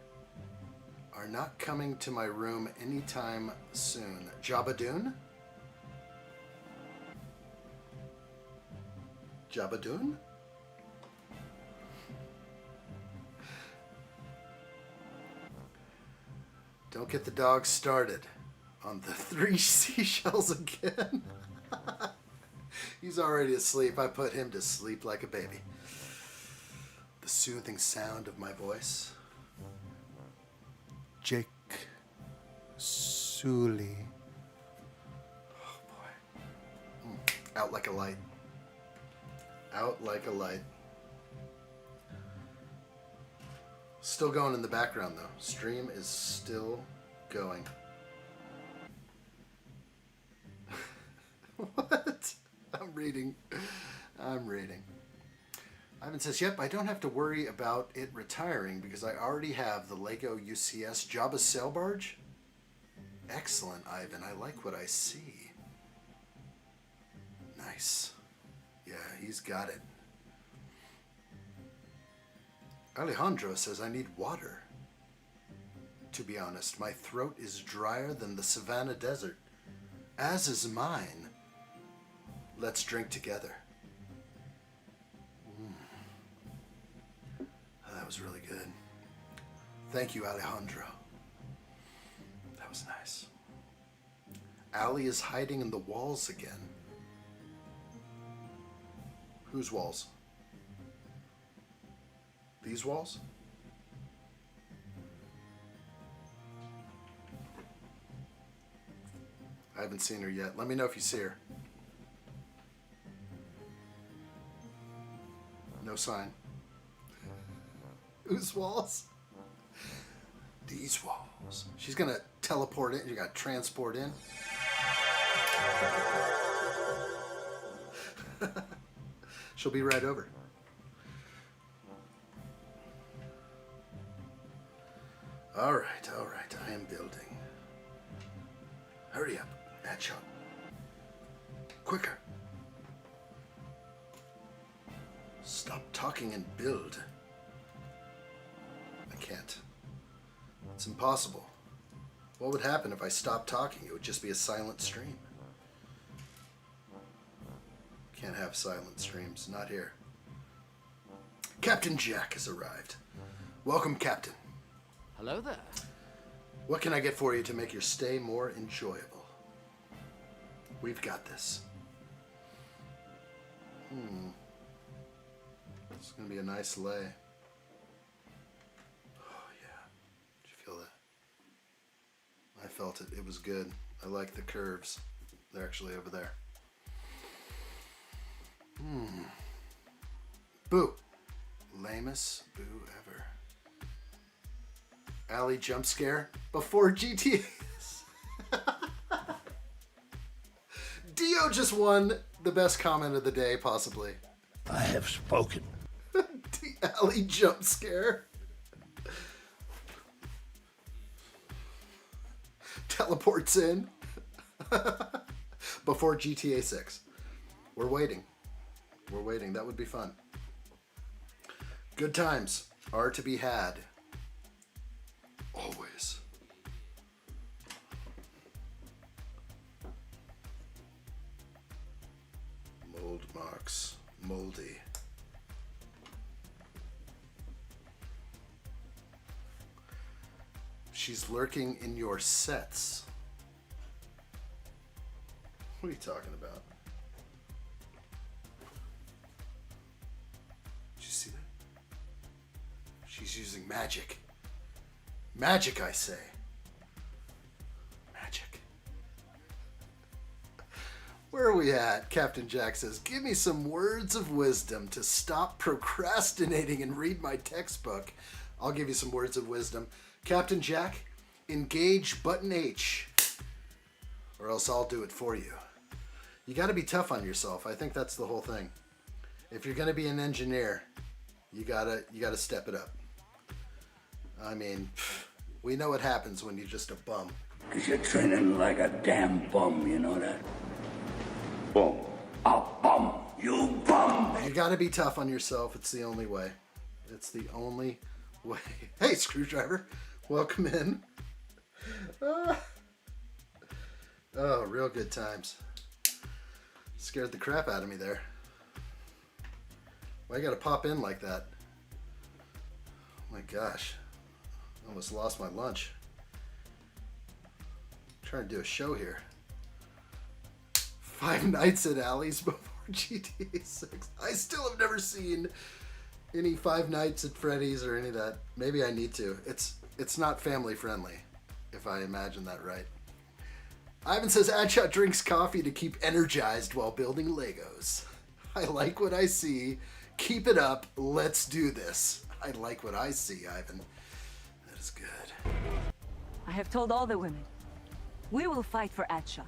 are not coming to my room anytime soon. Jabba Dune? Jabba Dune? Don't get the dog started on the 3 seashells again. He's already asleep. I put him to sleep like a baby. The soothing sound of my voice. Jake Sully. Oh boy. Out like a light. Out like a light. Still going in the background though. Stream is still going. What? I'm reading. Ivan says, yep, I don't have to worry about it retiring because I already have the Lego UCS Jabba's sail barge. Excellent, Ivan. I like what I see. Nice. Yeah, he's got it. Alejandro says, I need water. To be honest, my throat is drier than the savannah desert, as is mine. Let's drink together. Oh, that was really good. Thank you, Alejandro. That was nice. Allie is hiding in the walls again. Whose walls? These walls? I haven't seen her yet. Let me know if you see her. No sign. Whose walls? These walls. She's gonna teleport in. You got transport in. She'll be right over. All right. I am building. Hurry up, addshot. Quicker. Stop talking and build. I can't. It's impossible. What would happen if I stopped talking? It would just be a silent stream. Can't have silent streams. Not here. Captain Jack has arrived. Welcome, Captain. Hello there. What can I get for you to make your stay more enjoyable? We've got this. It's gonna be a nice lay. Oh yeah. Did you feel that? I felt it. It was good. I like the curves. They're actually over there. Boo. Lamest boo ever. Alley jump scare before GTA. Dio just won the best comment of the day, possibly. I have spoken. The alley jump scare. Teleports in before GTA 6. We're waiting. We're waiting. That would be fun. Good times are to be had. Always. Mold marks. Moldy. She's lurking in your sets. What are you talking about? Did you see that? She's using magic. Magic, I say. Magic. Where are we at? Captain Jack says, give me some words of wisdom to stop procrastinating and read my textbook. I'll give you some words of wisdom. Captain Jack, engage button H, or else I'll do it for you. You got to be tough on yourself. I think that's the whole thing. If you're going to be an engineer, you gotta step it up. I mean, we know what happens when you're just a bum. 'Cause you're training like a damn bum, you know that? Bum. A bum. You bum. You got to be tough on yourself. It's the only way. It's the only way. Hey, Screwdriver. Welcome in. Oh, real good times. Scared the crap out of me there. Why you gotta pop in like that? Oh my gosh. Almost lost my lunch. I'm trying to do a show here. 5 Nights at Alley's before GTA 6. I still have never seen any 5 Nights at Freddy's or any of that. Maybe I need to. It's not family friendly, if I imagine that right. Ivan says, addshot drinks coffee to keep energized while building Legos. I like what I see. Keep it up. Let's do this. I like what I see, Ivan. That is good. I have told all the women. We will fight for addshot.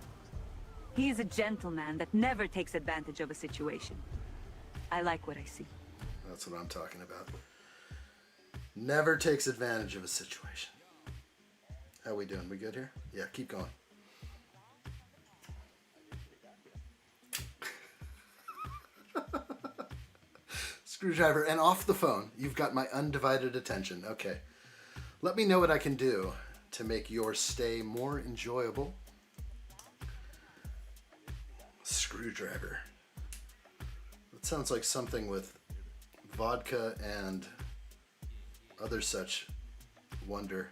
He is a gentleman that never takes advantage of a situation. I like what I see. That's what I'm talking about. Never takes advantage of a situation. How we doing? We good here? Yeah, keep going. Screwdriver, and off the phone. You've got my undivided attention. Okay. Let me know what I can do to make your stay more enjoyable. Screwdriver. That sounds like something with vodka and other such wonder.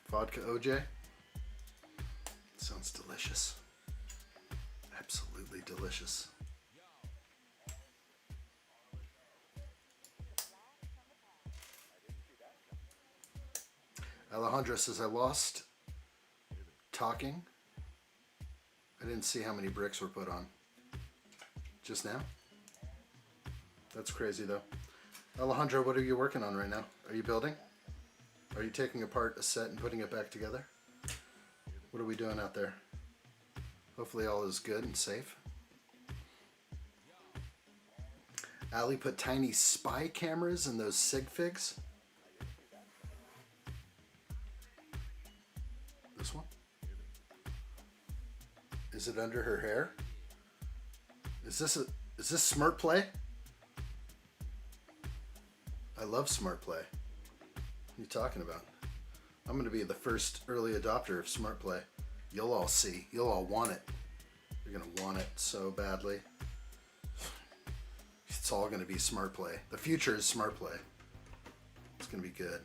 Vodka OJ? Sounds delicious. Absolutely delicious. Alejandro says, I lost talking. I didn't see how many bricks were put on. Just now? That's crazy though. Alejandro, what are you working on right now? Are you building? Are you taking apart a set and putting it back together? What are we doing out there? Hopefully all is good and safe. Ali put tiny spy cameras in those sig figs. This one? Is it under her hair? Is this smart play? I love smart play. What are you talking about? I'm going to be the first early adopter of smart play. You'll all see. You'll all want it. You're going to want it so badly. It's all going to be smart play. The future is smart play. It's going to be good.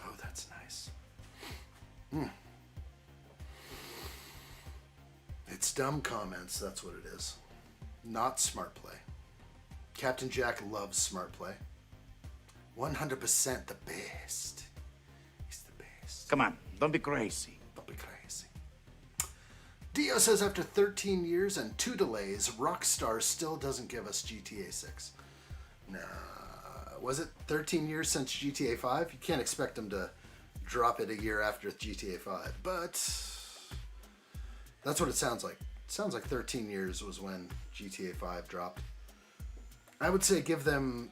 Oh, that's nice. It's dumb comments, that's what it is. Not smart play. Captain Jack loves smart play. 100% the best. He's the best. Come on, don't be crazy. Don't be crazy. Dio says after 13 years and 2 delays, Rockstar still doesn't give us GTA 6. Nah, was it 13 years since GTA 5? You can't expect them to drop it a year after GTA 5, but that's what it sounds like. It sounds like 13 years was when GTA 5 dropped. I would say give them,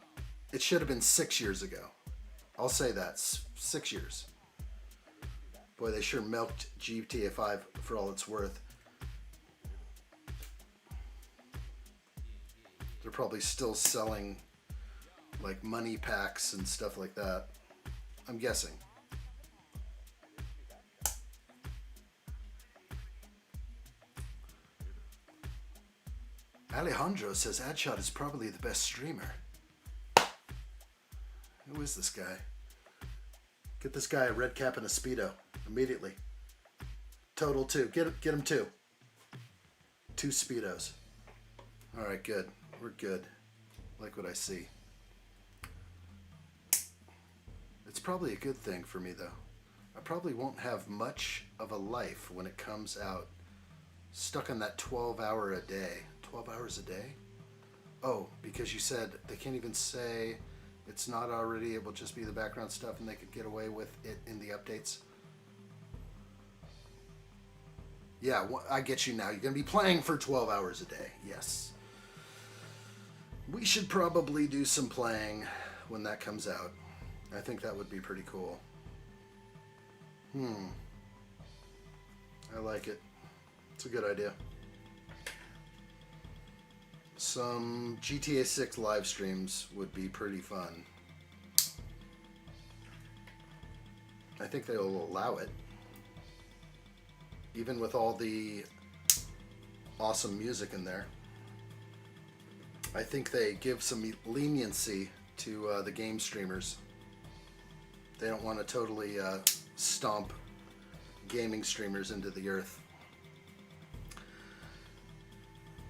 it should have been 6 years ago. I'll say that, 6 years. Boy, they sure milked GTA 5 for all it's worth. They're probably still selling like money packs and stuff like that. I'm guessing. Alejandro says addshot is probably the best streamer. Who is this guy? Get this guy a red cap and a Speedo immediately. Total 2. Get him 2. 2 Speedos. All right, good. We're good. Like what I see. It's probably a good thing for me, though. I probably won't have much of a life when it comes out. Stuck on that 12 hour a day. 12 hours a day? Oh, because you said they can't even say it's not already, it will just be the background stuff and they could get away with it in the updates. Yeah, I get you now. You're going to be playing for 12 hours a day. Yes. We should probably do some playing when that comes out. I think that would be pretty cool. I like it. It's a good idea. Some GTA 6 live streams would be pretty fun. I think they'll allow it. Even with all the awesome music in there. I think they give some leniency to the game streamers. They don't want to totally stomp gaming streamers into the earth.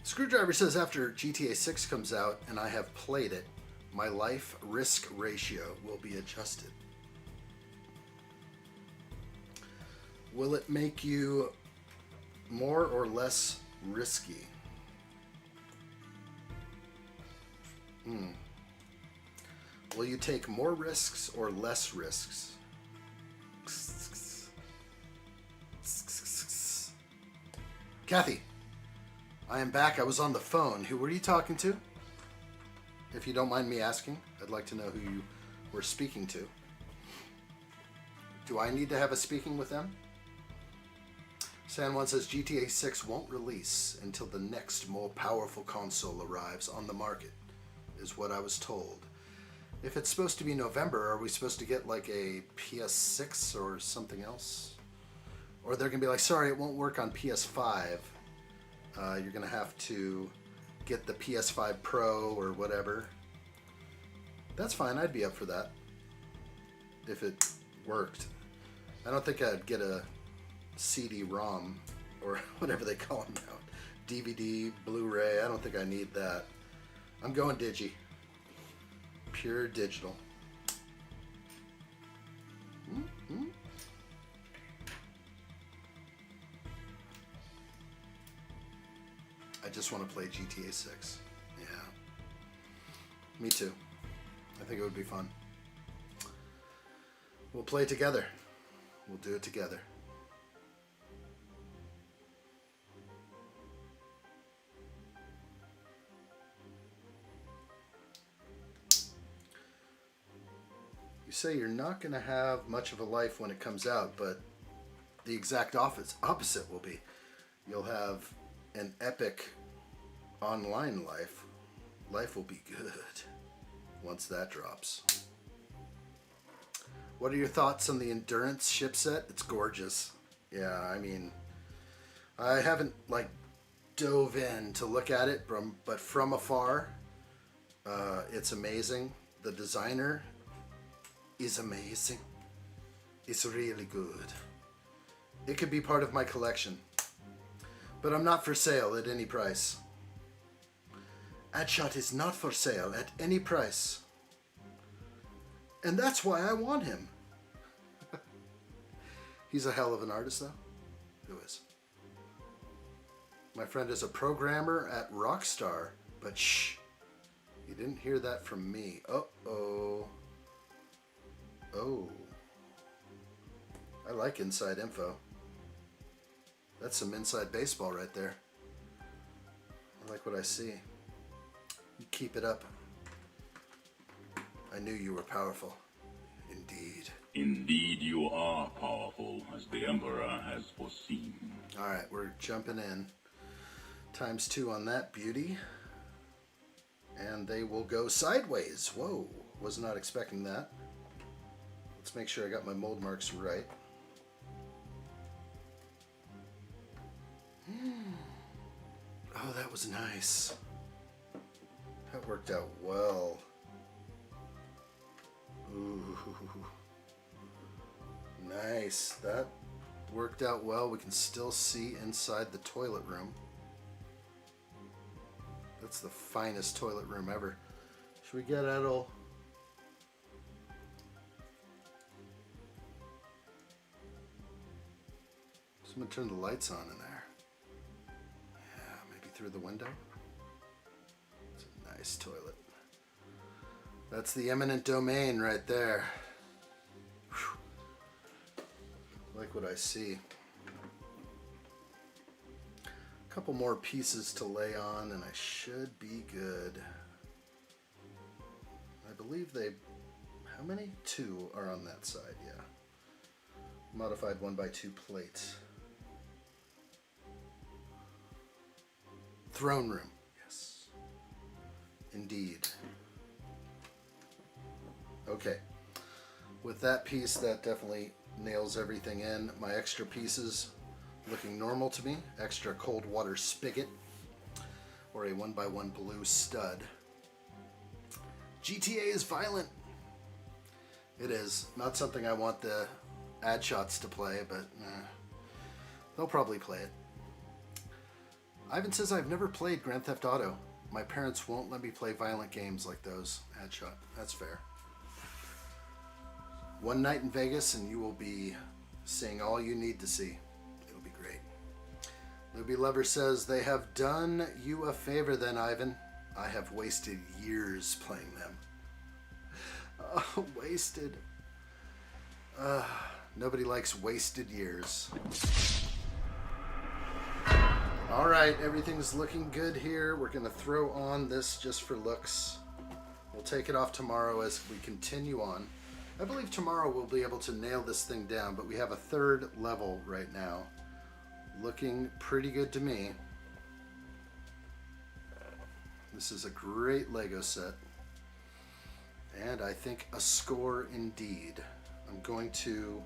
Screwdriver says after GTA 6 comes out and I have played it, my life risk ratio will be adjusted. Will it make you more or less risky? Will you take more risks or less risks? Kathy, I am back. I was on the phone. Who were you talking to? If you don't mind me asking, I'd like to know who you were speaking to. Do I need to have a speaking with them? San Juan says GTA 6 won't release until the next more powerful console arrives on the market, is what I was told. If it's supposed to be November, are we supposed to get like a PS6 or something else? Or they're going to be like, sorry, it won't work on PS5. You're going to have to get the PS5 Pro or whatever. That's fine. I'd be up for that. If it worked. I don't think I'd get a CD-ROM or whatever they call them now. DVD, Blu-ray. I don't think I need that. I'm going digi. Pure digital. I just want to play GTA 6. Yeah. Me too. I think it would be fun. We'll play together. We'll do it together. You say you're not going to have much of a life when it comes out, but the exact opposite will be. You'll have an epic online life. Life will be good once that drops. What are your thoughts on the Endurance ship set? It's gorgeous. Yeah, I mean, I haven't like dove in to look at it, but from afar, it's amazing. The designer is amazing. It's really good. It could be part of my collection, but I'm not for sale at any price. Addshot is not for sale at any price. And that's why I want him. He's a hell of an artist, though. Who is? My friend is a programmer at Rockstar, but shh. You didn't hear that from me. Uh-oh. Oh. I like inside info. That's some inside baseball right there. I like what I see. You keep it up. I knew you were powerful. Indeed. Indeed you are powerful, as the Emperor has foreseen. Alright, we're jumping in. ×2 on that beauty. And they will go sideways. Whoa, was not expecting that. Let's make sure I got my mold marks right. Oh, that was nice. That worked out well. Ooh. Nice. That worked out well. We can still see inside the toilet room. That's the finest toilet room ever. Should we get Edel? Someone turn the lights on in there. Yeah, maybe through the window. It's a nice toilet. That's the eminent domain right there. Whew. Like what I see. A couple more pieces to lay on and I should be good. I believe they... How many? 2 are on that side, yeah. Modified 1x2 plates. Throne room. Yes. Indeed. Okay. With that piece, that definitely nails everything in. My extra pieces looking normal to me. Extra cold water spigot. Or a 1x1 blue stud. GTA is violent. It is. Not something I want the adshots to play, but they'll probably play it. Ivan says I've never played Grand Theft Auto. My parents won't let me play violent games like those. Adshot. That's fair. One night in Vegas and you will be seeing all you need to see. It'll be great. Luby Lover says they have done you a favor then, Ivan. I have wasted years playing them. Oh, wasted. Nobody likes wasted years. Alright, everything's looking good here. We're going to throw on this just for looks. We'll take it off tomorrow as we continue on. I believe tomorrow we'll be able to nail this thing down, but we have a 3rd level right now. Looking pretty good to me. This is a great Lego set. And I think a score indeed. I'm going to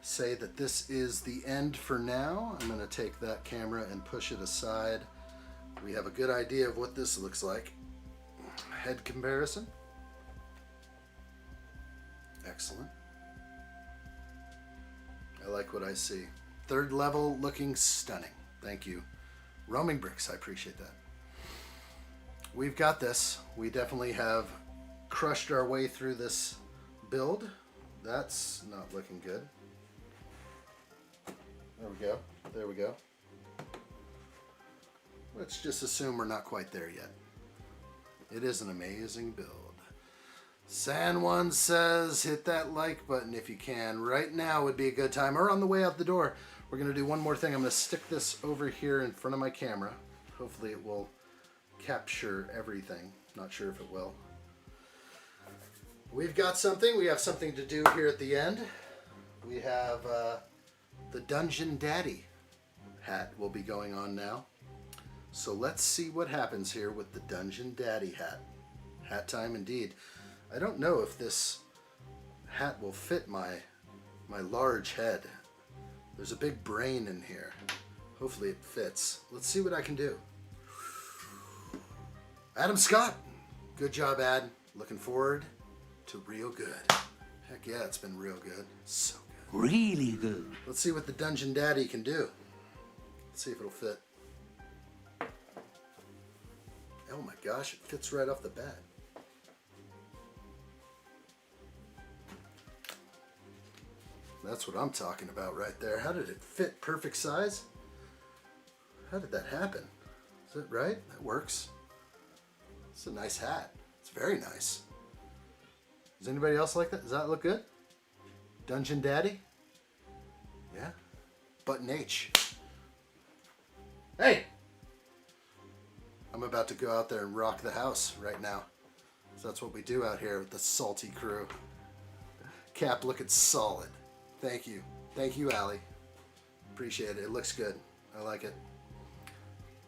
say that this is the end for now. I'm going to take that camera and push it aside. We have a good idea of what this looks like. Head comparison. Excellent. I like what I see. 3rd level looking stunning. Thank you. Roaming Bricks, I appreciate that. We've got this. We definitely have crushed our way through this build. That's not looking good. There we go. There we go. Let's just assume we're not quite there yet. It is an amazing build. San Juan says, hit that like button if you can. Right now would be a good time, or on the way out the door. We're going to do one more thing. I'm going to stick this over here in front of my camera. Hopefully it will capture everything. Not sure if it will. We've got something. We have something to do here at the end. We have the Dungeon Daddy hat will be going on now. So let's see what happens here with the Dungeon Daddy hat. Hat time indeed. I don't know if this hat will fit my large head. There's a big brain in here. Hopefully it fits. Let's see what I can do. Adam Scott. Good job, Ad. Looking forward to real good. Heck yeah, it's been real good. So good. Really good. Let's see what the Dungeon Daddy can do. Let's see if it'll fit. Oh my gosh, it fits right off the bat. That's what I'm talking about right there. How did it fit perfect size? How did that happen? Is that right? That works. It's a nice hat. It's very nice. Does anybody else like that? Does that look good? Dungeon Daddy? Yeah. Button H. Hey! I'm about to go out there and rock the house right now. So that's what we do out here with the salty crew. Cap looking solid. Thank you. Thank you, Allie. Appreciate it. It looks good. I like it.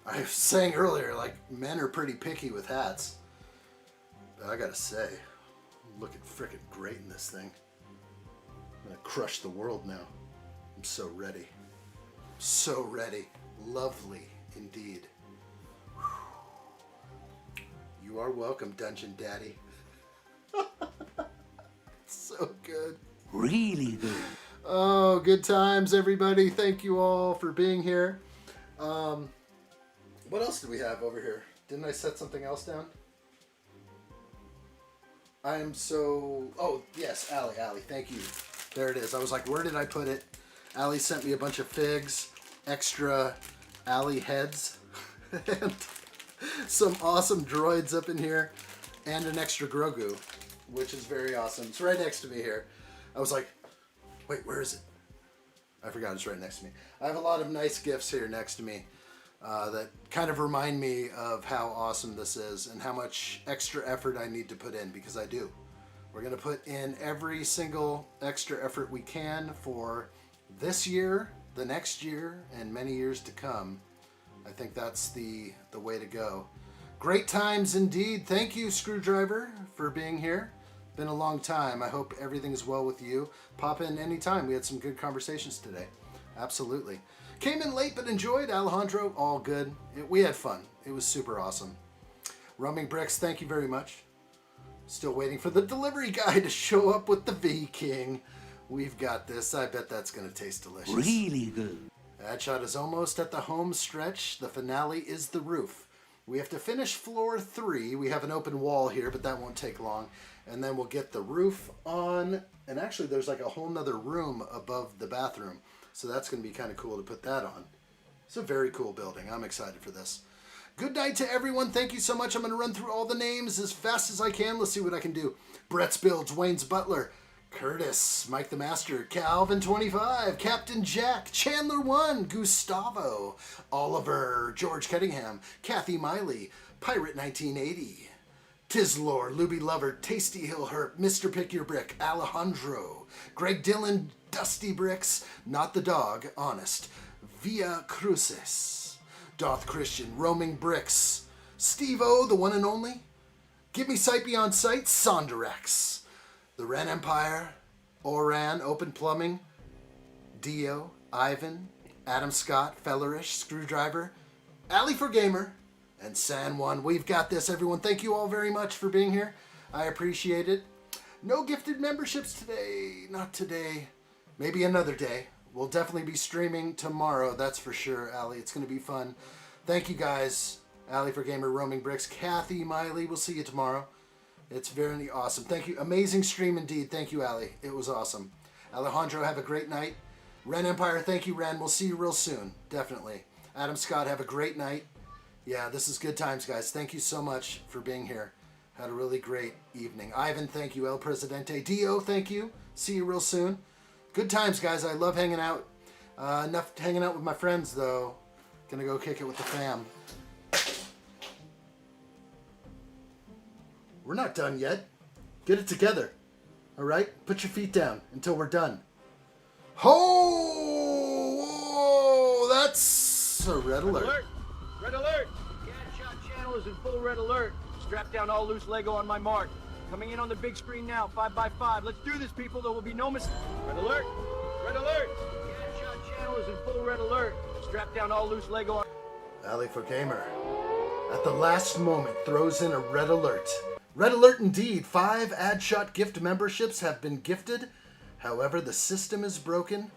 I was saying earlier, like, men are pretty picky with hats. But I gotta say, I'm looking frickin' great in this thing. I'm gonna crush the world now. I'm so ready. So ready. Lovely indeed. You are welcome, Dungeon Daddy. So good. Really good. Oh, good times, everybody. Thank you all for being here. What else do we have over here? Didn't I set something else down? I am so... Oh, yes, Allie, thank you. There it is. I was like, where did I put it? Allie sent me a bunch of figs, extra Allie heads, and some awesome droids up in here, and an extra Grogu, which is very awesome. It's right next to me here. I was like, wait, where is it? I forgot it's right next to me. I have a lot of nice gifts here next to me that kind of remind me of how awesome this is and how much extra effort I need to put in, because I do. We're going to put in every single extra effort we can for this year, the next year, and many years to come. I think that's the way to go. Great times indeed. Thank you, Screwdriver, for being here. Been a long time. I hope everything's well with you. Pop in anytime. We had some good conversations today. Absolutely. Came in late but enjoyed. Alejandro, all good. We had fun. It was super awesome. Roaming Bricks, thank you very much. Still waiting for the delivery guy to show up with the V-King. We've got this. I bet that's going to taste delicious. Really good. Addshot is almost at the home stretch. The finale is the roof. We have to finish floor 3. We have an open wall here, but that won't take long. And then we'll get the roof on. And actually, there's like a whole nother room above the bathroom. So that's going to be kind of cool to put that on. It's a very cool building. I'm excited for this. Good night to everyone. Thank you so much. I'm going to run through all the names as fast as I can. Let's see what I can do. Brett's Builds, Wayne's Butler, Curtis, Mike the Master, Calvin25, Captain Jack, Chandler1, Gustavo, Oliver, George Cunningham, Kathy Miley, Pirate 1980, Tislor, Luby Lover, Tasty Hill Herp, Mr. Pick Your Brick, Alejandro, Greg Dillon, Dusty Bricks, Not the Dog, Honest, Via Cruces, Doth Christian, Roaming Bricks, Steve-O, the one and only, Give Me Sight Beyond Sight, Sonderex, The Ren Empire, Oran, Open Plumbing, Dio, Ivan, Adam Scott, Fellerish, Screwdriver, Alley for Gamer, and San Juan. We've got this, everyone. Thank you all very much for being here. I appreciate it. No gifted memberships today. Not today. Maybe another day. We'll definitely be streaming tomorrow. That's for sure, Allie. It's going to be fun. Thank you, guys. Alley for Gamer, Roaming Bricks, Kathy, Miley. We'll see you tomorrow. It's very awesome. Thank you. Amazing stream indeed. Thank you, Allie. It was awesome. Alejandro, have a great night. Ren Empire, thank you, Ren. We'll see you real soon. Definitely. Adam Scott, have a great night. Yeah, this is good times, guys. Thank you so much for being here. Had a really great evening. Ivan, thank you. El Presidente. Dio, thank you. See you real soon. Good times, guys. I love hanging out. Enough hanging out with my friends, though. Gonna go kick it with the fam. We're not done yet. Get it together. All right? Put your feet down until we're done. Ho! That's a red alert. Red alert! The addshot channel is in full red alert. Strap down all loose Lego on my mark. Coming in on the big screen now, 5x5. Let's do this, people. There will be no mistake. Red alert! Red alert! The addshot channel is in full red alert. Strap down all loose Lego on... Alley for Gamer, at the last moment, throws in a red alert. Red alert indeed. 5 addshot gift memberships have been gifted. However, the system is broken.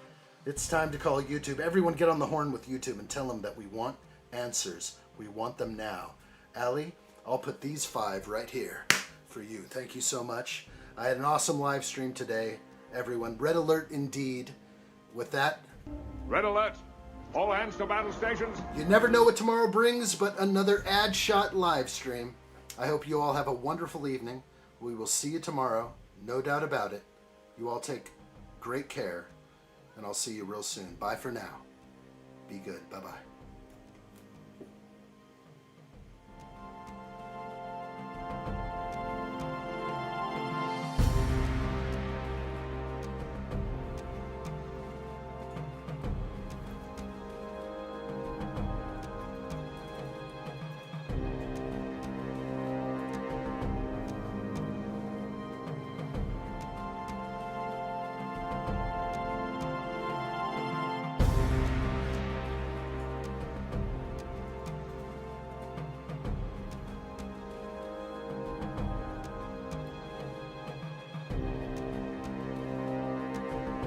It's time to call YouTube. Everyone get on the horn with YouTube and tell them that we want answers. We want them now. Allie, I'll put these 5 right here for you. Thank you so much. I had an awesome live stream today. Everyone, red alert indeed. With that... Red alert! All hands to battle stations. You never know what tomorrow brings, but another addshot live stream. I hope you all have a wonderful evening. We will see you tomorrow, no doubt about it. You all take great care, and I'll see you real soon. Bye for now. Be good. Bye-bye.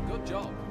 Good job.